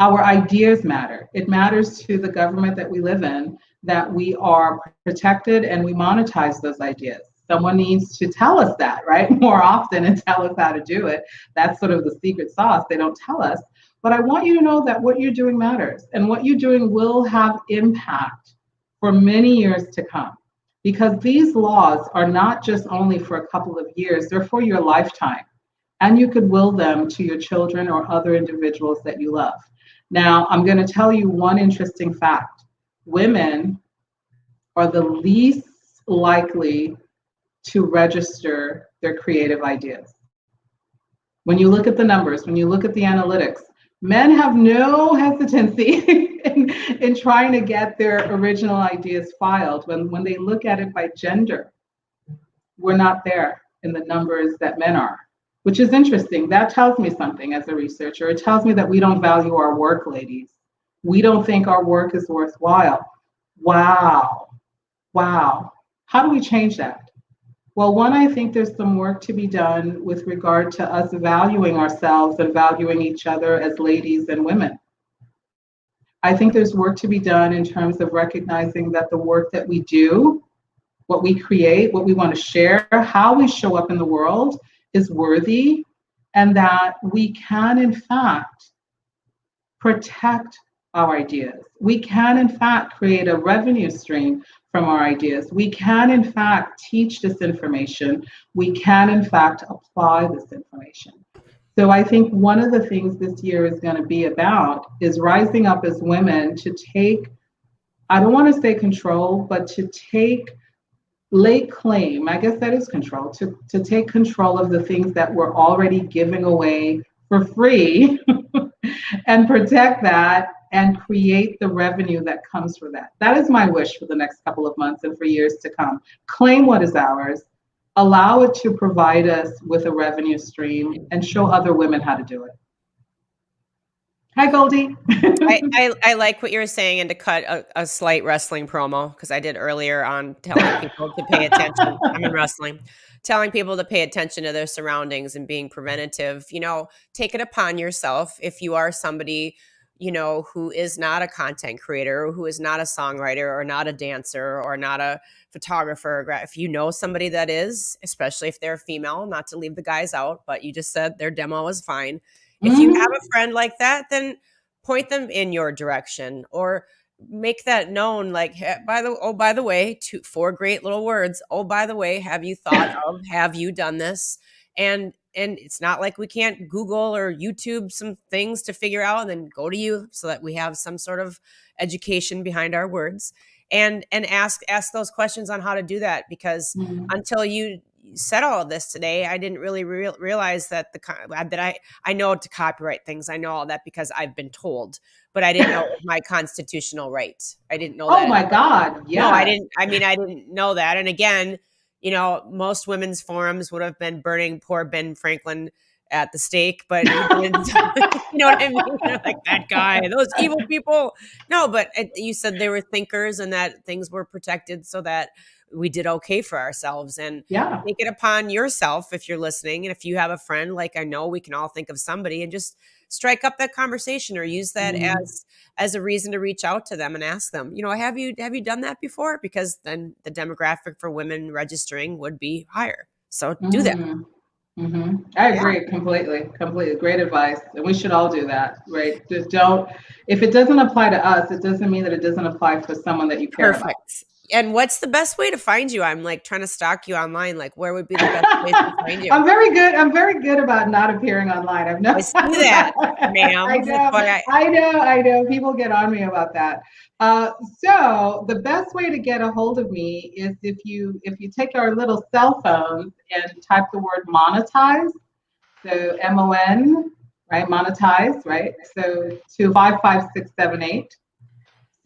Our ideas matter. It matters to the government that we live in that we are protected and we monetize those ideas. Someone needs to tell us that, right? More often and tell us how to do it. That's sort of the secret sauce. They don't tell us. But I want you to know that what you're doing matters and what you're doing will have impact for many years to come. Because these laws are not just only for a couple of years, they're for your lifetime. And you could will them to your children or other individuals that you love. Now, I'm going to tell you one interesting fact. Women are the least likely to register their creative ideas. When you look at the numbers, when you look at the analytics, men have no hesitancy in trying to get their original ideas filed. When they look at it by gender, we're not there in the numbers that men are, which is interesting. That tells me something as a researcher. It tells me that we don't value our work, ladies. We don't think our work is worthwhile. Wow. How do we change that? Well, one, I think there's some work to be done with regard to us valuing ourselves and valuing each other as ladies and women. I think there's work to be done in terms of recognizing that the work that we do, what we create, what we want to share, how we show up in the world is worthy, and that we can, in fact, protect our ideas. We can, in fact, create a revenue stream from our ideas. We can, in fact, teach this information. We can, in fact, apply this information. So I think one of the things this year is going to be about is rising up as women to take, I don't want to say control, but to lay claim, I guess that is control, to take control of the things that we're already giving away for free and protect that and create the revenue that comes for that. That is my wish for the next couple of months and for years to come. Claim what is ours, allow it to provide us with a revenue stream, and show other women how to do it. Hi, Goldie. I like what you're saying, and to cut a slight wrestling promo, because I did earlier on telling people to pay attention. I'm in wrestling. Telling people to pay attention to their surroundings and being preventative. Take it upon yourself if you are somebody, who is not a content creator, who is not a songwriter or not a dancer or not a photographer. If you know somebody that is, especially if they're female, not to leave the guys out, but you just said their demo is fine. If you have a friend like that, then point them in your direction or make that known. Like, by the way, 4 great little words. Oh, by the way, have you thought of, have you done this? And it's not like we can't Google or YouTube some things to figure out and then go to you so that we have some sort of education behind our words and ask those questions on how to do that. Because until you said all of this today, I didn't really realize that I know to copyright things. I know all that because I've been told, but I didn't know it was my constitutional right. I didn't know Oh that. my God. Yeah. No, I didn't. I mean, I didn't know that. And again, you know, most women's forums would have been burning poor Ben Franklin at the stake, but he didn't. You know what I mean? They're like, that guy, those evil people. No, but you said they were thinkers and that things were protected so that we did okay for ourselves. And Yeah. take it upon yourself if you're listening. And if you have a friend, like I know we can all think of somebody, and just strike up that conversation or use that as a reason to reach out to them and ask them, you know, have you done that before? Because then the demographic for women registering would be higher. So do that. I agree completely. Great advice. And we should all do that, right? Just don't, if it doesn't apply to us, it doesn't mean that it doesn't apply for someone that you care about. Perfect. And what's the best way to find you? I'm like trying to stalk you online. Like, where would be the best place to find you? I'm very good about not appearing online. I've never. I see that, ma'am. I know. People get on me about that. So the best way to get a hold of me is if you take our little cell phones and type the word monetize. So MON, right? Monetize, right? So to 55678.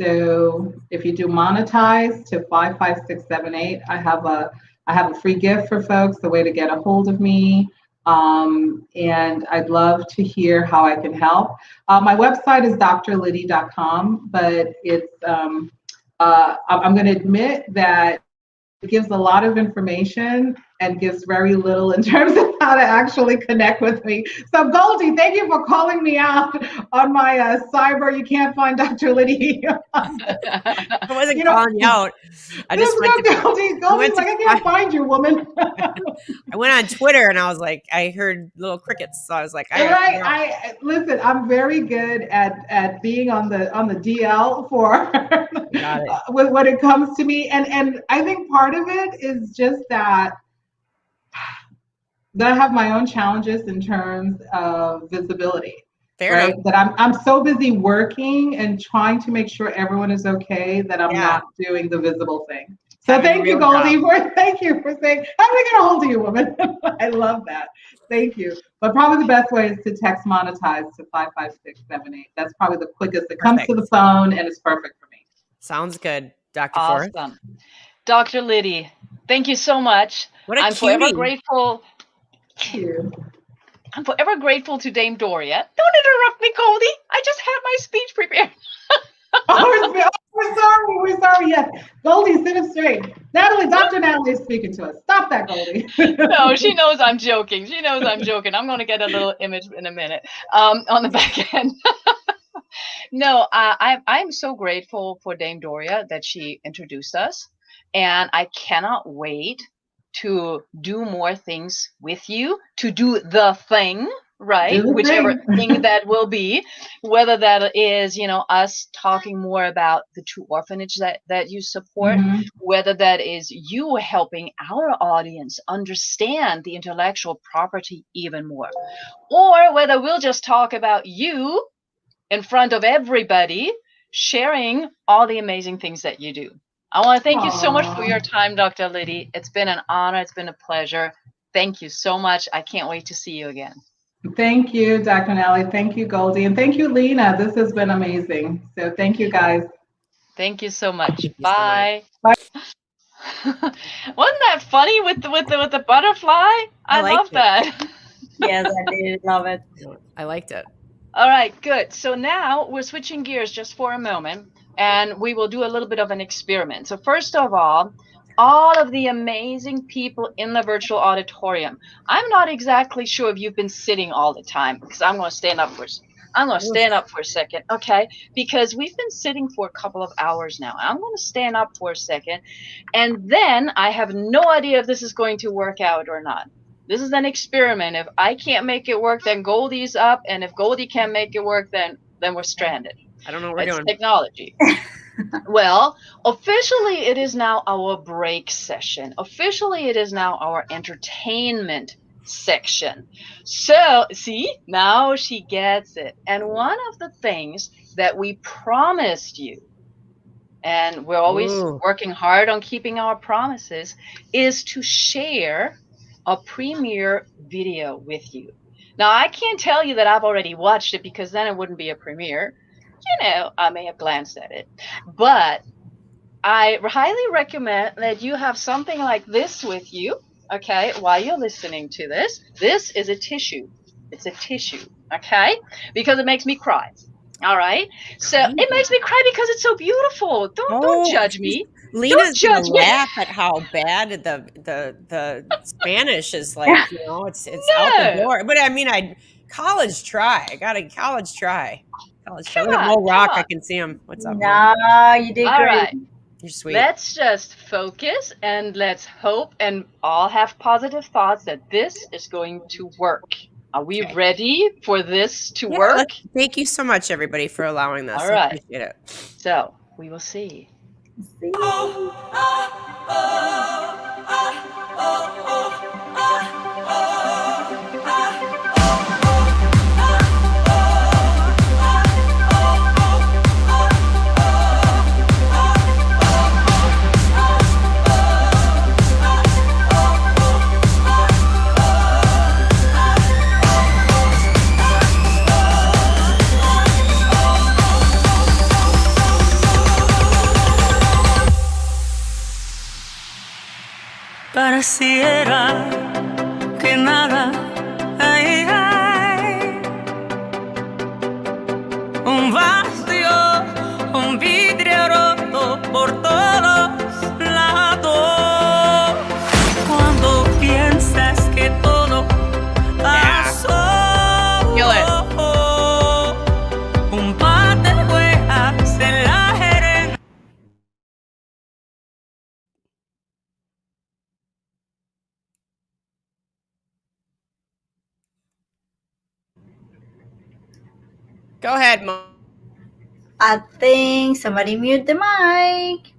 So if you do monetize to 55678, I have a free gift for folks, the way to get a hold of me. And I'd love to hear how I can help. My website is drliddy.com, but it's I'm going to admit that it gives a lot of information and gives very little in terms of how to actually connect with me. So Goldie, thank you for calling me out on my cyber. You can't find Dr. Liddy. I wasn't calling you out. I just went to Goldie's like, I can't find you, woman. I went on Twitter and I was like, I heard little crickets, so I was like, listen. I'm very good at being on the DL for when it comes to me, and I think part of it is just that I have my own challenges in terms of visibility. Fair enough. That I'm so busy working and trying to make sure everyone is okay that I'm not doing the visible thing. So thank you, Goldie, thank you for saying, how do we get a hold of you, woman? I love that. Thank you. But probably the best way is to text monetize to 55678. That's probably the quickest. It comes to the phone and it's perfect for me. Sounds good, Dr. Forrest. Awesome. Dr. Liddy, thank you so much. I'm forever grateful. Thank you. I'm forever grateful to Dame Doria. Don't interrupt me, Goldie. I just had my speech prepared. We're sorry. Yes, Goldie, sit up straight. Dr. Natalie is speaking to us. Stop that, Goldie. No, she knows I'm joking. I'm going to get a little image in a minute on the back end. No, I'm so grateful for Dame Doria that she introduced us, and I cannot wait to do more things with you, to do the thing, right? Whichever thing that will be, whether that is, us talking more about the true orphanage that you support, whether that is you helping our audience understand the intellectual property even more, or whether we'll just talk about you in front of everybody, sharing all the amazing things that you do. I want to thank you so much for your time, Dr. Liddy. It's been an honor. It's been a pleasure. Thank you so much. I can't wait to see you again. Thank you, Dr. Nally. Thank you, Goldie. And thank you, Lena. This has been amazing. So thank you, guys. Thank you so much. Bye. Bye. Wasn't that funny with the butterfly? I love that. Yes, I did love it. I liked it. All right, good. So now we're switching gears just for a moment, and we will do a little bit of an experiment. So first of all of the amazing people in the virtual auditorium. I'm not exactly sure if you've been sitting all the time, because I'm going to stand up for a second, okay? Because we've been sitting for a couple of hours now. I'm going to stand up for a second, and then I have no idea if this is going to work out or not. This is an experiment. If I can't make it work, then Goldie's up, and if Goldie can't make it work, then we're stranded. I don't know what we're doing. Technology. Well, officially it is now our break session. Officially it is now our entertainment section. So, see, now she gets it. And one of the things that we promised you, and we're always working hard on keeping our promises, is to share a premiere video with you. Now, I can't tell you that I've already watched it, because then it wouldn't be a premiere. I may have glanced at it. But I highly recommend that you have something like this with you, okay, while you're listening to this. This is a tissue. It's a tissue, okay? Because it makes me cry. All right. So it makes me cry because it's so beautiful. Don't judge me. Lena's Don't gonna judge me. laugh at how bad the Spanish is. Like, it's out the No. door. But I mean, college try. I got a college try. College try. Come Look at on, Mo come Rock. I on. can see him. What's up, Mo? No, you did All great. right. You're sweet. Let's just focus and let's hope and all have positive thoughts that this is going to work. Are we ready for this to work? Thank you so much, everybody, for allowing this. All right. I appreciate it. So we will see. Pareciera que nada hay, un vacío, un vidrio roto por todos lados. Cuando piensas que todo pasó, un par de huellas en la arena. Go ahead, Mo. I think somebody mute the mic.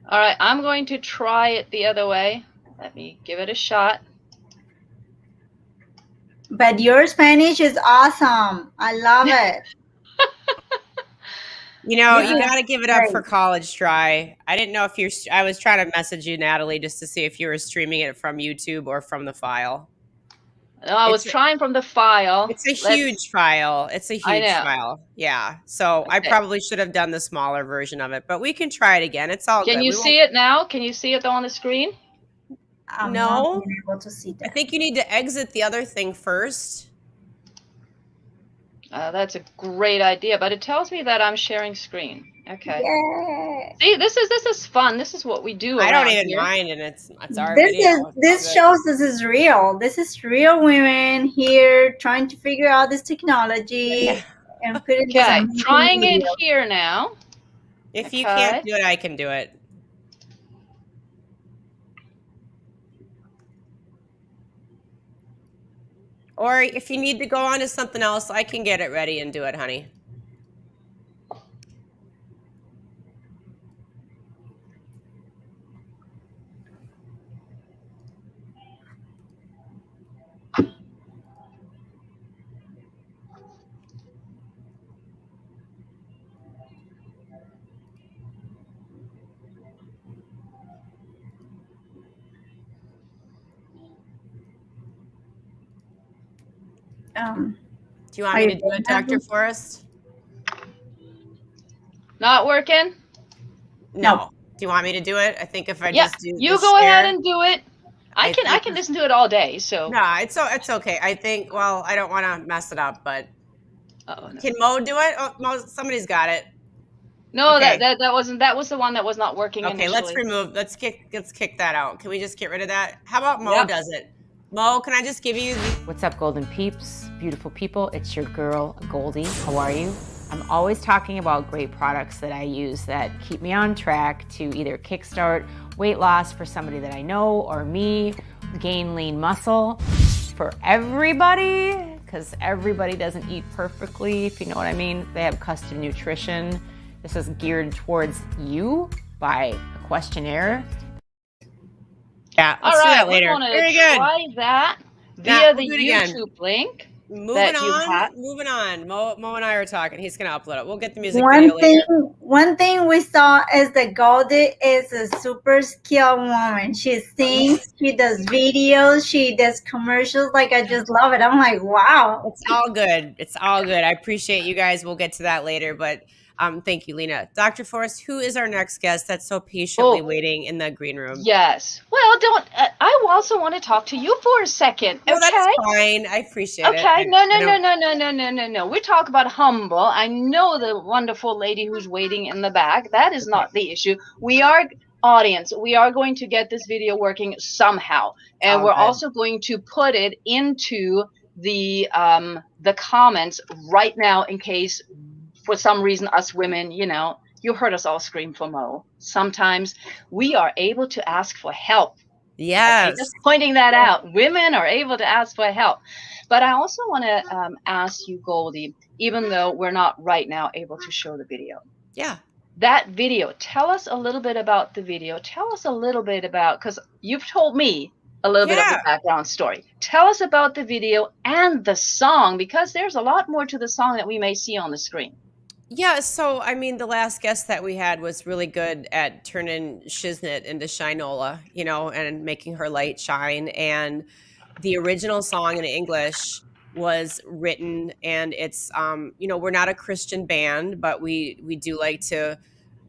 All right, I'm going to try it the other way. Let me give it a shot. But your Spanish is awesome. I love it. You got to give it up for college try. I didn't know if I was trying to message you, Natalie, just to see if you were streaming it from YouTube or from the file. No, I was trying from the file. It's a huge file. It's a huge file. Yeah. So I probably should have done the smaller version of it, but we can try it again. It's all good. Can you see it now? Can you see it on the screen? I'm not being able to see that. I think you need to exit the other thing first. That's a great idea, but it tells me that I'm sharing screen. Okay. Yes. See, this is fun. This is what we do. I don't even mind, and it's our this video. This shows this is real. This is real women here trying to figure out this technology and put it. Okay, trying it here now. If you can't do it, I can do it. Or if you need to go on to something else, I can get it ready and do it, honey. Do you want me to do it, Dr. Forrest? Not working? No. Do you want me to do it? I think if I just do you go ahead and do it. I can listen to it all day. So no, it's okay. I think. Well, I don't want to mess it up, but no. Can Mo do it? Oh, Mo, somebody's got it. No, okay. that wasn't. That was the one that was not working. Okay, initially. Let's kick that out. Can we just get rid of that? How about Mo does it? Mo, can I just give you What's up, golden peeps, beautiful people? It's your girl, Goldie. How are you? I'm always talking about great products that I use that keep me on track to either kickstart weight loss for somebody that I know or me, gain lean muscle for everybody, because everybody doesn't eat perfectly, if you know what I mean. They have custom nutrition. This is geared towards you by a questionnaire. Yeah, all right, we're going to try that via the YouTube link. Moving you had? on. Mo and I are talking. He's gonna upload it. We'll get the music video One thing we saw is that Goldie is a super skilled woman. She sings, she does videos, she does commercials. Like, I just love it. I'm like, wow. It's all good. It's all good. I appreciate you guys. We'll get to that later, but thank you, Lena. Dr. Forrest, who is our next guest that's so patiently waiting in the green room? Yes. Well, don't. I also want to talk to you for a second. No, okay. that's fine. I appreciate it. Okay. No. We talk about humble. I know the wonderful lady who's waiting in the back. That is not the issue. We are audience. We are going to get this video working somehow, and we're also going to put it into the comments right now in case for some reason us women, you heard us all scream for Mo. Sometimes we are able to ask for help. Yes. Okay, just pointing that out. Women are able to ask for help. But I also want to ask you, Goldie, even though we're not right now able to show the video. Yeah. That video, tell us a little bit about the video. Tell us a little bit about, because you've told me a little bit of the background story. Tell us about the video and the song, because there's a lot more to the song that we may see on the screen. Yeah, so I mean, the last guest that we had was really good at turning Shiznit into Shinola, and making her light shine. And the original song in English was written, and it's, we're not a Christian band, but we do like to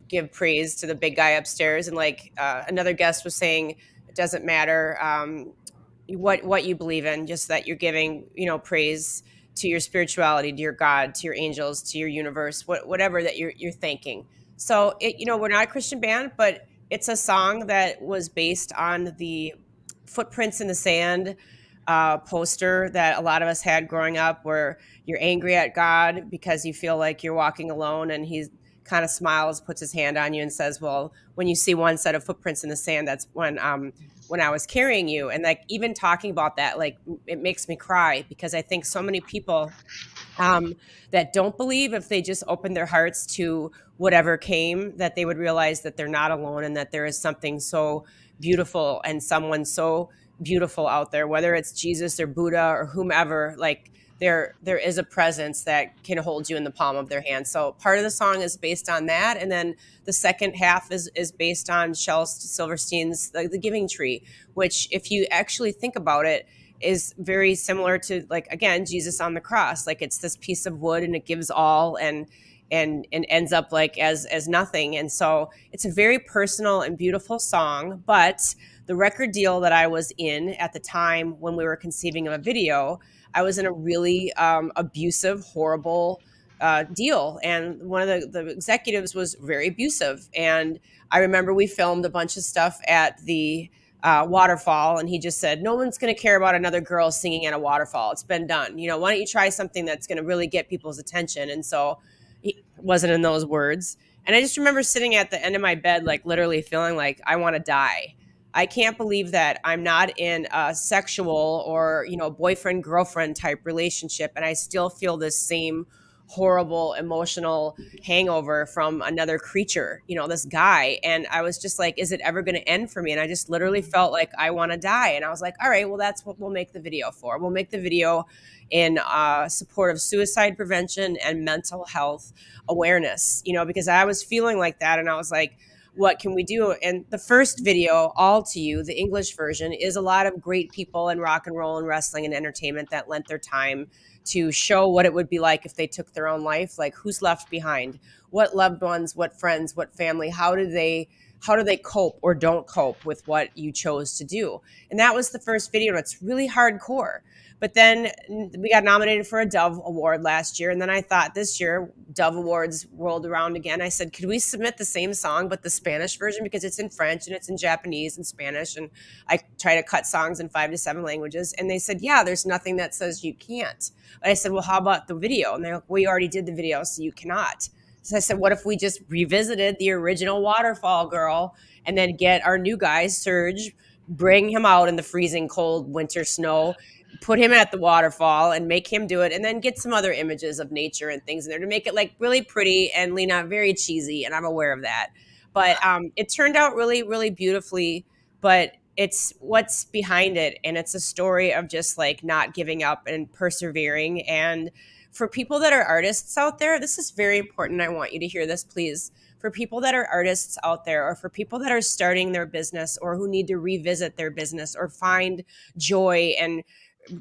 give praise to the big guy upstairs. And like another guest was saying, it doesn't matter what you believe in, just that you're giving, praise to your spirituality, to your God, to your angels, to your universe, whatever that you're thanking. So we're not a Christian band, but it's a song that was based on the Footprints in the Sand poster that a lot of us had growing up, where you're angry at God because you feel like you're walking alone, and he kind of smiles, puts his hand on you, and says, well, when you see one set of footprints in the sand, that's when I was carrying you. And like, even talking about that, like, it makes me cry, because I think so many people that don't believe, if they just open their hearts to whatever came, that they would realize that they're not alone, and that there is something so beautiful and someone so beautiful out there, whether it's Jesus or Buddha or whomever. Like, there is a presence that can hold you in the palm of their hand. So part of the song is based on that, and then the second half is based on Shel Silverstein's the Giving Tree, which, if you actually think about it, is very similar to, like, again, Jesus on the cross. Like, it's this piece of wood, and it gives all and ends up like as nothing. And so it's a very personal and beautiful song. But the record deal that I was in at the time when we were conceiving of a video, I was in a really abusive, horrible deal. And one of the executives was very abusive. And I remember we filmed a bunch of stuff at the waterfall, and he just said, no one's going to care about another girl singing at a waterfall. It's been done. Why don't you try something that's going to really get people's attention? And so it wasn't in those words. And I just remember sitting at the end of my bed, like, literally feeling like I want to die. I can't believe that I'm not in a sexual or, boyfriend, girlfriend type relationship, and I still feel this same horrible emotional hangover from another creature, this guy. And I was just like, is it ever going to end for me? And I just literally felt like I want to die. And I was like, all right, well, that's what we'll make the video for. We'll make the video in support of suicide prevention and mental health awareness, because I was feeling like that. And I was like, what can we do? And the first video, All to You, the English version, is a lot of great people in rock and roll and wrestling and entertainment that lent their time to show what it would be like if they took their own life. Like, who's left behind, what loved ones, what friends, what family, how do they cope or don't cope with what you chose to do? And that was the first video, and it's really hardcore. But then we got nominated for a Dove Award last year. And then I thought, this year, Dove Awards rolled around again. I said, could we submit the same song, but the Spanish version? Because it's in French and it's in Japanese and Spanish. And I try to cut songs in 5 to 7 languages. And they said, yeah, there's nothing that says you can't. But I said, well, how about the video? And they're like, we already did the video, so you cannot. So I said, what if we just revisited the original Waterfall Girl, and then get our new guy, Serge, bring him out in the freezing cold winter snow, put him at the waterfall and make him do it, and then get some other images of nature and things in there to make it like really pretty and, Lena, very cheesy, and I'm aware of that. But it turned out really, really beautifully. But it's what's behind it. And it's a story of just like not giving up and persevering. And for people that are artists out there, this is very important. I want you to hear this, please. For people that are artists out there, or for people that are starting their business, or who need to revisit their business or find joy and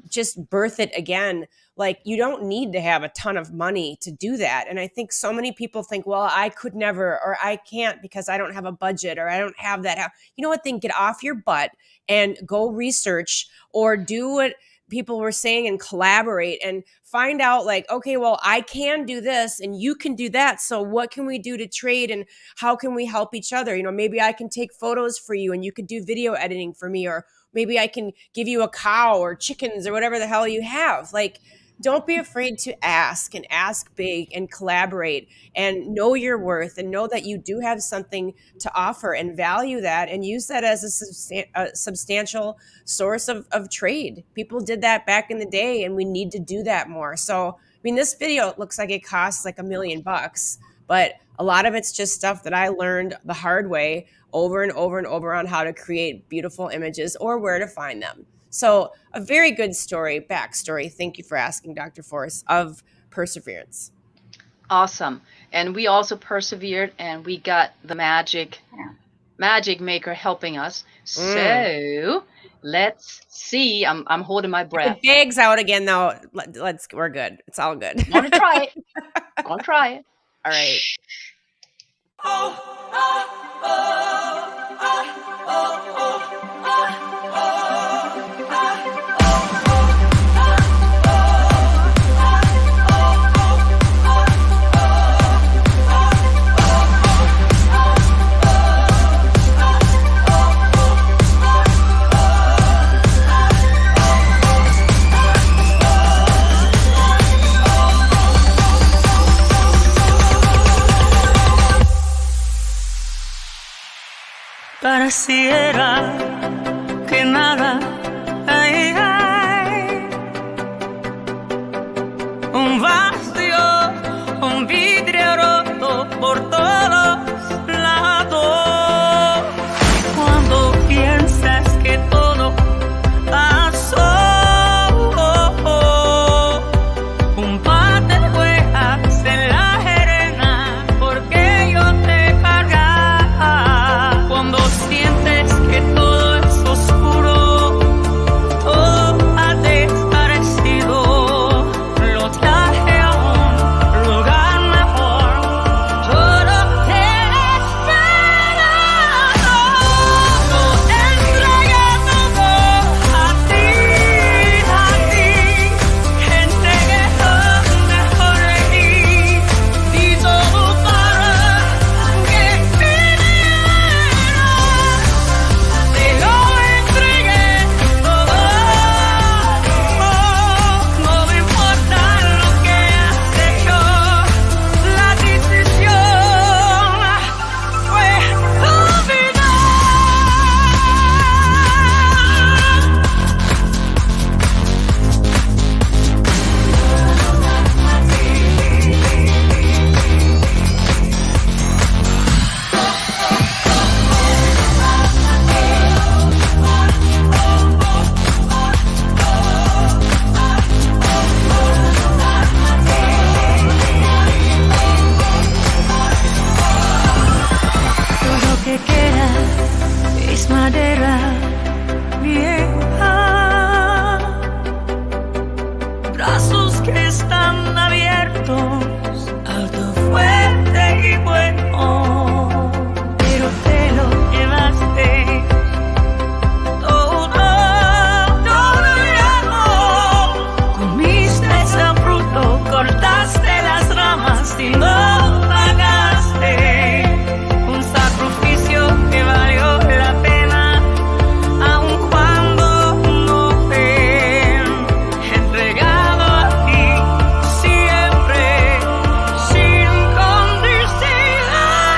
just birth it again, like, you don't need to have a ton of money to do that. And I think so many people think, well, I could never, or I can't because I don't have a budget, or I don't have that. You know what? Then get off your butt and go research, or do what people were saying and collaborate and find out, like, okay, well, I can do this and you can do that. So what can we do to trade, and how can we help each other? You know, maybe I can take photos for you and you could do video editing for me, or maybe I can give you a cow or chickens or whatever the hell you have. Like, don't be afraid to ask, and ask big, and collaborate, and know your worth, and know that you do have something to offer, and value that, and use that as a substantial source of trade. People did that back in the day, and we need to do that more. So, I mean, this video looks like it costs like $1 million, but a lot of it's just stuff that I learned the hard way over and over and over on how to create beautiful images or where to find them. So a very good story, backstory. Thank you for asking, Dr. Force, of perseverance. Awesome. And we also persevered, and we got the magic maker helping us. So let's see. I'm holding my breath. The bag's out again, though. We're good. It's all good. I'm gonna try it. All right. Pareciera que nada, ay, ay, un vacío, un vidrio roto por todos lados. Cuando piensas que todo pasó, un par de huellas en la arena, porque yo te cargaba. Cuando sientes que todo es oscuro, todo ha desaparecido, lo traje a un lugar mejor, todo te espera. Lo entregué todo a ti, entregué lo mejor de ti, di todo para que viniera. Te lo entregué todo, no me importa lo que has hecho, la decisión fue tu vida. Todo lo que queda es madera vieja, brazos que están abiertos, alto, fuerte y bueno, pero te lo llevaste todo, todo ya. Comiste ese fruto, cortaste las ramas y no pagaste. Un sacrificio que valió la pena, aun cuando no fue entregado a ti, siempre sin condición.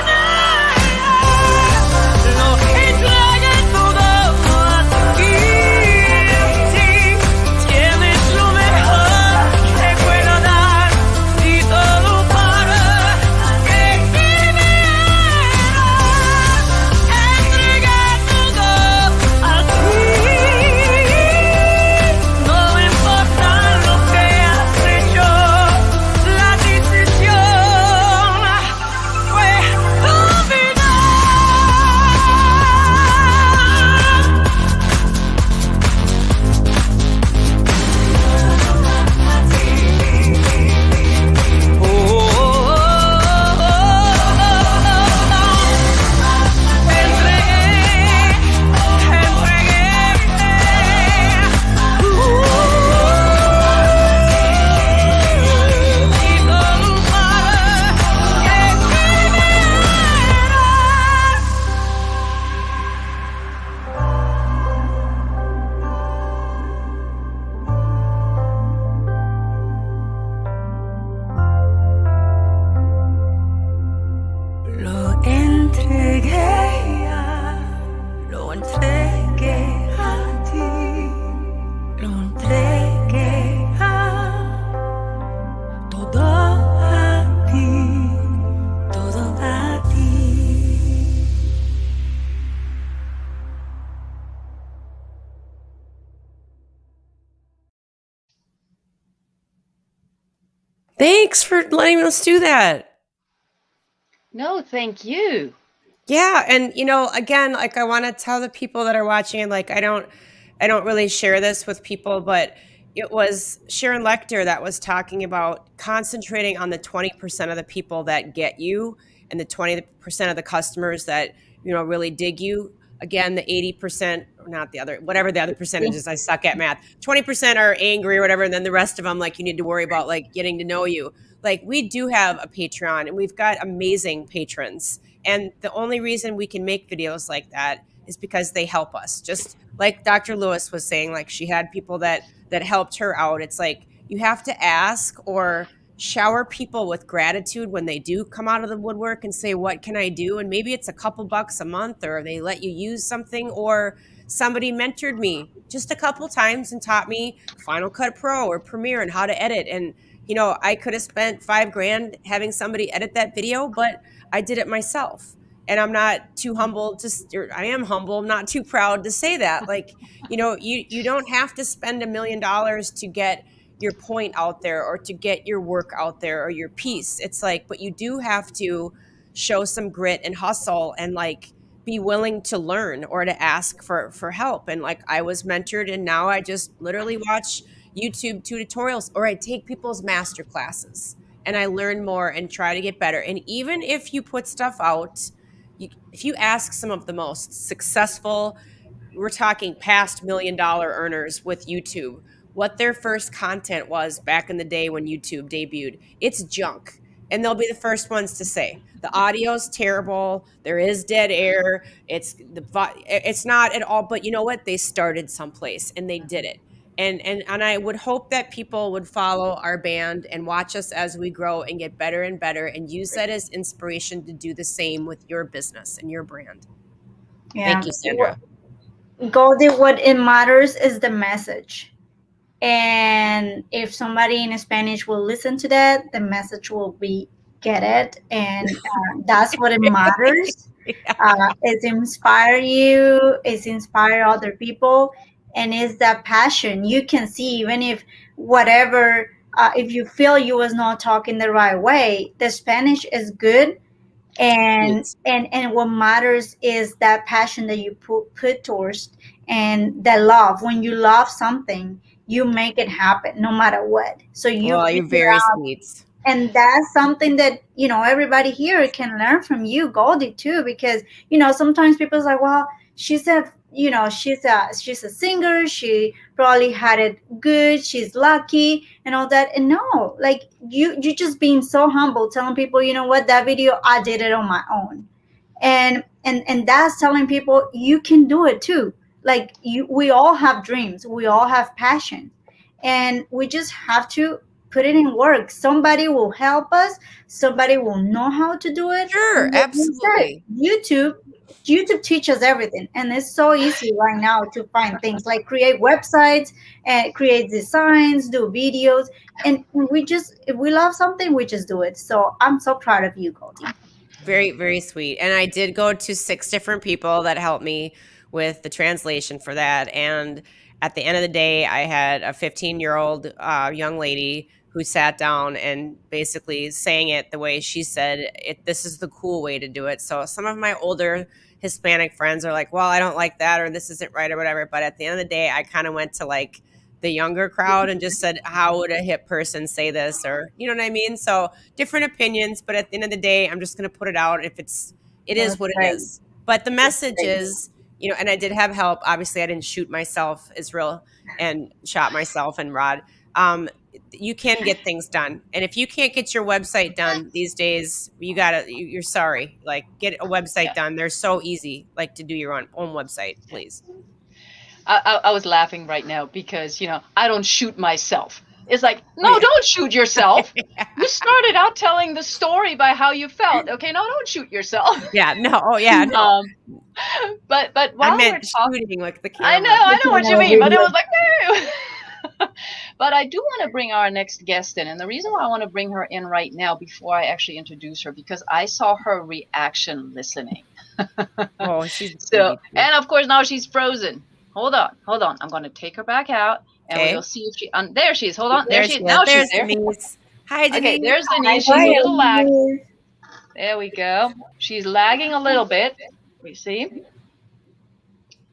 Thanks for letting us do that. No, thank you. Yeah, and again, like I want to tell the people that are watching, and like I don't really share this with people, but it was Sharon Lecter that was talking about concentrating on the 20% of the people that get you and the 20% of the customers that really dig you. Again, the 80%, or not the other, whatever the other percentage is, I suck at math. 20% are angry or whatever, and then the rest of them, like, you need to worry about like getting to know you. Like, we do have a Patreon, and we've got amazing patrons. And the only reason we can make videos like that is because they help us. Just like Dr. Lewis was saying, like she had people that helped her out. It's like you have to ask or shower people with gratitude when they do come out of the woodwork and say, what can I do? And maybe it's a couple bucks a month, or they let you use something, or somebody mentored me just a couple times and taught me Final Cut Pro or Premiere and how to edit. And I could have spent $5,000 having somebody edit that video, but I did it myself. And I'm not too humble I am humble, I'm not too proud to say that. Like, you don't have to spend $1 million to get your point out there or to get your work out there or your piece. It's like, but you do have to show some grit and hustle and like be willing to learn or to ask for help. And like, I was mentored, and now I just literally watch YouTube tutorials, or I take people's master classes and I learn more and try to get better. And even if you put stuff out, if you ask some of the most successful, we're talking past $1 million earners with YouTube, what their first content was back in the day when YouTube debuted, it's junk. And they'll be the first ones to say the audio's terrible, there is dead air, it's not at all. But you know what? They started someplace and they did it. And I would hope that people would follow our band and watch us as we grow and get better and better, and use that as inspiration to do the same with your business and your brand. Yeah. Thank you, Sandra. Goldie, what it matters is the message. And if somebody in Spanish will listen to that, the message will be get it. And that's what it matters. It's inspire you, it's inspire other people, and it's that passion. You can see, even if whatever, if you feel you was not talking the right way, the Spanish is good. And what matters is that passion that you put towards, and that love. When you love something, you make it happen no matter what. So you're very sweet. And that's something that everybody here can learn from you, Goldie, too, because sometimes people's like, well, she's a singer, she probably had it good, she's lucky and all that. And no, like you just being so humble, telling people, you know what, that video, I did it on my own. And that's telling people you can do it too. Like we all have dreams, we all have passion, and we just have to put it in work. Somebody will help us, somebody will know how to do it. Sure, absolutely. YouTube teaches everything, and it's so easy right now to find things like create websites and create designs, do videos, and if we love something, we just do it. So I'm so proud of you, Goldie. Very, very sweet. And I did go to 6 different people that helped me with the translation for that. And at the end of the day, I had a 15-year-old young lady who sat down and basically sang it the way she said it. This is the cool way to do it. So some of my older Hispanic friends are like, well, I don't like that, or this isn't right, or whatever. But at the end of the day, I kind of went to like the younger crowd and just said, how would a hip person say this? Or, you know what I mean? So different opinions, but at the end of the day, I'm just going to put it out. If it is what it is. But the message is, and I did have help. Obviously I didn't shoot myself, Israel, and shot myself and Rod. You can get things done. And if you can't get your website done these days, you're sorry. Like, get a website done. They're so easy, like, to do your own website, please. I was laughing right now because, I don't shoot myself. It's like, no, don't shoot yourself. You started out telling the story by how you felt. Okay, no, don't shoot yourself. Yeah, no. Oh, yeah. No. But while I meant we're shooting with the camera. I know what you mean, but it was like, no. But I do want to bring our next guest in. And the reason why I want to bring her in right now before I actually introduce her, because I saw her reaction listening. Oh, she's so, and of course, now she's frozen. Hold on. I'm going to take her back out, and we'll see if she. There she is. Hold on. There she is. Now she's there. Hi, Denise. Okay, there's Denise. She's a little lag. There we go. She's lagging a little bit. We see.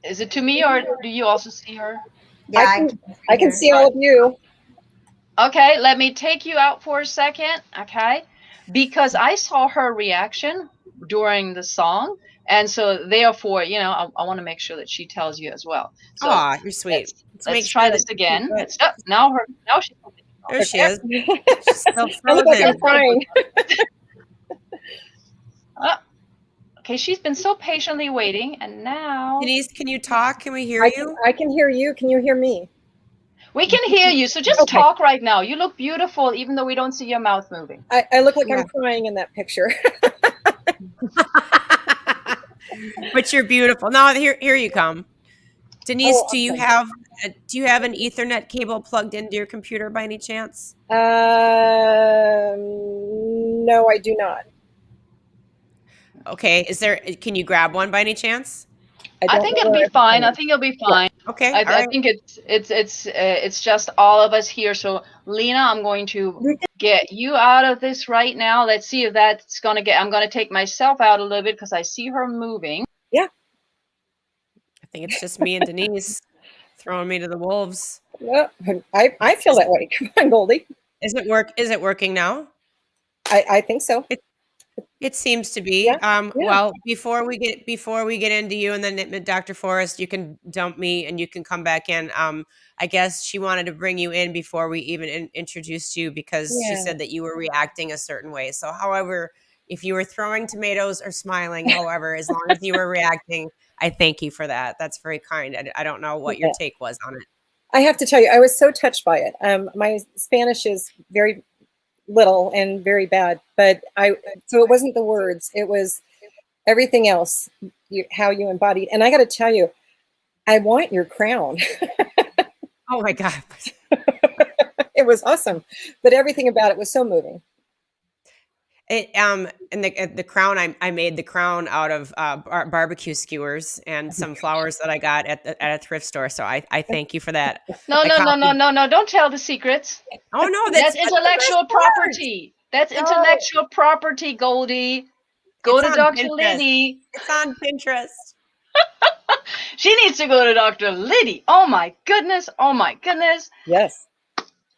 Is it to me or do you also see her? Yeah, I can see all of you. Okay, let me take you out for a second, okay? Because I saw her reaction during the song, and so therefore, I want to make sure that she tells you as well. So Aw, you're sweet. let's try this again. Now she's there she is. She's still I look like frozen. I'm crying. Okay, she's been so patiently waiting, and now Denise, can you talk? Can we hear you? I can hear you. Can you hear me? we can hear you. So just talk right now. You look beautiful, even though we don't see your mouth moving. I look like I'm crying in that picture. But you're beautiful. Now here you come. Denise, Oh, do you have an Ethernet cable plugged into your computer by any chance? No, I do not. Okay. Can you grab one by any chance? I think it'll be fine. I think it'll be fine. Yeah. Okay. I think it's just all of us here. So Lena, I'm going to get you out of this right now. Let's see if that's gonna get. I'm gonna take myself out a little bit because I see her moving. Yeah. I think it's just me and Denise throwing me to the wolves. Yeah, I feel that way. Come on, Goldie. Is it working now? I think so. It seems to be. Yeah. Well, before we get into you, and then Dr. Forrest, you can dump me and you can come back in. I guess she wanted to bring you in before we even introduced you because she said that you were reacting a certain way. So, however, if you were throwing tomatoes or smiling, however, as long as you were reacting, I thank you for that. That's very kind. I don't know what your take was on it. I have to tell you, I was so touched by it. My Spanish is very little and very bad, but so it wasn't the words, it was everything else, how you embodied. And I got to tell you, I want your crown. Oh my God. It was awesome, but everything about it was so moving. And the crown, I made the crown out of barbecue skewers and some flowers that I got at a thrift store. So I thank you for that. No, don't tell the secrets. Oh no, that's intellectual property. That's intellectual property, Goldie. Go to Dr. Liddy. It's on Pinterest. She needs to go to Dr. Liddy. Oh my goodness. Yes.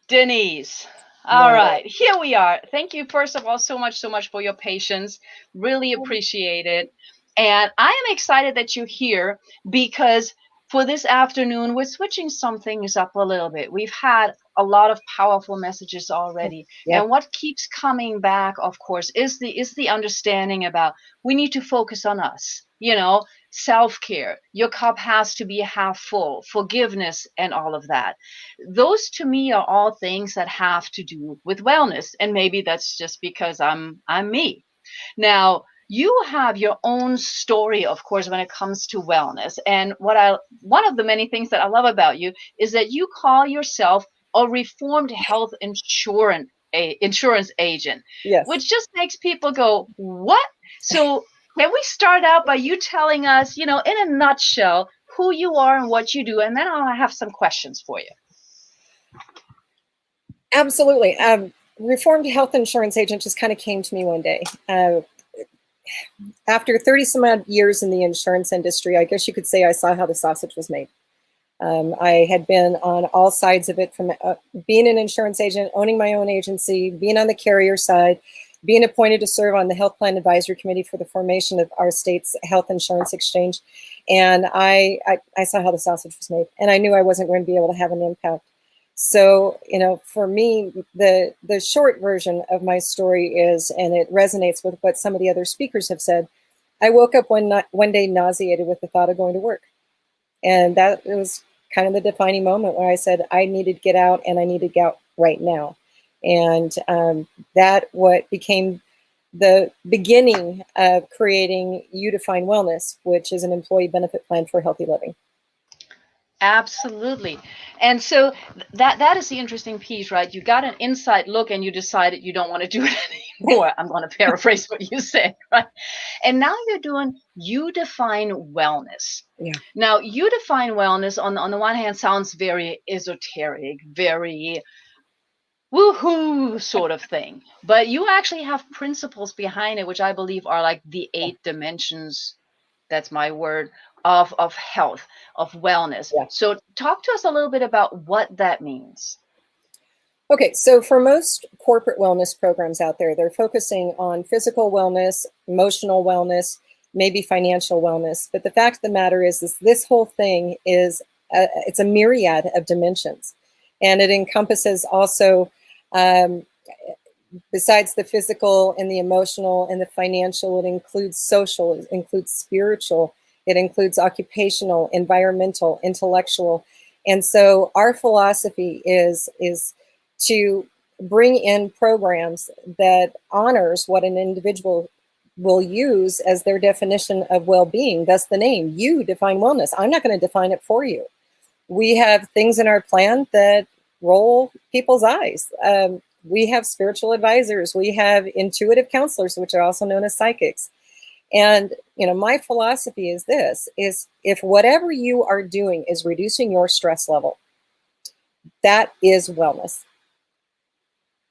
Denise. All right, here we are. Thank you, first of all, so much for your patience. Really appreciate it. And I am excited that you're here because for this afternoon, we're switching some things up a little bit. We've had a lot of powerful messages already. Yeah. And what keeps coming back, of course, is the understanding about we need to focus on us, self-care. Your cup has to be half full, forgiveness, and all of that. Those to me are all things that have to do with wellness. And maybe that's just because I'm me. Now, you have your own story, of course, when it comes to wellness. And one of the many things that I love about you is that you call yourself a reformed health insurance agent, yes. Which just makes people go, what? So can we start out by you telling us, in a nutshell, who you are and what you do? And then I'll have some questions for you. Absolutely. Reformed health insurance agent just kind of came to me one day. After 30 some odd years in the insurance industry, I guess you could say I saw how the sausage was made. I had been on all sides of it, from being an insurance agent, owning my own agency, being on the carrier side, being appointed to serve on the Health Plan Advisory Committee for the formation of our state's health insurance exchange. And I saw how the sausage was made, and I knew I wasn't going to be able to have an impact. So, for me, the short version of my story is, and it resonates with what some of the other speakers have said, I woke up one day nauseated with the thought of going to work. And that was kind of the defining moment where I said, I needed to get out, and I need to get out right now. And that what became the beginning of creating You Define Wellness, which is an employee benefit plan for healthy living. Absolutely. And so that is the interesting piece, right? You got an inside look and you decided you don't want to do it anymore. I'm going to paraphrase what you said, right? And now you're doing You Define Wellness. Yeah. Now, You Define Wellness on the one hand sounds very esoteric, very woohoo sort of thing. But you actually have principles behind it, which I believe are like the 8 dimensions. That's my word of health, of wellness. Yeah. So talk to us a little bit about what that means. Okay, so for most corporate wellness programs out there, they're focusing on physical wellness, emotional wellness, maybe financial wellness. But the fact of the matter is this whole thing is it's a myriad of dimensions, and it encompasses also, besides the physical and the emotional and the financial, it includes social, it includes spiritual, it includes occupational, environmental, intellectual. And so our philosophy is to bring in programs that honors what an individual will use as their definition of well-being. Thus the name. You define wellness. I'm not going to define it for you. We have things in our plan that roll people's eyes. We have spiritual advisors. We have intuitive counselors, which are also known as psychics. And, my philosophy is this, is if whatever you are doing is reducing your stress level, that is wellness.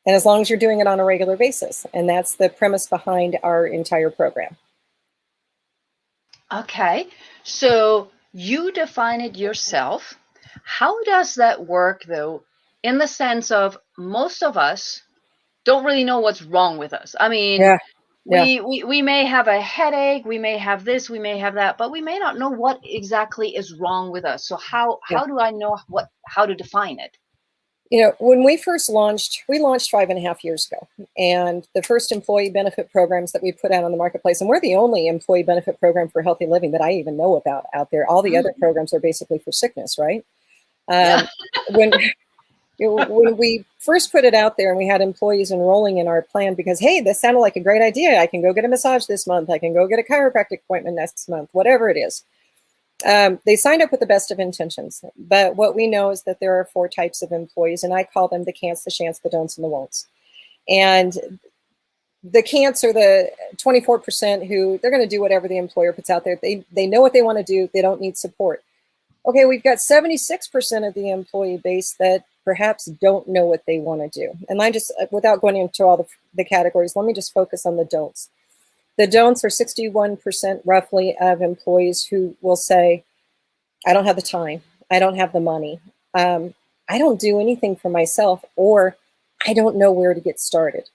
And as long as you're doing it on a regular basis. And that's the premise behind our entire program. Okay, so you define it yourself. How does that work, though, in the sense of most of us don't really know what's wrong with us? I mean, Yeah. we may have a headache, we may have this, we may have that, but we may not know what exactly is wrong with us. So how do I know how to define it? When we first launched, we launched 5.5 years ago, and the first employee benefit programs that we put out on the marketplace, and we're the only employee benefit program for healthy living that I even know about out there. All the other programs are basically for sickness, right? When we first put it out there and we had employees enrolling in our plan because, hey, this sounded like a great idea. I can go get a massage this month. I can go get a chiropractic appointment next month, whatever it is. They signed up with the best of intentions. But what we know is that there are 4 types of employees, and I call them the can'ts, the shan'ts, the don'ts, and the won'ts. And the can'ts are the 24% who they're going to do whatever the employer puts out there. They know what they want to do. They don't need support. Okay, we've got 76% of the employee base that perhaps don't know what they want to do. And I just, without going into all the categories, let me just focus on the don'ts. The don'ts are 61% roughly of employees who will say, I don't have the time, I don't have the money, I don't do anything for myself, or I don't know where to get started.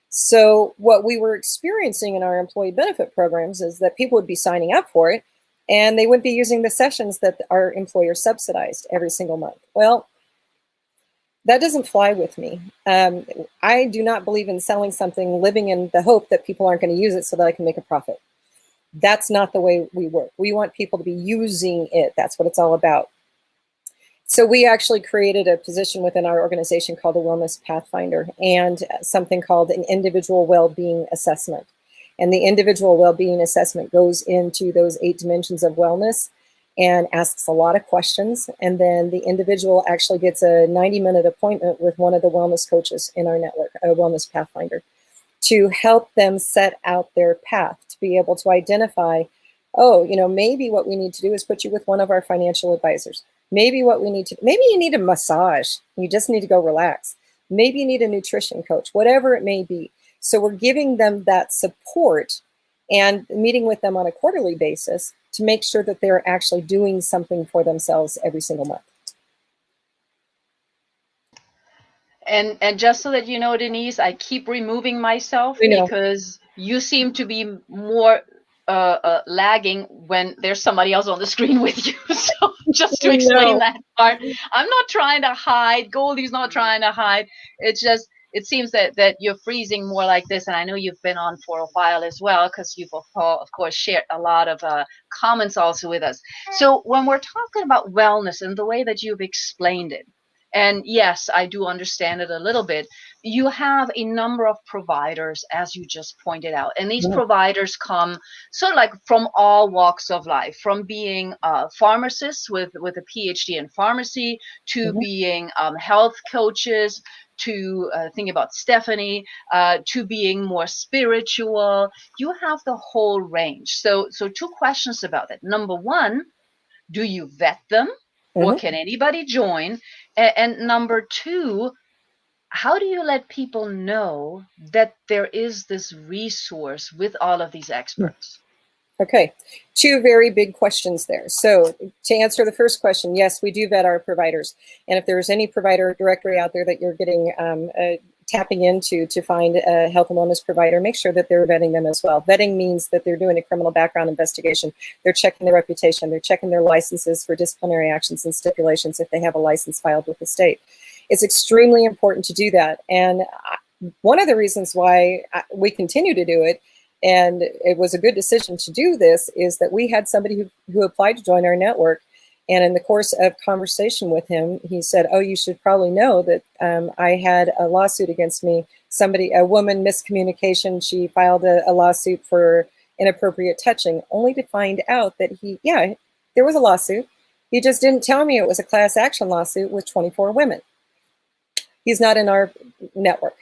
So what we were experiencing in our employee benefit programs is that people would be signing up for it, and they wouldn't be using the sessions that our employer subsidized every single month. Well, that doesn't fly with me. I do not believe in selling something, living in the hope that people aren't going to use it so that I can make a profit. That's not the way we work. We want people to be using it. That's what it's all about. So we actually created a position within our organization called a Wellness Pathfinder and something called an individual well-being assessment. And the individual well-being assessment goes into those 8 dimensions of wellness and asks a lot of questions. And then the individual actually gets a 90-minute appointment with one of the wellness coaches in our network, a Wellness Pathfinder, to help them set out their path, to be able to identify, maybe what we need to do is put you with one of our financial advisors. Maybe you need a massage. You just need to go relax. Maybe you need a nutrition coach, whatever it may be. So we're giving them that support and meeting with them on a quarterly basis to make sure that they're actually doing something for themselves every single month. And just so that you know, Denise, I keep removing myself because you seem to be more lagging when there's somebody else on the screen with you. So just to explain that part, I'm not trying to hide. Goldie's not trying to hide. It's just, it seems that you're freezing more like this. And I know you've been on for a while as well, because you've, of course, shared a lot of comments also with us. So when we're talking about wellness and the way that you've explained it, and yes, I do understand it a little bit. You have a number of providers, as you just pointed out, and these providers come sort of like from all walks of life, from being pharmacists with a PhD in pharmacy to being health coaches, to think about Stephanie, to being more spiritual. You have the whole range. So 2 questions about that. Number 1, do you vet them? Or can anybody join? And number 2, how do you let people know that there is this resource with all of these experts? Okay, two very big questions there. So to answer the first question, yes, we do vet our providers. And if there's any provider directory out there that you're getting tapping into to find a health and wellness provider, make sure that they're vetting them as well. Vetting means that they're doing a criminal background investigation. They're checking their reputation. They're checking their licenses for disciplinary actions and stipulations if they have a license filed with the state. It's extremely important to do that. And one of the reasons why we continue to do it, and it was a good decision to do this, is that we had somebody who applied to join our network. And in the course of conversation with him, he said, oh, you should probably know that I had a lawsuit against me. A woman, miscommunication, she filed a lawsuit for inappropriate touching, only to find out that there was a lawsuit. He just didn't tell me it was a class action lawsuit with 24 women. He's not in our network.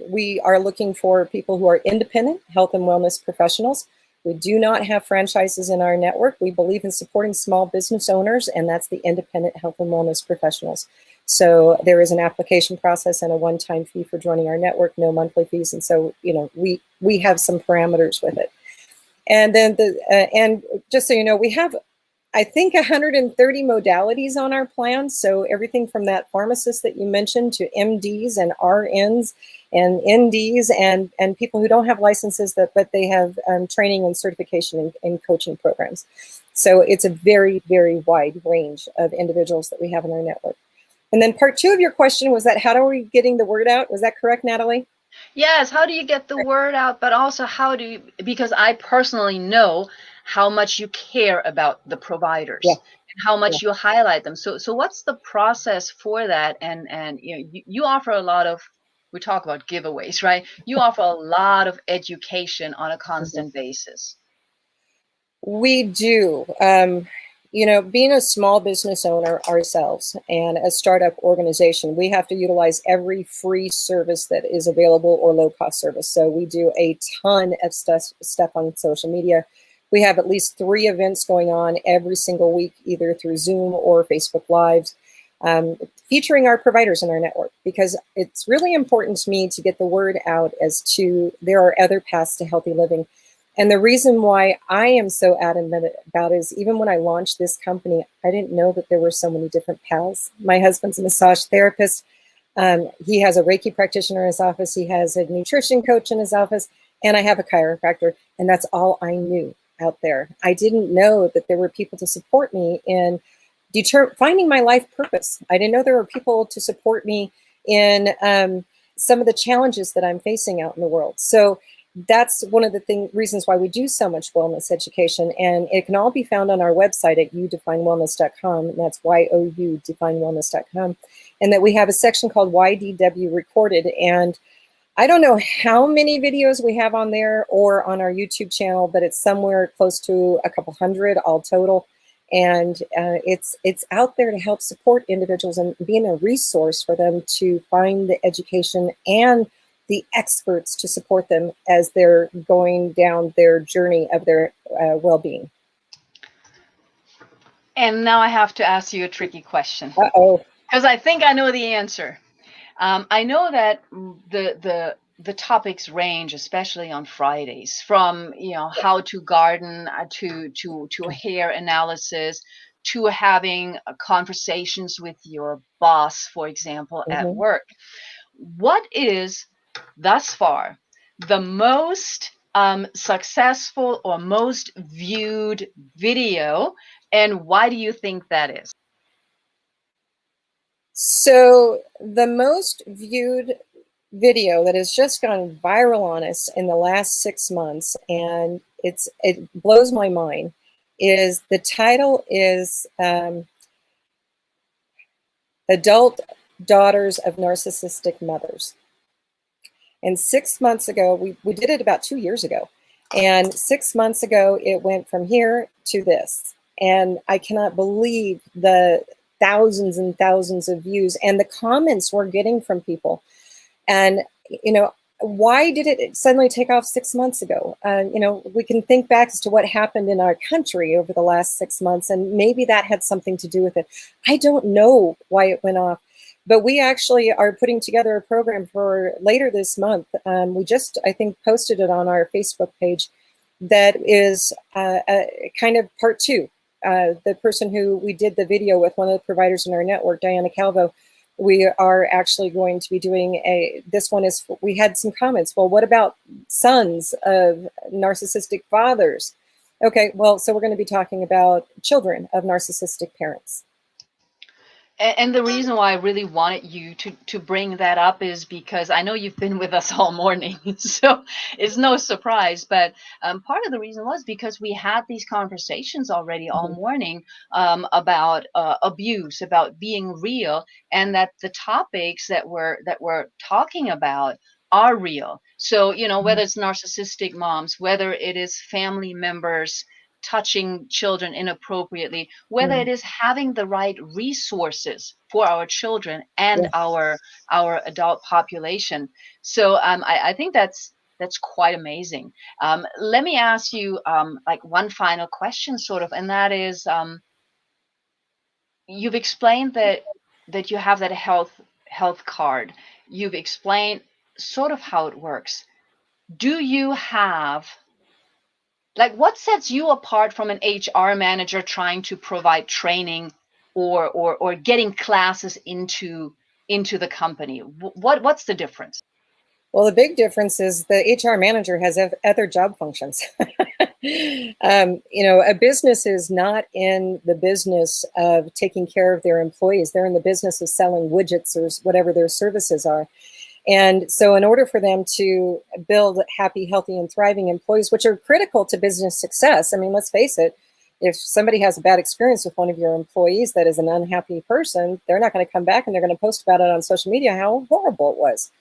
We are looking for people who are independent health and wellness professionals. We do not have franchises in our network. We believe in supporting small business owners, and that's the independent health and wellness professionals. So there is an application process and a one-time fee for joining our network, no monthly fees. And so, we have some parameters with it. And then and just so you know, we have, I think, 130 modalities on our plan. So everything from that pharmacist that you mentioned to MDs and RNs and NDs and people who don't have licenses, but they have training and certification and coaching programs. So it's a very, very wide range of individuals that we have in our network. And then part two of your question was that how are we getting the word out? Was that correct, Natalie? Yes, how do you get the word out, but also because I personally know how much you care about the providers and how much you highlight them. So what's the process for that? And you offer a lot of, we talk about giveaways, right? You offer a lot of education on a constant basis. We do. Being a small business owner ourselves and a startup organization, we have to utilize every free service that is available or low-cost service. So we do a ton of stuff on social media. We have at least 3 events going on every single week, either through Zoom or Facebook Lives, featuring our providers in our network, because it's really important to me to get the word out as to there are other paths to healthy living. And the reason why I am so adamant about it is even when I launched this company, I didn't know that there were so many different paths. My husband's a massage therapist. He has a Reiki practitioner in his office. He has a nutrition coach in his office. And I have a chiropractor. And that's all I knew out there. I didn't know that there were people to support me in finding my life purpose. I didn't know there were people to support me in some of the challenges that I'm facing out in the world. So that's one of the reasons why we do so much wellness education. And it can all be found on our website at youdefinewellness.com. And that's YOU definewellness.com. And that we have a section called YDW Recorded. And I don't know how many videos we have on there or on our YouTube channel, but it's somewhere close to a couple hundred all total. And it's out there to help support individuals and being a resource for them to find the education and the experts to support them as they're going down their journey of their well-being. And now I have to ask you a tricky question. Uh-oh. Because I think I know the answer. I know that the topics range, especially on Fridays, from how to garden to hair analysis, to having conversations with your boss, for example, at work. What is thus far the most successful or most viewed video, and why do you think that is? So the most viewed video that has just gone viral on us in the last 6 months, and it blows my mind, is the title is Adult Daughters of Narcissistic Mothers. And 6 months ago, we did it about 2 years ago. And 6 months ago, it went from here to this. And I cannot believe the thousands and thousands of views and the comments we're getting from people. And, why did it suddenly take off 6 months ago? We can think back as to what happened in our country over the last 6 months, and maybe that had something to do with it. I don't know why it went off, But we actually are putting together a program for later this month. We just, I think, posted it on our Facebook page. That is a kind of part two. The person who we did the video with, one of the providers in our network, Diana Calvo, we are actually going to be doing this one is, we had some comments. Well, what about sons of narcissistic fathers? Okay, well, so we're going to be talking about children of narcissistic parents. And the reason why I really wanted you to bring that up is because I know you've been with us all morning, so it's no surprise. But part of the reason was because we had these conversations already all morning about abuse, about being real, and that the topics that we're talking about are real. So, you know, whether it's narcissistic moms, whether it is family members touching children inappropriately, whether it is having the right resources for our children and our adult population. So I think that's quite amazing. Let me ask you like one final question, sort of, and that is, you've explained that you have that health card. You've explained sort of how it works. Do you have, like, what sets you apart from an HR manager trying to provide training or getting classes into the company? What's the difference? Well, the big difference is the HR manager has other job functions. You know, a business is not in the business of taking care of their employees. They're in the business of selling widgets or whatever their services are. And so in order for them to build happy, healthy, and thriving employees, which are critical to business success, I mean, let's face it, if somebody has a bad experience with one of your employees that is an unhappy person, they're not going to come back and they're going to post about it on social media, how horrible it was.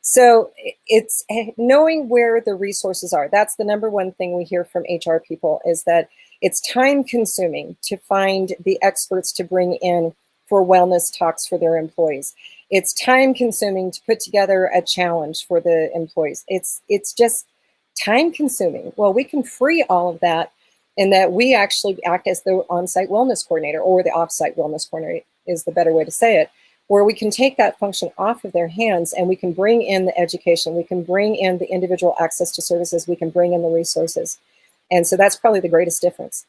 So it's knowing where the resources are. That's the number one thing we hear from HR people, is that it's time consuming to find the experts to bring in for wellness talks for their employees. It's time consuming to put together a challenge for the employees. It's just time consuming. Well, we can free all of that in that we actually act as the on-site wellness coordinator, or the off-site wellness coordinator is the better way to say it, where we can take that function off of their hands and we can bring in the education, we can bring in the individual access to services, we can bring in the resources. And so that's probably the greatest difference.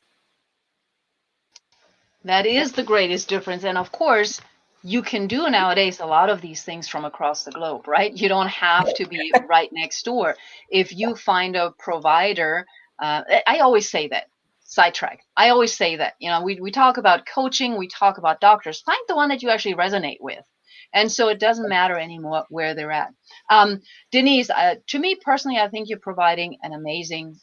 That is the greatest difference. And of course, you can do nowadays a lot of these things from across the globe, right? You don't have to be right next door. If you find a provider, I always say that, sidetrack. I always say that, you know, we talk about coaching, we talk about doctors, find the one that you actually resonate with. And so it doesn't matter anymore where they're at. Denise, to me personally, I think you're providing an amazing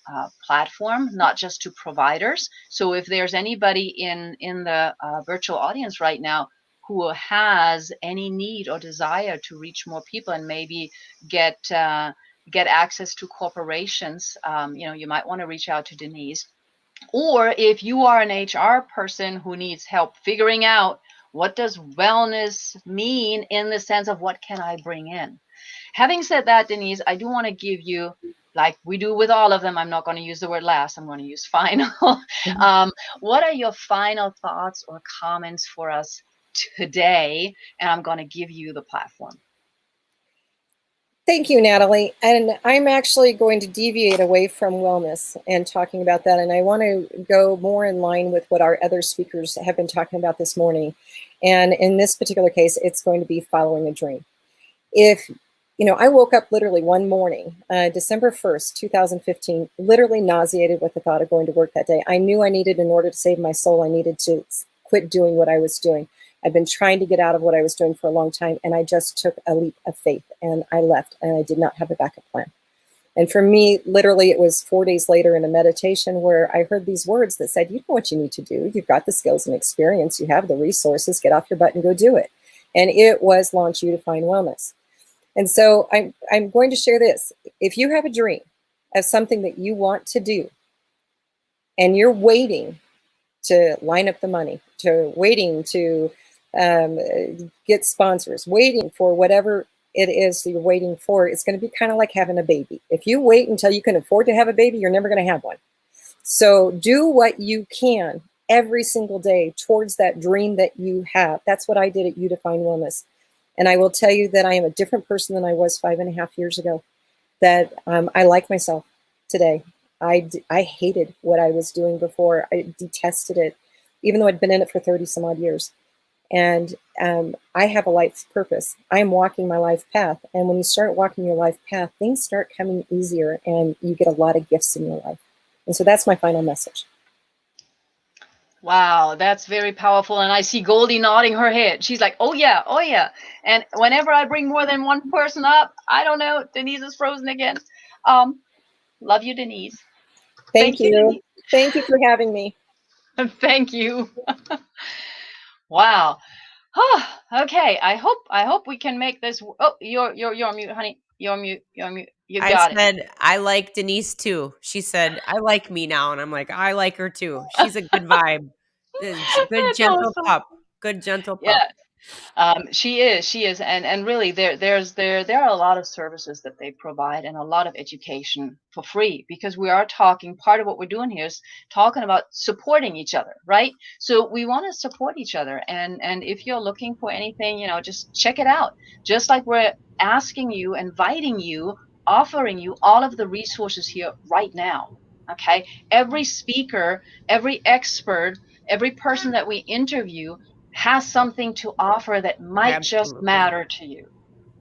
platform, not just to providers. So if there's anybody in the virtual audience right now who has any need or desire to reach more people and maybe get access to corporations, you know, you might want to reach out to Denise. Or if you are an HR person who needs help figuring out what does wellness mean in the sense of what can I bring in. Having said that, Denise, I do want to give you, like we do with all of them, I'm not going to use the word last, I'm going to use final. What are your final thoughts or comments for us today? And I'm going to give you the platform. Thank you, Natalie. And I'm actually going to deviate away from wellness and talking about that. And I want to go more in line with what our other speakers have been talking about this morning. And in this particular case, it's going to be following a dream. If, you know, I woke up literally one morning, December 1st, 2015, literally nauseated with the thought of going to work that day. I knew I needed, in order to save my soul, I needed to quit doing what I was doing. I've been trying to get out of what I was doing for a long time, and I just took a leap of faith and I left, and I did not have a backup plan. And for me, literally, it was 4 days later in a meditation where I heard these words that said, you know what you need to do. You've got the skills and experience. You have the resources. Get off your butt and go do it. And it was Launch You Define Wellness. And so I'm going to share this. If you have a dream of something that you want to do, and you're waiting to line up the money, waiting to get sponsors, waiting for whatever it is that you're waiting for, it's going to be kind of like having a baby. If you wait until you can afford to have a baby, you're never going to have one. So do what you can every single day towards that dream that you have. That's what I did at You Define Wellness. And I will tell you that I am a different person than I was 5.5 years ago, that I like myself today. I hated what I was doing before. I detested it, even though I'd been in it for 30 some odd years. And I have a life purpose. I am walking my life path. And when you start walking your life path, things start coming easier and you get a lot of gifts in your life. And so that's my final message. Wow, that's very powerful. And I see Goldie nodding her head. She's like, oh yeah, oh yeah. And whenever I bring more than one person up, I don't know, Denise is frozen again. Love you, Denise. Thank you. Denise. Thank you for having me. Thank you. Wow. Okay. I hope we can make this. Oh, you're on mute, honey. You're on mute. You're on mute. You got I said, I like Denise too. She said, I like me now. And I'm like, I like her too. She's a good vibe. Good, That's gentle awesome. pup. Good, gentle pup. Yeah. She is, and really there are a lot of services that they provide and a lot of education for free, because we are talking, part of what we're doing here is talking about supporting each other, right? So we want to support each other, and if you're looking for anything, just check it out. Just like we're asking you, inviting you, offering you all of the resources here right now. Okay, every speaker, every expert, every person that we interview has something to offer that might just Absolutely. matter to you.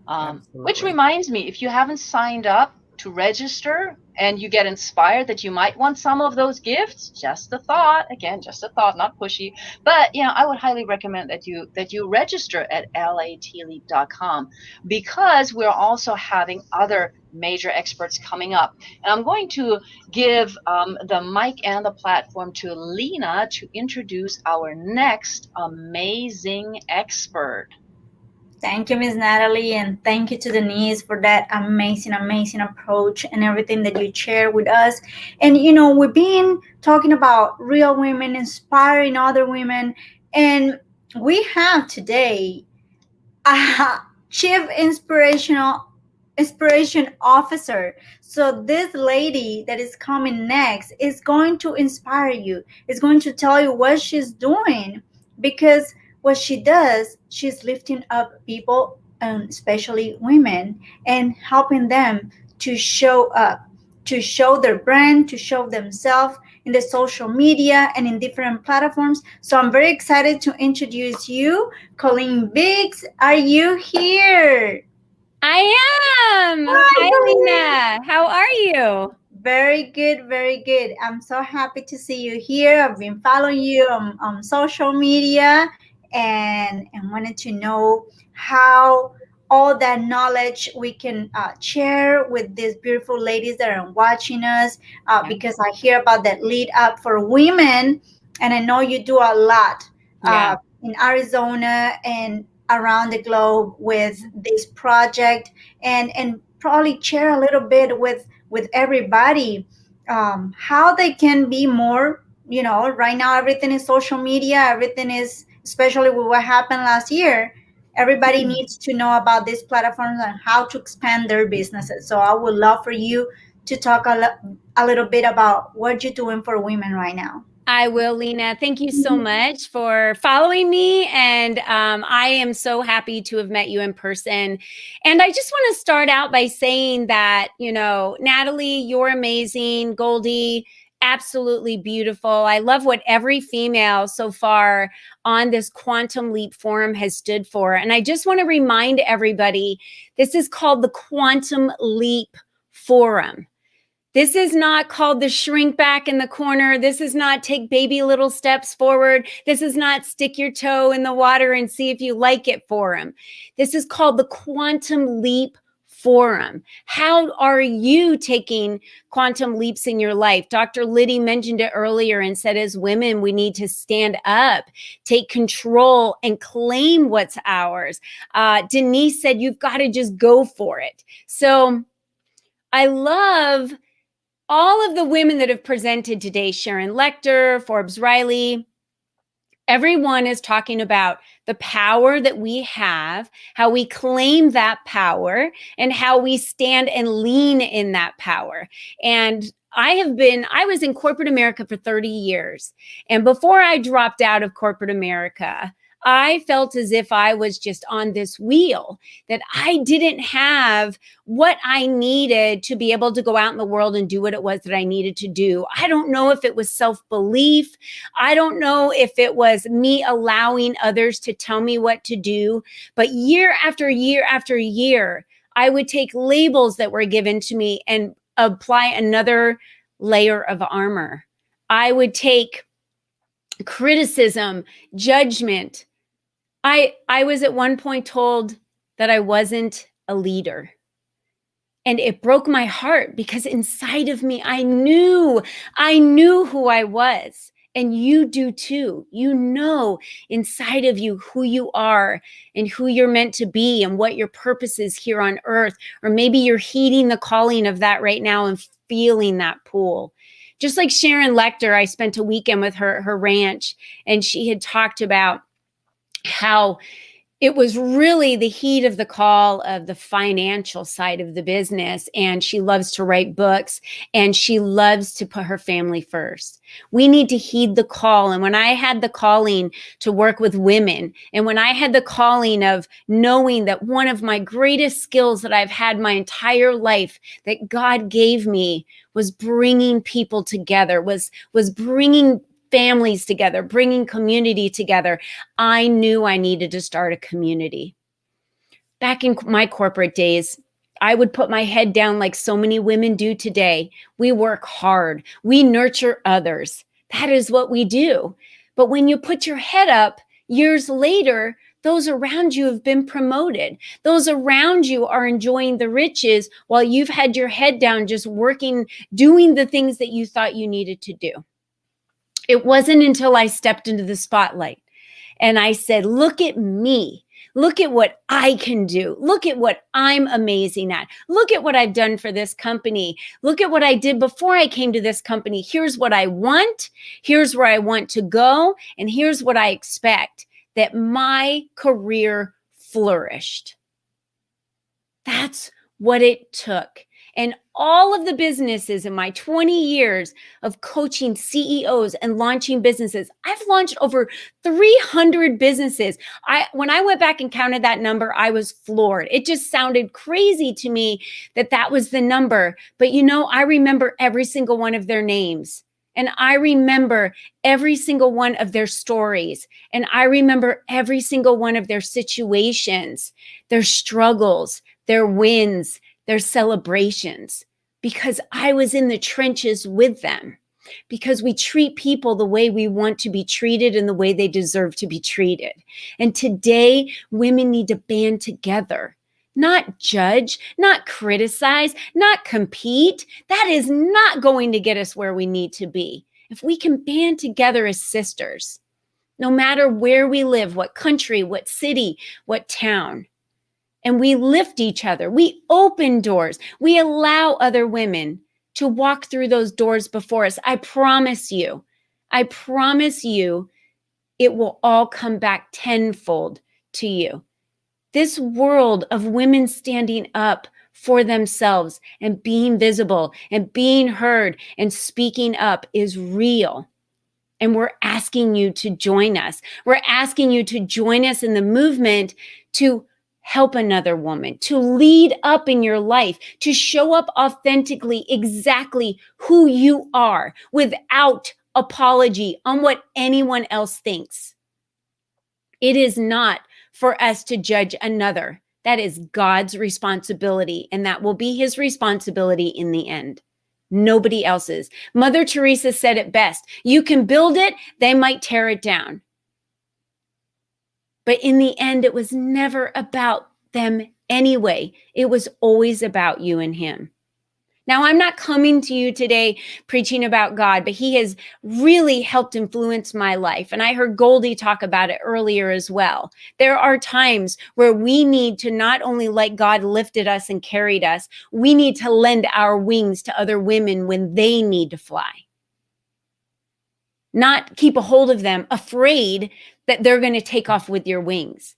Which Absolutely. reminds me, if you haven't signed up to register and you get inspired that you might want some of those gifts, just a thought, again, just a thought, not pushy, but I would highly recommend that you register at latleap.com, because we're also having other major experts coming up. And I'm going to give the mic and the platform to Lena to introduce our next amazing expert. Thank you, Miss Natalie, and thank you to Denise for that amazing, amazing approach and everything that you share with us. And we've been talking about real women inspiring other women, and we have today a chief inspiration officer. So this lady that is coming next is going to inspire you. Is going to tell you what she's doing, because what she does, she's lifting up people, and especially women, and helping them to show up, to show their brand, to show themselves in the social media and in different platforms. So I'm very excited to introduce you, Colleen Biggs. Are you here? I am. Hi, Lena. How are you? Very good, very good. I'm so happy to see you here. I've been following you on social media, and wanted to know how all that knowledge we can share with these beautiful ladies that are watching us, because I hear about that lead up for women, and I know you do a lot in Arizona and around the globe with this project, and probably share a little bit with everybody, how they can be more, right now everything is social media, everything is, especially with what happened last year, everybody needs to know about these platforms and how to expand their businesses. So I would love for you to talk a little bit about what you're doing for women right now. I will, Lena. Thank you so much for following me. And I am so happy to have met you in person. And I just want to start out by saying that, Natalie, you're amazing. Goldie, absolutely beautiful. I love what every female so far on this Quantum Leap Forum has stood for. And I just want to remind everybody, this is called the Quantum Leap Forum. This is not called the shrink back in the corner. This is not take baby little steps forward. This is not stick your toe in the water and see if you like it forum. This is called the Quantum Leap Forum. How are you taking quantum leaps in your life? Dr. Liddy mentioned it earlier and said, as women, we need to stand up, take control, and claim what's ours. Denise said, you've got to just go for it. So I love all of the women that have presented today, Sharon Lecter, Forbes Riley, everyone is talking about the power that we have, how we claim that power, and how we stand and lean in that power. And I was in corporate America for 30 years. And before I dropped out of corporate America, I felt as if I was just on this wheel, that I didn't have what I needed to be able to go out in the world and do what it was that I needed to do. I don't know if it was self-belief. I don't know if it was me allowing others to tell me what to do. But year after year after year, I would take labels that were given to me and apply another layer of armor. I would take criticism, judgment. I was at one point told that I wasn't a leader. And it broke my heart because inside of me, I knew who I was. And you do too. You know inside of you who you are and who you're meant to be and what your purpose is here on earth. Or maybe you're heeding the calling of that right now and feeling that pull. Just like Sharon Lecter, I spent a weekend with her ranch, and she had talked about how it was really the heat of the call of the financial side of the business. And she loves to write books, and she loves to put her family first. We need to heed the call. And when I had the calling to work with women, and when I had the calling of knowing that one of my greatest skills that I've had my entire life that God gave me was bringing people together, was bringing families together, bringing community together, I knew I needed to start a community. Back in my corporate days, I would put my head down like so many women do today. We work hard. We nurture others. That is what we do. But when you put your head up, years later, those around you have been promoted. Those around you are enjoying the riches while you've had your head down just working, doing the things that you thought you needed to do. It wasn't until I stepped into the spotlight and I said, look at me. Look at what I can do. Look at what I'm amazing at. Look at what I've done for this company. Look at what I did before I came to this company. Here's what I want. Here's where I want to go. And here's what I expect, that my career flourished. That's what it took. And all of the businesses in my 20 years of coaching CEOs and launching businesses, I've launched over 300 businesses. When I went back and counted that number, I was floored. It just sounded crazy to me that that was the number. But you know, I remember every single one of their names. And I remember every single one of their stories. And I remember every single one of their situations, their struggles, their wins, their celebrations, because I was in the trenches with them, because we treat people the way we want to be treated and the way they deserve to be treated. And today, women need to band together, not judge, not criticize, not compete. That is not going to get us where we need to be. If we can band together as sisters, no matter where we live, what country, what city, what town, and we lift each other, we open doors, we allow other women to walk through those doors before us, I promise you, it will all come back tenfold to you. This world of women standing up for themselves and being visible and being heard and speaking up is real. And we're asking you to join us. We're asking you to join us in the movement to help another woman, to lead up in your life, to show up authentically, exactly who you are, without apology on what anyone else thinks. It is not for us to judge another. That is God's responsibility, and that will be his responsibility in the end. Nobody else's. Mother Teresa said it best. You can build it, they might tear it down. But in the end, it was never about them anyway. It was always about you and him. Now, I'm not coming to you today preaching about God, but he has really helped influence my life. And I heard Goldie talk about it earlier as well. There are times where we need to not only let God lifted us and carried us, we need to lend our wings to other women when they need to fly. Not keep a hold of them, afraid that they're going to take off with your wings.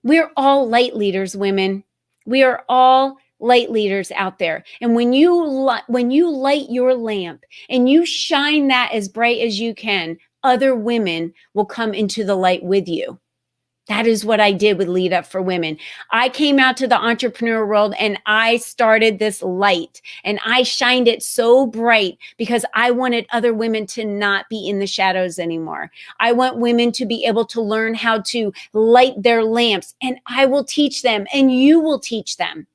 We're all light leaders, women. We are all light leaders out there. And when you light your lamp and you shine that as bright as you can, other women will come into the light with you. That is what I did with Lead Up for Women. I came out to the entrepreneur world and I started this light and I shined it so bright because I wanted other women to not be in the shadows anymore. I want women to be able to learn how to light their lamps, and I will teach them and you will teach them.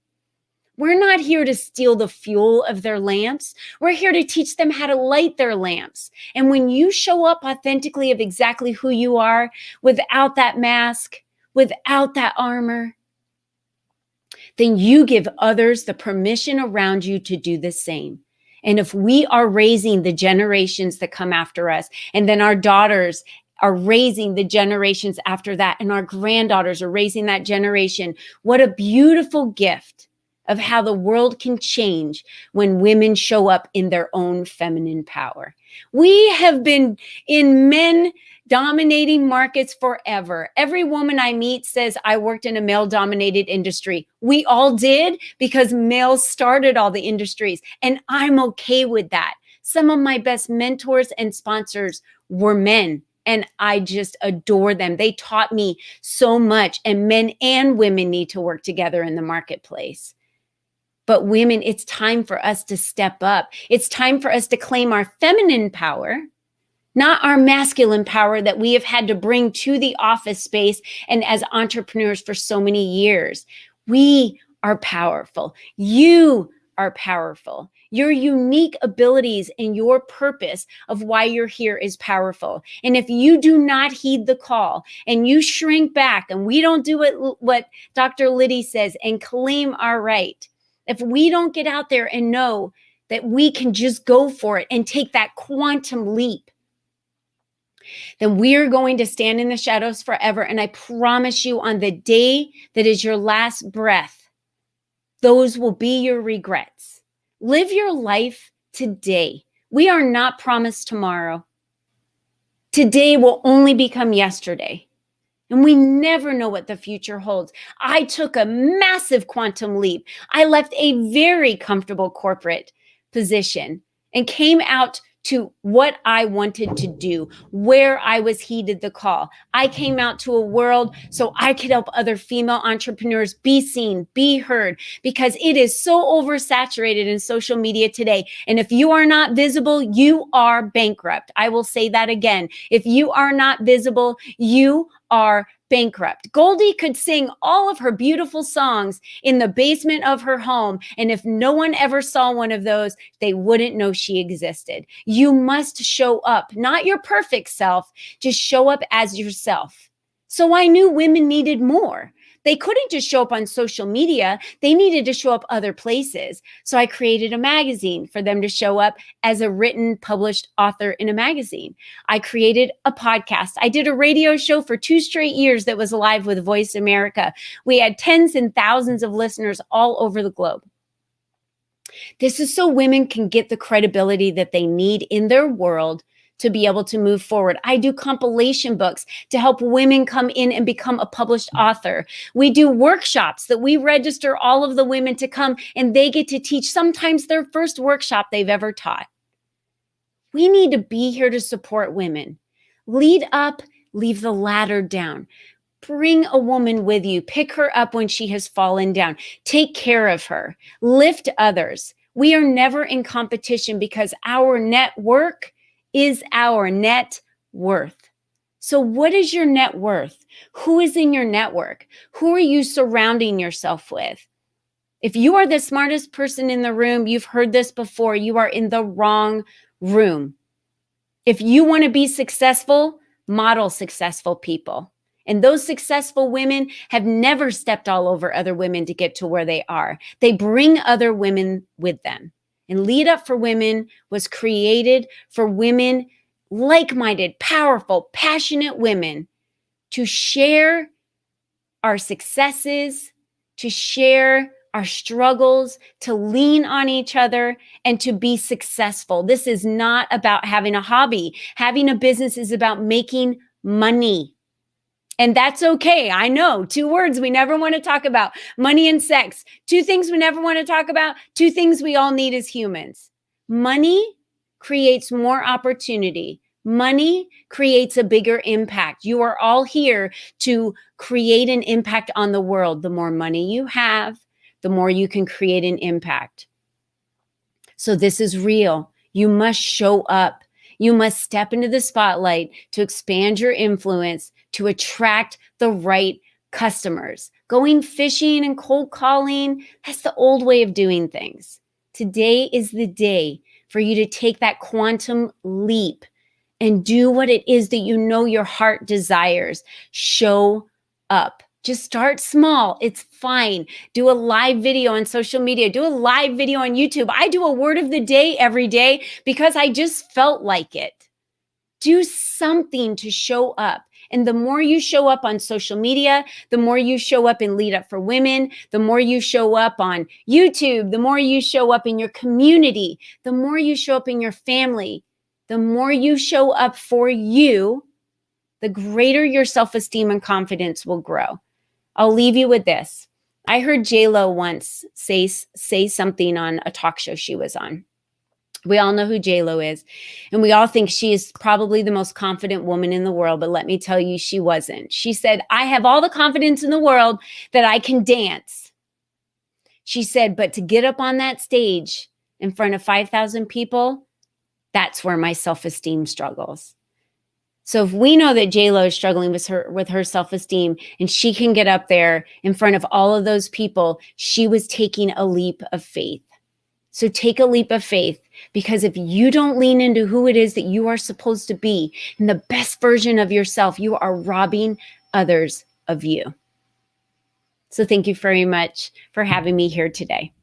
We're not here to steal the fuel of their lamps. We're here to teach them how to light their lamps. And when you show up authentically of exactly who you are, without that mask, without that armor, then you give others the permission around you to do the same. And if we are raising the generations that come after us, and then our daughters are raising the generations after that, and our granddaughters are raising that generation, what a beautiful gift of how the world can change when women show up in their own feminine power. We have been in men dominating markets forever. Every woman I meet says, I worked in a male dominated industry. We all did, because males started all the industries, and I'm okay with that. Some of my best mentors and sponsors were men, and I just adore them. They taught me so much, and men and women need to work together in the marketplace. But women, it's time for us to step up. It's time for us to claim our feminine power, not our masculine power that we have had to bring to the office space and as entrepreneurs for so many years. We are powerful. You are powerful. Your unique abilities and your purpose of why you're here is powerful. And if you do not heed the call and you shrink back and we don't do what Dr. Liddy says and claim our right, if we don't get out there and know that we can just go for it and take that quantum leap, then we're going to stand in the shadows forever. And I promise you, on the day that is your last breath, those will be your regrets. Live your life today. We are not promised tomorrow. Today will only become yesterday. And we never know what the future holds. I took a massive quantum leap. I left a very comfortable corporate position and came out to what I wanted to do, where I was heeded the call. I came out to a world so I could help other female entrepreneurs be seen, be heard, because it is so oversaturated in social media today. And if you are not visible, you are bankrupt. I will say that again. If you are not visible, you are bankrupt. Goldie could sing all of her beautiful songs in the basement of her home, and if no one ever saw one of those, they wouldn't know she existed. You must show up, not your perfect self, just show up as yourself. So I knew women needed more. They couldn't just show up on social media. They needed to show up other places. So I created a magazine for them to show up as a written, published author in a magazine. I created a podcast. I did a radio show for 2 straight years that was live with Voice America. We had tens and thousands of listeners all over the globe. This is so women can get the credibility that they need in their world to be able to move forward. I do compilation books to help women come in and become a published author. We do workshops that we register all of the women to come, and they get to teach sometimes their first workshop they've ever taught. We need to be here to support women. Lead up, leave the ladder down. Bring a woman with you. Pick her up when she has fallen down. Take care of her. Lift others. We are never in competition because our network is our net worth. So what is your net worth? Who is in your network? Who are you surrounding yourself with? If you are the smartest person in the room, you've heard this before, you are in the wrong room. If you want to be successful, model successful people. And those successful women have never stepped all over other women to get to where they are. They bring other women with them. And Lead Up for Women was created for women, like-minded, powerful, passionate women, to share our successes, to share our struggles, to lean on each other, and to be successful. This is not about having a hobby. Having a business is about making money. And that's okay. I know 2 words we never want to talk about: money and sex. 2 things we never want to talk about. 2 things we all need as humans. Money creates more opportunity. Money creates a bigger impact. You are all here to create an impact on the world. The more money you have, the more you can create an impact. So this is real. You must show up. You must step into the spotlight to expand your influence, to attract the right customers. Going fishing and cold calling, that's the old way of doing things. Today is the day for you to take that quantum leap and do what it is that you know your heart desires. Show up. Just start small. It's fine. Do a live video on social media. Do a live video on YouTube. I do a word of the day every day because I just felt like it. Do something to show up. And the more you show up on social media, the more you show up in Lead Up for Women, the more you show up on YouTube, the more you show up in your community, the more you show up in your family, the more you show up for you, the greater your self-esteem and confidence will grow. I'll leave you with this. I heard J-Lo once say something on a talk show she was on. We all know who J-Lo is, and we all think she is probably the most confident woman in the world, but let me tell you, she wasn't. She said, I have all the confidence in the world that I can dance. She said, but to get up on that stage in front of 5,000 people, that's where my self-esteem struggles. So if we know that J-Lo is struggling with her self-esteem and she can get up there in front of all of those people, she was taking a leap of faith. So take a leap of faith, because if you don't lean into who it is that you are supposed to be and the best version of yourself, you are robbing others of you. So thank you very much for having me here today.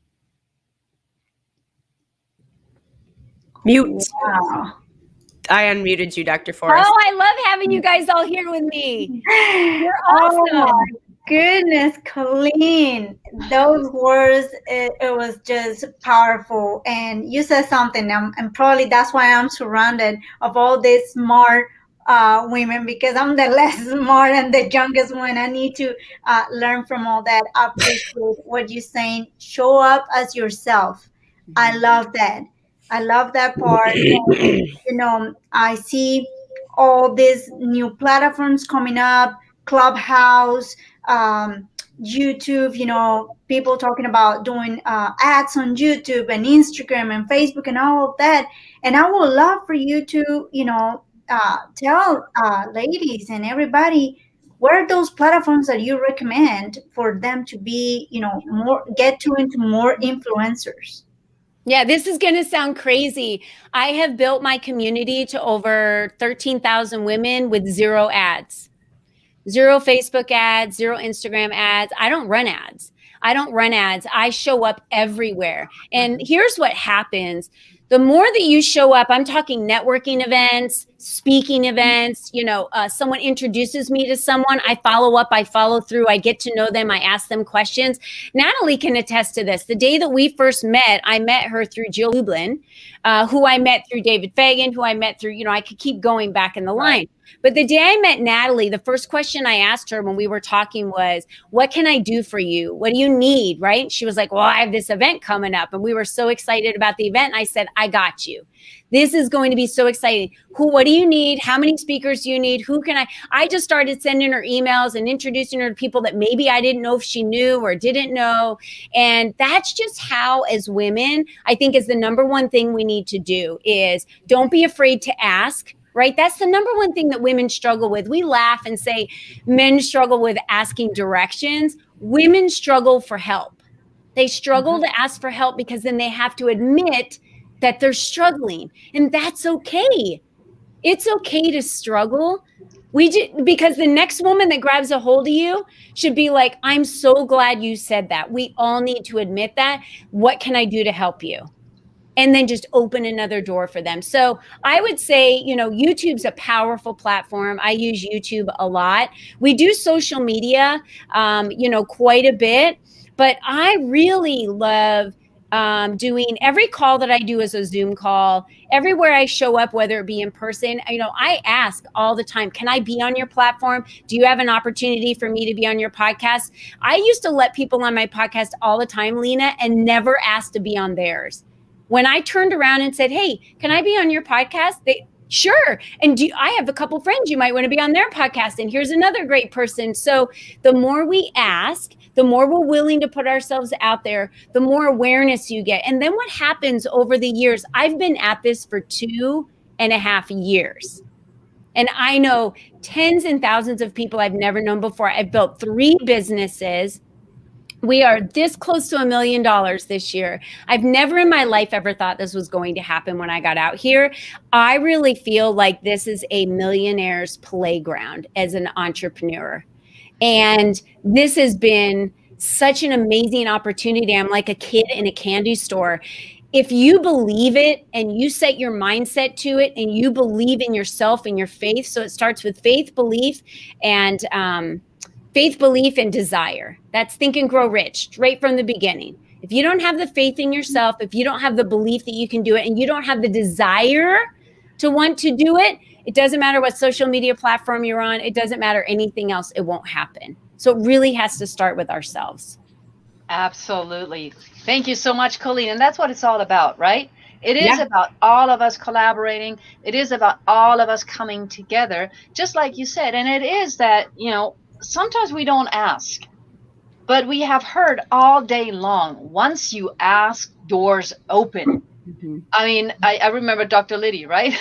Mute. Wow. I unmuted you, Dr. Forrest. Oh, I love having you guys all here with me. You're Oh awesome. my goodness, Colleen, those words, it was just powerful. And you said something, and probably that's why I'm surrounded of all these smart women, because I'm the less smart and the youngest one. I need to learn from all that. I appreciate what you're saying. Show up as yourself. I love that. I love that part. And, you know, I see all these new platforms coming up, Clubhouse, YouTube, you know, people talking about doing ads on YouTube and Instagram and Facebook and all of that. And I would love for you to, you know, tell ladies and everybody, what are those platforms that you recommend for them to be, you know, get into more influencers? Yeah, this is going to sound crazy. I have built my community to over 13,000 women with 0 ads. 0 Facebook ads, 0 Instagram ads. I don't run ads. I show up everywhere. And here's what happens. The more that you show up, I'm talking networking events, speaking events, you know, someone introduces me to someone, I follow up, I follow through, I get to know them, I ask them questions. Natalie can attest to this. The day that we first met, I met her through Jill Lublin, who I met through David Fagan, who I met through, you know, I could keep going back in the line. But the day I met Natalie, the first question I asked her when we were talking was, what can I do for you? What do you need? Right? She was like, well, I have this event coming up. And we were so excited about the event. And I said, I got you. This is going to be so exciting. What do you need? How many speakers do you need? Who can I just started sending her emails and introducing her to people that maybe I didn't know if she knew or didn't know. And that's just how, as women, I think is the number one thing we need to do is don't be afraid to ask. Right? That's the number one thing that women struggle with. We laugh and say men struggle with asking directions. Women struggle for help. They struggle to ask for help because then they have to admit that they're struggling. And that's okay. It's okay to struggle. Because the next woman that grabs a hold of you should be like, I'm so glad you said that. We all need to admit that. What can I do to help you? And then just open another door for them. So I would say, you know, YouTube's a powerful platform. I use YouTube a lot. We do social media, you know, quite a bit, but I really love doing every call that I do is a Zoom call. Everywhere I show up, whether it be in person, you know, I ask all the time, can I be on your platform? Do you have an opportunity for me to be on your podcast? I used to let people on my podcast all the time, Lena, and never ask to be on theirs. When I turned around and said, hey, can I be on your podcast? Sure. And I have a couple friends you might want to be on their podcast. And here's another great person. So the more we ask, the more we're willing to put ourselves out there, the more awareness you get. And then what happens over the years? I've been at this for 2.5 years. And I know tens and thousands of people I've never known before. I've built 3 businesses. We are this close to $1 million this year. I've never in my life ever thought this was going to happen when I got out here. I really feel like this is a millionaire's playground as an entrepreneur. And this has been such an amazing opportunity. I'm like a kid in a candy store. If you believe it and you set your mindset to it and you believe in yourself and your faith, so it starts with faith, belief, and desire. That's Think and Grow Rich, right from the beginning. If you don't have the faith in yourself, if you don't have the belief that you can do it, and you don't have the desire to want to do it, it doesn't matter what social media platform you're on. It doesn't matter anything else. It won't happen. So it really has to start with ourselves. Absolutely. Thank you so much, Colleen. And that's what it's all about, right? It is about all of us collaborating. It is about all of us coming together, just like you said. And it is that, sometimes we don't ask, but we have heard all day long, once you ask, doors open. Mm-hmm. I mean, I remember Dr. Liddy, right?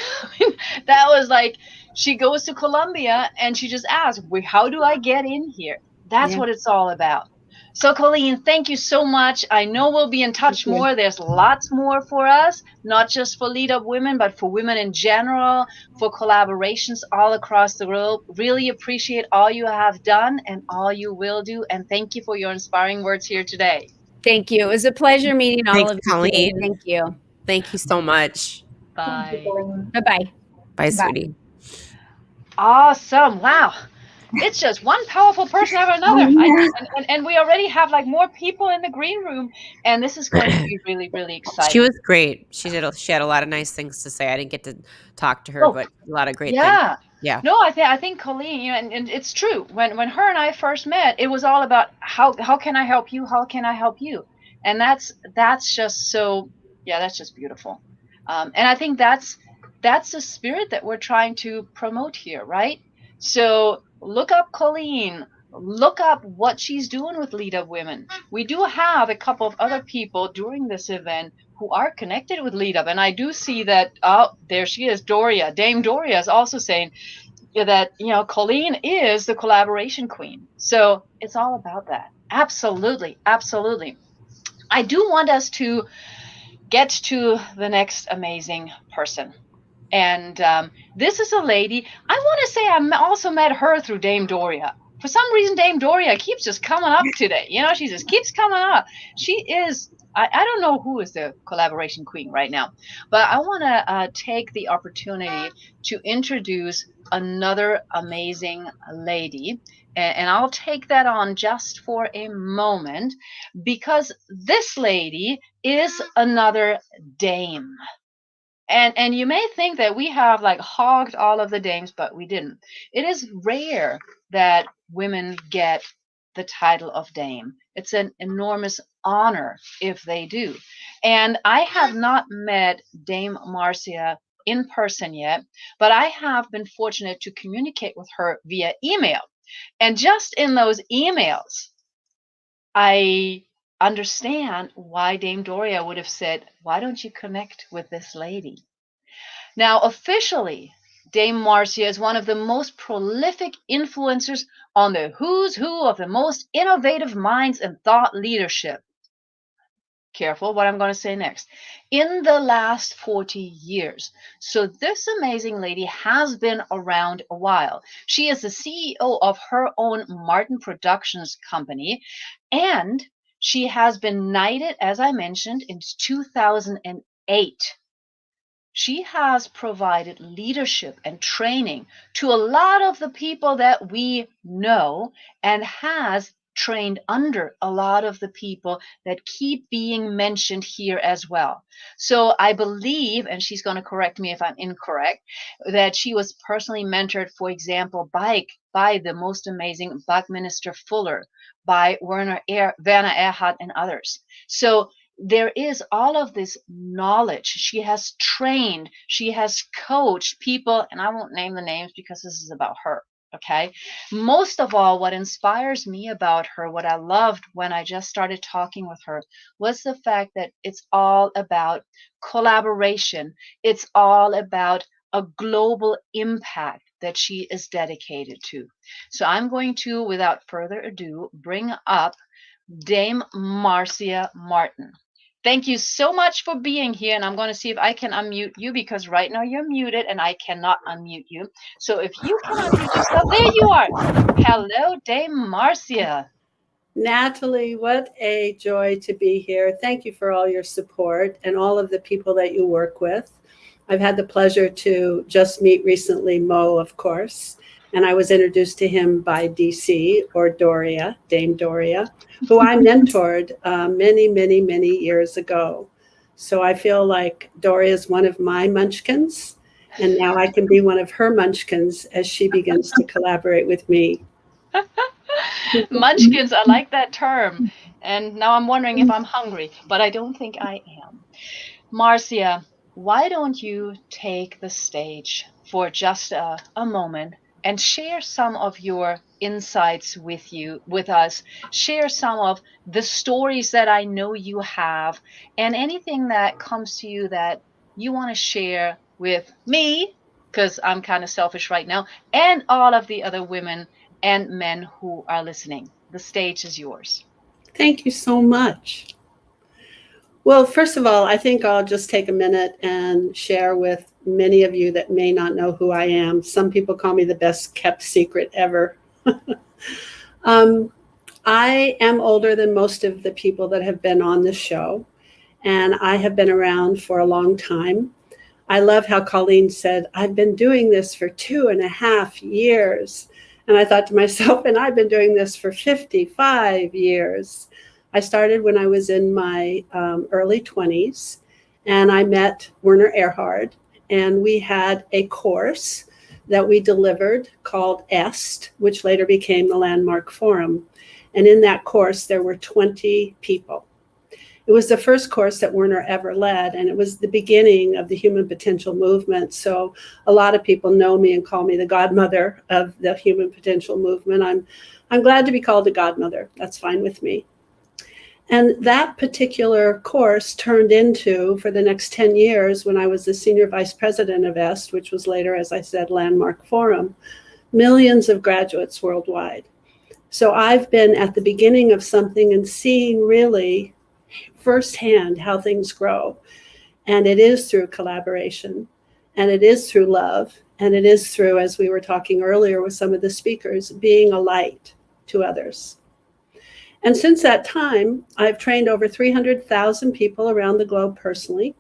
That was like, she goes to Colombia and she just asks, how do I get in here? That's what it's all about. So, Colleen, thank you so much. I know we'll be in touch more. There's lots more for us, not just for Lead Up Women, but for women in general, for collaborations all across the world. Really appreciate all you have done and all you will do. And thank you for your inspiring words here today. Thank you. It was a pleasure meeting all Thanks, of you. Colleen. Thank you. Thank you so much. Bye. Bye-bye. Bye, sweetie. Awesome. Wow. It's just one powerful person after another. And we already have like more people in the green room. And this is going to be really, really exciting. She was great. She had a lot of nice things to say. I didn't get to talk to her, but a lot of great things. Yeah. No, I think Colleen, and it's true. When her and I first met, it was all about how can I help you? How can I help you? And that's just so, that's just beautiful. And I think that's the spirit that we're trying to promote here, right? So look up Colleen, look up what she's doing with Lead Up Women. We do have a couple of other people during this event who are connected with Lead Up. And I do see that, there she is, Doria. Dame Doria is also saying that, Colleen is the collaboration queen. So it's all about that. Absolutely. Absolutely. I do want us to get to the next amazing person. And this is a lady, I want to say I also met her through Dame Doria. For some reason, Dame Doria keeps just coming up today. She just keeps coming up. She is, I don't know who is the collaboration queen right now, but I want to take the opportunity to introduce another amazing lady. And I'll take that on just for a moment, because this lady is another dame. And you may think that we have like hogged all of the dames, but we didn't. It is rare that women get the title of dame. It's an enormous honor if they do. And I have not met Dame Marcia in person yet, but I have been fortunate to communicate with her via email. And just in those emails, I understand why Dame Doria would have said, why don't you connect with this lady? Now, officially, Dame Marcia is one of the most prolific influencers on the who's who of the most innovative minds and thought leadership. Careful what I'm going to say next. In the last 40 years. So this amazing lady has been around a while. She is the CEO of her own Martin Productions company, and she has been knighted, as I mentioned, in 2008. She has provided leadership and training to a lot of the people that we know, and has trained under a lot of the people that keep being mentioned here as well. So I believe, and she's going to correct me if I'm incorrect, that she was personally mentored, for example, by the most amazing Buckminster Fuller, by Werner Erhard, and others. So there is all of this knowledge. She has trained, she has coached people, and I won't name the names because this is about her. Okay. Most of all, what inspires me about her, what I loved when I just started talking with her, was the fact that it's all about collaboration. It's all about a global impact that she is dedicated to. So I'm going to, without further ado, bring up Dame Marcia Martin. Thank you so much for being here, and I'm going to see if I can unmute you because right now you're muted and I cannot unmute you. So if you can unmute yourself, there you are. Hello, Dame Marcia. Natalie, what a joy to be here. Thank you for all your support and all of the people that you work with. I've had the pleasure to just meet recently Mo, of course, and I was introduced to him by DC, or Doria, Dame Doria, who I mentored many years ago. So I feel like Doria is one of my munchkins, and now I can be one of her munchkins as she begins to collaborate with me. Munchkins, I like that term. And now I'm wondering if I'm hungry, but I don't think I am. Marcia, why don't you take the stage for just a moment and share some of your insights with us. Share some of the stories that I know you have, and anything that comes to you that you want to share with me, because I'm kind of selfish right now, and all of the other women and men who are listening. The stage is yours. Thank you so much. Well, first of all, I think I'll just take a minute and share with many of you that may not know who I am. Some people call me the best kept secret ever. I am older than most of the people that have been on the show, and I have been around for a long time. I love how Colleen said, I've been doing this for 2.5 years. And I thought to myself, and I've been doing this for 55 years. I started when I was in my early 20s, and I met Werner Erhard, and we had a course that we delivered called EST, which later became the Landmark Forum. And in that course, there were 20 people. It was the first course that Werner ever led, and it was the beginning of the human potential movement. So a lot of people know me and call me the godmother of the human potential movement. I'm glad to be called a godmother. That's fine with me. And that particular course turned into, for the next 10 years, when I was the senior vice president of EST, which was later, as I said, Landmark Forum, millions of graduates worldwide. So I've been at the beginning of something and seeing really firsthand how things grow. And it is through collaboration, and it is through love, and it is through, as we were talking earlier with some of the speakers, being a light to others. And since that time, I've trained over 300,000 people around the globe personally.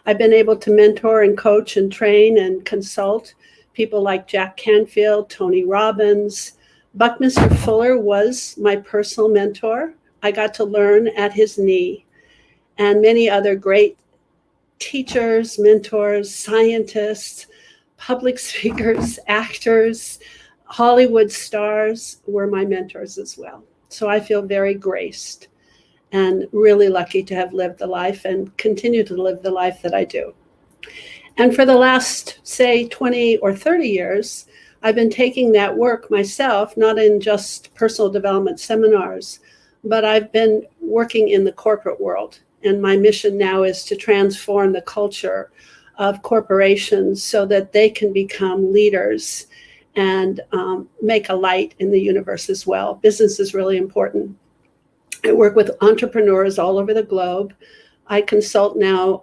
I've been able to mentor and coach and train and consult people like Jack Canfield, Tony Robbins. Buckminster Fuller was my personal mentor. I got to learn at his knee, and many other great teachers, mentors, scientists, public speakers, actors, Hollywood stars were my mentors as well. So I feel very graced and really lucky to have lived the life and continue to live the life that I do. And for the last, say, 20 or 30 years, I've been taking that work myself, not in just personal development seminars, but I've been working in the corporate world. And my mission now is to transform the culture of corporations so that they can become leaders and make a light in the universe as well. Business is really important. I work with entrepreneurs all over the globe. I consult now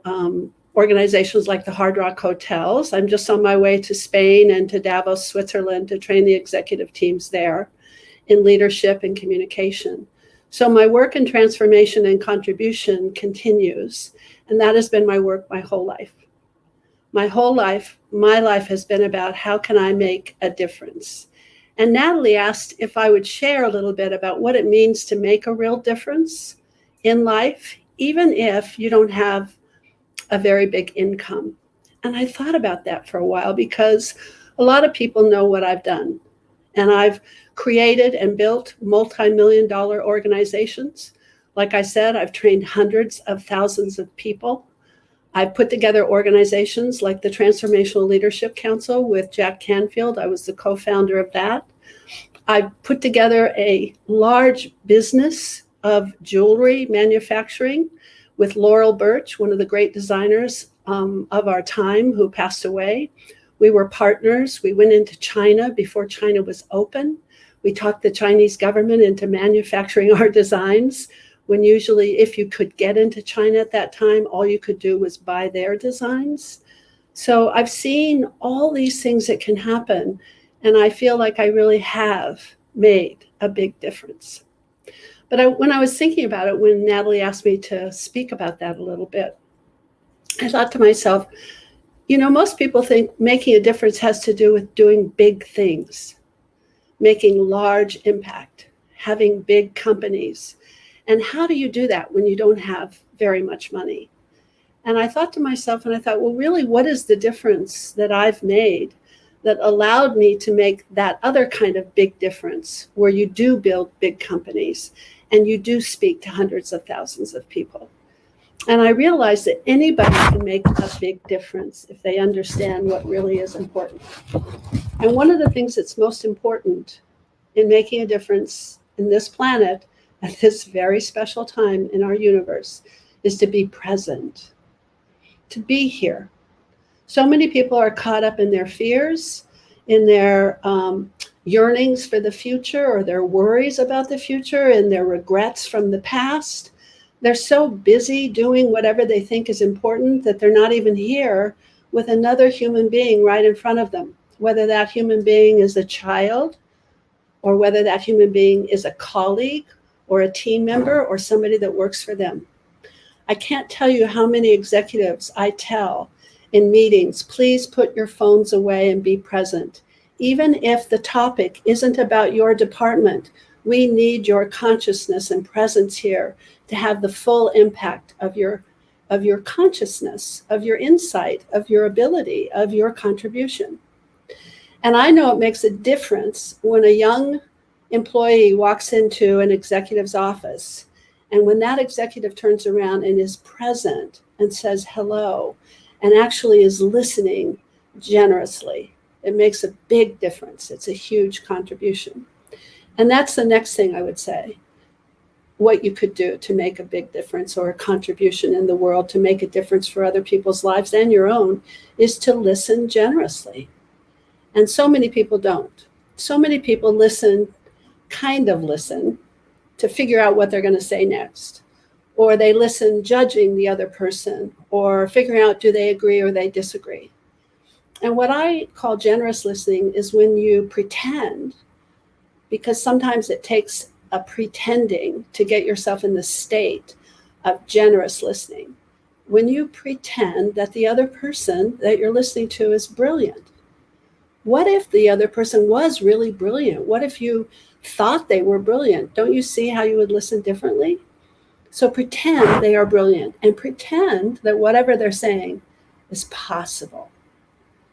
organizations like the Hard Rock Hotels. I'm just on my way to Spain and to Davos, Switzerland to train the executive teams there in leadership and communication. So my work in transformation and contribution continues. And that has been my work my whole life. My whole life, my life has been about how can I make a difference? And Natalie asked if I would share a little bit about what it means to make a real difference in life, even if you don't have a very big income. And I thought about that for a while because a lot of people know what I've done. And I've created and built multi-million-dollar organizations Like I said, I've trained hundreds of thousands of people. I've put together organizations like the Transformational Leadership Council with Jack Canfield. I was the co-founder of that. I put together a large business of jewelry manufacturing with Laurel Birch, one of the great designers of our time who passed away. We were partners. We went into China before China was open. We talked the Chinese government into manufacturing our designs, when usually if you could get into China at that time, all you could do was buy their designs. So I've seen all these things that can happen, and I feel like I really have made a big difference. But when I was thinking about it, when Natalie asked me to speak about that a little bit, I thought to myself, you know, most people think making a difference has to do with doing big things, making large impact, having big companies. And how do you do that when you don't have very much money? And I thought to myself, and I thought, well, really, what is the difference that I've made that allowed me to make that other kind of big difference where you do build big companies and you do speak to hundreds of thousands of people? And I realized that anybody can make a big difference if they understand what really is important. And one of the things that's most important in making a difference in this planet at this very special time in our universe is to be present, to be here. So many people are caught up in their fears, in their yearnings for the future, or their worries about the future, and their regrets from the past. They're so busy doing whatever they think is important that they're not even here with another human being right in front of them, whether that human being is a child, or whether that human being is a colleague, or a team member, or somebody that works for them. I can't tell you how many executives I tell in meetings, please put your phones away and be present. Even if the topic isn't about your department, we need your consciousness and presence here to have the full impact of your consciousness, of your insight, of your ability, of your contribution. And I know it makes a difference when a young employee walks into an executive's office, and when that executive turns around and is present and says hello and actually is listening generously, it makes a big difference. It's a huge contribution. And that's the next thing I would say, what you could do to make a big difference or a contribution in the world, to make a difference for other people's lives and your own, is to listen generously. And so many people don't. So many people listen to figure out what they're going to say next. Or they listen judging the other person, or figuring out, do they agree or they disagree? And what I call generous listening is when you pretend, because sometimes it takes a pretending to get yourself in the state of generous listening. When you pretend that the other person that you're listening to is brilliant. What if the other person was really brilliant? What if you thought they were brilliant? Don't you see how you would listen differently? So pretend they are brilliant, and pretend that whatever they're saying is possible.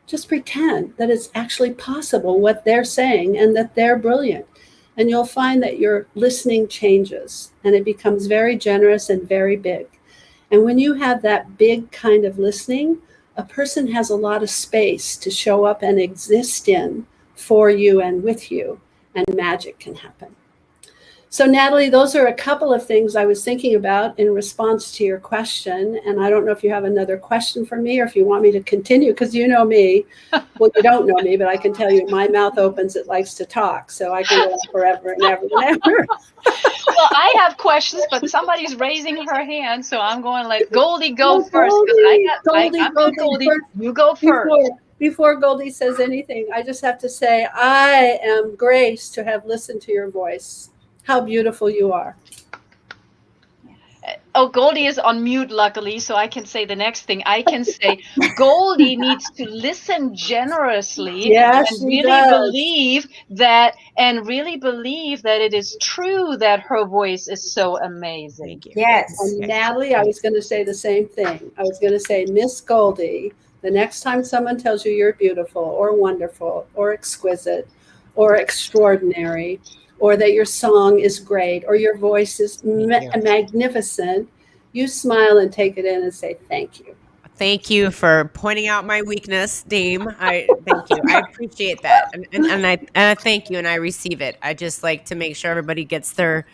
Just pretend that it's actually possible what they're saying and that they're brilliant. And you'll find that your listening changes and it becomes very generous and very big. And when you have that big kind of listening, a person has a lot of space to show up and exist in for you and with you, and magic can happen. So Natalie, those are a couple of things I was thinking about in response to your question. And I don't know if you have another question for me or if you want me to continue, because you know me. Well, you don't know me, but I can tell you my mouth opens, it likes to talk. So I can go on forever and ever and ever. Well, I have questions, but somebody's raising her hand, so I'm going to let Goldie go first. Goldie, you go first. Before Goldie says anything, I just have to say, I am graced to have listened to your voice. How beautiful you are. Oh, Goldie is on mute, luckily, so I can say the next thing. I can say Goldie needs to listen generously and really believe that it is true that her voice is so amazing. Thank you. Yes. And Natalie, I was going to say the same thing. I was going to say, Miss Goldie, the next time someone tells you you're beautiful or wonderful or exquisite or extraordinary or that your song is great, or your voice is Thank you. magnificent, you smile and take it in and say, thank you. Thank you for pointing out my weakness, Dame. I thank you. I appreciate that, and I thank you, and I receive it. I just like to make sure everybody gets their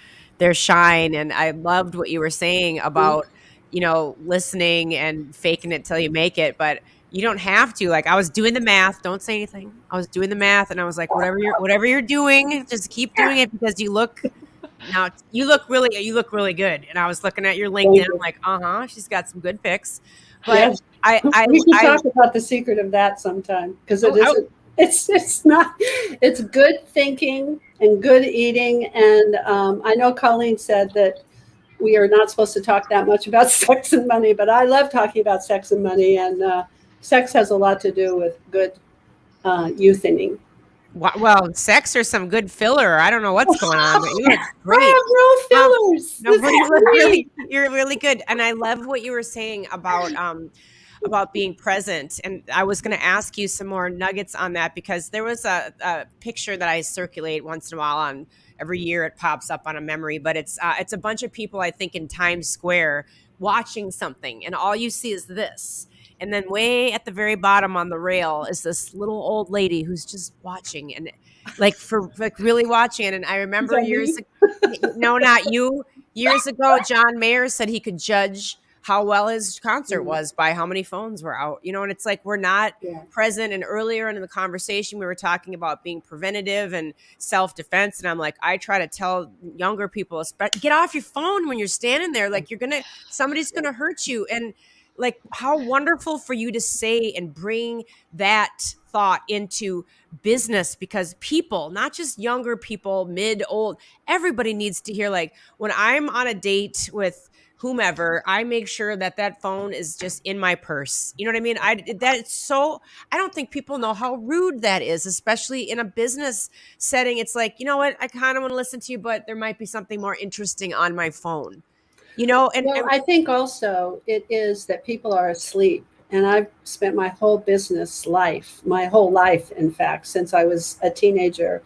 shine, and I loved what you were saying about listening and faking it till you make it, but you don't have to. Like I was doing the math. Don't say anything. I was doing the math, and I was like, whatever you're doing, just keep doing it because you look really good. And I was looking at your LinkedIn, I'm like, she's got some good pics. But Yes. We should talk about the secret of that sometime because it's not, it's good thinking and good eating. And I know Colleen said that we are not supposed to talk that much about sex and money, but I love talking about sex and money, and sex has a lot to do with good youthening. Well, sex or some good filler. I don't know what's going on, but you look great. I have no fillers. No, but you're really good. And I love what you were saying about being present. And I was going to ask you some more nuggets on that because there was a picture that I circulate once in a while on every year. It pops up on a memory, but it's a bunch of people, I think, in Times Square watching something. And all you see is this. And then way at the very bottom on the rail is this little old lady who's just watching and really watching it. And I remember no, not you. Years ago, John Mayer said he could judge how well his concert was by how many phones were out, and it's like we're not present. And earlier in the conversation, we were talking about being preventative and self-defense. And I'm like, I try to tell younger people, get off your phone when you're standing there. Like somebody's going to hurt you. And like, how wonderful for you to say and bring that thought into business, because people, not just younger people, mid, old, everybody needs to hear, like, when I'm on a date with whomever, I make sure that phone is just in my purse. You know what I mean? I don't think people know how rude that is, especially in a business setting. It's like, you know what? I kind of want to listen to you, but there might be something more interesting on my phone. I think also it is that people are asleep. And I've spent my whole life, in fact, since I was a teenager,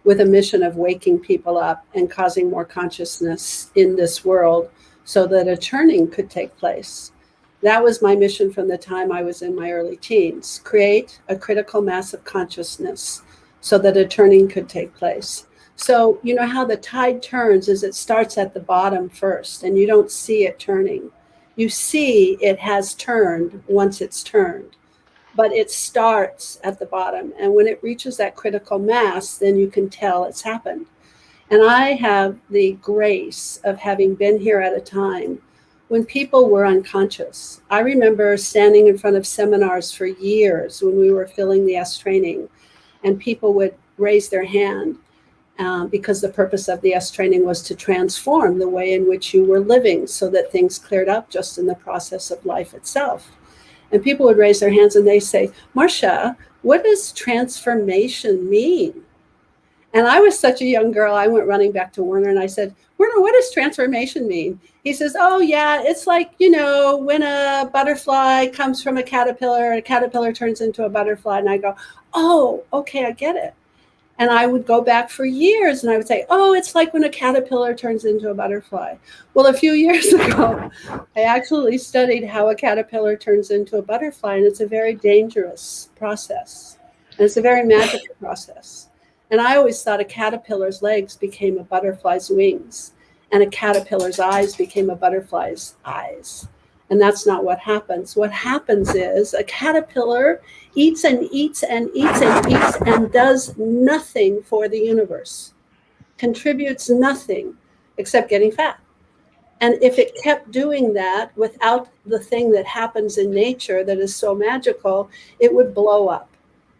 with a mission of waking people up and causing more consciousness in this world so that a turning could take place. That was my mission from the time I was in my early teens: create a critical mass of consciousness so that a turning could take place. So you know how the tide turns is it starts at the bottom first, and you don't see it turning. You see it has turned once it's turned, but it starts at the bottom. And when it reaches that critical mass, then you can tell it's happened. And I have the grace of having been here at a time when people were unconscious. I remember standing in front of seminars for years when we were filling the S training, and people would raise their hand. Because the purpose of the S training was to transform the way in which you were living so that things cleared up just in the process of life itself. And people would raise their hands and they say, Marcia, what does transformation mean? And I was such a young girl, I went running back to Werner and I said, Werner, what does transformation mean? He says, oh yeah, it's like, when a butterfly comes from a caterpillar turns into a butterfly. And I go, oh, okay, I get it. And I would go back for years and I would say, oh, it's like when a caterpillar turns into a butterfly. Well, a few years ago, I actually studied how a caterpillar turns into a butterfly, and it's a very dangerous process. And it's a very magical process. And I always thought a caterpillar's legs became a butterfly's wings, and a caterpillar's eyes became a butterfly's eyes. And that's not what happens. What happens is a caterpillar eats and eats and eats and eats and does nothing for the universe, contributes nothing except getting fat. And if it kept doing that without the thing that happens in nature that is so magical, it would blow up.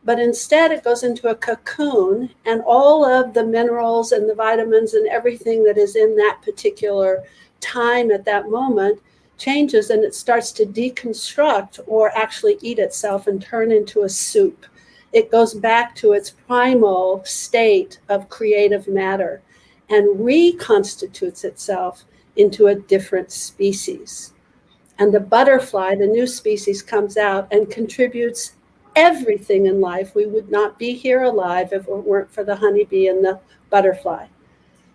But instead it goes into a cocoon, and all of the minerals and the vitamins and everything that is in that particular time at that moment changes, and it starts to deconstruct or actually eat itself and turn into a soup. It goes back to its primal state of creative matter and reconstitutes itself into a different species. And the butterfly, the new species, comes out and contributes everything in life. We would not be here alive if it weren't for the honeybee and the butterfly.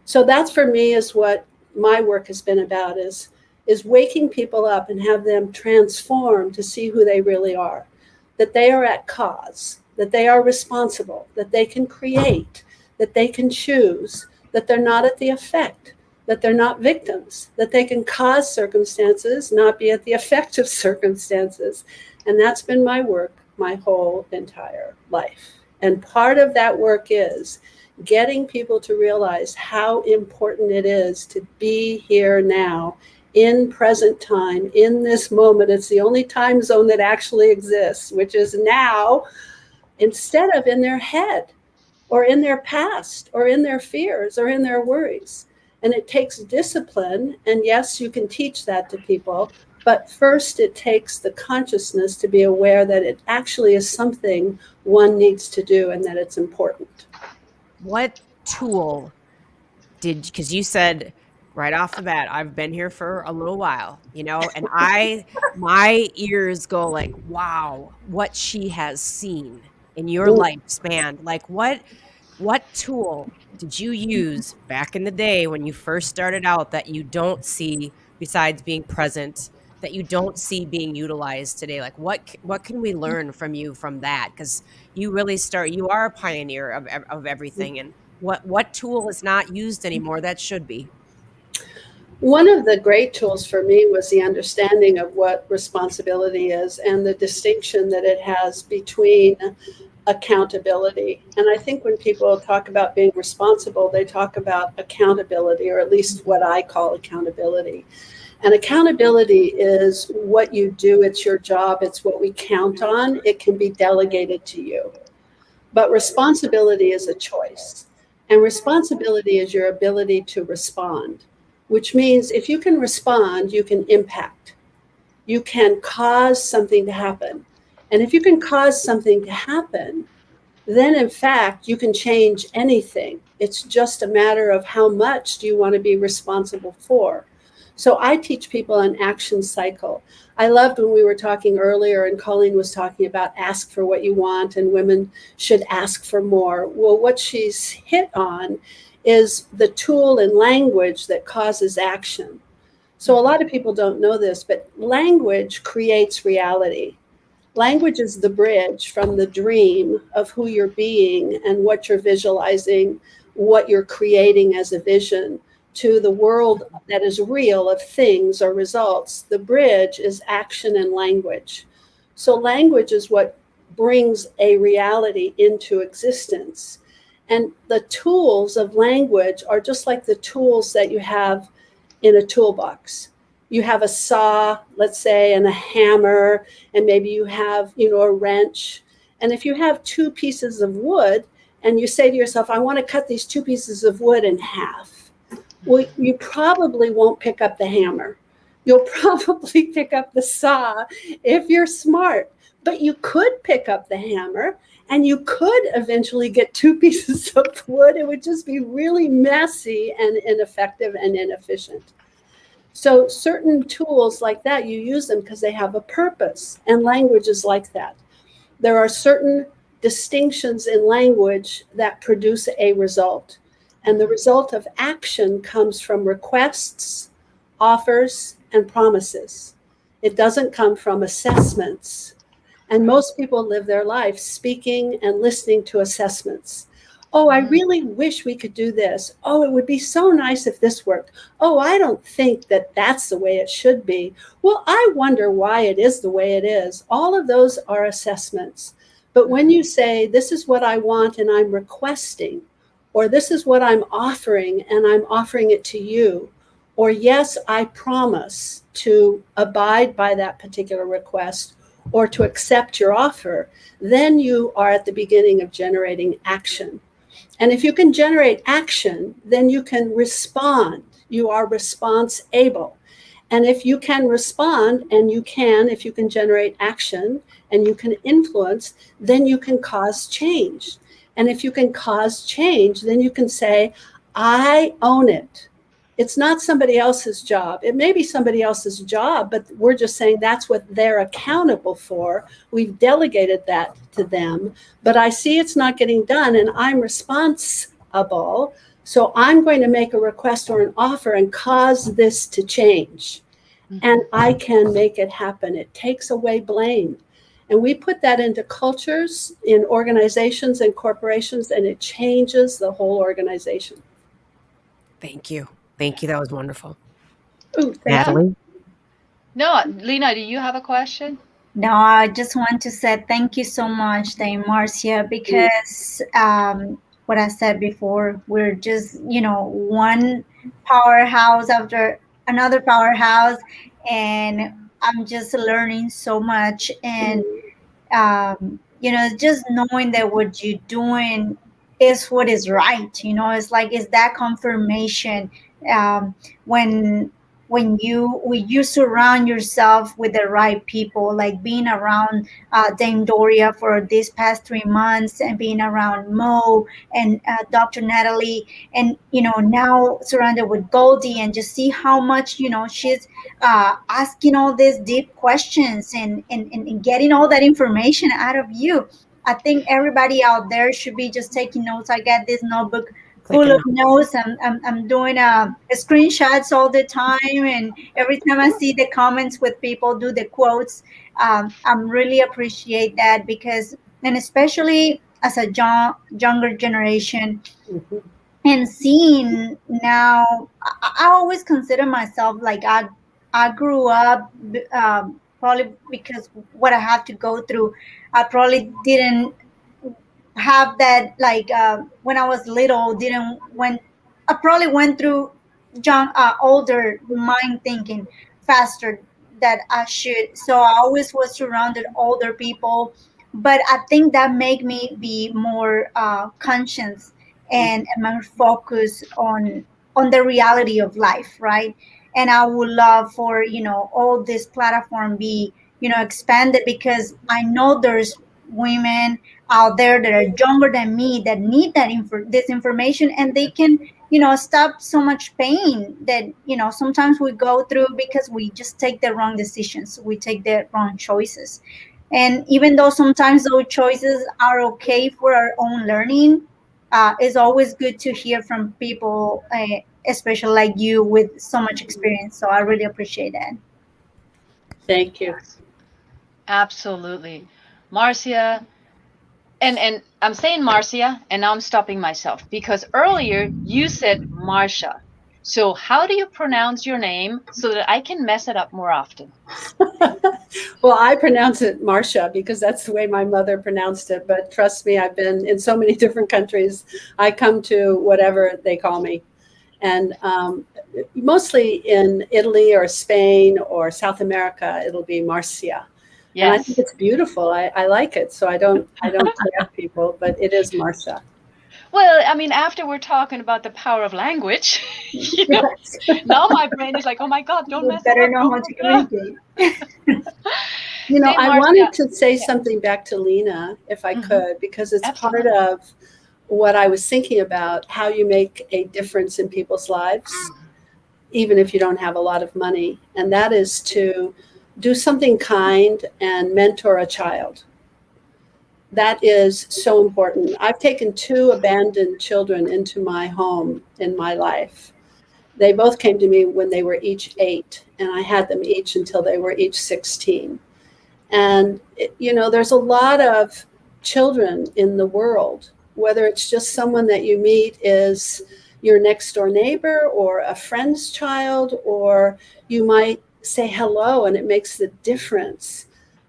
So that's for me is what my work has been about is waking people up and have them transform to see who they really are, that they are at cause, that they are responsible, that they can create, that they can choose, that they're not at the effect, that they're not victims, that they can cause circumstances, not be at the effect of circumstances. And that's been my work my whole entire life. And part of that work is getting people to realize how important it is to be here now in present time, in this moment. It's the only time zone that actually exists, which is now, instead of in their head or in their past or in their fears or in their worries. And it takes discipline. And yes, you can teach that to people. But first, it takes the consciousness to be aware that it actually is something one needs to do and that it's important. What tool because you said right off the bat, I've been here for a little while, and my ears go like, wow, what she has seen in your lifespan. Like what tool did you use back in the day when you first started out that you don't see besides being present, that you don't see being utilized today? Like what can we learn from you from that? Because you really you are a pioneer of everything. And what tool is not used anymore that should be? One of the great tools for me was the understanding of what responsibility is and the distinction that it has between accountability. And I think when people talk about being responsible, they talk about accountability, or at least what I call accountability. And accountability is what you do. It's your job. It's what we count on. It can be delegated to you. But responsibility is a choice. And responsibility is your ability to respond, which means if you can respond, you can impact. You can cause something to happen. And if you can cause something to happen, then in fact, you can change anything. It's just a matter of how much do you want to be responsible for. So I teach people an action cycle. I loved when we were talking earlier and Colleen was talking about ask for what you want and women should ask for more. Well, what she's hit on is the tool and language that causes action. So a lot of people don't know this, but language creates reality. Language is the bridge from the dream of who you're being and what you're visualizing, what you're creating as a vision, to the world that is real of things or results. The bridge is action and language. So language is what brings a reality into existence. And the tools of language are just like the tools that you have in a toolbox. You have a saw, let's say, and a hammer, and maybe you have, a wrench. And if you have two pieces of wood and you say to yourself, I want to cut these two pieces of wood in half, well, you probably won't pick up the hammer. You'll probably pick up the saw if you're smart, but you could pick up the hammer and you could eventually get two pieces of wood. It would just be really messy and ineffective and inefficient. So certain tools like that, you use them because they have a purpose, and language is like that. There are certain distinctions in language that produce a result. And the result of action comes from requests, offers, and promises. It doesn't come from assessments. And most people live their life speaking and listening to assessments. Oh, I really wish we could do this. Oh, it would be so nice if this worked. Oh, I don't think that that's the way it should be. Well, I wonder why it is the way it is. All of those are assessments. But when you say, this is what I want and I'm requesting, or this is what I'm offering and I'm offering it to you, or yes, I promise to abide by that particular request or to accept your offer, then you are at the beginning of generating action. And if you can generate action, then you can respond. You are response able. And if you can respond, and if you can generate action and you can influence, then you can cause change. And if you can cause change, then you can say, I own it. It's not somebody else's job. It may be somebody else's job, but we're just saying that's what they're accountable for. We've delegated that to them, but I see it's not getting done and I'm responsible So I'm going to make a request or an offer and cause this to change. And I can make it happen. It takes away blame. And we put that into cultures, in organizations and corporations, and it changes the whole organization. Thank you. Thank you. That was wonderful. Ooh, thank you. Natalie? No, Lena, do you have a question? No, I just want to say thank you so much, Dame Marcia, because what I said before, we're just, one powerhouse after another powerhouse, and I'm just learning so much. And just knowing that what you're doing is what is right. It's like it's that confirmation um, when when you surround yourself with the right people, like being around Dame Doria for these past 3 months, and being around Mo and Dr. Natalie, and now surrounded with Goldie, and just see how much she's asking all these deep questions, and getting all that information out of you. I think everybody out there should be just taking notes. I got this notebook full of notes. I'm doing screenshots all the time, and every time I see the comments with people do the quotes, I'm really appreciate that, because, and especially as a younger generation, and seeing now, I always consider myself like I grew up, probably because what I had to go through. I probably didn't have that, like when I was little, didn't when I probably went through older mind thinking faster that I should. So I always was surrounded older people, but I think that made me be more conscious, and more focused on the reality of life, right? And I would love for all this platform be expanded, because I know there's women out there that are younger than me that need this information, and they can stop so much pain that sometimes we go through, because we just take the wrong decisions, we take the wrong choices. And even though sometimes those choices are okay for our own learning, it's always good to hear from people, especially like you with so much experience. So I really appreciate that. Thank you. Absolutely. Marcia, and I'm saying Marcia, and now I'm stopping myself because earlier you said Marcia. So how do you pronounce your name so that I can mess it up more often? Well, I pronounce it Marcia because that's the way my mother pronounced it. But trust me, I've been in so many different countries. I come to whatever they call me. And mostly in Italy or Spain or South America, it'll be Marcia. Yes. And I think it's beautiful. I like it. So I don't correct people, but it is Marcia. Well, I mean, after we're talking about the power of language, now my brain is like, oh my God, don't mess better it up. know how to communicate. I wanted to say something back to Lena, if I could, because it's part of what I was thinking about, how you make a difference in people's lives, even if you don't have a lot of money. And that is to do something kind and mentor a child. That is so important. I've taken 2 abandoned children into my home in my life. They both came to me when they were each 8, and I had them each until they were each 16. And, there's a lot of children in the world, whether it's just someone that you meet is your next door neighbor or a friend's child, or you might say hello and it makes the difference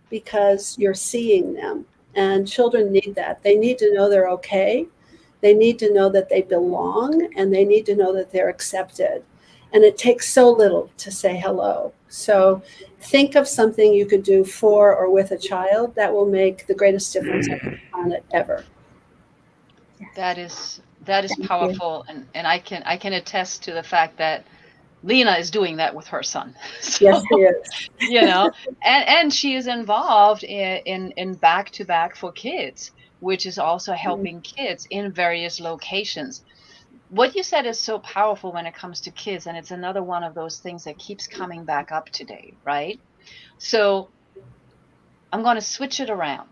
because you're seeing them. And children need that. They need to know they're okay. They need to know that they belong, and they need to know that they're accepted. And it takes so little to say hello. So think of something you could do for or with a child that will make the greatest difference on the planet ever. That is powerful, and I can attest to the fact that Lena is doing that with her son. So, yes, she is. And she is involved in back to back for kids, which is also helping kids in various locations. What you said is so powerful when it comes to kids, and it's another one of those things that keeps coming back up today, right? So I'm going to switch it around.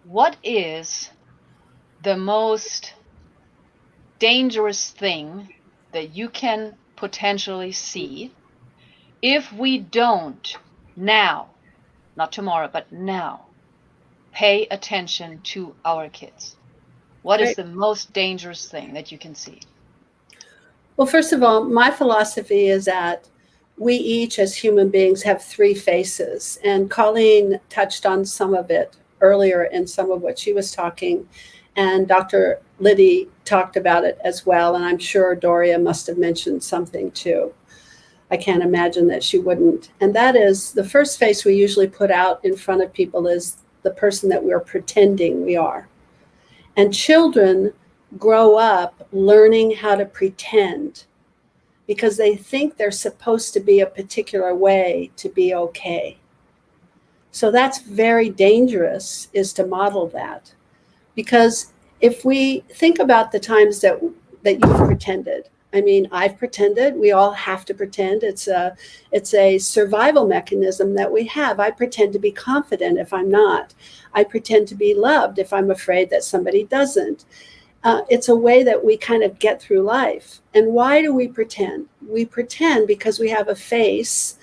What is the most dangerous thing that you can potentially see if we don't now, not tomorrow, but now, pay attention to our kids? What is Great. the most dangerous thing that you can see? Well, first of all, my philosophy is that we each as human beings have three faces. And Colleen touched on some of it earlier in some of what she was talking. And Dr. Liddy talked about it as well. And I'm sure Doria must have mentioned something too. I can't imagine that she wouldn't. And that is the first face we usually put out in front of people is the person that we're pretending we are. And children grow up learning how to pretend because they think they're supposed to be a particular way to be okay. So that's very dangerous, is to model that. Because if we think about the times that you've pretended, I mean, I've pretended, we all have to pretend. It's a survival mechanism that we have. I pretend to be confident if I'm not. I pretend to be loved if I'm afraid that somebody doesn't. It's a way that we kind of get through life. And why do we pretend? We pretend because we have a face,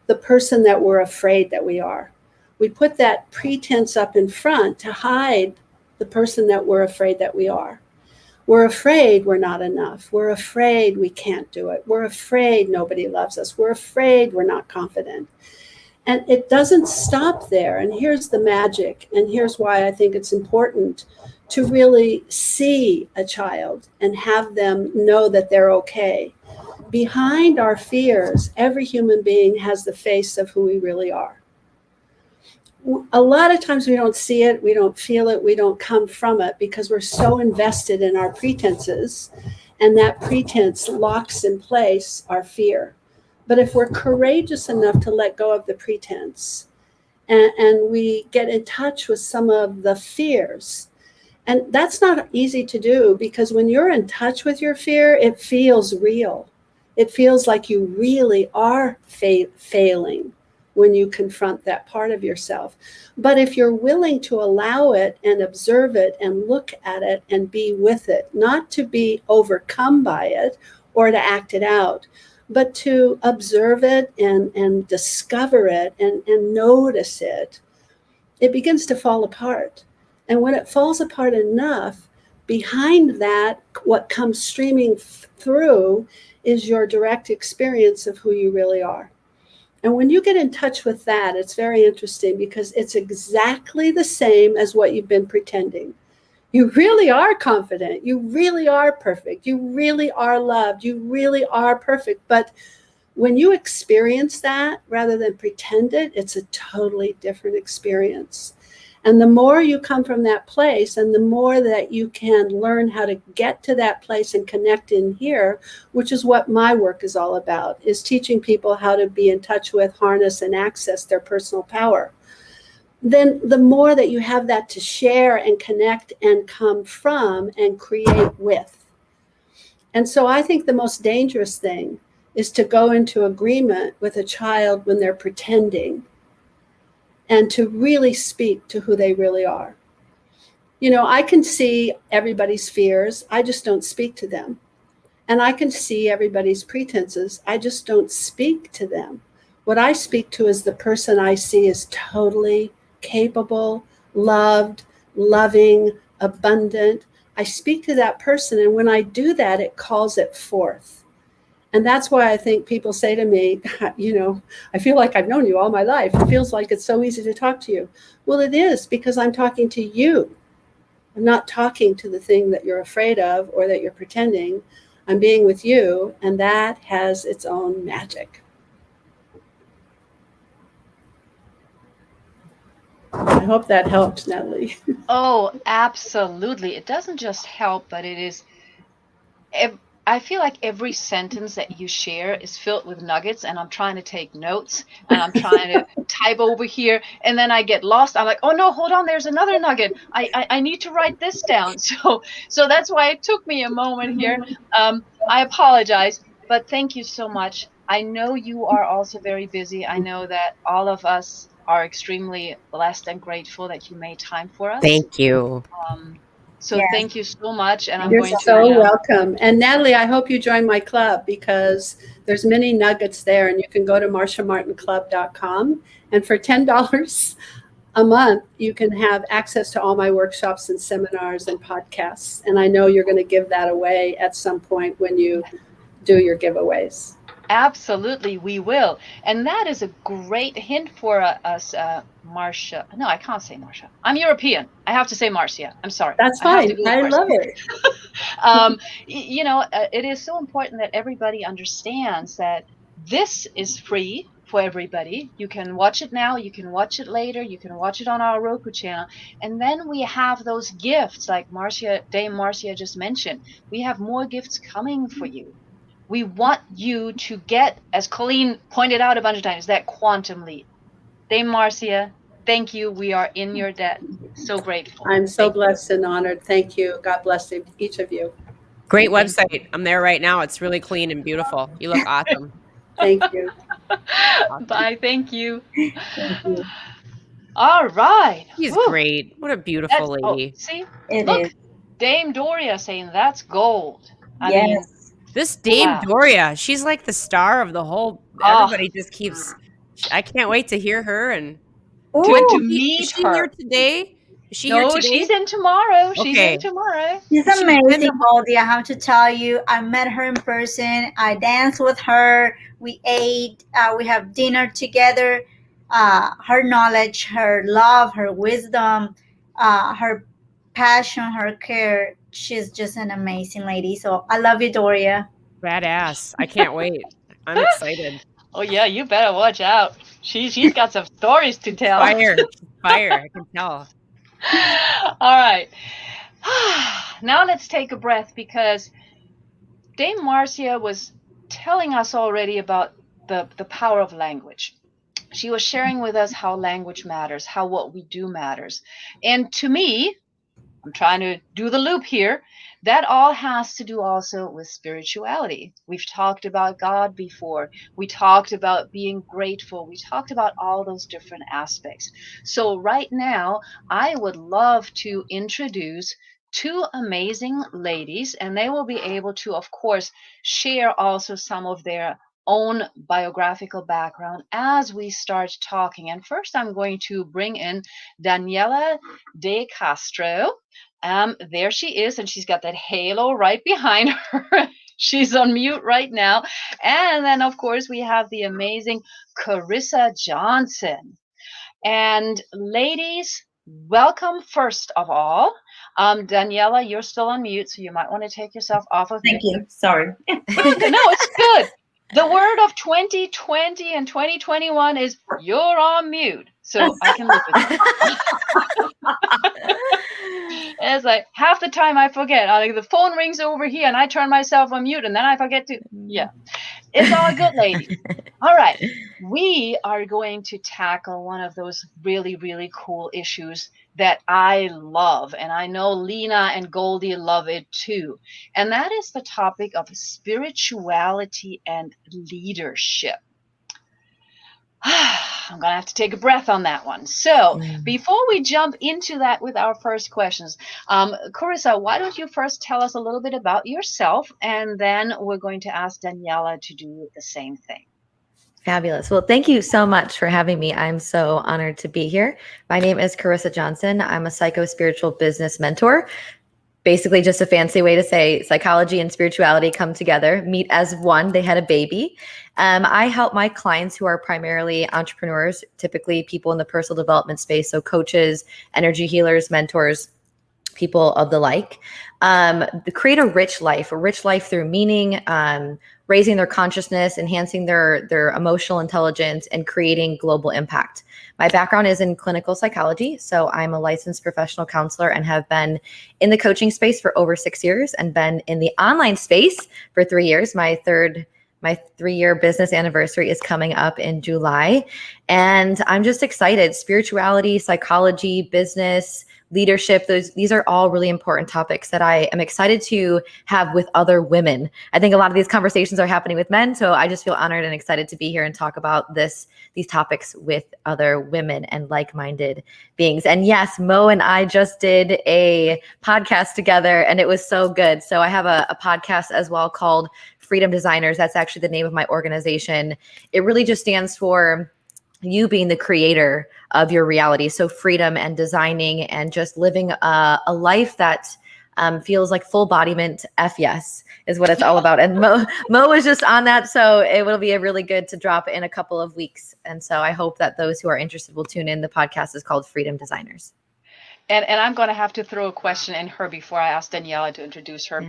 the person that we're afraid that we are. We put that pretense up in front to hide the person that we're afraid that we are. We're afraid we're not enough. We're afraid we can't do it. We're afraid nobody loves us. We're afraid we're not confident. And it doesn't stop there. And here's the magic. And here's why I think it's important to really see a child and have them know that they're okay. Behind our fears, every human being has the face of who we really are. A lot of times we don't see it, we don't feel it, we don't come from it because we're so invested in our pretenses, and that pretense locks in place our fear. But if we're courageous enough to let go of the pretense and we get in touch with some of the fears, and that's not easy to do because when you're in touch with your fear, it feels real. It feels like you really are failing when you confront that part of yourself. But if you're willing to allow it and observe it and look at it and be with it, not to be overcome by it or to act it out, but to observe it and discover it and notice it, it begins to fall apart. And when it falls apart enough, behind that, what comes streaming through is your direct experience of who you really are. And when you get in touch with that, it's very interesting because it's exactly the same as what you've been pretending. You really are confident. You really are perfect. You really are loved. You really are perfect. But when you experience that rather than pretend it, it's a totally different experience. And the more you come from that place and the more that you can learn how to get to that place and connect in here, which is what my work is all about, is teaching people how to be in touch with, harness, and access their personal power. Then the more that you have that to share and connect and come from and create with. And so I think the most dangerous thing is to go into agreement with a child when they're pretending and to really speak to who they really are. You know, I can see everybody's fears. I just don't speak to them. And I can see everybody's pretenses. I just don't speak to them. What I speak to is the person I see is totally capable, loved, loving, abundant. I speak to that person. And when I do that, it calls it forth. And that's why I think people say to me, you know, I feel like I've known you all my life. It feels like it's so easy to talk to you. Well, it is because I'm talking to you. I'm not talking to the thing that you're afraid of or that you're pretending. I'm being with you, and that has its own magic. I hope that helped, Natalie. Oh, absolutely. It doesn't just help, but it is. I feel like every sentence that you share is filled with nuggets, and I'm trying to take notes, and I'm trying to type over here, and then I get lost. I'm like, oh no, hold on, there's another nugget. I need to write this down. So that's why it took me a moment here. I apologize, but thank you so much. I know you are also very busy. I know that all of us are extremely blessed and grateful that you made time for us. Thank you. So Yes. thank you so much. And I'm You're going to, so welcome. And Natalie, I hope you join my club because there's many nuggets there, and you can go to marshamartinclub.com. And for $10 a month, you can have access to all my workshops and seminars and podcasts. And I know you're going to give that away at some point when you do your giveaways. absolutely, we will. And that is a great hint for us, Marcia. No, I can't say Marcia. I'm European. I have to say Marcia. I'm sorry. That's I have fine. to go with I Marcia. love it. You know, it is so important that everybody understands that this is free for everybody. You can watch it now, you can watch it later, you can watch it on our Roku channel. And then we have those gifts like Dame Marcia just mentioned. We have more gifts coming for you. We want you to get, as Colleen pointed out a bunch of times, that quantum leap. Dame Marcia, thank you. We are in your debt. So grateful. I'm so Thank you. blessed and honored. Thank you. God bless each of you. Great website. I'm there right now. It's really clean and beautiful. You look awesome. Thank you. Bye. Thank you. Thank you. All right. She's Whew. great. What a beautiful lady. See, It look, is. Dame Doria saying that's gold. I Yes. mean, This Dame wow. Doria, she's like the star of the whole. Oh. Everybody just keeps. I can't wait to hear her and to is meet she her. here today? Is she here No, today? she's in tomorrow. She's Okay. in tomorrow. She's She's amazing, been- Goldie. I have to tell you, I met her in person. I danced with her. We ate. We have dinner together. Her knowledge, her love, her wisdom, her passion, her care. She's just an amazing lady. So I love you, Doria. Badass. I can't wait. I'm excited. Oh yeah, you better watch out. She's got some stories to tell. Fire. Fire. I can tell. All right. Now let's take a breath because Dame Marcia was telling us already about the power of language. She was sharing with us how language matters, how what we do matters. And to me, I'm trying to do the loop here. That all has to do also with spirituality. We've talked about God before. We talked about being grateful. We talked about all those different aspects. So right now, I would love to introduce two amazing ladies, and they will be able to, of course, share also some of their own biographical background as we start talking. And first, I'm going to bring in Daniela de Castro. There she is, and she's got that halo right behind her. She's on mute right now. And then, of course, we have the amazing Carissa Johnson. And ladies, welcome first of all. Daniela, you're still on mute, so you might want to take yourself off of mute. Thank you. Sorry. No, it's good. The word of 2020 and 2021 is you're on mute. So I can live with it. It's like half the time I forget. Like the phone rings over here and I turn myself on mute and then I forget to. Yeah. It's all good, lady. All right. We are going to tackle one of those really, really cool issues that I love. And I know Lena and Goldie love it too. And that is the topic of spirituality and leadership. I'm going to have to take a breath on that one. So before we jump into that with our first questions, Carissa, why don't you first tell us a little bit about yourself, and then we're going to ask Daniela to do the same thing. Fabulous. Well, thank you so much for having me. I'm so honored to be here. My name is Carissa Johnson. I'm a psycho-spiritual business mentor. Basically just a fancy way to say psychology and spirituality come together, meet as one. They had a baby. I help my clients who are primarily entrepreneurs, typically people in the personal development space, so coaches, energy healers, mentors, people of the like, create a rich life through meaning, raising their consciousness, enhancing their emotional intelligence, and creating global impact. My background is in clinical psychology, so I'm a licensed professional counselor and have been in the coaching space for over 6 years and been in the online space for 3 years. My 3-year business anniversary is coming up in July, and I'm just excited. Spirituality, psychology, business, leadership. These are all really important topics that I am excited to have with other women. I think a lot of these conversations are happening with men, so I just feel honored and excited to be here and talk about these topics with other women and like-minded beings. And yes, Mo and I just did a podcast together, and it was so good. So I have a podcast as well called Freedom Designers. That's actually the name of my organization. It really just stands for you being the creator of your reality. So freedom and designing and just living a life that feels like full embodiment. Yes is what it's all about. And Mo was just on that. So it will be a really good to drop in a couple of weeks. And so I hope that those who are interested will tune in. The podcast is called Freedom Designers. And I'm going to have to throw a question in her before I ask Daniela to introduce her,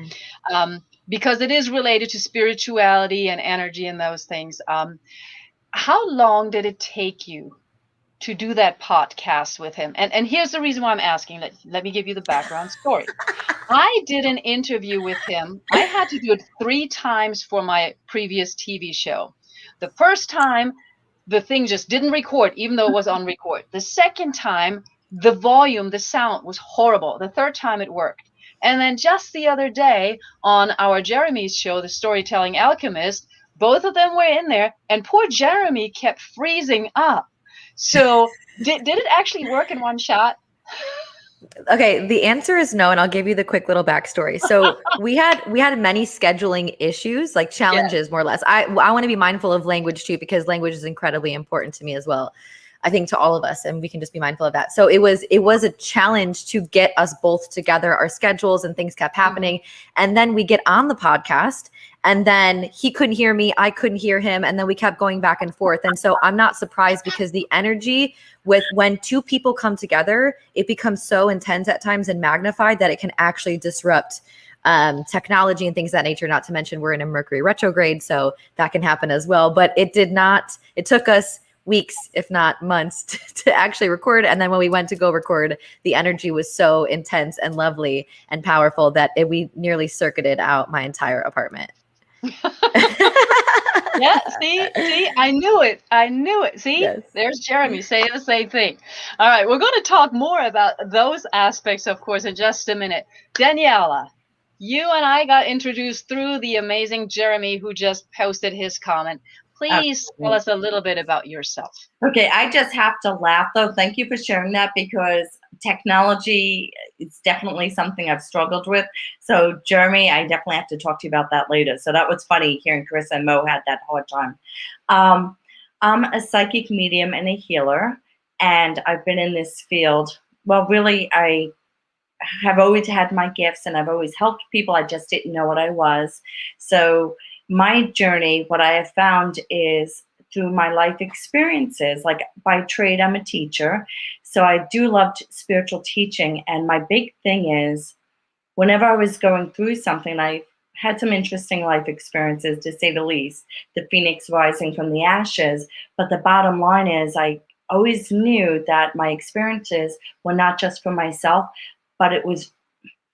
because it is related to spirituality and energy and those things. How long did it take you to do that podcast with him? And here's the reason why I'm asking. Let me give you the background story. I did an interview with him. I had to do it 3 times for my previous TV show. The first time, the thing just didn't record, even though it was on record. The second time, the volume, the sound was horrible. The third time it worked. And then just the other day on our Jeremy's show, The Storytelling Alchemist, both of them were in there, and poor Jeremy kept freezing up. So did it actually work in one shot? Okay, the answer is no, and I'll give you the quick little backstory. So we had many scheduling issues, like challenges, more or less. I want to be mindful of language too, because language is incredibly important to me as well. I think to all of us, and we can just be mindful of that. So it was a challenge to get us both together. Our schedules and things kept happening, and then we get on the podcast, and then he couldn't hear me, I couldn't hear him, and then we kept going back and forth. And so I'm not surprised, because the energy with when 2 people come together, it becomes so intense at times and magnified that it can actually disrupt technology and things of that nature. Not to mention we're in a Mercury retrograde, so that can happen as well. But it took us weeks, if not months, to actually record. And then when we went to go record, the energy was so intense and lovely and powerful that we nearly circuited out my entire apartment. Yeah, see, I knew it. See, yes. There's Jeremy saying the same thing. All right, we're going to talk more about those aspects, of course, in just a minute. Daniela, you and I got introduced through the amazing Jeremy, who just posted his comment. Please tell us a little bit about yourself. Okay, I just have to laugh, though. Thank you for sharing that, because technology is definitely something I've struggled with. So, Jeremy, I definitely have to talk to you about that later. So that was funny hearing Carissa and Mo had that hard time. I'm a psychic medium and a healer, and I've been in this field. Well, really, I have always had my gifts, and I've always helped people. I just didn't know what I was. So my journey, what I have found is through my life experiences. Like by trade, I'm a teacher. So I do love spiritual teaching. And my big thing is whenever I was going through something, I had some interesting life experiences, to say the least, the phoenix rising from the ashes. But the bottom line is I always knew that my experiences were not just for myself, but it was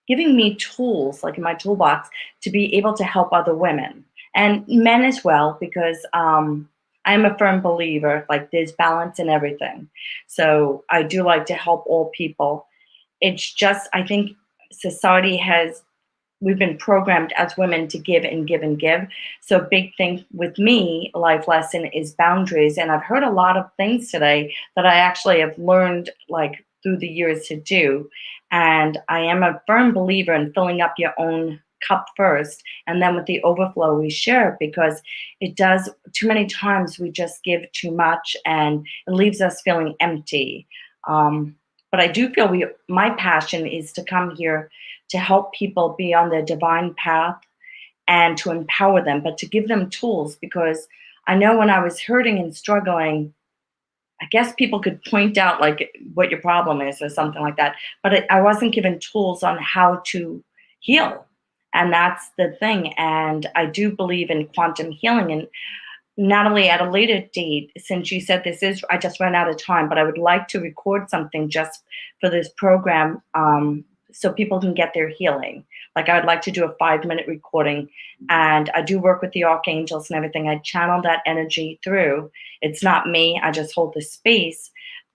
giving me tools, like in my toolbox, to be able to help other women. And men as well, because I'm a firm believer, like there's balance in everything. So I do like to help all people. It's just, I think society we've been programmed as women to give and give and give. So a big thing with me, life lesson, is boundaries. And I've heard a lot of things today that I actually have learned like through the years to do. And I am a firm believer in filling up your own cup first, and then with the overflow we share, because it does, too many times we just give too much and it leaves us feeling empty. But I do feel my passion is to come here to help people be on their divine path and to empower them, but to give them tools, because I know when I was hurting and struggling, I guess people could point out like what your problem is or something like that, but I wasn't given tools on how to heal. And that's the thing. And I do believe in quantum healing. And Natalie, at a later date, since you said I just ran out of time, but I would like to record something just for this program so people can get their healing. Like I would like to do a 5-minute recording. And I do work with the archangels and everything. I channel that energy through. It's not me. I just hold the space.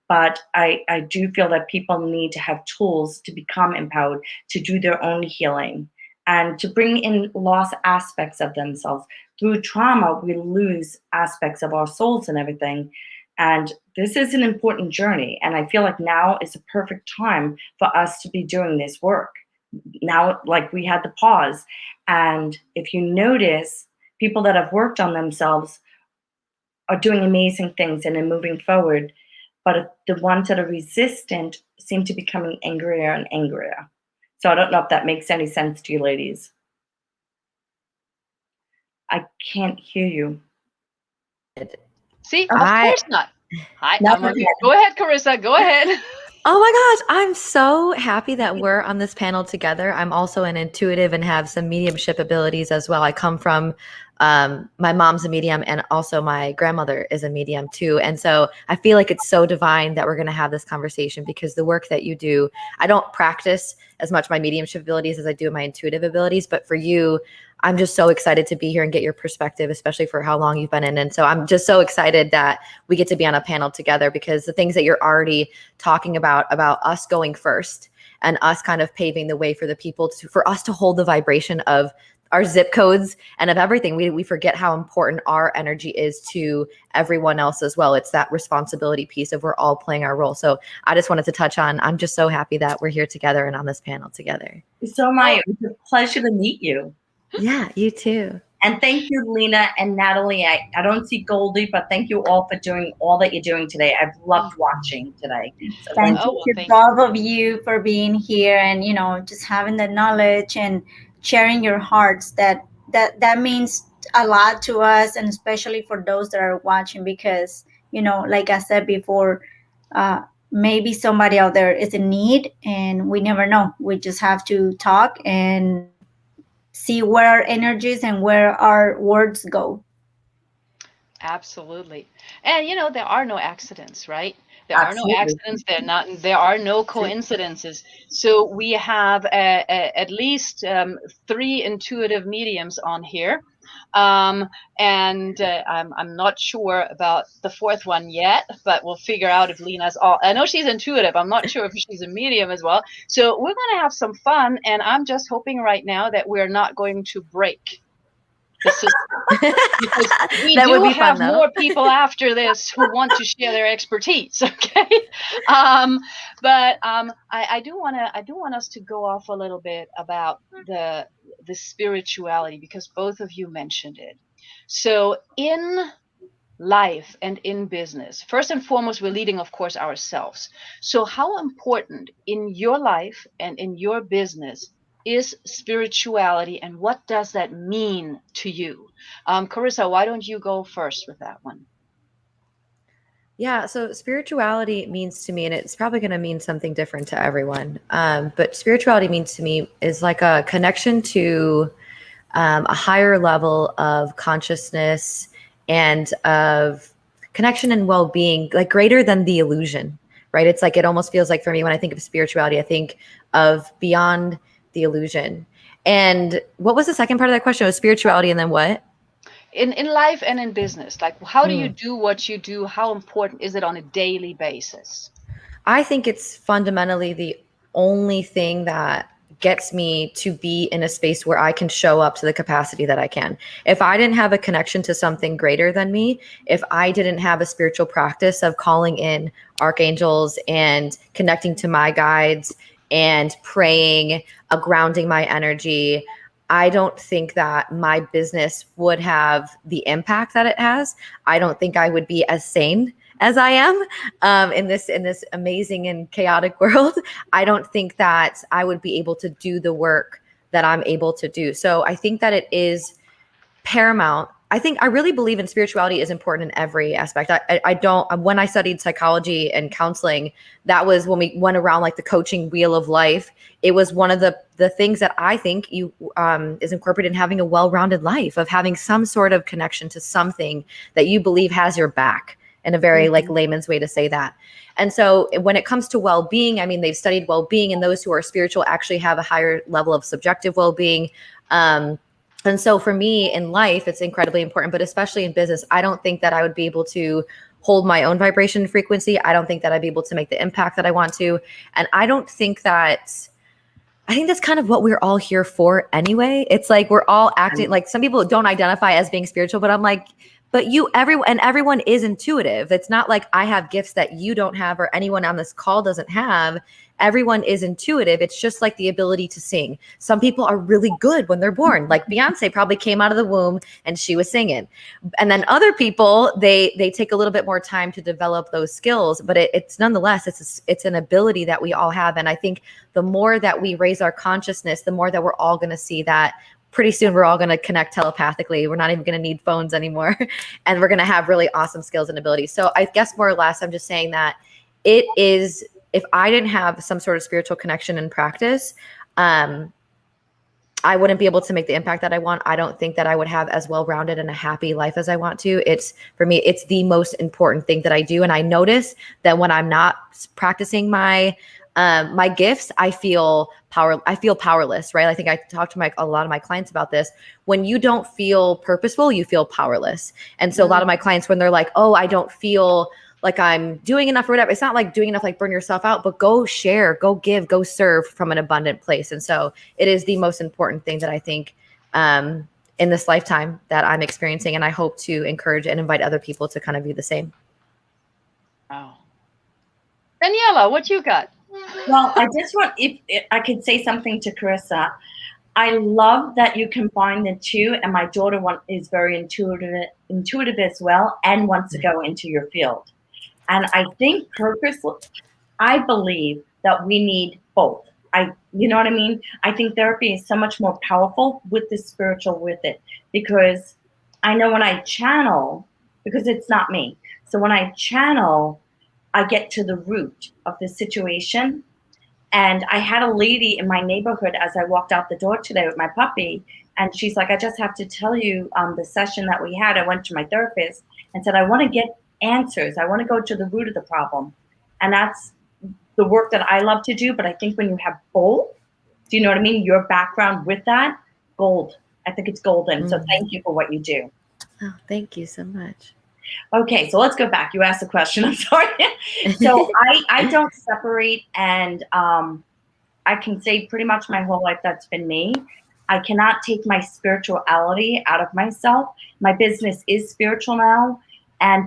But I do feel that people need to have tools to become empowered, to do their own healing, and to bring in lost aspects of themselves. Through trauma, we lose aspects of our souls and everything. And this is an important journey. And I feel like now is the perfect time for us to be doing this work. Now, like, we had the pause. And if you notice, people that have worked on themselves are doing amazing things and are moving forward. But the ones that are resistant seem to be becoming angrier and angrier. So I don't know if that makes any sense to you, ladies. I can't hear you. See, of course not. Hi, go ahead, Carissa. Go ahead. Oh my gosh, I'm so happy that we're on this panel together. I'm also an intuitive and have some mediumship abilities as well. I come from my mom's a medium, and also my grandmother is a medium too. And so I feel like it's so divine that we're going to have this conversation, because the work that you do, I don't practice as much my mediumship abilities as I do my intuitive abilities. But for you, I'm just so excited to be here and get your perspective, especially for how long you've been in. And so I'm just so excited that we get to be on a panel together, because the things that you're already talking about us going first and us kind of paving the way for the people for us to hold the vibration of our zip codes and of everything. We forget how important our energy is to everyone else as well. It's that responsibility piece of we're all playing our role. So I just wanted to touch on, I'm just so happy that we're here together and on this panel together. So Maya, it was a pleasure to meet you. Yeah, you too. And thank you, Lena and Natalie. I don't see Goldie, but thank you all for doing all that you're doing today. I've loved watching today. So Thank you to both of you for being here, and just having the knowledge and sharing your hearts. That means a lot to us, and especially for those that are watching, because like I said before, maybe somebody out there is in need, and we never know. We just have to talk and see where our energies and where our words go. Absolutely. And there are no accidents, right? There Absolutely. are no accidents. There are no coincidences. So we have at least 3 intuitive mediums on here. And I'm not sure about the 4th one yet, but we'll figure out if Lena's all. I know she's intuitive. I'm not sure if she's a medium as well. So we're going to have some fun, and I'm just hoping right now that we're not going to break the system. Because we That would do be fun, have though. more people after this who want to share their expertise. Okay, but I do want us to go off a little bit about the spirituality, because both of you mentioned it. So in life and in business, first and foremost, we're leading, of course, ourselves. So how important in your life and in your business is spirituality, and what does that mean to you? Carissa, why don't you go first with that one? Yeah, so spirituality means to me, and it's probably going to mean something different to everyone, but spirituality means to me is like a connection to a higher level of consciousness and of connection and well-being, like greater than the illusion, right? It's like, it almost feels like, for me, when I think of spirituality, I think of beyond the illusion. And what was the second part of that question? It was spirituality, and then what? In life and in business, like, how do you do what you do? How important is it on a daily basis? I think it's fundamentally the only thing that gets me to be in a space where I can show up to the capacity that I can. If I didn't have a connection to something greater than me, if I didn't have a spiritual practice of calling in archangels and connecting to my guides and praying, grounding my energy, I don't think that my business would have the impact that it has. I don't think I would be as sane as I am in this amazing and chaotic world. I don't think that I would be able to do the work that I'm able to do. So I think that it is paramount. I really believe in spirituality is important in every aspect. I don't, when I studied psychology and counseling, that was when we went around like the coaching wheel of life. It was one of the things that I think is incorporated in having a well-rounded life, of having some sort of connection to something that you believe has your back, in a very like layman's way to say that. And so when it comes to well-being, I mean, they've studied well-being, and those who are spiritual actually have a higher level of subjective well-being. And so for me in life, it's incredibly important, but especially in business, I don't think that I would be able to hold my own vibration frequency, I don't think that I'd be able to make the impact that I want to. And I think that's kind of what we're all here for anyway. It's like we're all acting like, some people don't identify as being spiritual, but I'm like, but everyone is intuitive. It's not like I have gifts that you don't have or anyone on this call doesn't have. Everyone is intuitive. It's just like the ability to sing. Some people are really good when they're born. Like Beyonce probably came out of the womb and she was singing. And then other people, they take a little bit more time to develop those skills, but it's nonetheless, it's an ability that we all have. And I think the more that we raise our consciousness, the more that we're all going to see that pretty soon we're all going to connect telepathically. We're not even going to need phones anymore. And we're going to have really awesome skills and abilities. So I guess more or less, I'm just saying that it is, if I didn't have some sort of spiritual connection and practice, I wouldn't be able to make the impact that I want. I don't think that I would have as well-rounded and a happy life as I want to. For me, it's the most important thing that I do. And I notice that when I'm not practicing my gifts, I feel powerless, right? I think I talked to a lot of my clients about this. When you don't feel purposeful, you feel powerless. And so a lot of my clients, when they're like, oh, I don't feel like I'm doing enough or whatever, it's not like doing enough, like burn yourself out, but go share, go give, go serve from an abundant place. And so it is the most important thing that I think in this lifetime that I'm experiencing. And I hope to encourage and invite other people to kind of do the same. Wow. Daniela, what you got? Well, I just want, if I could say something to Carissa, I love that you combine the two, and my daughter is very intuitive as well, and wants to go into your field. And I think I believe that we need both. You know what I mean? I think therapy is so much more powerful with the spiritual with it, because I know when I channel, because it's not me. So when I channel, I get to the root of the situation. And I had a lady in my neighborhood as I walked out the door today with my puppy, and she's like, I just have to tell you, the session that we had, I went to my therapist and said, I want to get answers. I want to go to the root of the problem. And that's the work that I love to do. But I think when you have both, do you know what I mean? Your background with that, gold. I think it's golden. So thank you for what you do. Oh, thank you so much. Okay, so let's go back. You asked a question. I'm sorry. So I don't separate, and I can say pretty much my whole life that's been me. I cannot take my spirituality out of myself. My business is spiritual now.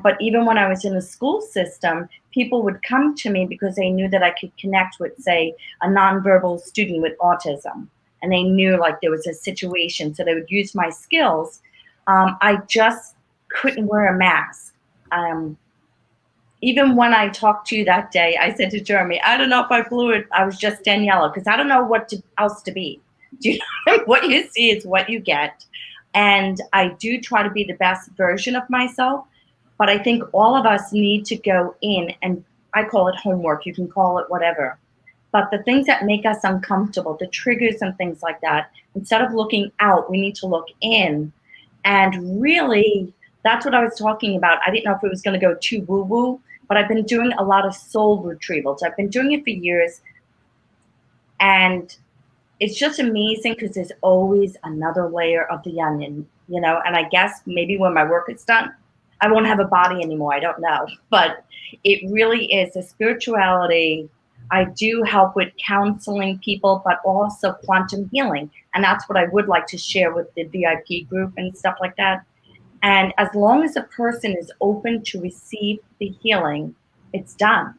But even when I was in the school system, people would come to me because they knew that I could connect with, say, a nonverbal student with autism. And they knew like there was a situation, so they would use my skills. I just couldn't wear a mask. Even when I talked to you that day, I said to Jeremy, I don't know if I blew it. I was just Daniela, because I don't know what else to be. Do you know? What you see is what you get. And I do try to be the best version of myself. But I think all of us need to go in, and I call it homework. You can call it whatever. But the things that make us uncomfortable, the triggers and things like that, instead of looking out, we need to look in. And really, that's what I was talking about. I didn't know if it was going to go too woo-woo, but I've been doing a lot of soul retrievals. I've been doing it for years. And it's just amazing because there's always another layer of the onion, you know? And I guess maybe when my work is done, I won't have a body anymore. I don't know. But it really is a spirituality. I do help with counseling people, but also quantum healing. And that's what I would like to share with the VIP group and stuff like that. And as long as a person is open to receive the healing, it's done.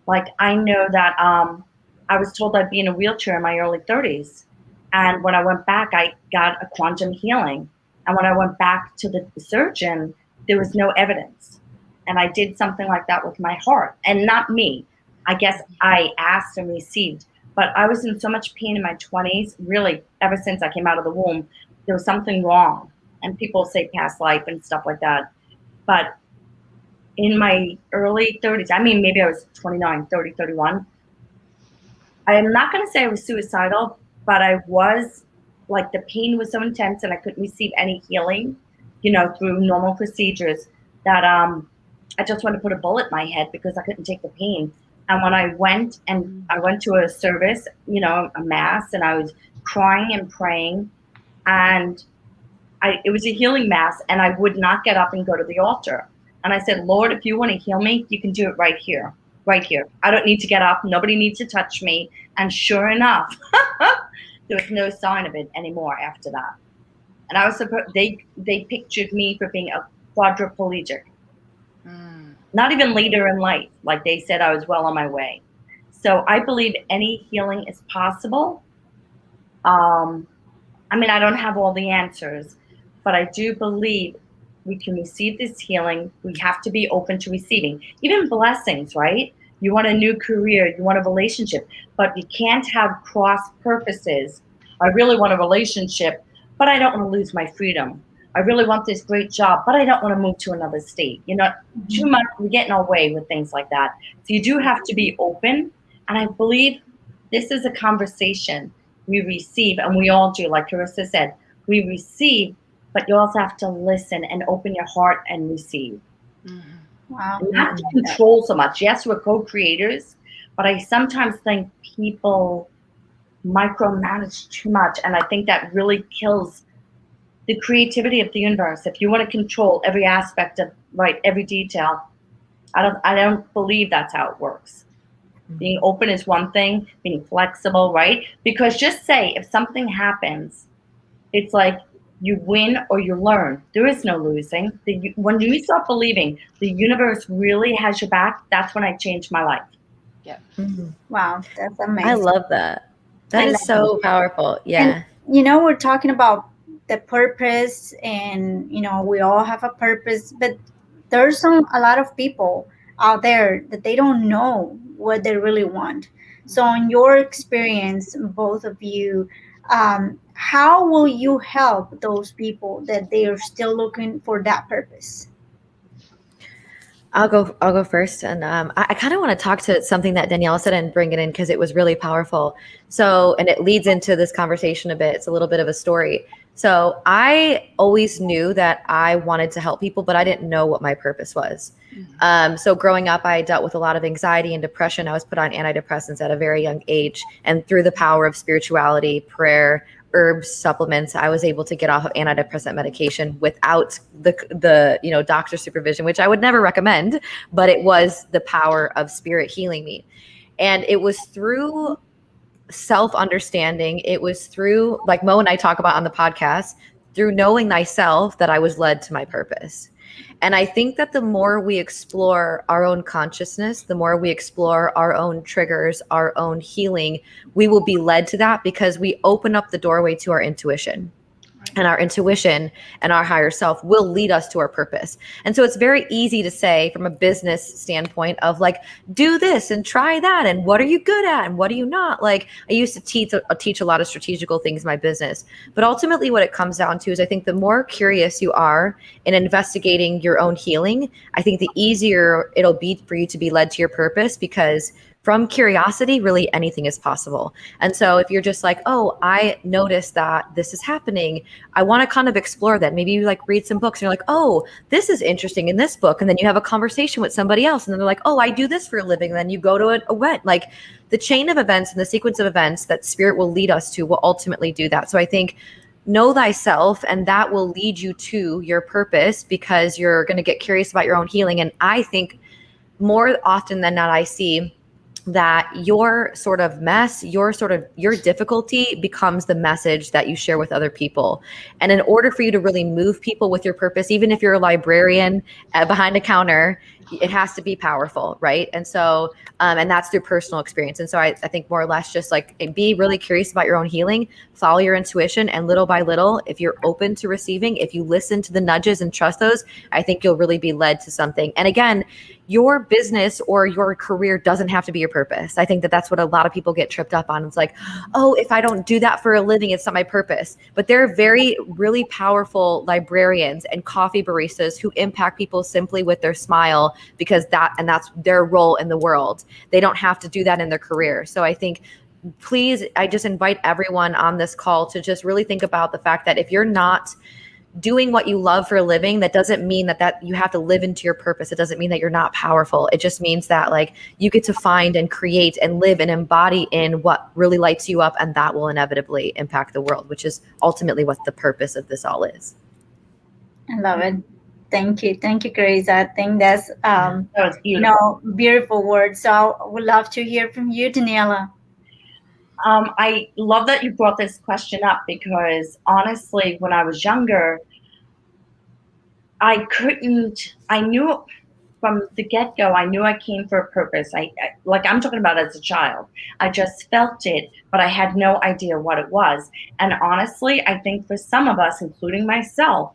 Like I know that I was told I'd be in a wheelchair in my early 30s. And when I went back, I got a quantum healing. And when I went back to the surgeon, there was no evidence. And I did something like that with my heart. And not me. I guess I asked and received. But I was in so much pain in my 20s, really, ever since I came out of the womb, there was something wrong. And people say past life and stuff like that. But in my early 30s, I mean, maybe I was 29, 30, 31. I am not going to say I was suicidal, but I was, like, the pain was so intense and I couldn't receive any healing, you know, through normal procedures, that I just wanted to put a bullet in my head because I couldn't take the pain. And when I went to a service, you know, a mass, and I was crying and praying, and it was a healing mass, and I would not get up and go to the altar. And I said, Lord, if you want to heal me, you can do it right here. Right here. I don't need to get up. Nobody needs to touch me. And sure enough, there was no sign of it anymore after that. And I was supposed, they pictured me for being a quadriplegic. Not even later in life. Like they said, I was well on my way. So I believe any healing is possible. I mean, I don't have all the answers, but I do believe we can receive this healing. We have to be open to receiving, even blessings, right? You want a new career, you want a relationship, but you can't have cross purposes. I really want a relationship, but I don't want to lose my freedom. I really want this great job, but I don't want to move to another state. You know, too much, we get in our way with things like that. So you do have to be open. And I believe this is a conversation we receive, and we all do. Like Carissa said, we receive, but you also have to listen and open your heart and receive. Wow. And not to control so much. Yes, we're co-creators, but I sometimes think people micromanage too much, and I think that really kills the creativity of the universe. If you want to control every aspect of, right, every detail, I don't believe that's how it works. Being open is one thing, being flexible, right? Because just say if something happens, it's like you win or you learn. There is no losing. When you start believing the universe really has your back, that's when I changed my life. Yeah. Wow, that's amazing. I love that. That is so powerful. Yeah. And, you know, we're talking about the purpose, and, you know, we all have a purpose, but there's a lot of people out there that they don't know what they really want. So in your experience, both of you, how will you help those people that they are still looking for that purpose? I'll go first, and I kind of want to talk to something that Danielle said and bring it in because it was really powerful. So, and it leads into this conversation a bit. It's a little bit of a story. So I always knew that I wanted to help people, but I didn't know what my purpose was. So growing up, I dealt with a lot of anxiety and depression. I was put on antidepressants at a very young age, and through the power of spirituality, prayer, herbs, supplements, I was able to get off of antidepressant medication without the doctor supervision, which I would never recommend, but it was the power of spirit healing me. And it was through self-understanding. It was through, like Mo and I talk about on the podcast, through knowing thyself that I was led to my purpose. And I think that the more we explore our own consciousness, the more we explore our own triggers, our own healing, we will be led to that because we open up the doorway to our intuition. And our intuition and our higher self will lead us to our purpose. And so it's very easy to say from a business standpoint of like, do this and try that. And what are you good at? And what are you not? Like I used to teach a lot of strategical things in my business. But ultimately what it comes down to is I think the more curious you are in investigating your own healing, I think the easier it'll be for you to be led to your purpose, because from curiosity, really anything is possible. And so if you're just like, oh, I noticed that this is happening, I want to kind of explore that. Maybe you like read some books and you're like, oh, this is interesting in this book. And then you have a conversation with somebody else and then they're like, oh, I do this for a living. And then you go to an event. Like the chain of events and the sequence of events that spirit will lead us to will ultimately do that. So I think know thyself, and that will lead you to your purpose because you're going to get curious about your own healing. And I think more often than not, I see that your sort of mess, your difficulty becomes the message that you share with other people. And in order for you to really move people with your purpose, even if you're a librarian behind a counter, it has to be powerful, right? And so, and that's through personal experience. And so I think more or less just like be really curious about your own healing, follow your intuition, and little by little, if you're open to receiving, if you listen to the nudges and trust those, I think you'll really be led to something. And again, your business or your career doesn't have to be your purpose. I think that that's what a lot of people get tripped up on. It's like, oh, if I don't do that for a living, it's not my purpose. But there are really powerful librarians and coffee baristas who impact people simply with their smile, because that's their role in the world. They don't have to do that in their career. So I think, please, I just invite everyone on this call to just really think about the fact that if you're not doing what you love for a living, that doesn't mean that you have to live into your purpose. It doesn't mean that you're not powerful. It just means that like you get to find and create and live and embody in what really lights you up, and that will inevitably impact the world, which is ultimately what the purpose of this all is. I love it. Thank you, Carissa. I think that's That was beautiful. beautiful words. So I would love to hear from you, Daniela. I love that you brought this question up because honestly, when I was younger, I knew from the get-go, I knew I came for a purpose. Like I'm talking about as a child. I just felt it, but I had no idea what it was. And honestly, I think for some of us, including myself,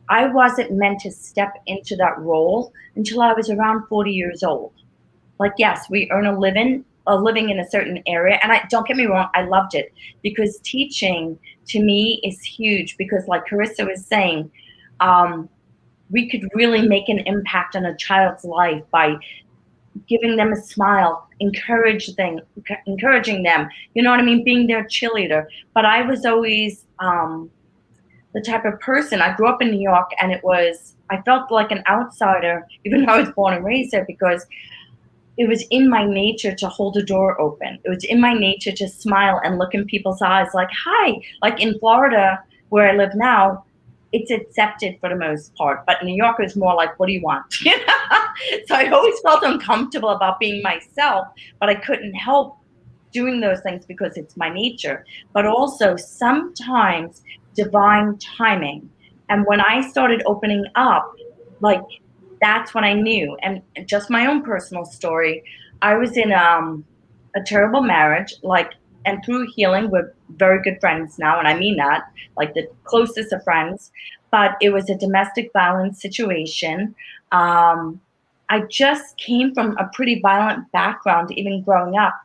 I wasn't meant to step into that role until I was around 40 years old. Like, yes, we earn a living in a certain area. And I don't get me wrong, I loved it because teaching to me is huge because like Carissa was saying, we could really make an impact on a child's life by giving them a smile, encouraging them. You know what I mean? Being their cheerleader. But I was always the type of person. I grew up in New York, and I felt like an outsider, even though I was born and raised there, because it was in my nature to hold a door open. It was in my nature to smile and look in people's eyes like, hi. Like in Florida, where I live now, it's accepted for the most part. But New York is more like, what do you want? So I always felt uncomfortable about being myself, but I couldn't help doing those things because it's my nature. But also sometimes divine timing. And when I started opening up, like that's when I knew. And just my own personal story, I was in a terrible marriage, and through healing, we're very good friends now, and I mean that, like the closest of friends. But it was a domestic violence situation. I just came from a pretty violent background, even growing up,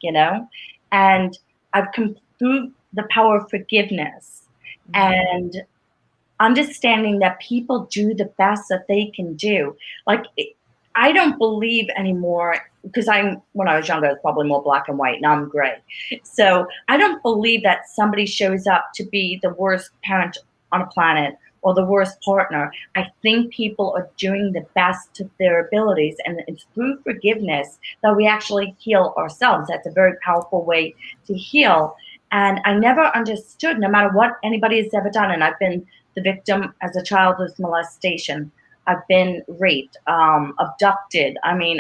and I've come through the power of forgiveness and understanding that people do the best that they can do. Like, I don't believe anymore, because when I was younger, I was probably more black and white. Now I'm gray. So I don't believe that somebody shows up to be the worst parent on a planet or the worst partner. I think people are doing the best to their abilities, and it's through forgiveness that we actually heal ourselves. That's a very powerful way to heal. And I never understood, no matter what anybody has ever done, and I've been the victim as a child of molestation. I've been raped, abducted. I mean,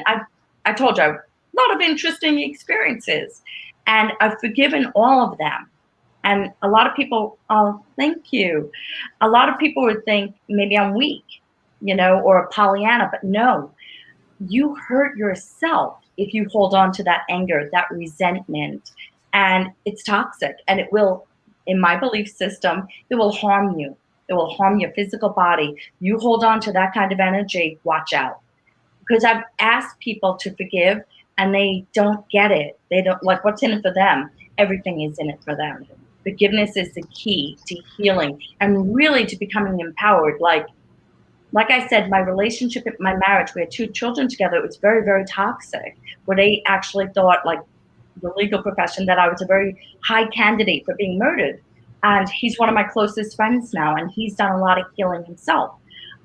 I told you, a lot of interesting experiences. And I've forgiven all of them. And a lot of people, oh, thank you. A lot of people would think maybe I'm weak, or a Pollyanna, but no, you hurt yourself if you hold on to that anger, that resentment, and it's toxic. And it will, in my belief system, it will harm you. It will harm your physical body. You hold on to that kind of energy, watch out. Because I've asked people to forgive and they don't get it. They don't, like, what's in it for them? Everything is in it for them. Forgiveness is the key to healing and really to becoming empowered. Like I said, my relationship, my marriage, we had 2 children together. It was very, very toxic, where they actually thought, like the legal profession, that I was a very high candidate for being murdered. And he's one of my closest friends now, and he's done a lot of healing himself.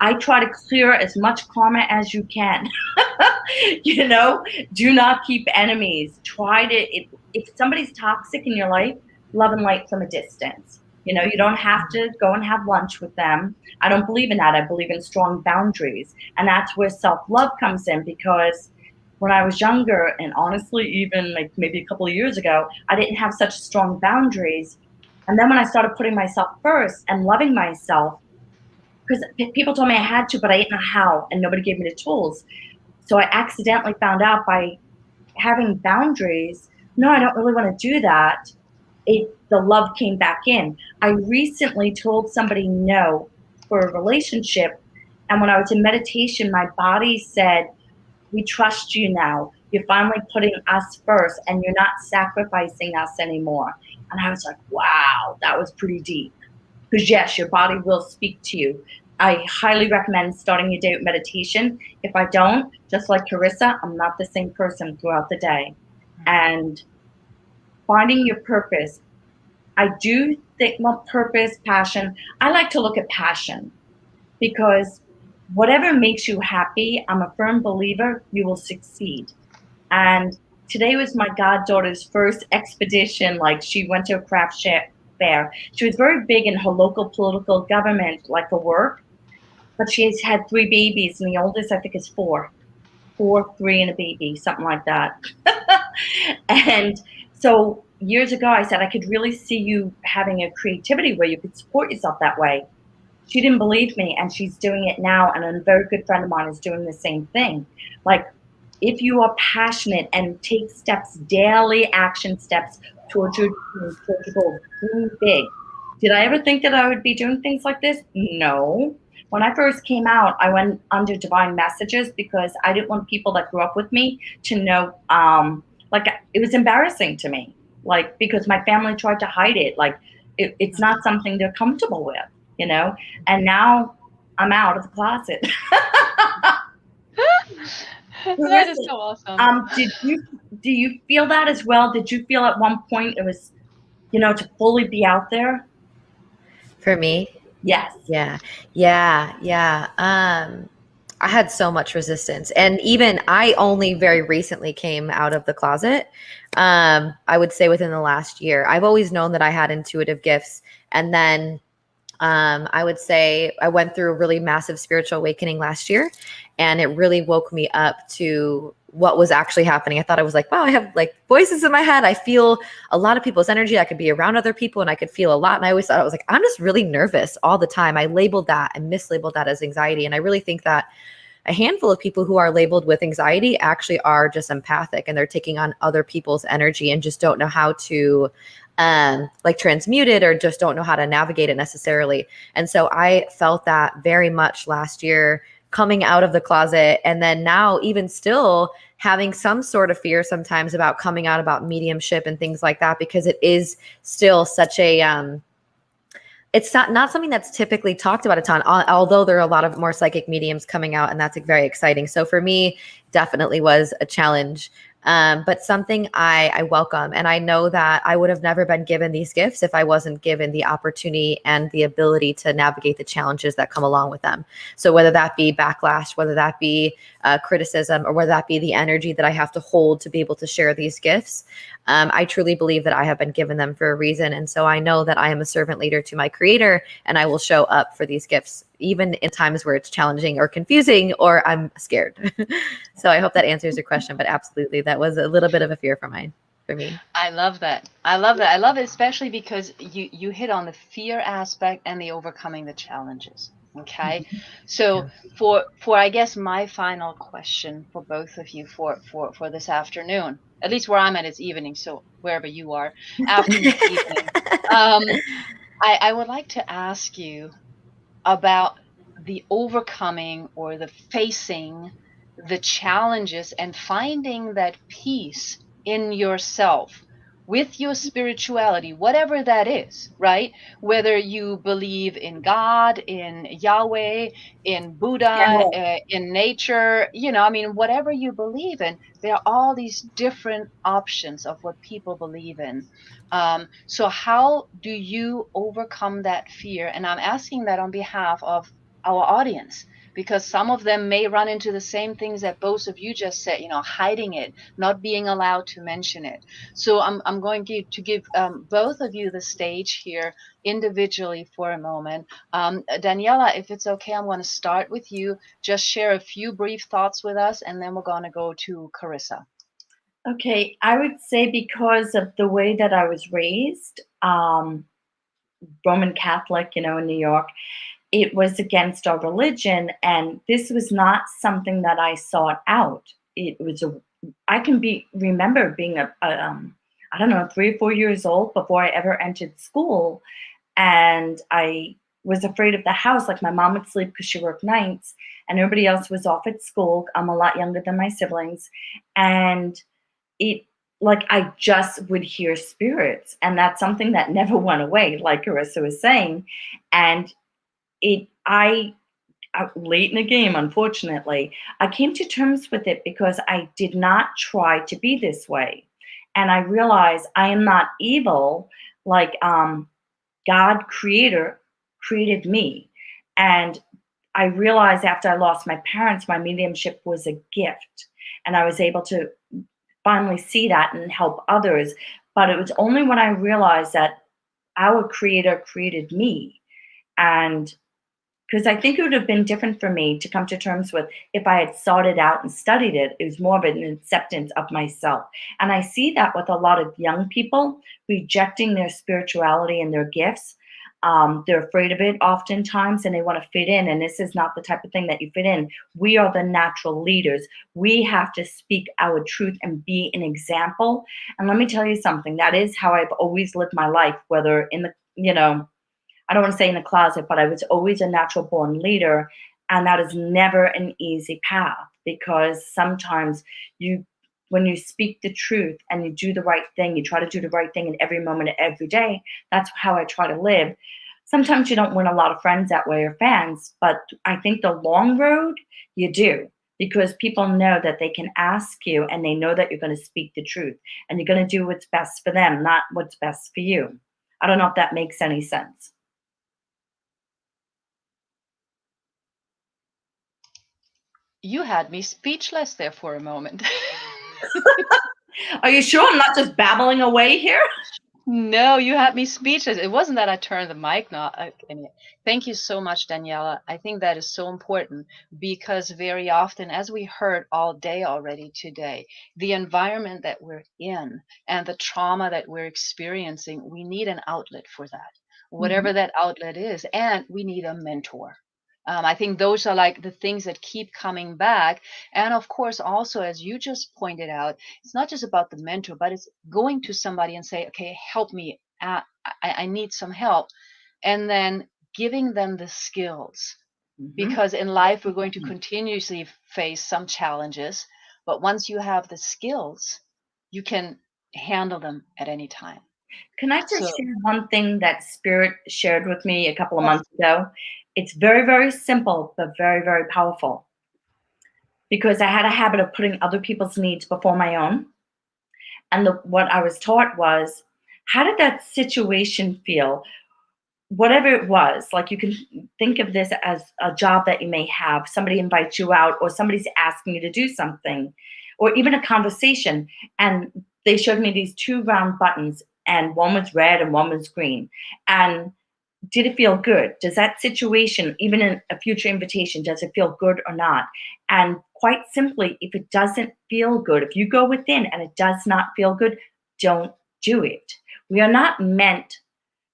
I try to clear as much karma as you can. Do not keep enemies. If somebody's toxic in your life, love and light from a distance. You don't have to go and have lunch with them. I don't believe in that. I believe in strong boundaries. And that's where self-love comes in, because when I was younger, and honestly, even like maybe a couple of years ago, I didn't have such strong boundaries. And then when I started putting myself first and loving myself, because people told me I had to, but I didn't know how, and nobody gave me the tools. So I accidentally found out by having boundaries, no, I don't really want to do that. The love came back in. I recently told somebody no for a relationship, and when I was in meditation, my body said, we trust you now. You're finally putting us first, and you're not sacrificing us anymore. And I was like, wow, that was pretty deep. Because yes, your body will speak to you. I highly recommend starting your day with meditation. If I don't, just like Carissa, I'm not the same person throughout the day. And finding your purpose. I do think, well, purpose, passion. I like to look at passion, because whatever makes you happy, I'm a firm believer you will succeed. And today was my goddaughter's first expedition. Like, she went to a craft fair. She was very big in her local political government, like for work. but she's had 3 babies, and the oldest I think is 4, 3, and a baby, something like that. And so years ago, I said I could really see you having a creativity where you could support yourself that way. She didn't believe me, and she's doing it now. And a very good friend of mine is doing the same thing. Like, if you are passionate and take steps, daily action steps towards your dreams, towards your goals, dream big. Did I ever think that I would be doing things like this? No. When I first came out, I went under divine messages because I didn't want people that grew up with me to know, like, it was embarrassing to me, like, because my family tried to hide it. Like, it's not something they're comfortable with, you know? And now I'm out of the closet. That is so awesome. Do you feel that as well? Did you feel at one point it was, you know, to fully be out there? For me? Yes. Yeah. I had so much resistance. And even I only very recently came out of the closet. I would say within the last year. I've always known that I had intuitive gifts. And then I would say I went through a really massive spiritual awakening last year, and it really woke me up to what was actually happening. I thought I was like, wow, I have like voices in my head. I feel a lot of people's energy. I could be around other people and I could feel a lot. And I always thought I was like, I'm just really nervous all the time. I labeled that and mislabeled that as anxiety. And I really think that a handful of people who are labeled with anxiety actually are just empathic, and they're taking on other people's energy and just don't know how to like transmute it, or just don't know how to navigate it necessarily. And so I felt that very much last year coming out of the closet. And then now even still having some sort of fear sometimes about coming out about mediumship and things like that, because it is still such a, it's not something that's typically talked about a ton, although there are a lot of more psychic mediums coming out, and that's very exciting. So for me, definitely was a challenge. But something I welcome. And I know that I would have never been given these gifts if I wasn't given the opportunity and the ability to navigate the challenges that come along with them. So whether that be backlash, whether that be criticism, or whether that be the energy that I have to hold to be able to share these gifts, I truly believe that I have been given them for a reason. And so I know that I am a servant leader to my creator, and I will show up for these gifts, even in times where it's challenging or confusing or I'm scared. So I hope that answers your question, but absolutely, that was a little bit of a fear for me. I love that. I love it, especially because you hit on the fear aspect and the overcoming the challenges. Okay. So for I guess my final question for both of you for this afternoon, at least where I'm at, it's evening. So wherever you are, afternoon, evening, I would like to ask you about the overcoming or the facing the challenges and finding that peace in yourself with your spirituality, whatever that is, right? Whether you believe in God, in Yahweh, in Buddha, in nature, I mean, whatever you believe in, there are all these different options of what people believe in. So how do you overcome that fear? And I'm asking that on behalf of our audience, because some of them may run into the same things that both of you just said, hiding it, not being allowed to mention it. So I'm going to give both of you the stage here individually for a moment. Daniela, if it's okay, I'm going to start with you. Just share a few brief thoughts with us, and then we're going to go to Carissa. Okay, I would say because of the way that I was raised, Roman Catholic, in New York, it was against our religion, and this was not something that I sought out. It was I can remember being I don't know, 3 or 4 years old before I ever entered school, and I was afraid of the house. Like, my mom would sleep because she worked nights, and everybody else was off at school. I'm a lot younger than my siblings, and I just would hear spirits, and that's something that never went away, like Carissa was saying. And I late in the game, unfortunately, I came to terms with it because I did not try to be this way. And I realized I am not evil, like God creator created me. And I realized after I lost my parents, my mediumship was a gift. And I was able to finally see that and help others. But it was only when I realized that our creator created me. And Because I think it would have been different for me to come to terms with if I had sought it out and studied it. It was more of an acceptance of myself. And I see that with a lot of young people rejecting their spirituality and their gifts. They're afraid of it oftentimes and they want to fit in. And this is not the type of thing that you fit in. We are the natural leaders. We have to speak our truth and be an example. And let me tell you something, that is how I've always lived my life, whether in the, I don't want to say in the closet, but I was always a natural born leader. And that is never an easy path, because sometimes when you speak the truth and you do the right thing, you try to do the right thing in every moment of every day. That's how I try to live. Sometimes you don't win a lot of friends that way or fans, but I think the long road you do, because people know that they can ask you and they know that you're going to speak the truth and you're going to do what's best for them, not what's best for you. I don't know if that makes any sense. You had me speechless there for a moment. Are you sure I'm not just babbling away here? No, you had me speechless. It wasn't that I turned the mic not. Thank you so much, Daniela. I think that is so important, because very often, as we heard all day already today, the environment that we're in and the trauma that we're experiencing, we need an outlet for that, whatever that outlet is, and we need a mentor. I think those are like the things that keep coming back. And of course, also, as you just pointed out, it's not just about the mentor, but it's going to somebody and say, okay, help me. I need some help. And then giving them the skills. Because in life, we're going to continuously face some challenges. But once you have the skills, you can handle them at any time. Can I just share one thing that Spirit shared with me a couple of months ago? It's very, very simple, but very, very powerful. Because I had a habit of putting other people's needs before my own. And what I was taught was, how did that situation feel? Whatever it was, like, you can think of this as a job that you may have. Somebody invites you out, or somebody's asking you to do something, or even a conversation. And they showed me these two round buttons, and one was red and one was green. And did it feel good? Does that situation, even in a future invitation, does it feel good or not? And quite simply, if it doesn't feel good, if you go within and it does not feel good, don't do it. We are not meant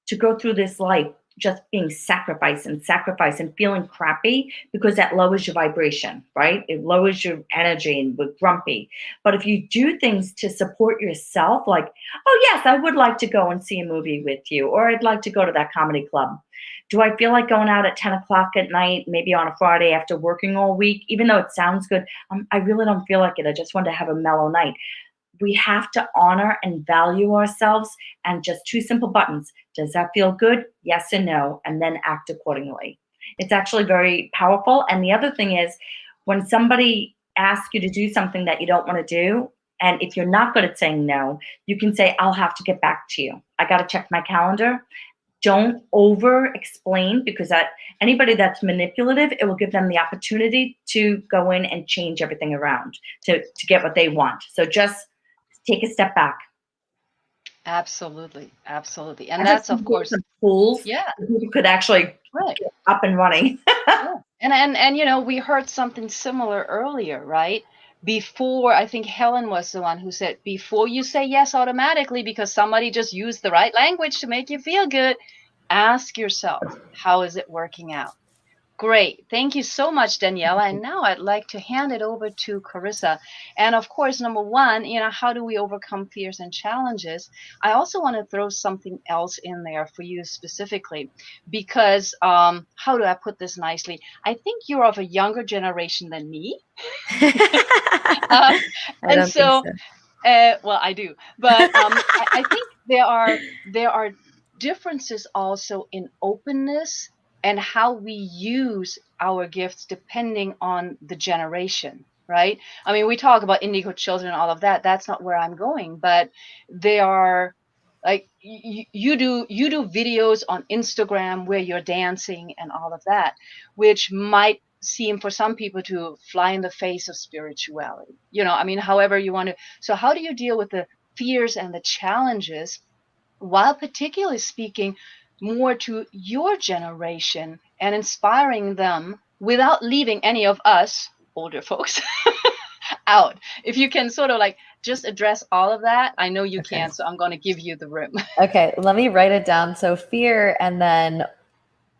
to go through this life just being sacrifice and feeling crappy, because that lowers your vibration, right? It lowers your energy and we're grumpy. But if you do things to support yourself, like, oh yes, I would like to go and see a movie with you, or I'd like to go to that comedy club. Do I feel like going out at 10 o'clock at night, maybe on a Friday after working all week? Even though it sounds good, I really don't feel like it. I just want to have a mellow night. We have to honor and value ourselves, and just two simple buttons. Does that feel good? Yes and no, and then act accordingly. It's actually very powerful. And the other thing is, when somebody asks you to do something that you don't want to do, and if you're not good at saying no, you can say, I'll have to get back to you. I got to check my calendar. Don't over explain, because anybody that's manipulative, it will give them the opportunity to go in and change everything around to get what they want. So just take a step back. Absolutely. Absolutely. And that's, of course, tools. Yeah. You could actually get up and running. Yeah. And we heard something similar earlier, right? Before, I think Helen was the one who said, before you say yes automatically because somebody just used the right language to make you feel good, ask yourself, how is it working out? Great. Thank you so much, Daniela. And now I'd like to hand it over to Carissa. And of course, number one, how do we overcome fears and challenges? I also want to throw something else in there for you specifically, because how do I put this nicely? I think you're of a younger generation than me. I don't think so. Well, I do. But I think there are differences also in openness and how we use our gifts depending on the generation, right? I mean, we talk about indigo children and all of that. That's not where I'm going, but they are like you do videos on Instagram where you're dancing and all of that, which might seem for some people to fly in the face of spirituality. I mean, however you want to. So how do you deal with the fears and the challenges, while particularly speaking more to your generation and inspiring them without leaving any of us older folks out. If you can sort of like just address all of that, I know you can, so I'm going to give you the room. Okay, let me write it down. So fear and then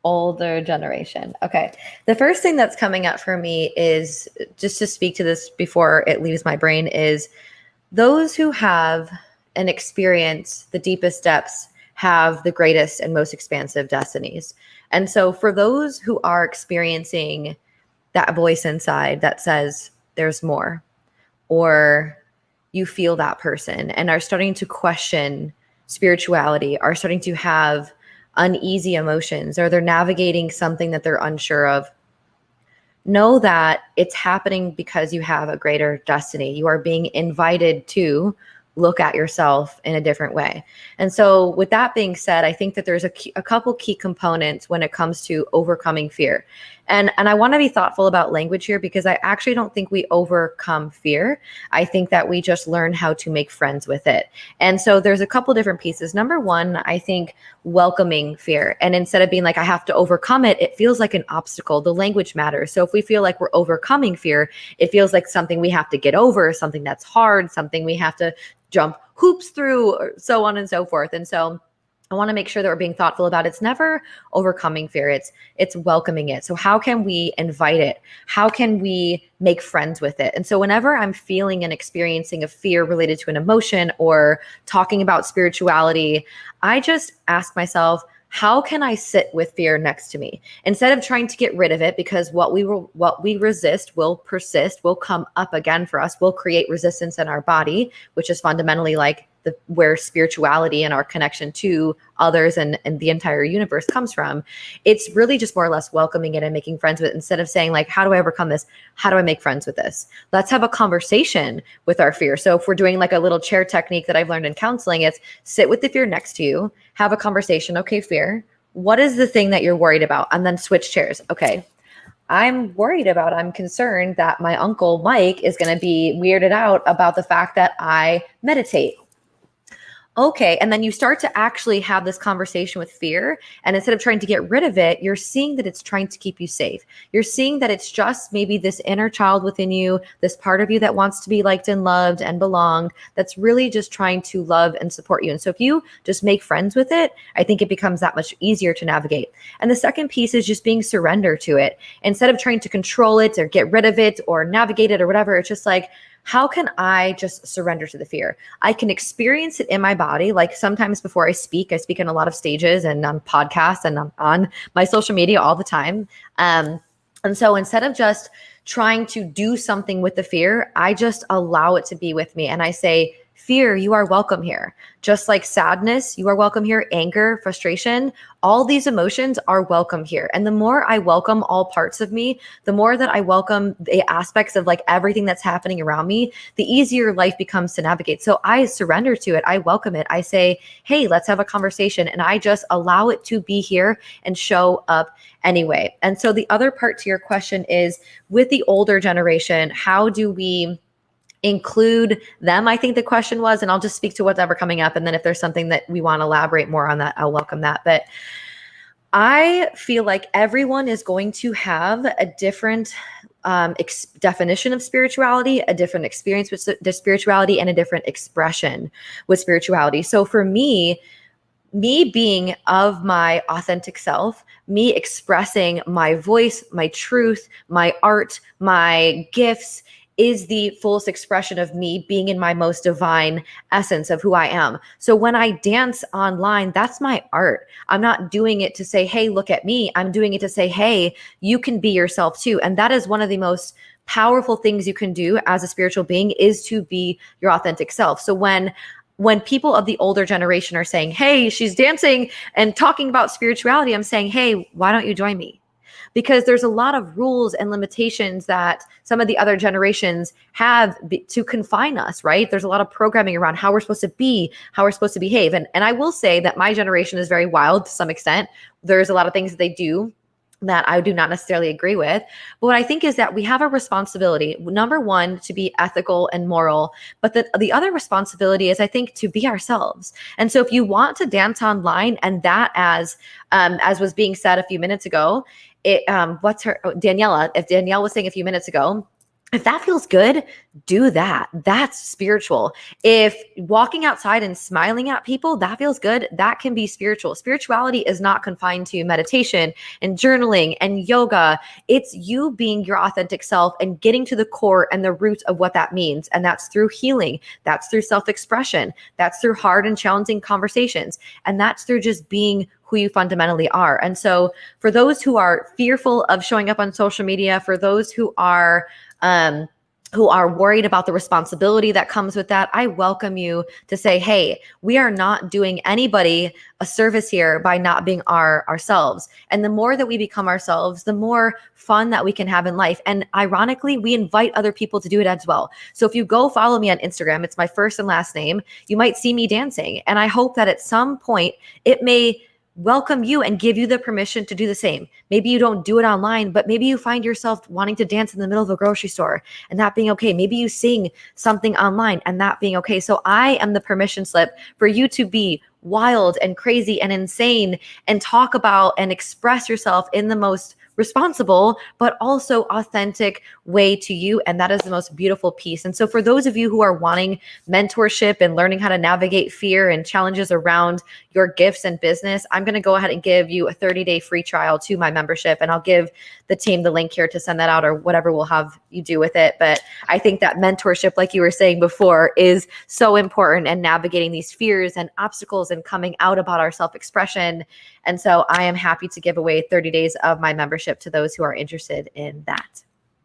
older generation. Okay. The first thing that's coming up for me is, just to speak to this before it leaves my brain, is those who have an experience the deepest depths have the greatest and most expansive destinies. And so for those who are experiencing that voice inside that says there's more, or you feel that person and are starting to question spirituality, are starting to have uneasy emotions, or they're navigating something that they're unsure of, know that it's happening because you have a greater destiny. You are being invited to look at yourself in a different way. And so with that being said, I think that there's a couple key components when it comes to overcoming fear. And I want to be thoughtful about language here, because I actually don't think we overcome fear. I think that we just learn how to make friends with it. And so there's a couple different pieces. Number one, I think welcoming fear. And instead of being like, I have to overcome it, it feels like an obstacle. The language matters. So if we feel like we're overcoming fear, it feels like something we have to get over, something that's hard, something we have to jump hoops through, or so on and so forth. And so I want to make sure that we're being thoughtful about it's never overcoming fear. It's welcoming it. So how can we invite it? How can we make friends with it? And so whenever I'm feeling and experiencing a fear related to an emotion or talking about spirituality, I just ask myself, how can I sit with fear next to me? Instead of trying to get rid of it, because what we resist will persist, will come up again for us, will create resistance in our body, which is fundamentally like where spirituality and our connection to others and the entire universe comes from. It's really just more or less welcoming it and making friends with it, instead of saying like, how do I overcome this? How do I make friends with this? Let's have a conversation with our fear. So if we're doing like a little chair technique that I've learned in counseling, it's sit with the fear next to you, have a conversation. Okay, fear, what is the thing that you're worried about? And then switch chairs. Okay, I'm concerned that my uncle Mike is going to be weirded out about the fact that I meditate. Okay. And then you start to actually have this conversation with fear. And instead of trying to get rid of it, you're seeing that it's trying to keep you safe. You're seeing that it's just maybe this inner child within you, this part of you that wants to be liked and loved and belong, that's really just trying to love and support you. And so if you just make friends with it, I think it becomes that much easier to navigate. And the second piece is just being surrender to it. Instead of trying to control it or get rid of it or navigate it or whatever, it's just like, how can I just surrender to the fear? I can experience it in my body. Like sometimes before I speak on a lot of stages and on podcasts and on my social media all the time. And so instead of just trying to do something with the fear, I just allow it to be with me. And I say, fear, you are welcome here. Just like sadness, you are welcome here. Anger, frustration, all these emotions are welcome here. And the more I welcome all parts of me, the more that I welcome the aspects of like everything that's happening around me, the easier life becomes to navigate. So I surrender to it. I welcome it. I say, hey, let's have a conversation. And I just allow it to be here and show up anyway. And so the other part to your question is, with the older generation, how do we include them? I think the question was, and I'll just speak to whatever coming up. And then if there's something that we want to elaborate more on that, I'll welcome that. But I feel like everyone is going to have a different definition of spirituality, a different experience with the spirituality, and a different expression with spirituality. So for me being of my authentic self, me expressing my voice, my truth, my art, my gifts, is the fullest expression of me being in my most divine essence of who I am. So when I dance online, that's my art. I'm not doing it to say, hey, look at me. I'm doing it to say, hey, you can be yourself too. And that is one of the most powerful things you can do as a spiritual being, is to be your authentic self. So when people of the older generation are saying, hey, she's dancing and talking about spirituality, I'm saying, hey, why don't you join me? Because there's a lot of rules and limitations that some of the other generations have to confine us, right? There's a lot of programming around how we're supposed to be, how we're supposed to behave. And I will say that my generation is very wild to some extent. There's a lot of things that they do that I do not necessarily agree with. But what I think is that we have a responsibility, number one, to be ethical and moral. But the other responsibility is, I think, to be ourselves. And so if you want to dance online, and that as was being said a few minutes ago, Daniela, if Danielle was saying a few minutes ago, if that feels good, do that. That's spiritual. If walking outside and smiling at people, that feels good, that can be spiritual. Spirituality is not confined to meditation and journaling and yoga. It's you being your authentic self and getting to the core and the root of what that means. And that's through healing. That's through self-expression. That's through hard and challenging conversations. And that's through just being who you fundamentally are. And so for those who are fearful of showing up on social media, for those who are worried about the responsibility that comes with that, I welcome you to say, hey, we are not doing anybody a service here by not being ourselves. And the more that we become ourselves, the more fun that we can have in life. And ironically, we invite other people to do it as well. So if you go follow me on Instagram, it's my first and last name, you might see me dancing. And I hope that at some point it may welcome you and give you the permission to do the same. Maybe you don't do it online, but maybe you find yourself wanting to dance in the middle of a grocery store and that being okay. Maybe you sing something online and that being okay. So I am the permission slip for you to be wild and crazy and insane and talk about and express yourself in the most responsible, but also authentic way to you. And that is the most beautiful piece. And so for those of you who are wanting mentorship and learning how to navigate fear and challenges around your gifts and business, I'm going to go ahead and give you a 30-day free trial to my membership. And I'll give the team the link here to send that out, or whatever we'll have you do with it. But I think that mentorship, like you were saying before, is so important, and navigating these fears and obstacles and coming out about our self-expression. And so I am happy to give away 30 days of my membership to those who are interested in that.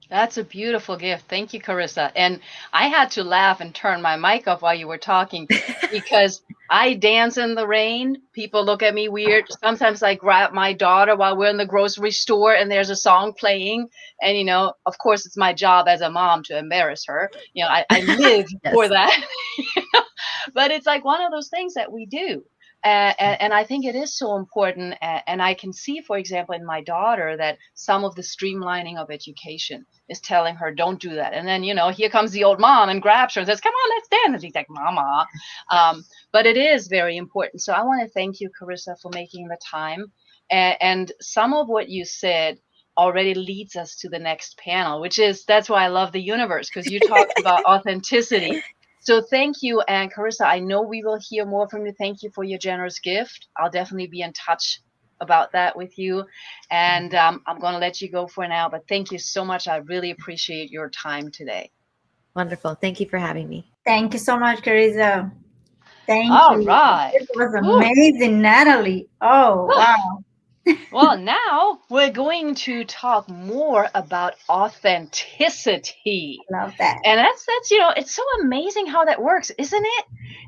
That's a beautiful gift. Thank you, Carissa. And I had to laugh and turn my mic off while you were talking because I dance in the rain. People look at me weird. Sometimes I grab my daughter while we're in the grocery store and there's a song playing. And, you know, of course, it's my job as a mom to embarrass her. You know, I live Yes. for that. But it's like one of those things that we do. And I think it is so important. And I can see, for example, in my daughter that some of the streamlining of education is telling her, don't do that. And then, you know, here comes the old mom and grabs her and says, come on, let's dance. And she's like, mama. But it is very important. So I want to thank you, Carissa, for making the time. And some of what you said already leads us to the next panel, that's why I love the universe, because you talked about authenticity. So thank you. And Carissa, I know we will hear more from you. Thank you for your generous gift. I'll definitely be in touch about that with you. And I'm going to let you go for now. But thank you so much. I really appreciate your time today. Wonderful. Thank you for having me. Thank you so much, Carissa. Thank All you. right. It was amazing, Natalie. Oh, wow. Well, now we're going to talk more about authenticity. Love that. And that's you know, it's so amazing how that works, isn't it?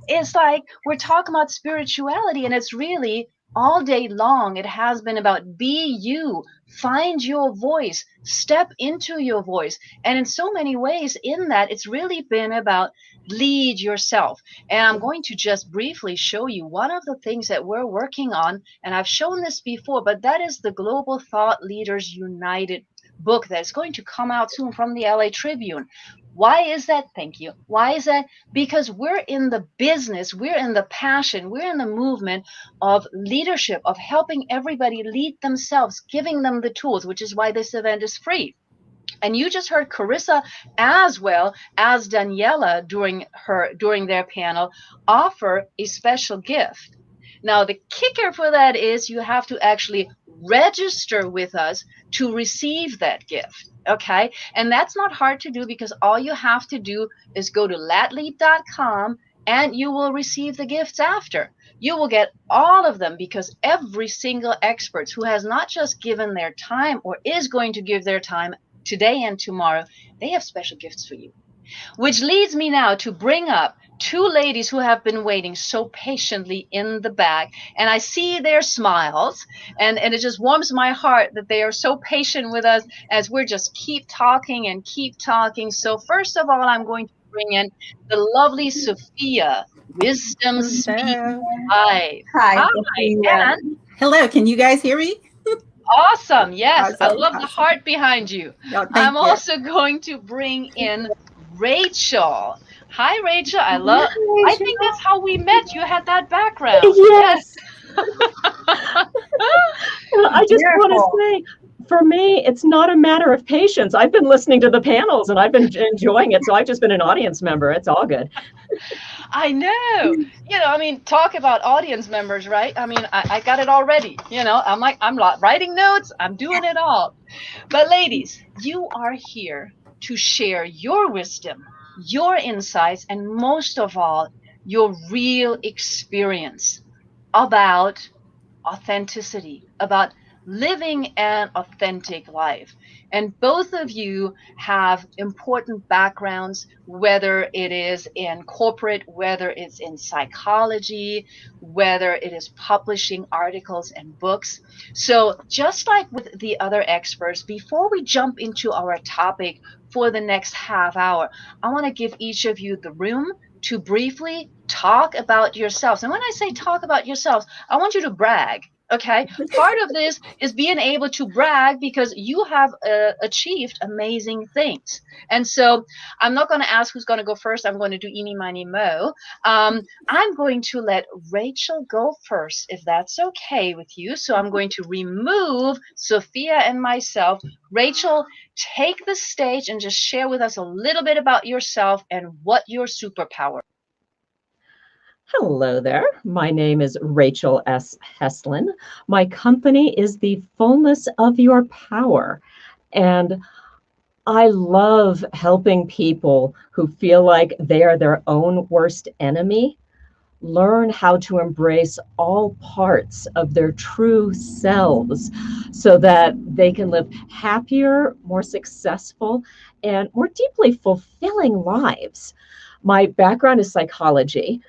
It's like we're talking about spirituality, and it's really all day long it has been about be you, find your voice, step into your voice. And in so many ways in that, it's really been about lead yourself. And I'm going to just briefly show you one of the things that we're working on. And I've shown this before, but that is the Global Thought Leaders United book that's going to come out soon from the LA Tribune. Why is that? Thank you. Why is that? Because we're in the business, we're in the passion, we're in the movement of leadership, of helping everybody lead themselves, giving them the tools, which is why this event is free. And you just heard Carissa as well as Daniela during their panel offer a special gift. Now, the kicker for that is you have to actually register with us to receive that gift. Okay. And that's not hard to do because all you have to do is go to latlead.com and you will receive the gifts after. You will get all of them because every single expert who has not just given their time or is going to give their time today and tomorrow, they have special gifts for you. Which leads me now to bring up two ladies who have been waiting so patiently in the back. And I see their smiles, and it just warms my heart that they are so patient with us as we're just keep talking and keep talking. So first of all, I'm going to bring in the lovely Sophia, Wisdom Speak Live. Hi, Hi. Sophia. And hello, can you guys hear me? Awesome. Yes, I Awesome. love the heart behind you. No, thank I'm you. also going to bring in Rachel. Hi, Rachel. I think that's how we met. You had that background. Yes. I just want Beautiful. to say, for me, it's not a matter of patience. I've been listening to the panels and I've been enjoying it. So I've just been an audience member. It's all good. I know. I mean, talk about audience members, right? I mean, I got it already. I'm writing notes. I'm doing it all. But ladies, you are here to share your wisdom, your insights, and most of all, your real experience about authenticity, about living an authentic life. And both of you have important backgrounds, whether it is in corporate, whether it's in psychology, whether it is publishing articles and books. So, just like with the other experts, before we jump into our topic for the next half hour, I want to give each of you the room to briefly talk about yourselves. And when I say talk about yourselves, I want you to brag. Okay. Part of this is being able to brag because you have achieved amazing things. And so I'm not going to ask who's going to go first. I'm going to do eeny, miny, mo. I'm going to let Rachel go first, if that's okay with you. So I'm going to remove Sophia and myself. Rachel, take the stage and just share with us a little bit about yourself and what your superpower. Hello there. My name is Rachel S. Heslin. My company is The Fullness of Your Power. And I love helping people who feel like they are their own worst enemy learn how to embrace all parts of their true selves so that they can live happier, more successful, and more deeply fulfilling lives. My background is psychology.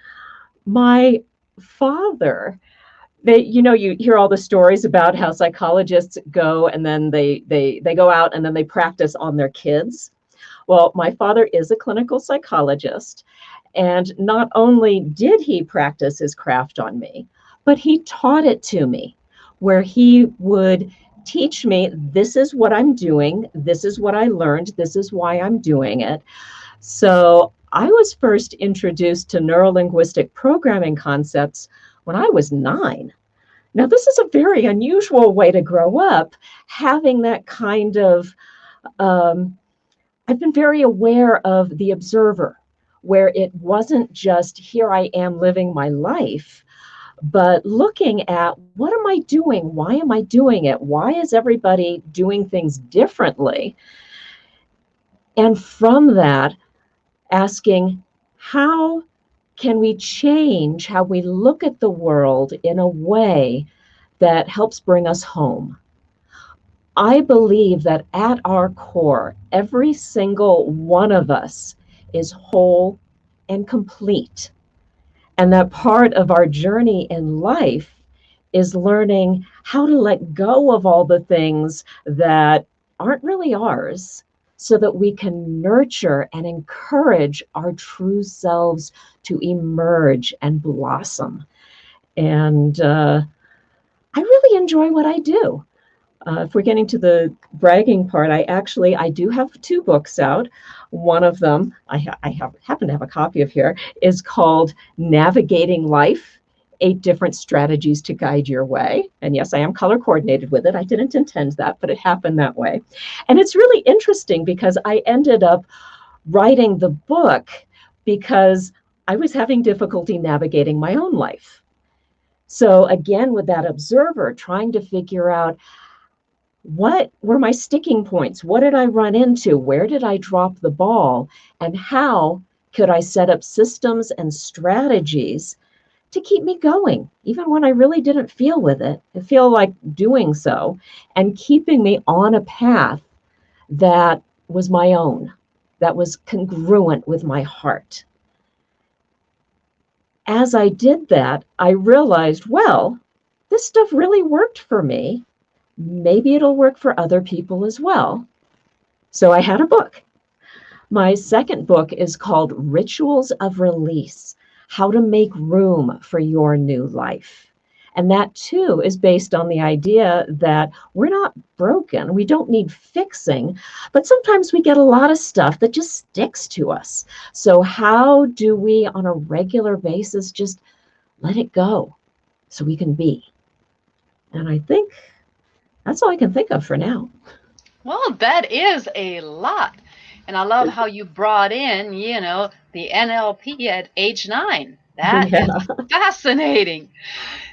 My father, you hear all the stories about how psychologists go and then they go out and then they practice on their kids. Well, my father is a clinical psychologist, and not only did he practice his craft on me, but he taught it to me, where he would teach me, this is what I'm doing, this is what I learned, this is why I'm doing it. So I was first introduced to neurolinguistic programming concepts when I was 9. Now, this is a very unusual way to grow up, having that kind of, I've been very aware of the observer, where it wasn't just here I am living my life, but looking at what am I doing? Why am I doing it? Why is everybody doing things differently? And from that, asking, how can we change how we look at the world in a way that helps bring us home? I believe that at our core, every single one of us is whole and complete. And that part of our journey in life is learning how to let go of all the things that aren't really ours, so that we can nurture and encourage our true selves to emerge and blossom. And I really enjoy what I do. If we're getting to the bragging part, I do have 2 books out. One of them, I happen to have a copy of here, is called Navigating Life, 8 Different Strategies to Guide Your Way. And yes, I am color coordinated with it. I didn't intend that, but it happened that way. And it's really interesting because I ended up writing the book because I was having difficulty navigating my own life. So again, with that observer, trying to figure out, what were my sticking points? What did I run into? Where did I drop the ball? And how could I set up systems and strategies to keep me going, even when I really didn't feel like doing so, and keeping me on a path that was my own, that was congruent with my heart. As I did that, I realized, well, this stuff really worked for me. Maybe it'll work for other people as well. So I had a book. My second book is called Rituals of Release: How to Make Room for Your New Life. And that too is based on the idea that we're not broken. We don't need fixing, but sometimes we get a lot of stuff that just sticks to us. So how do we on a regular basis just let it go so we can be? And I think that's all I can think of for now. Well, that is a lot. And I love how you brought in, the NLP at age 9. That is fascinating.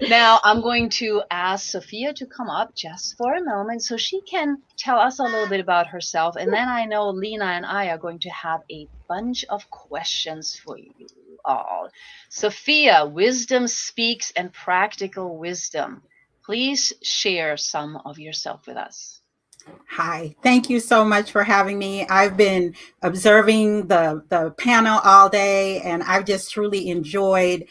Now, I'm going to ask Sophia to come up just for a moment so she can tell us a little bit about herself. And then I know Lena and I are going to have a bunch of questions for you all. Sophia, wisdom speaks and practical wisdom. Please share some of yourself with us. Hi, thank you so much for having me. I've been observing the panel all day, and I've just truly enjoyed,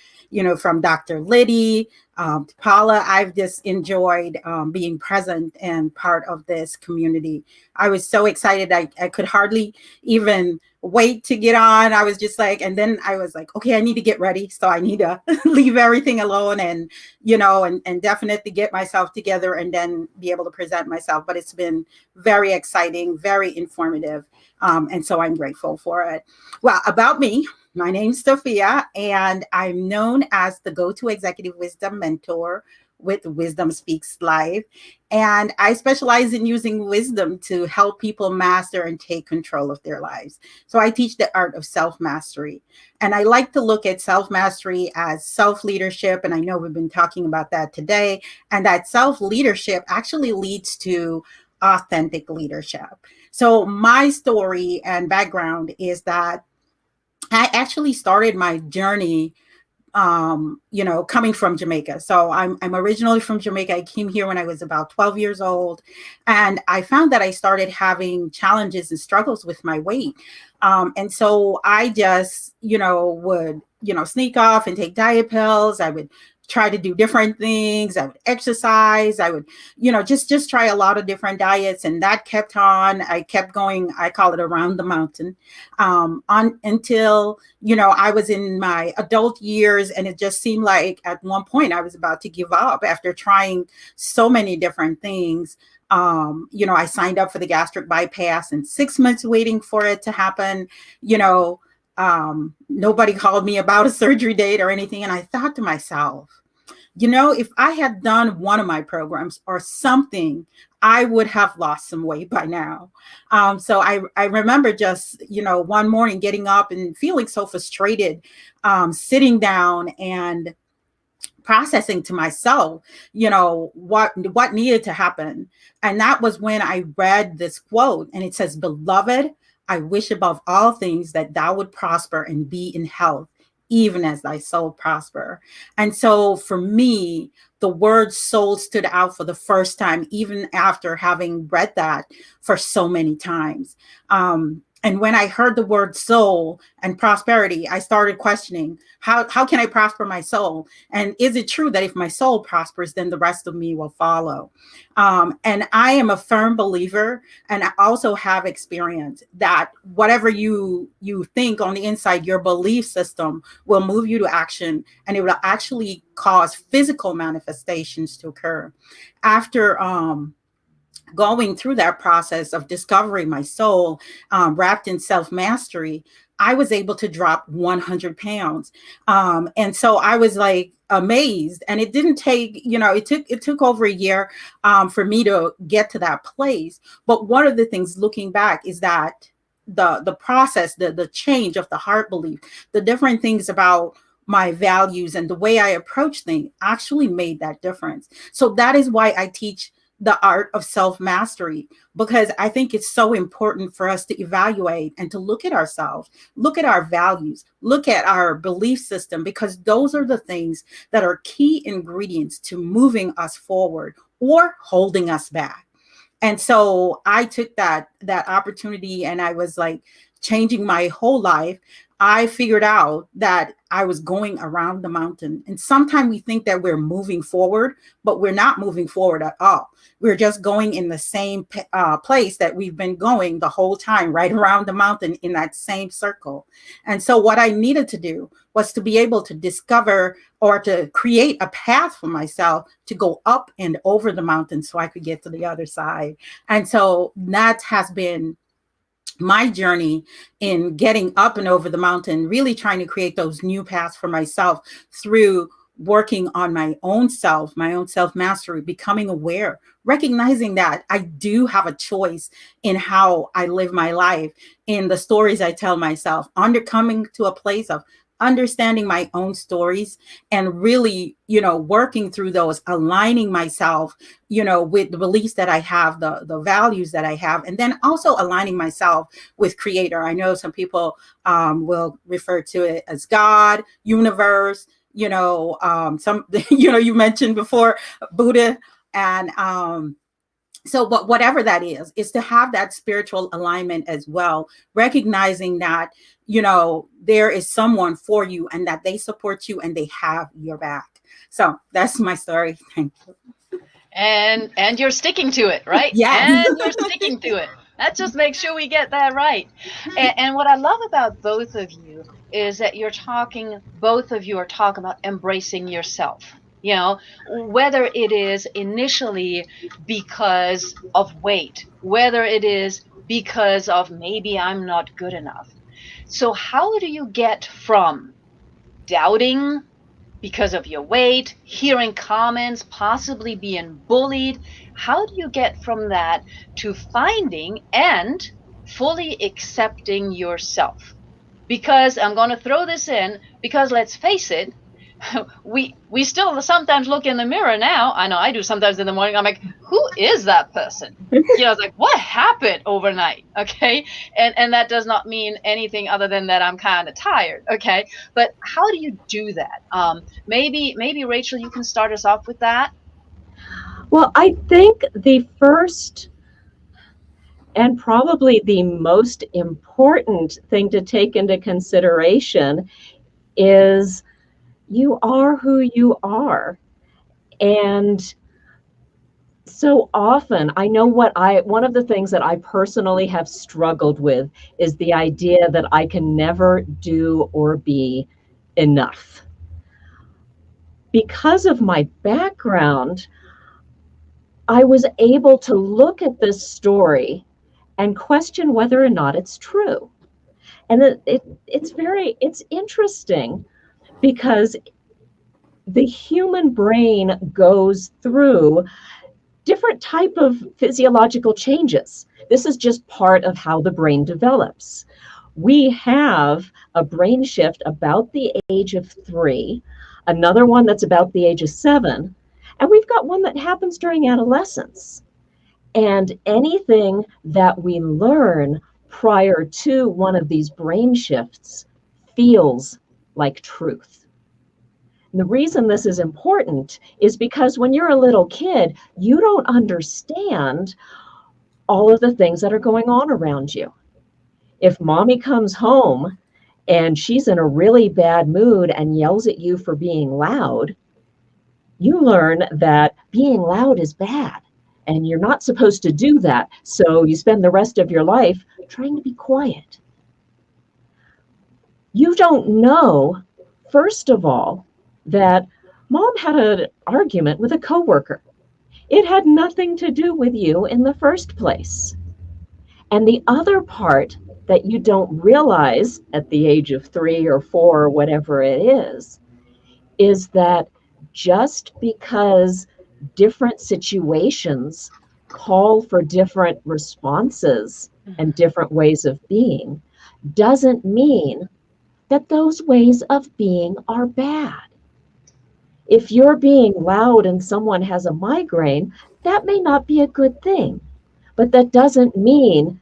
from Dr. Liddy to Paula, I've just enjoyed being present and part of this community. I was so excited. I could hardly even wait to get on. I was just like, and then I was like, okay, I need to get ready. So I need to leave everything alone and, and definitely get myself together and then be able to present myself. But it's been very exciting, very informative. And so I'm grateful for it. Well, about me, my name's Sophia, and I'm known as the go-to executive wisdom mentor with Wisdom Speaks Live. And I specialize in using wisdom to help people master and take control of their lives. So I teach the art of self-mastery. And I like to look at self-mastery as self-leadership. And I know we've been talking about that today. And that self-leadership actually leads to authentic leadership. So my story and background is that I actually started my journey coming from Jamaica. So I'm originally from Jamaica. I came here when I was about 12 years old, and I found that I started having challenges and struggles with my weight. And so I just, would, sneak off and take diet pills. I would try to do different things. I would exercise. I would, just try a lot of different diets, and that kept on. I kept going. I call it around the mountain, until, I was in my adult years, and it just seemed like at one point I was about to give up after trying so many different things. I signed up for the gastric bypass, and 6 months waiting for it to happen. Nobody called me about a surgery date or anything. And I thought to myself, if I had done one of my programs or something, I would have lost some weight by now. So I remember just, one morning getting up and feeling so frustrated, sitting down and processing to myself, what needed to happen. And that was when I read this quote, and it says, "Beloved, I wish above all things that thou would prosper and be in health, even as thy soul prosper." And so for me, the word soul stood out for the first time, even after having read that for so many times. And when I heard the word soul and prosperity, I started questioning, how can I prosper my soul? And is it true that if my soul prospers, then the rest of me will follow? And I am a firm believer, and I also have experience that whatever you think on the inside, your belief system will move you to action, and it will actually cause physical manifestations to occur. After going through that process of discovering my soul, wrapped in self-mastery, I was able to drop 100 pounds. And so I was like amazed, and it didn't take, it took over a year for me to get to that place. But one of the things looking back is that the process, the change of the heart belief, the different things about my values and the way I approach things actually made that difference. So that is why I teach the art of self-mastery, because I think it's so important for us to evaluate and to look at ourselves, look at our values, look at our belief system, because those are the things that are key ingredients to moving us forward or holding us back. And so I took that opportunity, and I was like changing my whole life, I figured out that I was going around the mountain. And sometimes we think that we're moving forward, but we're not moving forward at all. We're just going in the same place that we've been going the whole time, right around the mountain in that same circle. And so what I needed to do was to be able to discover or to create a path for myself to go up and over the mountain so I could get to the other side. And so that has been my journey in getting up and over the mountain, really trying to create those new paths for myself through working on my own self mastery, becoming aware, recognizing that I do have a choice in how I live my life, in the stories I tell myself, coming to a place of understanding my own stories and really, working through those, aligning myself, with the beliefs that I have, the values that I have, and then also aligning myself with creator. I know some people will refer to it as God, universe, some, you mentioned before Buddha, and but whatever that is to have that spiritual alignment as well, recognizing that, there is someone for you and that they support you and they have your back. So that's my story. Thank you. And you're sticking to it, right? Yes. And you're sticking to it. Let's just make sure we get that right. And what I love about both of you is that both of you are talking about embracing yourself. Whether it is initially because of weight, whether it is because of maybe I'm not good enough. So how do you get from doubting because of your weight, hearing comments, possibly being bullied? How do you get from that to finding and fully accepting yourself? Because I'm going to throw this in, because let's face it, we still sometimes look in the mirror now. I know I do sometimes in the morning. I'm like, who is that person? It's like, what happened overnight? Okay. And that does not mean anything other than that I'm kind of tired. Okay. But how do you do that? Maybe Rachel, you can start us off with that. Well, I think the first and probably the most important thing to take into consideration is you are who you are. And so often, I know one of the things that I personally have struggled with is the idea that I can never do or be enough. Because of my background, I was able to look at this story and question whether or not it's true. And it's interesting because the human brain goes through different type of physiological changes. This is just part of how the brain develops. We have a brain shift about the age of 3, another one that's about the age of 7, and we've got one that happens during adolescence. And anything that we learn prior to one of these brain shifts feels like truth. And the reason this is important is because when you're a little kid, you don't understand all of the things that are going on around you. If mommy comes home and she's in a really bad mood and yells at you for being loud, you learn that being loud is bad and you're not supposed to do that. So you spend the rest of your life trying to be quiet. You don't know, first of all, that mom had an argument with a coworker. It had nothing to do with you in the first place. And the other part that you don't realize at the age of 3 or 4 or whatever it is that just because different situations call for different responses and different ways of being doesn't mean that those ways of being are bad. If you're being loud and someone has a migraine, that may not be a good thing, but that doesn't mean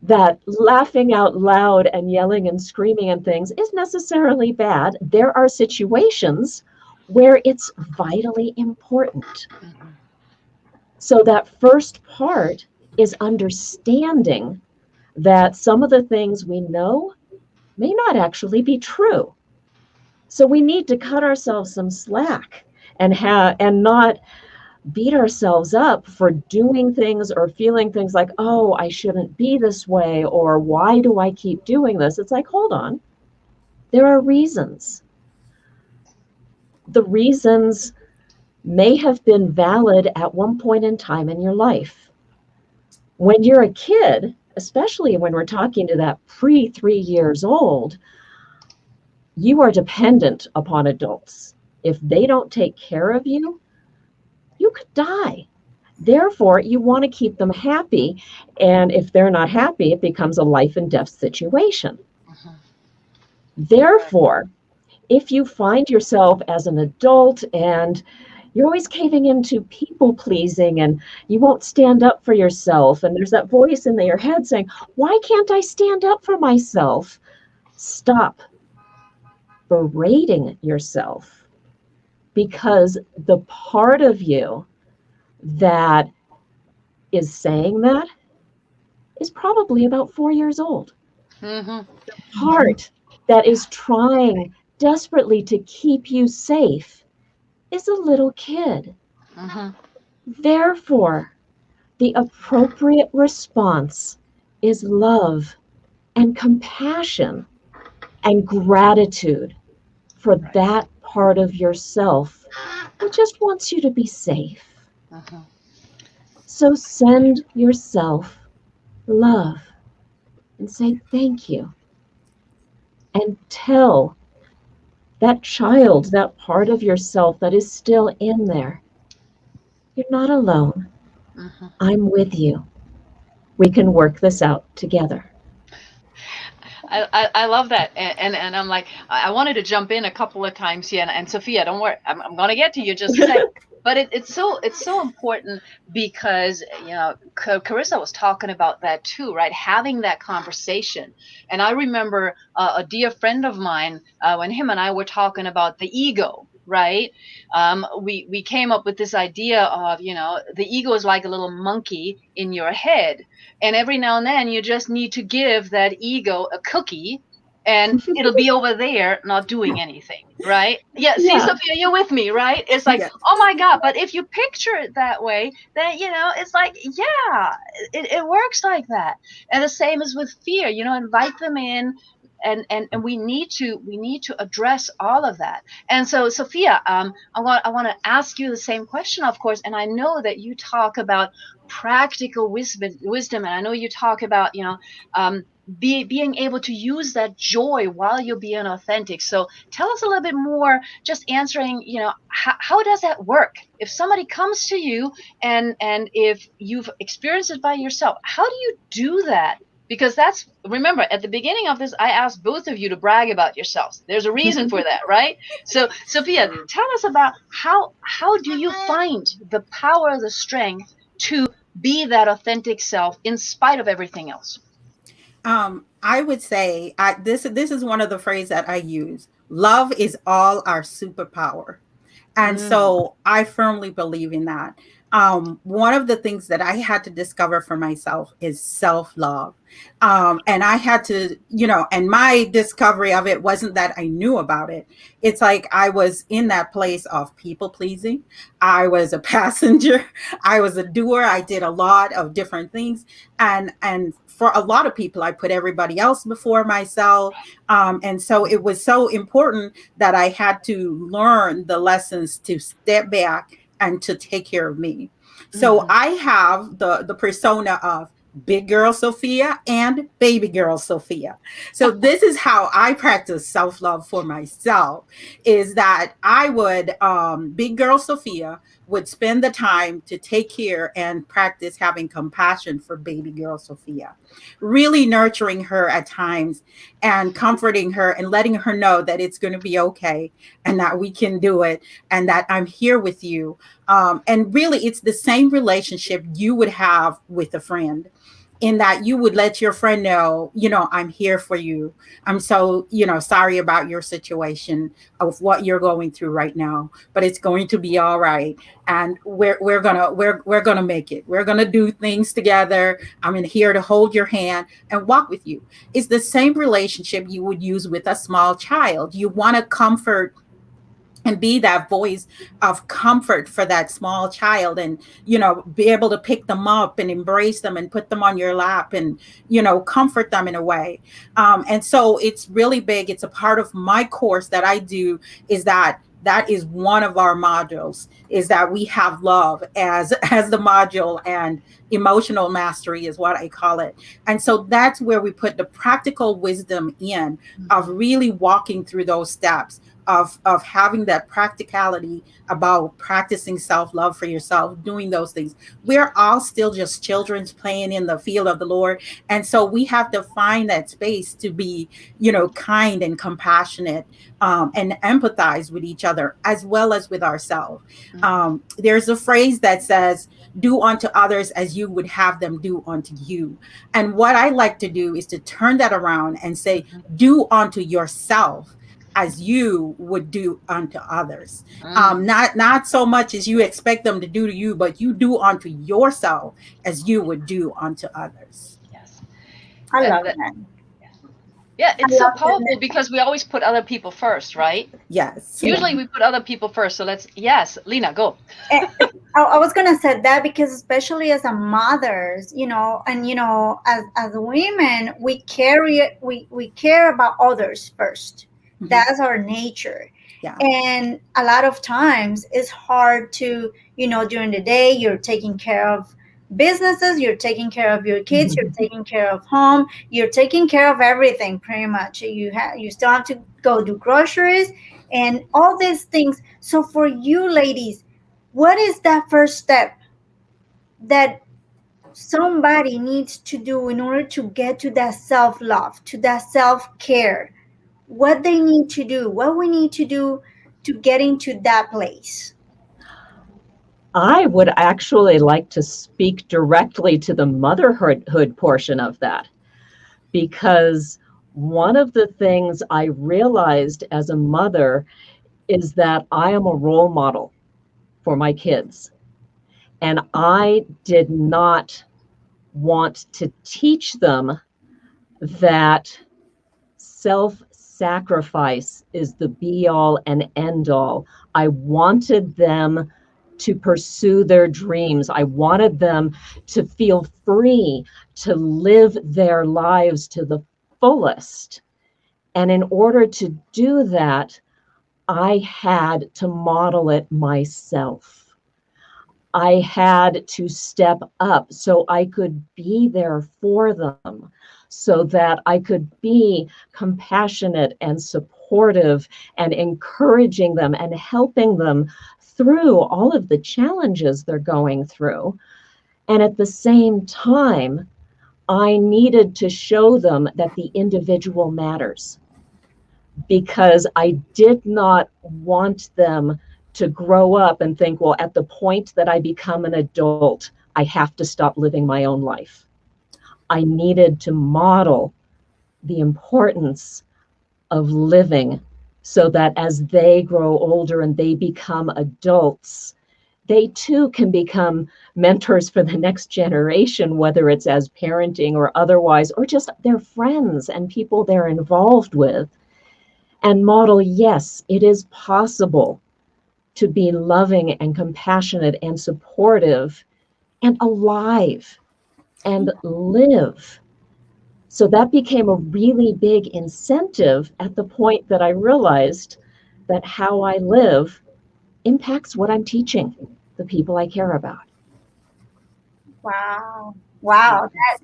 that laughing out loud and yelling and screaming and things is necessarily bad. There are situations where it's vitally important. So that first part is understanding that some of the things we know may not actually be true. So we need to cut ourselves some slack and not beat ourselves up for doing things or feeling things like, oh, I shouldn't be this way, or why do I keep doing this? It's like, hold on, there are reasons. The reasons may have been valid at one point in time in your life. When you're a kid, especially when we're talking to that pre 3 years old, you are dependent upon adults. If they don't take care of you, you could die. Therefore, you want to keep them happy. And if they're not happy, it becomes a life and death situation. Therefore, if you find yourself as an adult and you're always caving into people pleasing and you won't stand up for yourself, and there's that voice in your head saying, why can't I stand up for myself? Stop berating yourself, because the part of you that is saying that is probably about 4 years old. The part that is trying desperately to keep you safe is a little kid. Therefore, the appropriate response is love and compassion and gratitude for that part of yourself that just wants you to be safe. So send yourself love and say thank you. And tell that child, that part of yourself that is still in there, you're not alone. I'm with you. We can work this out together. I love that, and I'm like, I wanted to jump in a couple of times here, and Sophia, don't worry, I'm gonna get to you just a second. But it's so important, because Carissa was talking about that too, right? Having that conversation. And I remember a dear friend of mine, when him and I were talking about the ego, right? We came up with this idea of, the ego is like a little monkey in your head, and every now and then you just need to give that ego a cookie, and it'll be over there not doing anything, right? Yeah, see, Yeah. Sophia, you're with me, right? It's like, Yes. oh my God. But if you picture it that way, then, it's like, yeah, it works like that. And the same as with fear, invite them in, and we need to address all of that. And so, Sophia, I want to ask you the same question, of course. And I know that you talk about practical wisdom, and I know you talk about, being able to use that joy while you're being authentic. So tell us a little bit more, just answering, how does that work? If somebody comes to you, and if you've experienced it by yourself, how do you do that? Because remember, at the beginning of this, I asked both of you to brag about yourselves. There's a reason for that, right? So, Sophia, tell us about how do you find the power, the strength to be that authentic self in spite of everything else? I would say this is one of the phrases that I use. Love is all our superpower. And so I firmly believe in that. One of the things that I had to discover for myself is self-love. And I had to, and my discovery of it wasn't that I knew about it. It's like I was in that place of people pleasing. I was a passenger. I was a doer. I did a lot of different things. And for a lot of people, I put everybody else before myself. And so it was so important that I had to learn the lessons to step back and to take care of me. So I have the persona of big girl Sophia and baby girl Sophia. So this is how I practice self-love for myself, is that I would, big girl Sophia would spend the time to take care and practice having compassion for baby girl Sophia, really nurturing her at times and comforting her and letting her know that it's going to be okay and that we can do it and that I'm here with you. And really, it's the same relationship you would have with a friend. in that you would let your friend know, I'm here for you. I'm so, sorry about your situation of what you're going through right now, but it's going to be all right. And we're gonna make it. We're gonna do things together. I'm in here to hold your hand and walk with you. It's the same relationship you would use with a small child. You want to comfort and be that voice of comfort for that small child, and be able to pick them up and embrace them and put them on your lap and comfort them in a way. And so it's really big. It's a part of my course that I do, is that is one of our modules, is that we have love as the module, and emotional mastery is what I call it. And so that's where we put the practical wisdom in, of really walking through those steps of having that practicality about practicing self-love for yourself, doing those things. We're all still just children playing in the field of the Lord. And so we have to find that space to be, kind and compassionate, and empathize with each other as well as with ourselves. There's a phrase that says, do unto others as you would have them do unto you. And what I like to do is to turn that around and say, do unto yourself as you would do unto others. Not so much as you expect them to do to you, but you do unto yourself as you would do unto others. Yes. I love that. Yeah, it's so powerful because we always put other people first, right? Yes. Usually we put other people first. So yes, Lena, go. I was gonna say that because especially as a mothers, and as women, we care about others first. Mm-hmm. That's our nature. Yeah. And a lot of times it's hard to, during the day you're taking care of businesses, you're taking care of your kids, you're taking care of home, you're taking care of everything pretty much. You still have to go do groceries and all these things. So for you ladies, what is that first step that somebody needs to do in order to get to that self-love, to that self-care? What they need to do, what we need to do to get into that place? I would actually like to speak directly to the motherhood portion of that, because one of the things I realized as a mother is that I am a role model for my kids. And I did not want to teach them that self-sacrifice is the be-all and end-all. I wanted them to pursue their dreams. I wanted them to feel free to live their lives to the fullest. And in order to do that, I had to model it myself. I had to step up so I could be there for them, so that I could be compassionate and supportive and encouraging them and helping them through all of the challenges they're going through. And at the same time, I needed to show them that the individual matters, because I did not want them to grow up and think, well, at the point that I become an adult, I have to stop living my own life. I needed to model the importance of living so that as they grow older and they become adults, they too can become mentors for the next generation, whether it's as parenting or otherwise, or just their friends and people they're involved with. And model, yes, it is possible to be loving and compassionate and supportive and alive and live. So that became a really big incentive at the point that I realized that how I live impacts what I'm teaching the people I care about. Wow.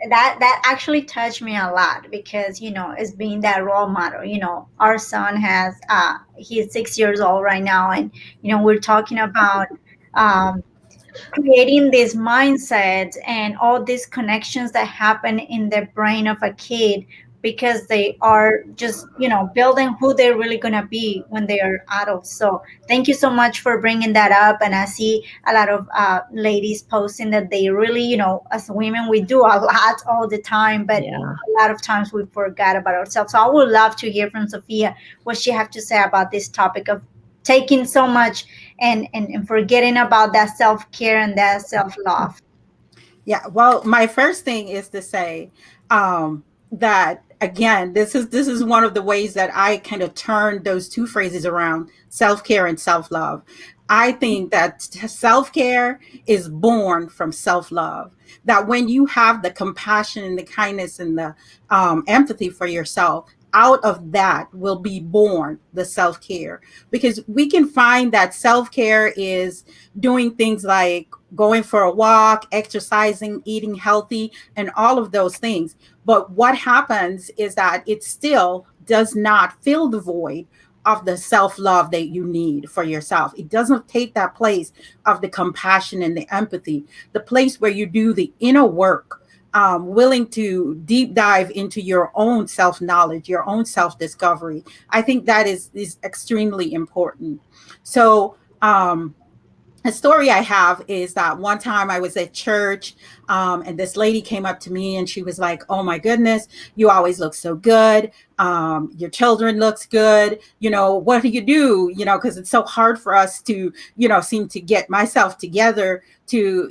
That actually touched me a lot, because as being that role model, our son has he's 6 years old right now, and we're talking about creating this mindset and all these connections that happen in the brain of a kid because they are just, building who they're really going to be when they are adults. So thank you so much for bringing that up. And I see a lot of ladies posting that they really, as women, we do a lot all the time, but Yeah. a lot of times we forget about ourselves. So I would love to hear from Sophia what she have to say about this topic of taking so much and forgetting about that self-care and that self-love. Yeah, well, my first thing is to say that again, this is one of the ways that I kind of turn those two phrases around: self-care and self-love. I think that self-care is born from self-love. That when you have the compassion and the kindness and the empathy for yourself, out of that will be born the self-care. Because we can find that self-care is doing things like going for a walk, exercising, eating healthy, and all of those things. But what happens is that it still does not fill the void of the self-love that you need for yourself. It doesn't take that place of the compassion and the empathy, the place where you do the inner work, willing to deep dive into your own self-knowledge, your own self-discovery. I think that is extremely important. So a story I have is that one time I was at church, and this lady came up to me and she was like, "Oh my goodness, you always look so good. Your children looks good. What do you do? Because it's so hard for us to, seem to get myself together to,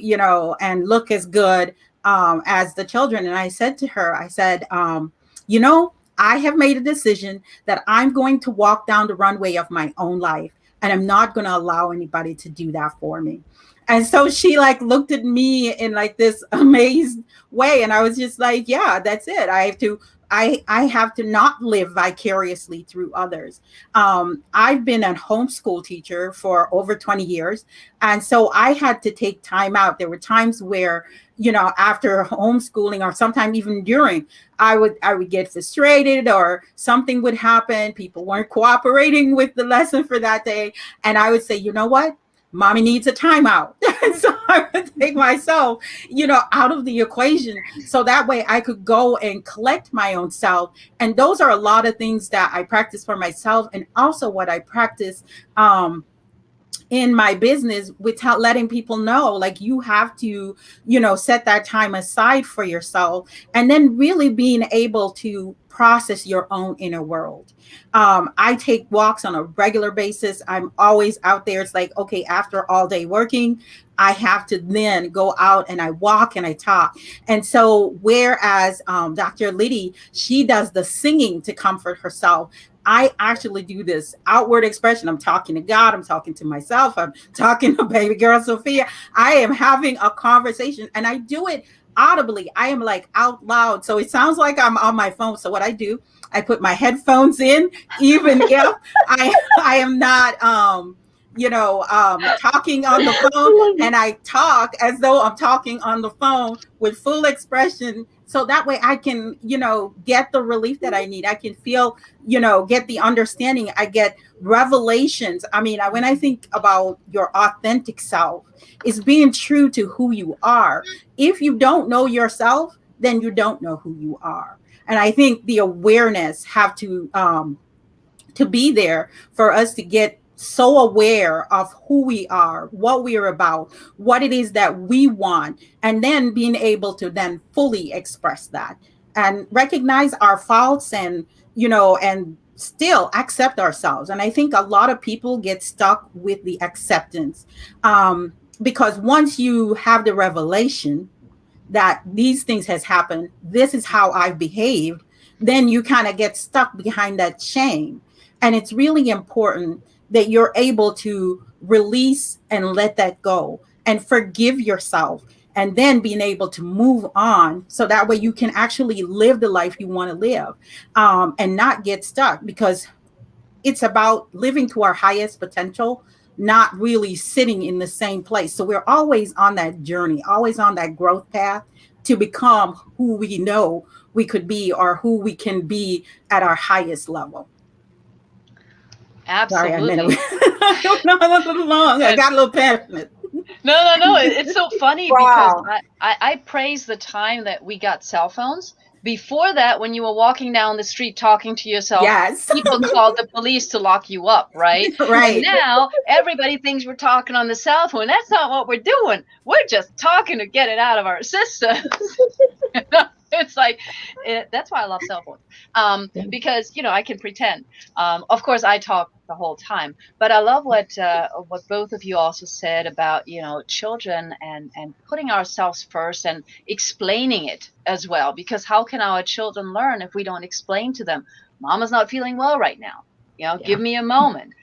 and look as good as the children." And I said to her, I said, I have made a decision that I'm going to walk down the runway of my own life. And I'm not going to allow anybody to do that for me. And so she like looked at me in like this amazed way. And I was just like, yeah, that's it. I have to not live vicariously through others. I've been a homeschool teacher for over 20 years. And so I had to take time out. There were times where, after homeschooling or sometime even during, I would get frustrated or something would happen. People weren't cooperating with the lesson for that day. And I would say, you know what? Mommy needs a timeout. So I would take myself, out of the equation. So that way I could go and collect my own self. And those are a lot of things that I practice for myself. And also what I practice, in my business, without letting people know, like, you have to, set that time aside for yourself, and then really being able to process your own inner world. I take walks on a regular basis. I'm always out there. It's like, okay, after all day working, I have to then go out and I walk and I talk. And so whereas Dr. Liddy, she does the singing to comfort herself, I actually do this outward expression. I'm talking to God. I'm talking to myself. I'm talking to baby girl Sophia. I am having a conversation, and I do it audibly. I am like out loud. So it sounds like I'm on my phone. So what I do, I put my headphones in, even if I am not, talking on the phone, and I talk as though I'm talking on the phone with full expression. So that way I can, get the relief that I need. I can feel, get the understanding. I get revelations. I mean, when I think about your authentic self, is being true to who you are. If you don't know yourself, then you don't know who you are. And I think the awareness have to be there for us to get so aware of who we are, what we are about, what it is that we want, and then being able to then fully express that and recognize our faults and, and still accept ourselves. And I think a lot of people get stuck with the acceptance, because once you have the revelation that these things has happened, this is how I've behaved, then you kind of get stuck behind that shame. And it's really important that you're able to release and let that go and forgive yourself, and then being able to move on, so that way you can actually live the life you want to live, and not get stuck, because it's about living to our highest potential, not really sitting in the same place. So we're always on that journey, always on that growth path to become who we know we could be, or who we can be at our highest level. Absolutely. Sorry, I don't know, a little long. I got a little passionate. No. It's so funny because I praise the time that we got cell phones, Before that, when you were walking down the street talking to yourself, Yes. people called the police to lock you up, right? Right. And now everybody thinks we're talking on the cell phone. That's not what we're doing. We're just talking to get it out of our systems. It's like, that's why I love cell phones, because I can pretend. Of course, I talk the whole time, but I love what both of you also said about children and putting ourselves first and explaining it as well. Because how can our children learn if we don't explain to them? Mama's not feeling well right now. Give me a moment.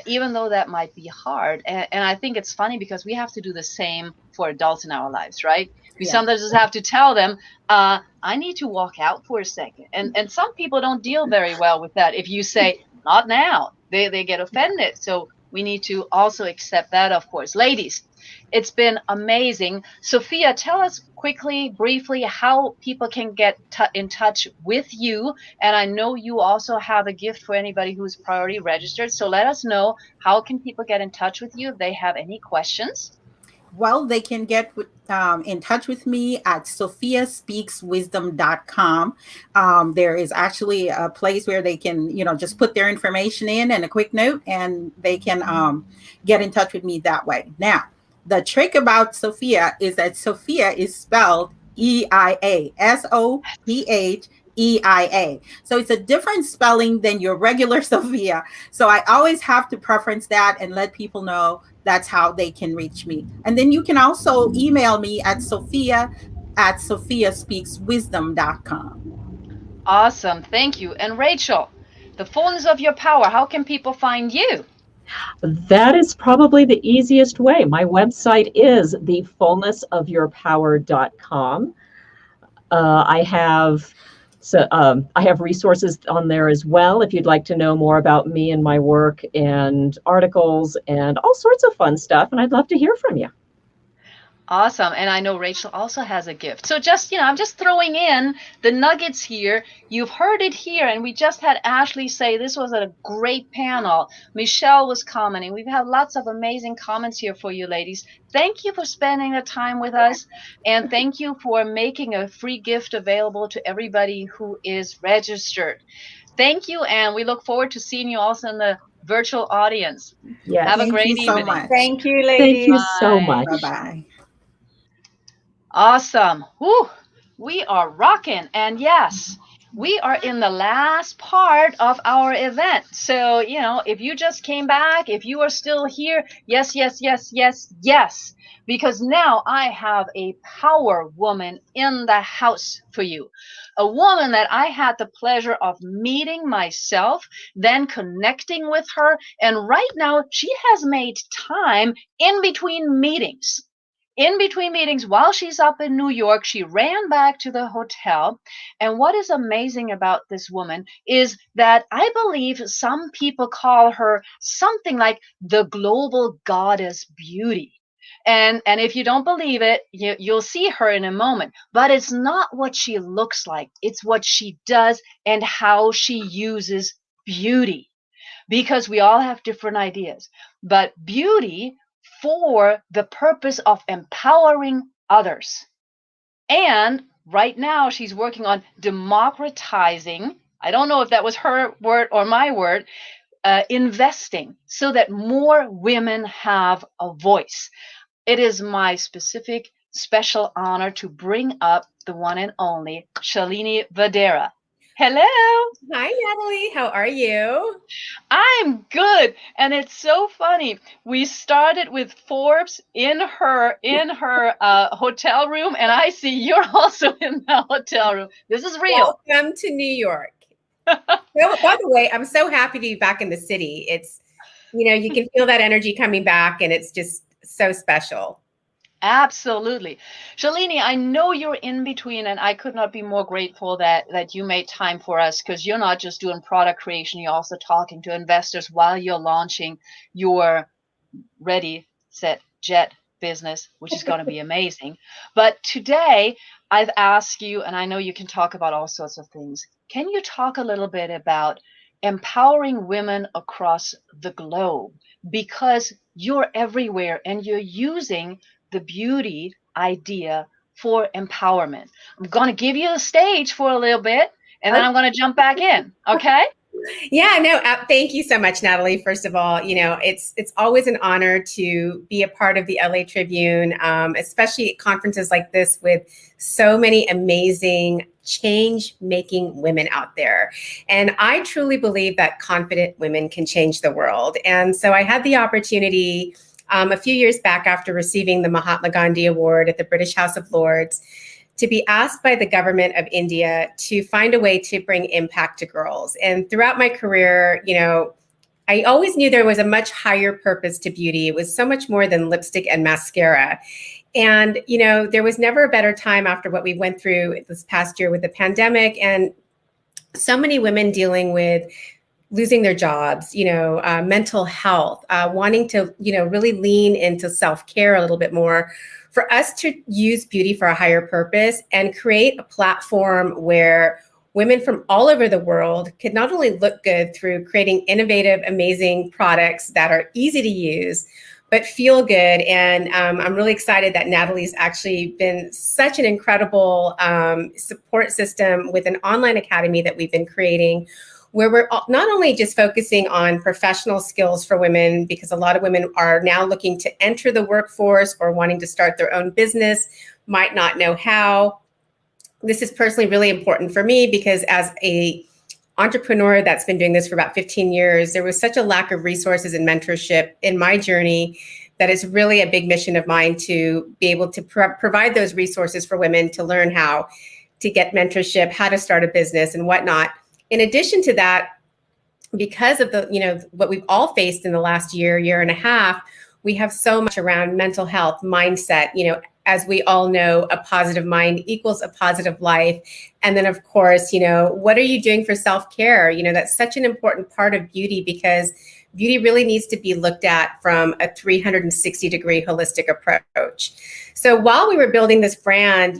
Even though that might be hard, and I think it's funny because we have to do the same for adults in our lives, right? We sometimes just have to tell them, I need to walk out for a second. And some people don't deal very well with that. If you say, not now, they get offended. So we need to also accept that, of course. Ladies, it's been amazing. Sophia, tell us quickly, briefly, how people can get in touch with you. And I know you also have a gift for anybody who's priority registered. So let us know, how can people get in touch with you if they have any questions? Well, they can get in touch with me at sophiaspeakswisdom.com. There is actually a place where they can, just put their information in and a quick note, and they can get in touch with me that way. Now, the trick about Sophia is that Sophia is spelled EIA, SOPHEIA. So it's a different spelling than your regular Sophia. So I always have to preference that and let people know that's how they can reach me. And then you can also email me at sophia@sophiaspeakswisdom.com. Awesome. Thank you. And Rachel, the fullness of your power, how can people find you? That is probably the easiest way. My website is thefullnessofyourpower.com. I have resources on there as well if you'd like to know more about me and my work, and articles and all sorts of fun stuff. And I'd love to hear from you. Awesome. And I know Rachel also has a gift. So just, I'm just throwing in the nuggets here. You've heard it here. And we just had Ashley say this was a great panel. Michelle was commenting. We've had lots of amazing comments here for you, ladies. Thank you for spending the time with us. And thank you for making a free gift available to everybody who is registered. Thank you. And we look forward to seeing you also in the virtual audience. Yes. Have a great Thank you so evening. much. Thank you, ladies. Thank you so much. Bye-bye. Awesome. Woo. We are rocking. And yes, we are in the last part of our event. So, if you just came back, if you are still here, yes, yes, yes, yes, yes. Because now I have a power woman in the house for you. A woman that I had the pleasure of meeting myself, then connecting with her. And right now she has made time in between meetings. In between meetings, while she's up in New York, she ran back to the hotel. And what is amazing about this woman is that I believe some people call her something like the global goddess beauty. And if you don't believe it, you'll see her in a moment. But it's not what she looks like. It's what she does and how she uses beauty. Because we all have different ideas. But beauty for the purpose of empowering others. And right now she's working on democratizing, I don't know if that was her word or my word, investing so that more women have a voice. It is my special honor to bring up the one and only Shalini Vadera. Hello. Hi, Natalie. How are you? I'm good. And it's so funny. We started with Forbes in her hotel room, and I see you're also in the hotel room. This is real. Welcome to New York. By the way, I'm so happy to be back in the city. It's, you can feel that energy coming back, and it's just so special. Absolutely. Shalini, I know you're in between, and I could not be more grateful that you made time for us, because you're not just doing product creation, you're also talking to investors while you're launching your Ready, Set, Jet business, which is going to be amazing. But today I've asked you, and I know you can talk about all sorts of things. Can you talk a little bit about empowering women across the globe? Because you're everywhere and you're using the beauty idea for empowerment. I'm going to give you the stage for a little bit, and then I'm going to jump back in. Okay? Yeah, no, thank you so much, Natalie. First of all, it's always an honor to be a part of the LA Tribune, especially at conferences like this with so many amazing change-making women out there. And I truly believe that confident women can change the world. And so I had the opportunity a few years back, after receiving the Mahatma Gandhi Award at the British House of Lords, to be asked by the government of India to find a way to bring impact to girls. And throughout my career, I always knew there was a much higher purpose to beauty. It was so much more than lipstick and mascara. And, there was never a better time after what we went through this past year with the pandemic, and so many women dealing with losing their jobs, mental health, wanting to, really lean into self-care a little bit more, for us to use beauty for a higher purpose and create a platform where women from all over the world could not only look good through creating innovative, amazing products that are easy to use, but feel good. And I'm really excited that Natalie's actually been such an incredible support system with an online academy that we've been creating, where we're not only just focusing on professional skills for women, because a lot of women are now looking to enter the workforce or wanting to start their own business, might not know how. This is personally really important for me because as a entrepreneur that's been doing this for about 15 years, there was such a lack of resources and mentorship in my journey that it's really a big mission of mine to be able to provide those resources for women to learn how to get mentorship, how to start a business and whatnot. In addition to that, because of the, what we've all faced in the last year and a half, we have so much around mental health, mindset. As we all know, a positive mind equals a positive life. And then, of course, what are you doing for self-care? That's such an important part of beauty, because beauty really needs to be looked at from a 360-degree holistic approach. So while we were building this brand,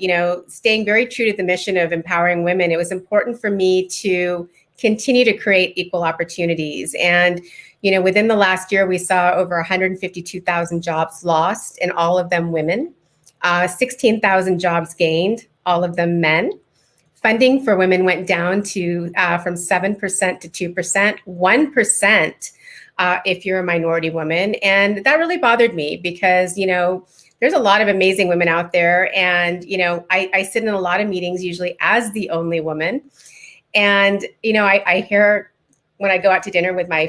staying very true to the mission of empowering women, it was important for me to continue to create equal opportunities. And, within the last year, we saw over 152,000 jobs lost, and all of them women. 16,000 jobs gained, all of them men. Funding for women went down to from 7% to 2%, 1% if you're a minority woman. And that really bothered me because, there's a lot of amazing women out there. And, I sit in a lot of meetings, usually as the only woman. And, I hear when I go out to dinner with my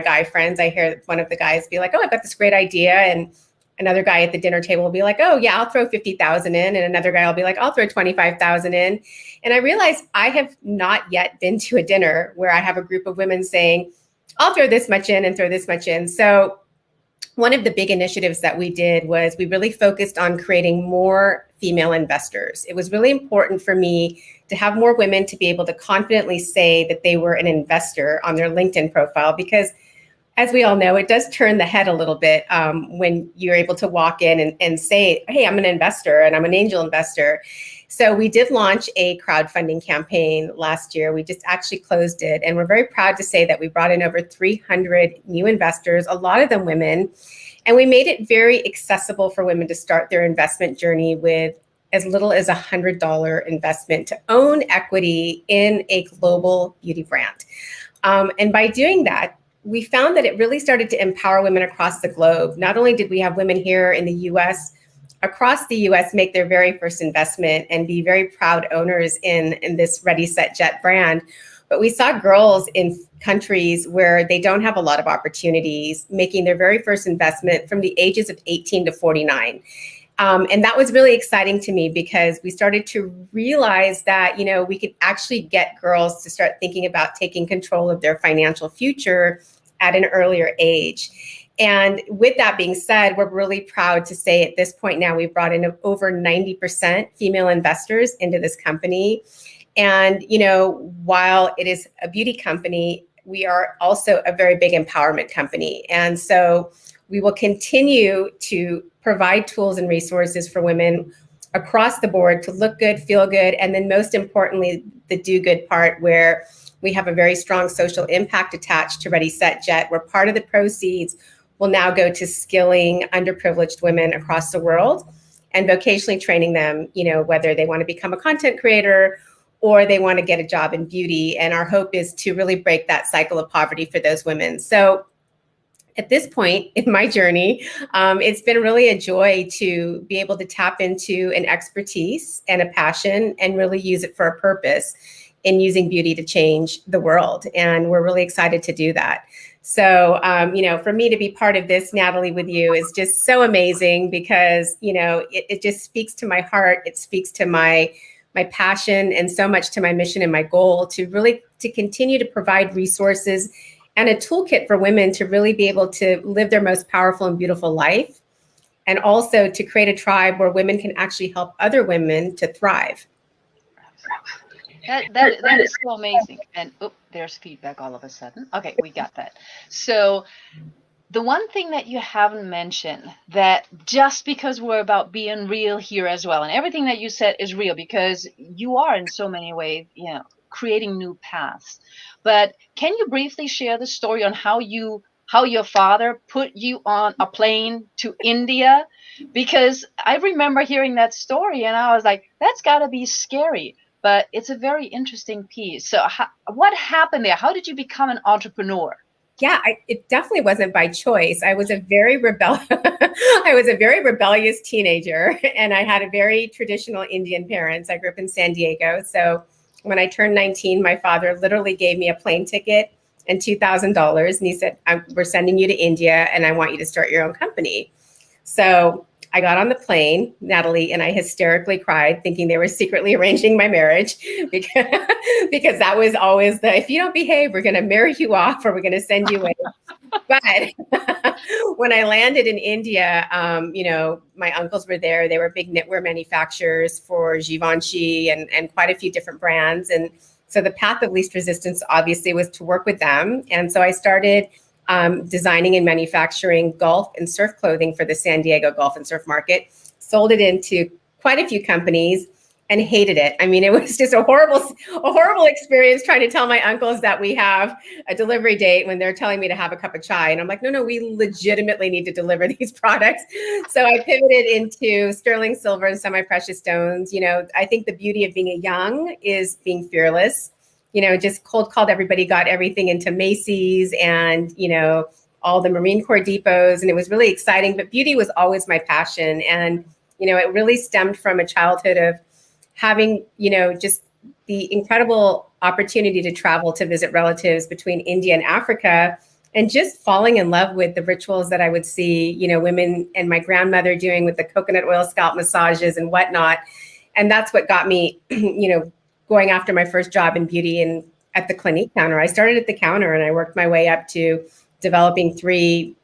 guy friends, I hear one of the guys be like, oh, I've got this great idea. And another guy at the dinner table will be like, oh yeah, I'll throw 50,000 in. And another guy will be like, I'll throw 25,000 in. And I realized I have not yet been to a dinner where I have a group of women saying, I'll throw this much in and throw this much in. So one of the big initiatives that we did was we really focused on creating more female investors. It was really important for me to have more women to be able to confidently say that they were an investor on their LinkedIn profile, because as we all know, it does turn the head a little bit when you're able to walk in and say, hey, I'm an investor and I'm an angel investor. So we did launch a crowdfunding campaign last year. We just actually closed it. And we're very proud to say that we brought in over 300 new investors, a lot of them women. And we made it very accessible for women to start their investment journey with as little as $100 investment to own equity in a global beauty brand. And by doing that, we found that it really started to empower women across the globe. Not only did we have women here in the US, across the US, make their very first investment and be very proud owners in this Ready, Set, Jet brand, but we saw girls in countries where they don't have a lot of opportunities making their very first investment from the ages of 18 to 49. And that was really exciting to me because we started to realize that, we could actually get girls to start thinking about taking control of their financial future at an earlier age. And with that being said, we're really proud to say at this point now we've brought in over 90% female investors into this company. And, while it is a beauty company, we are also a very big empowerment company. And so we will continue to provide tools and resources for women across the board to look good, feel good, and then most importantly, the do good part, where we have a very strong social impact attached to Ready, Set, Jet, where part of the proceeds will now go to skilling underprivileged women across the world. and vocationally training them, whether they want to become a content creator or they want to get a job in beauty. And our hope is to really break that cycle of poverty for those women. So at this point in my journey, it's been really a joy to be able to tap into an expertise and a passion and really use it for a purpose in using beauty to change the world. And we're really excited to do that. So, for me to be part of this, Natalie, with you is just so amazing because, it just speaks to my heart. It speaks to my passion and so much to my mission and my goal to continue to provide resources and a toolkit for women to really be able to live their most powerful and beautiful life, and also to create a tribe where women can actually help other women to thrive. That is so amazing. And there's feedback all of a sudden. Okay, we got that. So the one thing that you haven't mentioned, that just because we're about being real here as well, and everything that you said is real because you are in so many ways, creating new paths. But can you briefly share the story on how your father put you on a plane to India? Because I remember hearing that story and I was like, that's got to be scary. But it's a very interesting piece. So what happened there? How did you become an entrepreneur? Yeah, it definitely wasn't by choice. I was a very rebellious teenager, and I had a very traditional Indian parents. I grew up in San Diego. So when I turned 19, my father literally gave me a plane ticket and $2,000. And he said, we're sending you to India and I want you to start your own company. So I got on the plane, Natalie, and I hysterically cried, thinking they were secretly arranging my marriage because that was always if you don't behave, we're going to marry you off or we're going to send you away. But when I landed in India, my uncles were there. They were big knitwear manufacturers for Givenchy and quite a few different brands. And so the path of least resistance obviously was to work with them. And so I started designing and manufacturing golf and surf clothing for the San Diego golf and surf market, sold it into quite a few companies and hated it. I mean, it was just a horrible experience trying to tell my uncles that we have a delivery date when they're telling me to have a cup of chai. And I'm like, no, we legitimately need to deliver these products. So I pivoted into sterling silver and semi-precious stones. I think the beauty of being young is being fearless. Just cold called everybody, got everything into Macy's and, all the Marine Corps depots. And it was really exciting, but beauty was always my passion. And, it really stemmed from a childhood of having, just the incredible opportunity to travel to visit relatives between India and Africa, and just falling in love with the rituals that I would see, women and my grandmother doing with the coconut oil scalp massages and whatnot. And that's what got me, going after my first job in beauty and at the Clinique counter. I started at the counter and I worked my way up to developing 3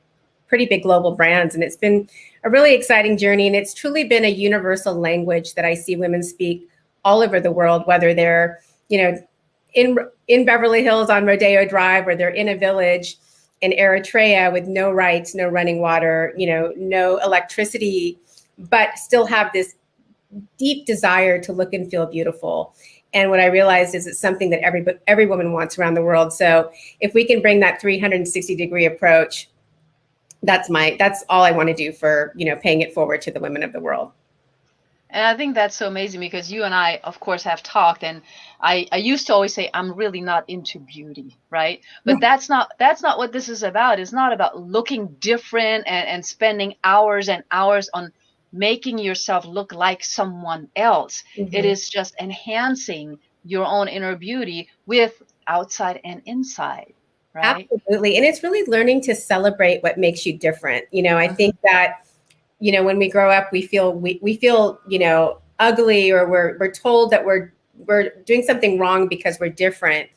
pretty big global brands. And it's been a really exciting journey. And it's truly been a universal language that I see women speak all over the world, whether they're, in Beverly Hills on Rodeo Drive, or they're in a village in Eritrea with no rights, no running water, no electricity, but still have this deep desire to look and feel beautiful. And what I realized is it's something that every woman wants around the world. So if we can bring that 360-degree approach, that's all I want to do for, paying it forward to the women of the world. And I think that's so amazing because you and I, of course, have talked, and I used to always say I'm really not into beauty, right? But that's not what this is about. It's not about looking different and spending hours and hours on making yourself look like someone else. Mm-hmm. It is just enhancing your own inner beauty with outside and inside, right? Absolutely. And it's really learning to celebrate what makes you different. I think that, when we grow up, we feel, ugly, or we're told that we're doing something wrong because we're different.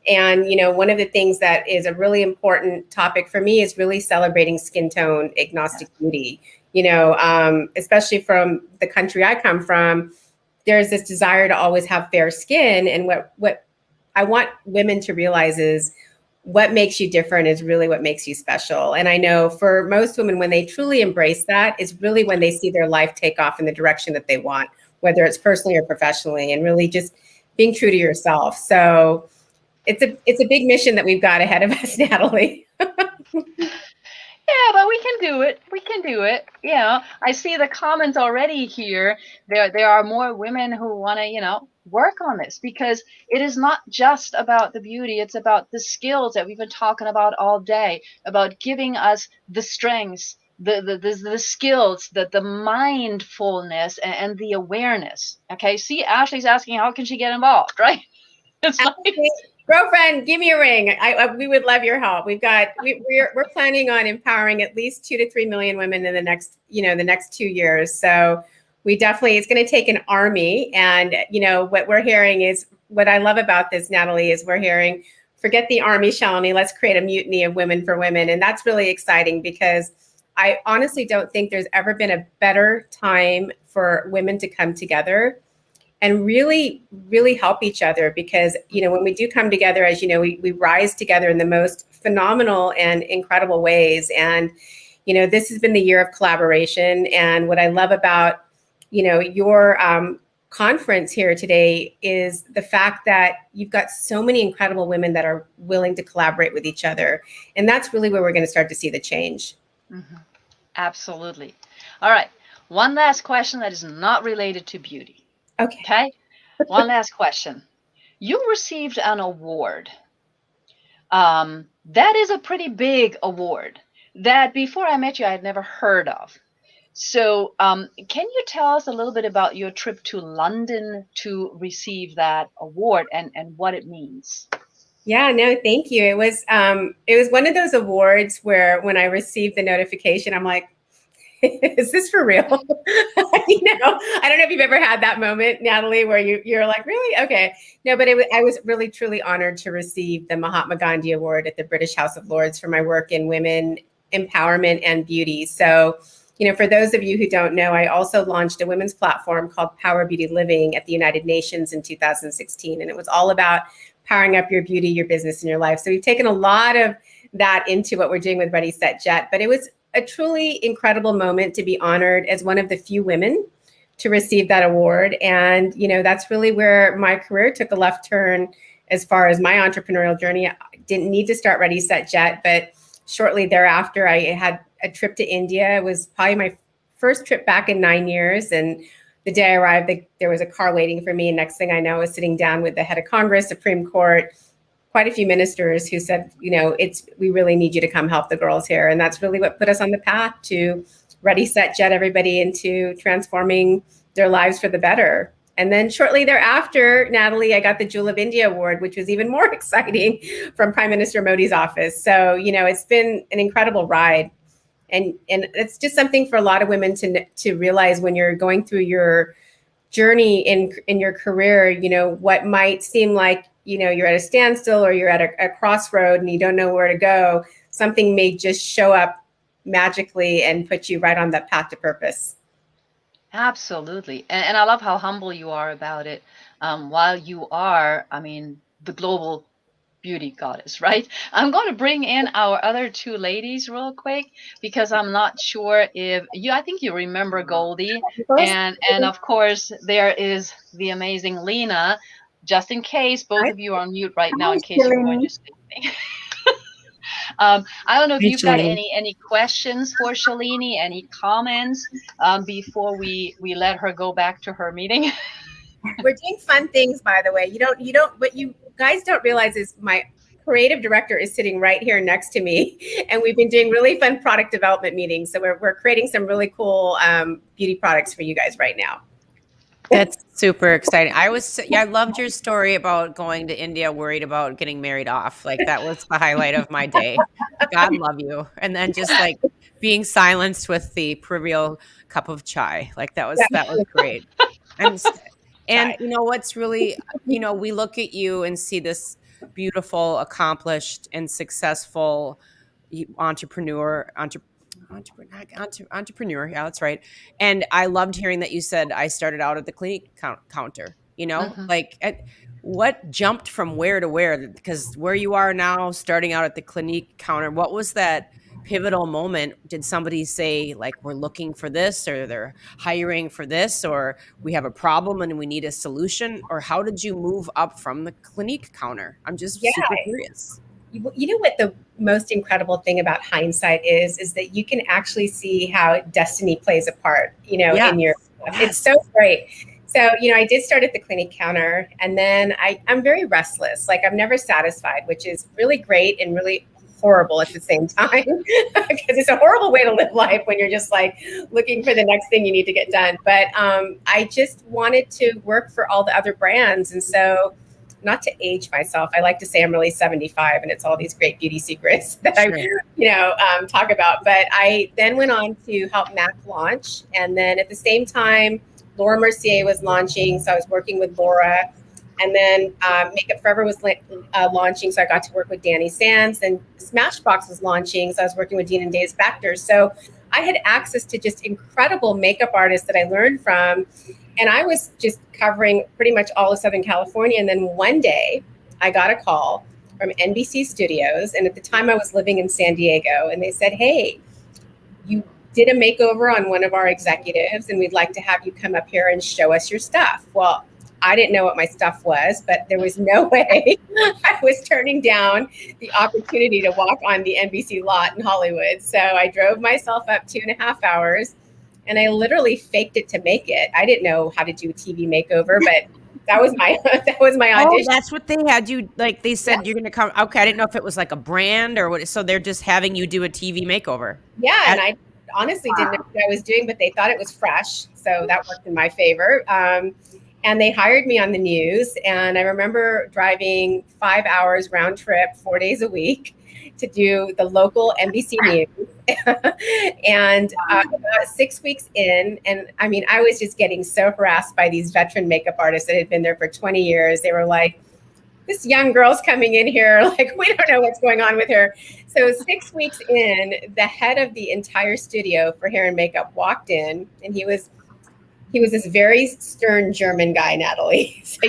And, one of the things that is a really important topic for me is really celebrating skin tone agnostic beauty. Especially from the country I come from, there's this desire to always have fair skin. And what I want women to realize is what makes you different is really what makes you special. And I know for most women, when they truly embrace that, is really when they see their life take off in the direction that they want, whether it's personally or professionally, and really just being true to yourself. So it's a big mission that we've got ahead of us, Natalie. Yeah, but we can do it. We can do it. You know, I see the comments already here. There are more women who want to, work on this, because it is not just about the beauty, it's about the skills that we've been talking about all day, about giving us the strengths, the skills, the mindfulness, and the awareness. Okay? See, Ashley's asking how can she get involved, right? It's like, Girlfriend, give me a ring. We would love your help. We're planning on empowering at least 2 to 3 million women in the next 2 years. So it's going to take an army. And what we're hearing is, what I love about this, Natalie, is we're hearing, forget the army, Shalini, let's create a mutiny of women for women. And that's really exciting, because I honestly don't think there's ever been a better time for women to come together and really, really help each other. Because, when we do come together, as you know, we rise together in the most phenomenal and incredible ways. And, this has been the year of collaboration. And what I love about, your conference here today is the fact that you've got so many incredible women that are willing to collaborate with each other. And that's really where we're going to start to see the change. Mm-hmm. Absolutely. All right. One last question that is not related to beauty. Okay. One last question. You received an award. That is a pretty big award that before I met you, I had never heard of. So can you tell us a little bit about your trip to London to receive that award and what it means? Yeah, no, thank you. It was one of those awards where when I received the notification, I'm like, is this for real? I don't know if you've ever had that moment, Natalie, where you're like, really? Okay. No, but I was really, truly honored to receive the Mahatma Gandhi Award at the British House of Lords for my work in women empowerment and beauty. So, for those of you who don't know, I also launched a women's platform called Power Beauty Living at the United Nations in 2016. And it was all about powering up your beauty, your business, and your life. So we've taken a lot of that into what we're doing with Ready, Set, Jet. But it was a truly incredible moment to be honored as one of the few women to receive that award. And, that's really where my career took a left turn as far as my entrepreneurial journey. I didn't need to start Ready, Set, Jet, but shortly thereafter, I had a trip to India. It was probably my first trip back in 9 years. And the day I arrived, there was a car waiting for me. And next thing I know, I was sitting down with the head of Congress, Supreme Court, quite a few ministers who said, we really need you to come help the girls here. And that's really what put us on the path to Ready, Set, Jet everybody into transforming their lives for the better. And then shortly thereafter, Natalie, I got the Jewel of India Award, which was even more exciting, from Prime Minister Modi's office. So, it's been an incredible ride. And it's just something for a lot of women to realize when you're going through your journey in your career, what might seem like, you're at a standstill or you're at a crossroad and you don't know where to go. Something may just show up magically and put you right on that path to purpose. Absolutely. And I love how humble you are about it. While you are, the global beauty goddess, right? I'm going to bring in our other two ladies real quick, because I'm not sure if I think you remember Goldie, and of course there is the amazing Lena, just in case both of you are on mute right now, in case you're going to say anything. I don't know if you've got any questions for Shalini, any comments before we let her go back to her meeting. We're doing fun things, by the way. What you guys don't realize is my creative director is sitting right here next to me, and we've been doing really fun product development meetings. So we're creating some really cool beauty products for you guys right now. That's super exciting. I loved your story about going to India, worried about getting married off. Like, that was the highlight of my day. God love you. And then just like being silenced with the proverbial cup of chai. Like, that was great. And what's really, we look at you and see this beautiful, accomplished, and successful entrepreneur. Yeah, that's right. And I loved hearing that you said, I started out at the Clinique counter, what jumped from where to where? Because where you are now, starting out at the Clinique counter, what was that pivotal moment? Did somebody say, like, we're looking for this, or they're hiring for this, or we have a problem and we need a solution? Or how did you move up from the Clinique counter? I'm just super curious. you know what the most incredible thing about hindsight is that you can actually see how destiny plays a part, you know, in your life. It's so great. So, you know, I did start at the clinic counter, and then I'm very restless. Like, I'm never satisfied, which is really great and really horrible at the same time, because it's a horrible way to live life when you're just like looking for the next thing you need to get done. But I just wanted to work for all the other brands. And so, not to age myself, I like to say I'm really 75, and it's all these great beauty secrets that I, you know, talk about. But I then went on to help MAC launch. And then at the same time, Laura Mercier was launching. So I was working with Laura. And then Makeup Forever was launching. So I got to work with Danny Sands. And Smashbox was launching. So I was working with Dean and Days Factor. So I had access to just incredible makeup artists that I learned from. And I was just covering pretty much all of Southern California. And then one day I got a call from NBC Studios. And at the time I was living in San Diego. And they said, hey, you did a makeover on one of our executives, and we'd like to have you come up here and show us your stuff. Well, I didn't know what my stuff was, but there was no way I was turning down the opportunity to walk on the NBC lot in Hollywood. So I drove myself up 2.5 hours, and I literally faked it to make it. I didn't know how to do a TV makeover, but that was my audition. Oh, that's what they had you, like they said, you're going to come. Okay, I didn't know if it was like a brand or what. So they're just having you do a TV makeover. Yeah, and I honestly didn't know what I was doing, but they thought it was fresh. So that worked in my favor. And they hired me on the news. And I remember driving 5 hours round trip, 4 days a week to do the local NBC News. And about 6 weeks in, and I mean, I was just getting so harassed by these veteran makeup artists that had been there for 20 years. They were like, this young girl's coming in here, like, we don't know what's going on with her. So 6 weeks in, the head of the entire studio for hair and makeup walked in, and he was this very stern German guy, Natalie. So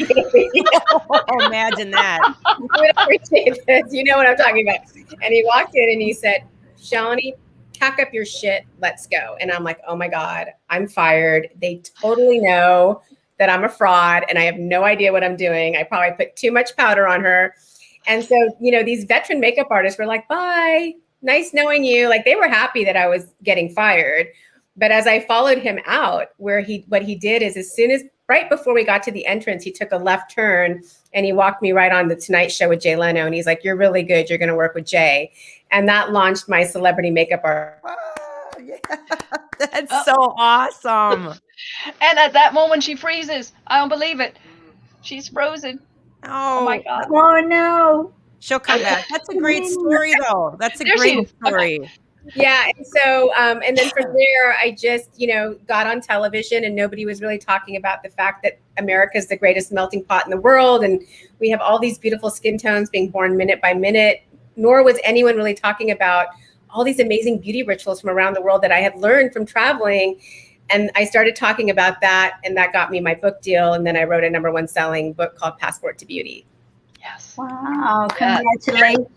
imagine that. You would appreciate this. You know what I'm talking about. And he walked in and he said, Shawnee, pack up your shit. Let's go. And I'm like, oh my God, I'm fired. They totally know that I'm a fraud and I have no idea what I'm doing. I probably put too much powder on her. And so, you know, these veteran makeup artists were like, bye, nice knowing you. Like, they were happy that I was getting fired. But as I followed him out, what he did is, as soon as, right before we got to the entrance, he took a left turn and he walked me right on the Tonight Show with Jay Leno. And he's like, you're really good. You're going to work with Jay. And that launched my celebrity makeup art. That's so awesome. And at that moment, she freezes. I don't believe it. She's frozen. Oh my God. Oh no. She'll come back. That's a great story, though. That's a great story. Okay. Yeah. And so, and then from there, I just, you know, got on television, and nobody was really talking about the fact that America is the greatest melting pot in the world. And we have all these beautiful skin tones being born minute by minute, nor was anyone really talking about all these amazing beauty rituals from around the world that I had learned from traveling. And I started talking about that, and that got me my book deal. And then I wrote a #1 selling book called Passport to Beauty. Yes. Wow. Congratulations.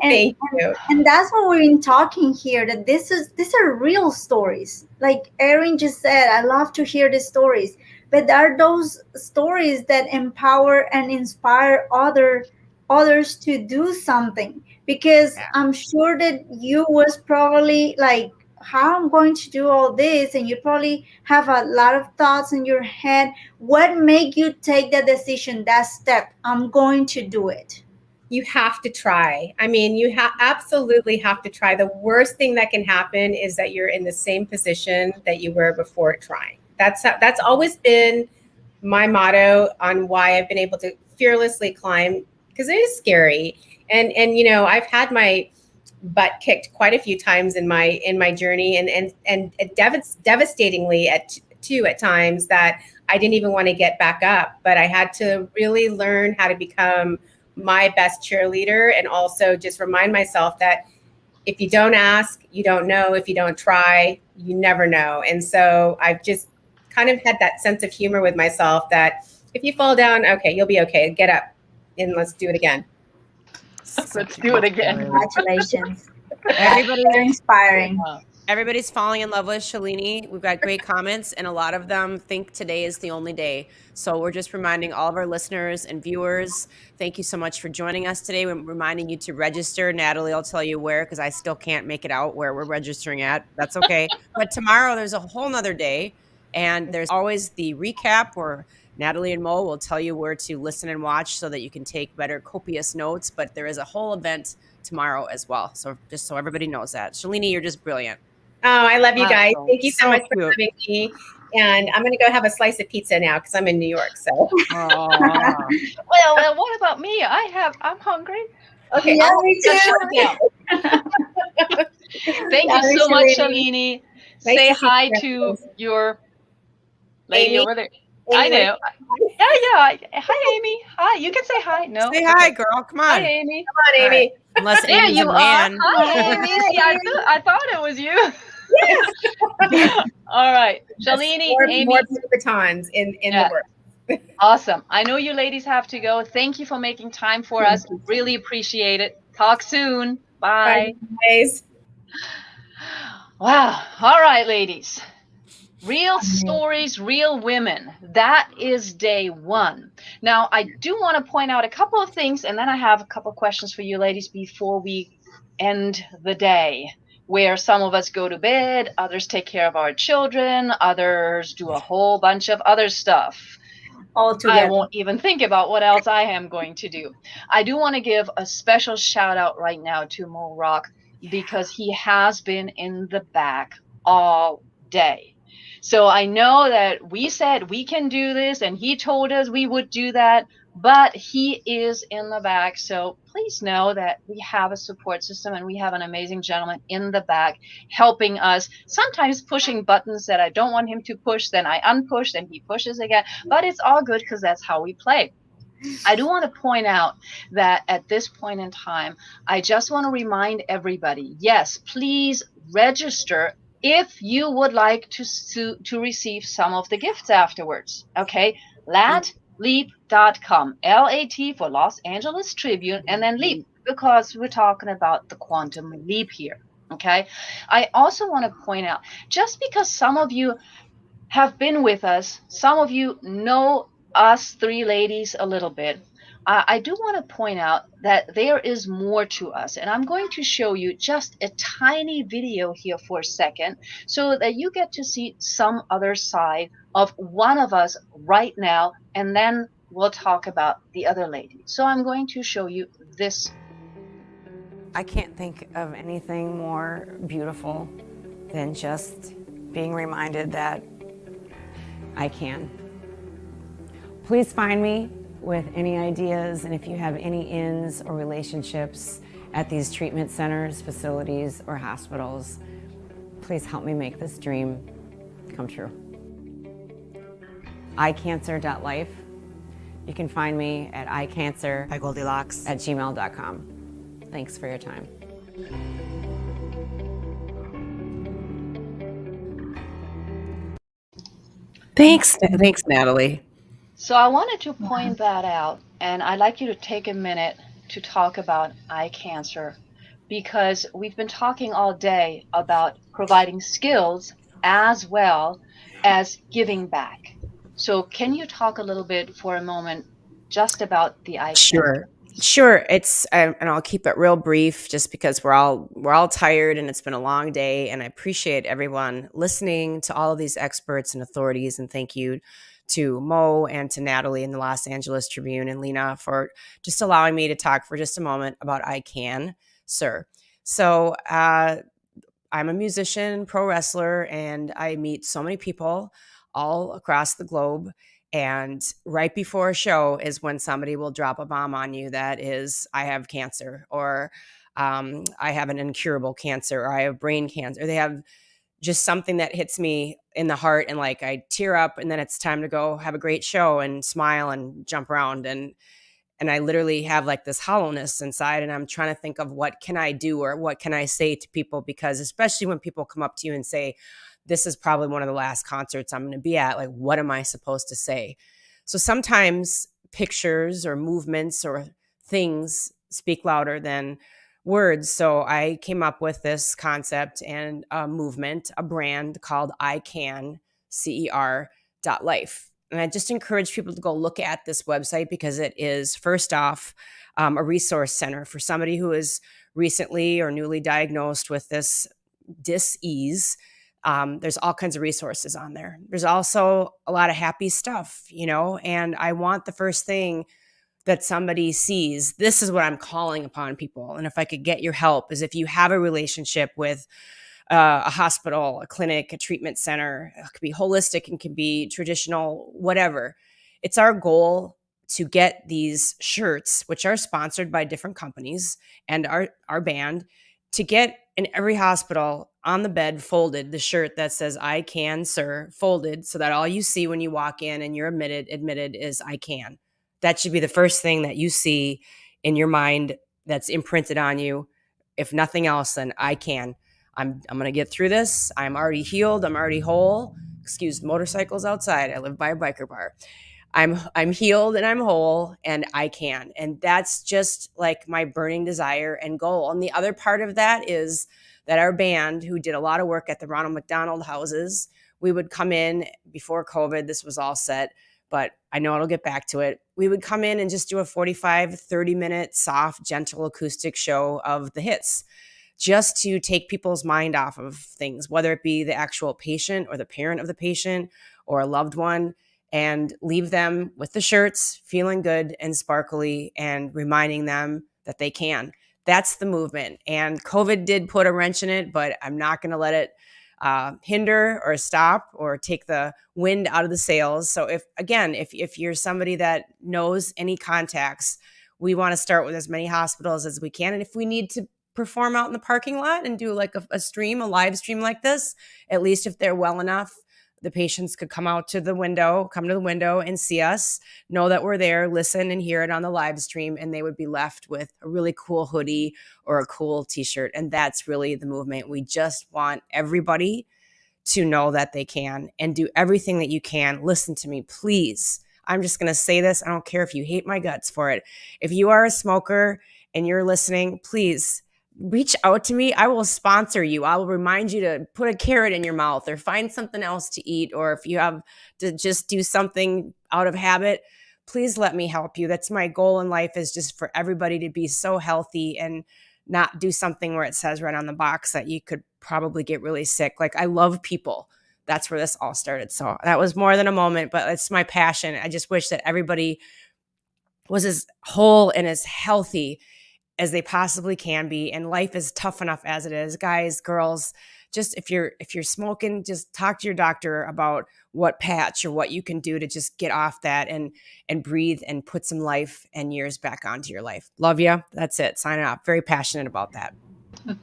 Thank you. And that's what we've been talking here, that these are real stories. Like Erin just said, I love to hear the stories, but are those stories that empower and inspire others to do something. Because I'm sure that you was probably like, how I'm going to do all this, and you probably have a lot of thoughts in your head. What made you take that decision, that step? I'm going to do it. You have to try. I mean, you absolutely have to try. The worst thing that can happen is that you're in the same position that you were before trying. That's always been my motto on why I've been able to fearlessly climb, because it is scary. And you know, I've had my butt kicked quite a few times in my journey, and devastatingly at times that I didn't even want to get back up. But I had to really learn how to become my best cheerleader, and also just remind myself that if you don't ask, you don't know. If you don't try, you never know. And so I've just kind of had that sense of humor with myself that if you fall down, okay, you'll be okay. Get up and let's do it again. Let's do it again. Congratulations. Everybody, very inspiring. Everybody's falling in love with Shalini. We've got great comments, and a lot of them think today is the only day. So we're just reminding all of our listeners and viewers, thank you so much for joining us today. We're reminding you to register. Natalie will tell you where, because I still can't make it out where we're registering at. That's okay. But tomorrow there's a whole nother day, and there's always the recap where Natalie and Mo will tell you where to listen and watch so that you can take better copious notes. But there is a whole event tomorrow as well. So just so everybody knows that. Shalini, you're just brilliant. Oh, I love you guys. Awesome. Thank you so So much for cute. having me. And I'm going to go have a slice of pizza now because I'm in New York. So, Aw. Well, what about me? I'm hungry. okay. Yeah, I'll me just too. shut it down. Thank you Sorry, so much, Shalini. Shalini. Nice Say to see hi you to guys. your lady Amy? over there. Amy, I know. Yeah. Hi, Amy. Hi. You can say hi. No. Say hi, Okay. girl. Come Hi, on. Amy. Come on, All right. Amy. Unless There Amy's you a are. man. Hi, Amy. See, I thought it was you. All right, Shalini, Amy. More batons in Yeah. the work. Awesome. I know you ladies have to go. Thank you for making time for us. Really appreciate it. Talk soon. Bye. Bye, guys. Wow. All right, ladies. Real stories, real women. That is day one. Now, I do want to point out a couple of things, and then I have a couple of questions for you ladies before we end the day, where some of us go to bed, others take care of our children, others do a whole bunch of other stuff. All I together. won't even think about what else I am going to do. I do want to give a special shout out right now to Mo Rock because he has been in the back all day. So I know that we said we can do this and he told us we would do that, but he is in the back. So please know that we have a support system and we have an amazing gentleman in the back helping us, sometimes pushing buttons that I don't want him to push, then I unpush, then he pushes again. But it's all good because that's how we play. I do want to point out that at this point in time, I just want to remind everybody, yes, please register if you would like to receive some of the gifts afterwards. Okay, latleap.com, LAT for Los Angeles Tribune, and then leap because we're talking about the quantum leap here. Okay, I also want to point out, just because some of you have been with us, some of you know us three ladies a little bit, I do want to point out that there is more to us. And I'm going to show you just a tiny video here for a second so that you get to see some other side of one of us right now. And then we'll talk about the other lady. So I'm going to show you this. I can't think of anything more beautiful than just being reminded that I can. Please find me with any ideas, and if you have any ins or relationships at these treatment centers, facilities, or hospitals, please help me make this dream come true. iCancer.life. You can find me at iCancer@gmail.com. Thanks for your time. Thanks, Natalie. So I wanted to point that out, and I'd like you to take a minute to talk about eye cancer, because we've been talking all day about providing skills as well as giving back. So can you talk a little bit for a moment just about the eye cancer? Sure. It's and I'll keep it real brief, just because we're all tired and it's been a long day. And I appreciate everyone listening to all of these experts and authorities. And thank you to Mo and to Natalie in the Los Angeles Tribune and Lena for just allowing me to talk for just a moment about I Can, Sir. So I'm a musician, pro wrestler, and I meet so many people all across the globe. And right before a show is when somebody will drop a bomb on you that is, I have cancer, or I have an incurable cancer, or I have brain cancer. They have just something that hits me in the heart, and like I tear up, and then it's time to go have a great show and smile and jump around. And I literally have like this hollowness inside, and I'm trying to think of what can I do or what can I say to people, because especially when people come up to you and say, this is probably one of the last concerts I'm going to be at, like, what am I supposed to say? So sometimes pictures or movements or things speak louder than words. So I came up with this concept and a movement, a brand called I Can, CER.life. And I just encourage people to go look at this website because it is, first off, a resource center for somebody who is recently or newly diagnosed with this dis-ease. There's all kinds of resources on there. There's also a lot of happy stuff, and I want the first thing that somebody sees. This is what I'm calling upon people. And if I could get your help, is if you have a relationship with a hospital, a clinic, a treatment center, it could be holistic and can be traditional, whatever. It's our goal to get these shirts, which are sponsored by different companies and our band, to get in every hospital on the bed folded the shirt that says I can, sir, folded, so that all you see when you walk in and you're admitted is I can. That should be the first thing that you see in your mind that's imprinted on you. If nothing else, then I can. I'm going to get through this. I'm already healed. I'm already whole. Excuse motorcycles outside. I live by a biker bar. I'm healed and I'm whole and I can. And that's just like my burning desire and goal. And the other part of that is that our band, who did a lot of work at the Ronald McDonald houses, we would come in before COVID. This was all set, but I know it'll get back to it. We would come in and just do a 45, 30-minute soft, gentle acoustic show of the hits, just to take people's mind off of things, whether it be the actual patient or the parent of the patient or a loved one, and leave them with the shirts, feeling good and sparkly and reminding them that they can. That's the movement. And COVID did put a wrench in it, but I'm not going to let it hinder or stop or take the wind out of the sails. So if you're somebody that knows any contacts, we want to start with as many hospitals as we can. And if we need to perform out in the parking lot and do like a live stream like this, at least if they're well enough, the patients could come to the window and see us, know that we're there, listen and hear it on the live stream, and they would be left with a really cool hoodie or a cool t-shirt. And that's really the movement. We just want everybody to know that they can and do everything that you can. Listen to me, please. I'm just going to say this. I don't care if you hate my guts for it. If you are a smoker and you're listening, please reach out to me. I will sponsor you. I will remind you to put a carrot in your mouth or find something else to eat. Or if you have to just do something out of habit, please let me help you. That's my goal in life, is just for everybody to be so healthy and not do something where it says right on the box that you could probably get really sick. Like, I love people. That's where this all started. So that was more than a moment, but it's my passion. I just wish that everybody was as whole and as healthy as they possibly can be. And life is tough enough as it is. Guys, girls, just if you're smoking, just talk to your doctor about what patch or what you can do to just get off that and breathe and put some life and years back onto your life. Love you. That's it. Signing off. Very passionate about that.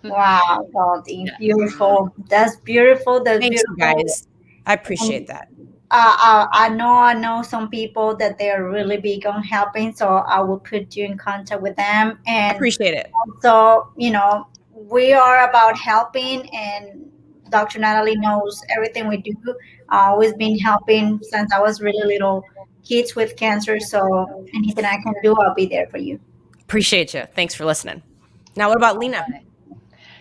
Wow, Goldie, beautiful. That's beautiful. That's Thanks, beautiful. guys. I appreciate that. I know some people that they are really big on helping, so I will put you in contact with them. And appreciate it. So, we are about helping, and Dr. Natalie knows everything we do. I've always been helping since I was really little, kids with cancer. So anything I can do, I'll be there for you. Appreciate you. Thanks for listening. Now, what about Lena?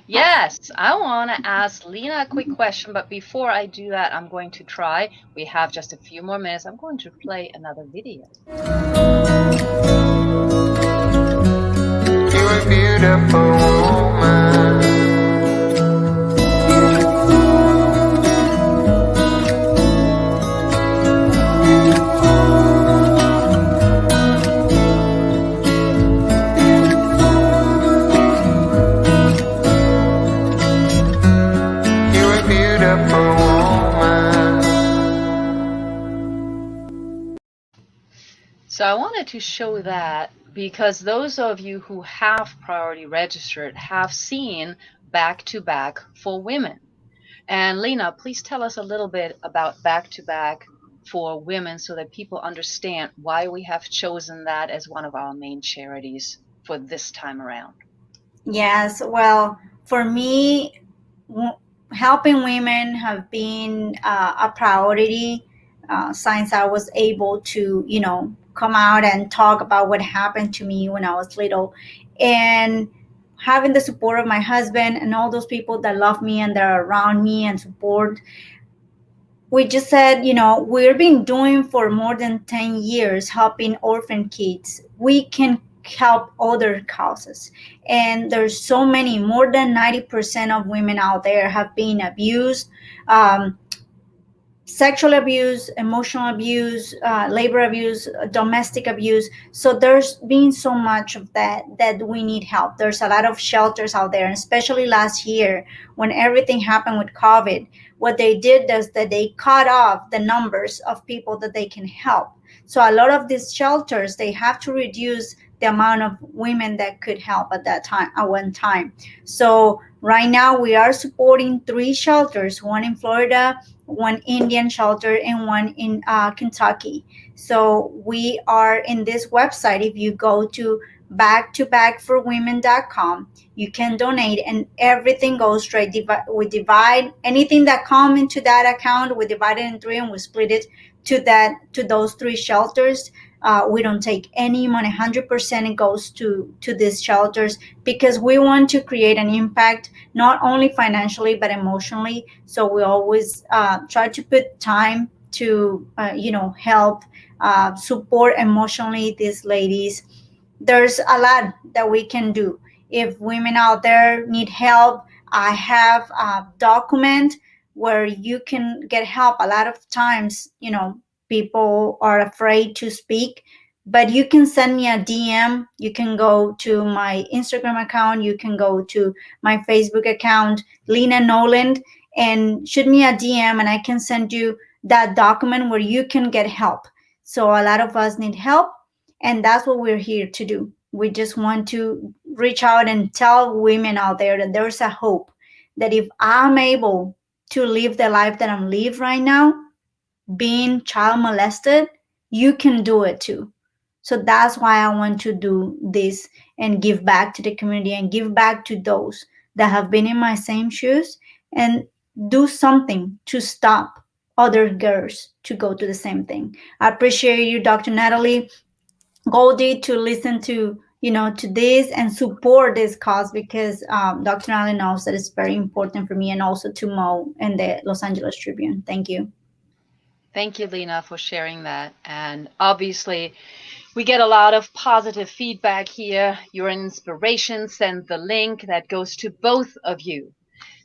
Yes, I want to ask Lena a quick question, but before I do that, I'm going to try. We have just a few more minutes. I'm going to play another video. You're a beautiful woman. So I wanted to show that because those of you who have priority registered have seen Back to Back for Women. And Lena, please tell us a little bit about Back to Back for Women so that people understand why we have chosen that as one of our main charities for this time around. Yes, well, for me, helping women have been a priority since I was able to, come out and talk about what happened to me when I was little. And having the support of my husband and all those people that love me and that are around me and support, we just said, we've been doing for more than 10 years helping orphan kids. We can help other causes. And there's so many, more than 90% of women out there have been abused, sexual abuse, emotional abuse, labor abuse, domestic abuse. So there's been so much of that we need help. There's a lot of shelters out there, and especially last year when everything happened with COVID, what they did is that they cut off the numbers of people that they can help. So a lot of these shelters, they have to reduce the amount of women that could help at one time. So right now we are supporting 3 shelters, one in Florida, one Indian shelter, and one in Kentucky. So we are in this website. If you go to backtobagforwomen.com, you can donate, and everything goes straight. We divide anything that comes into that account. We divide it in 3 and we split it to those 3 shelters. We don't take any money. 100% it goes to these shelters, because we want to create an impact, not only financially but emotionally. So we always try to put time to help support emotionally these ladies. There's a lot that we can do. If women out there need help, I have a document where you can get help. A lot of times, people are afraid to speak, but you can send me a DM. You can go to my Instagram account. You can go to my Facebook account, Lena Noland, and shoot me a DM, and I can send you that document where you can get help. So a lot of us need help, and that's what we're here to do. We just want to reach out and tell women out there that there's a hope, that if I'm able to live the life that I'm living right now, being child molested, you can do it too. So that's why I want to do this and give back to the community and give back to those that have been in my same shoes, and do something to stop other girls to go to the same thing. I appreciate you, Dr. Natalie Goldie, to listen to to this and support this cause, because Dr. Natalie knows that it's very important for me, and also to Mo and the Los Angeles Tribune. Thank you. Thank you, Lena, for sharing that. And obviously, we get a lot of positive feedback here. You're an inspiration. Send the link that goes to both of you.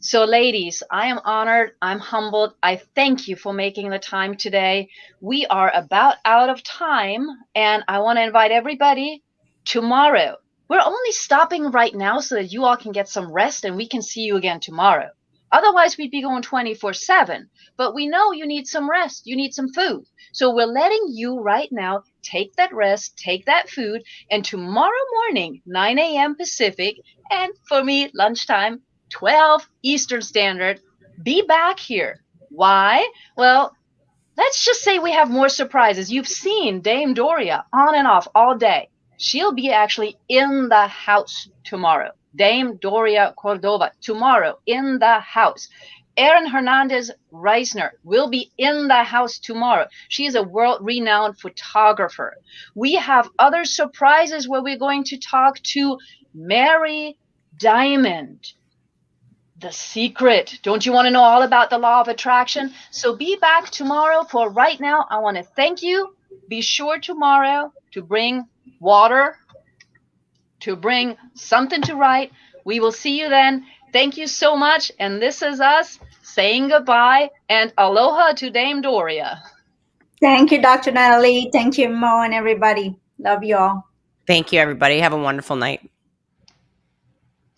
So, ladies, I am honored. I'm humbled. I thank you for making the time today. We are about out of time, and I want to invite everybody tomorrow. We're only stopping right now so that you all can get some rest and we can see you again tomorrow. Otherwise, we'd be going 24/7. But we know you need some rest. You need some food. So we're letting you right now take that rest, take that food, and tomorrow morning, 9 a.m. Pacific, and for me, lunchtime, 12 Eastern Standard, be back here. Why? Well, let's just say we have more surprises. You've seen Dame Doria on and off all day. She'll be actually in the house tomorrow. Dame Doria Cordova tomorrow in the house. Erin Hernandez Reisner will be in the house tomorrow. She is a world-renowned photographer. We have other surprises where we're going to talk to Mary Diamond. The secret. Don't you want to know all about the law of attraction? So be back tomorrow. For right now, I want to thank you. Be sure tomorrow to bring water, to bring something to write. We will see you then. Thank you so much. And this is us saying goodbye and aloha to Dame Doria. Thank you, Dr. Natalie. Thank you, Mo, and everybody. Love you all. Thank you, everybody. Have a wonderful night.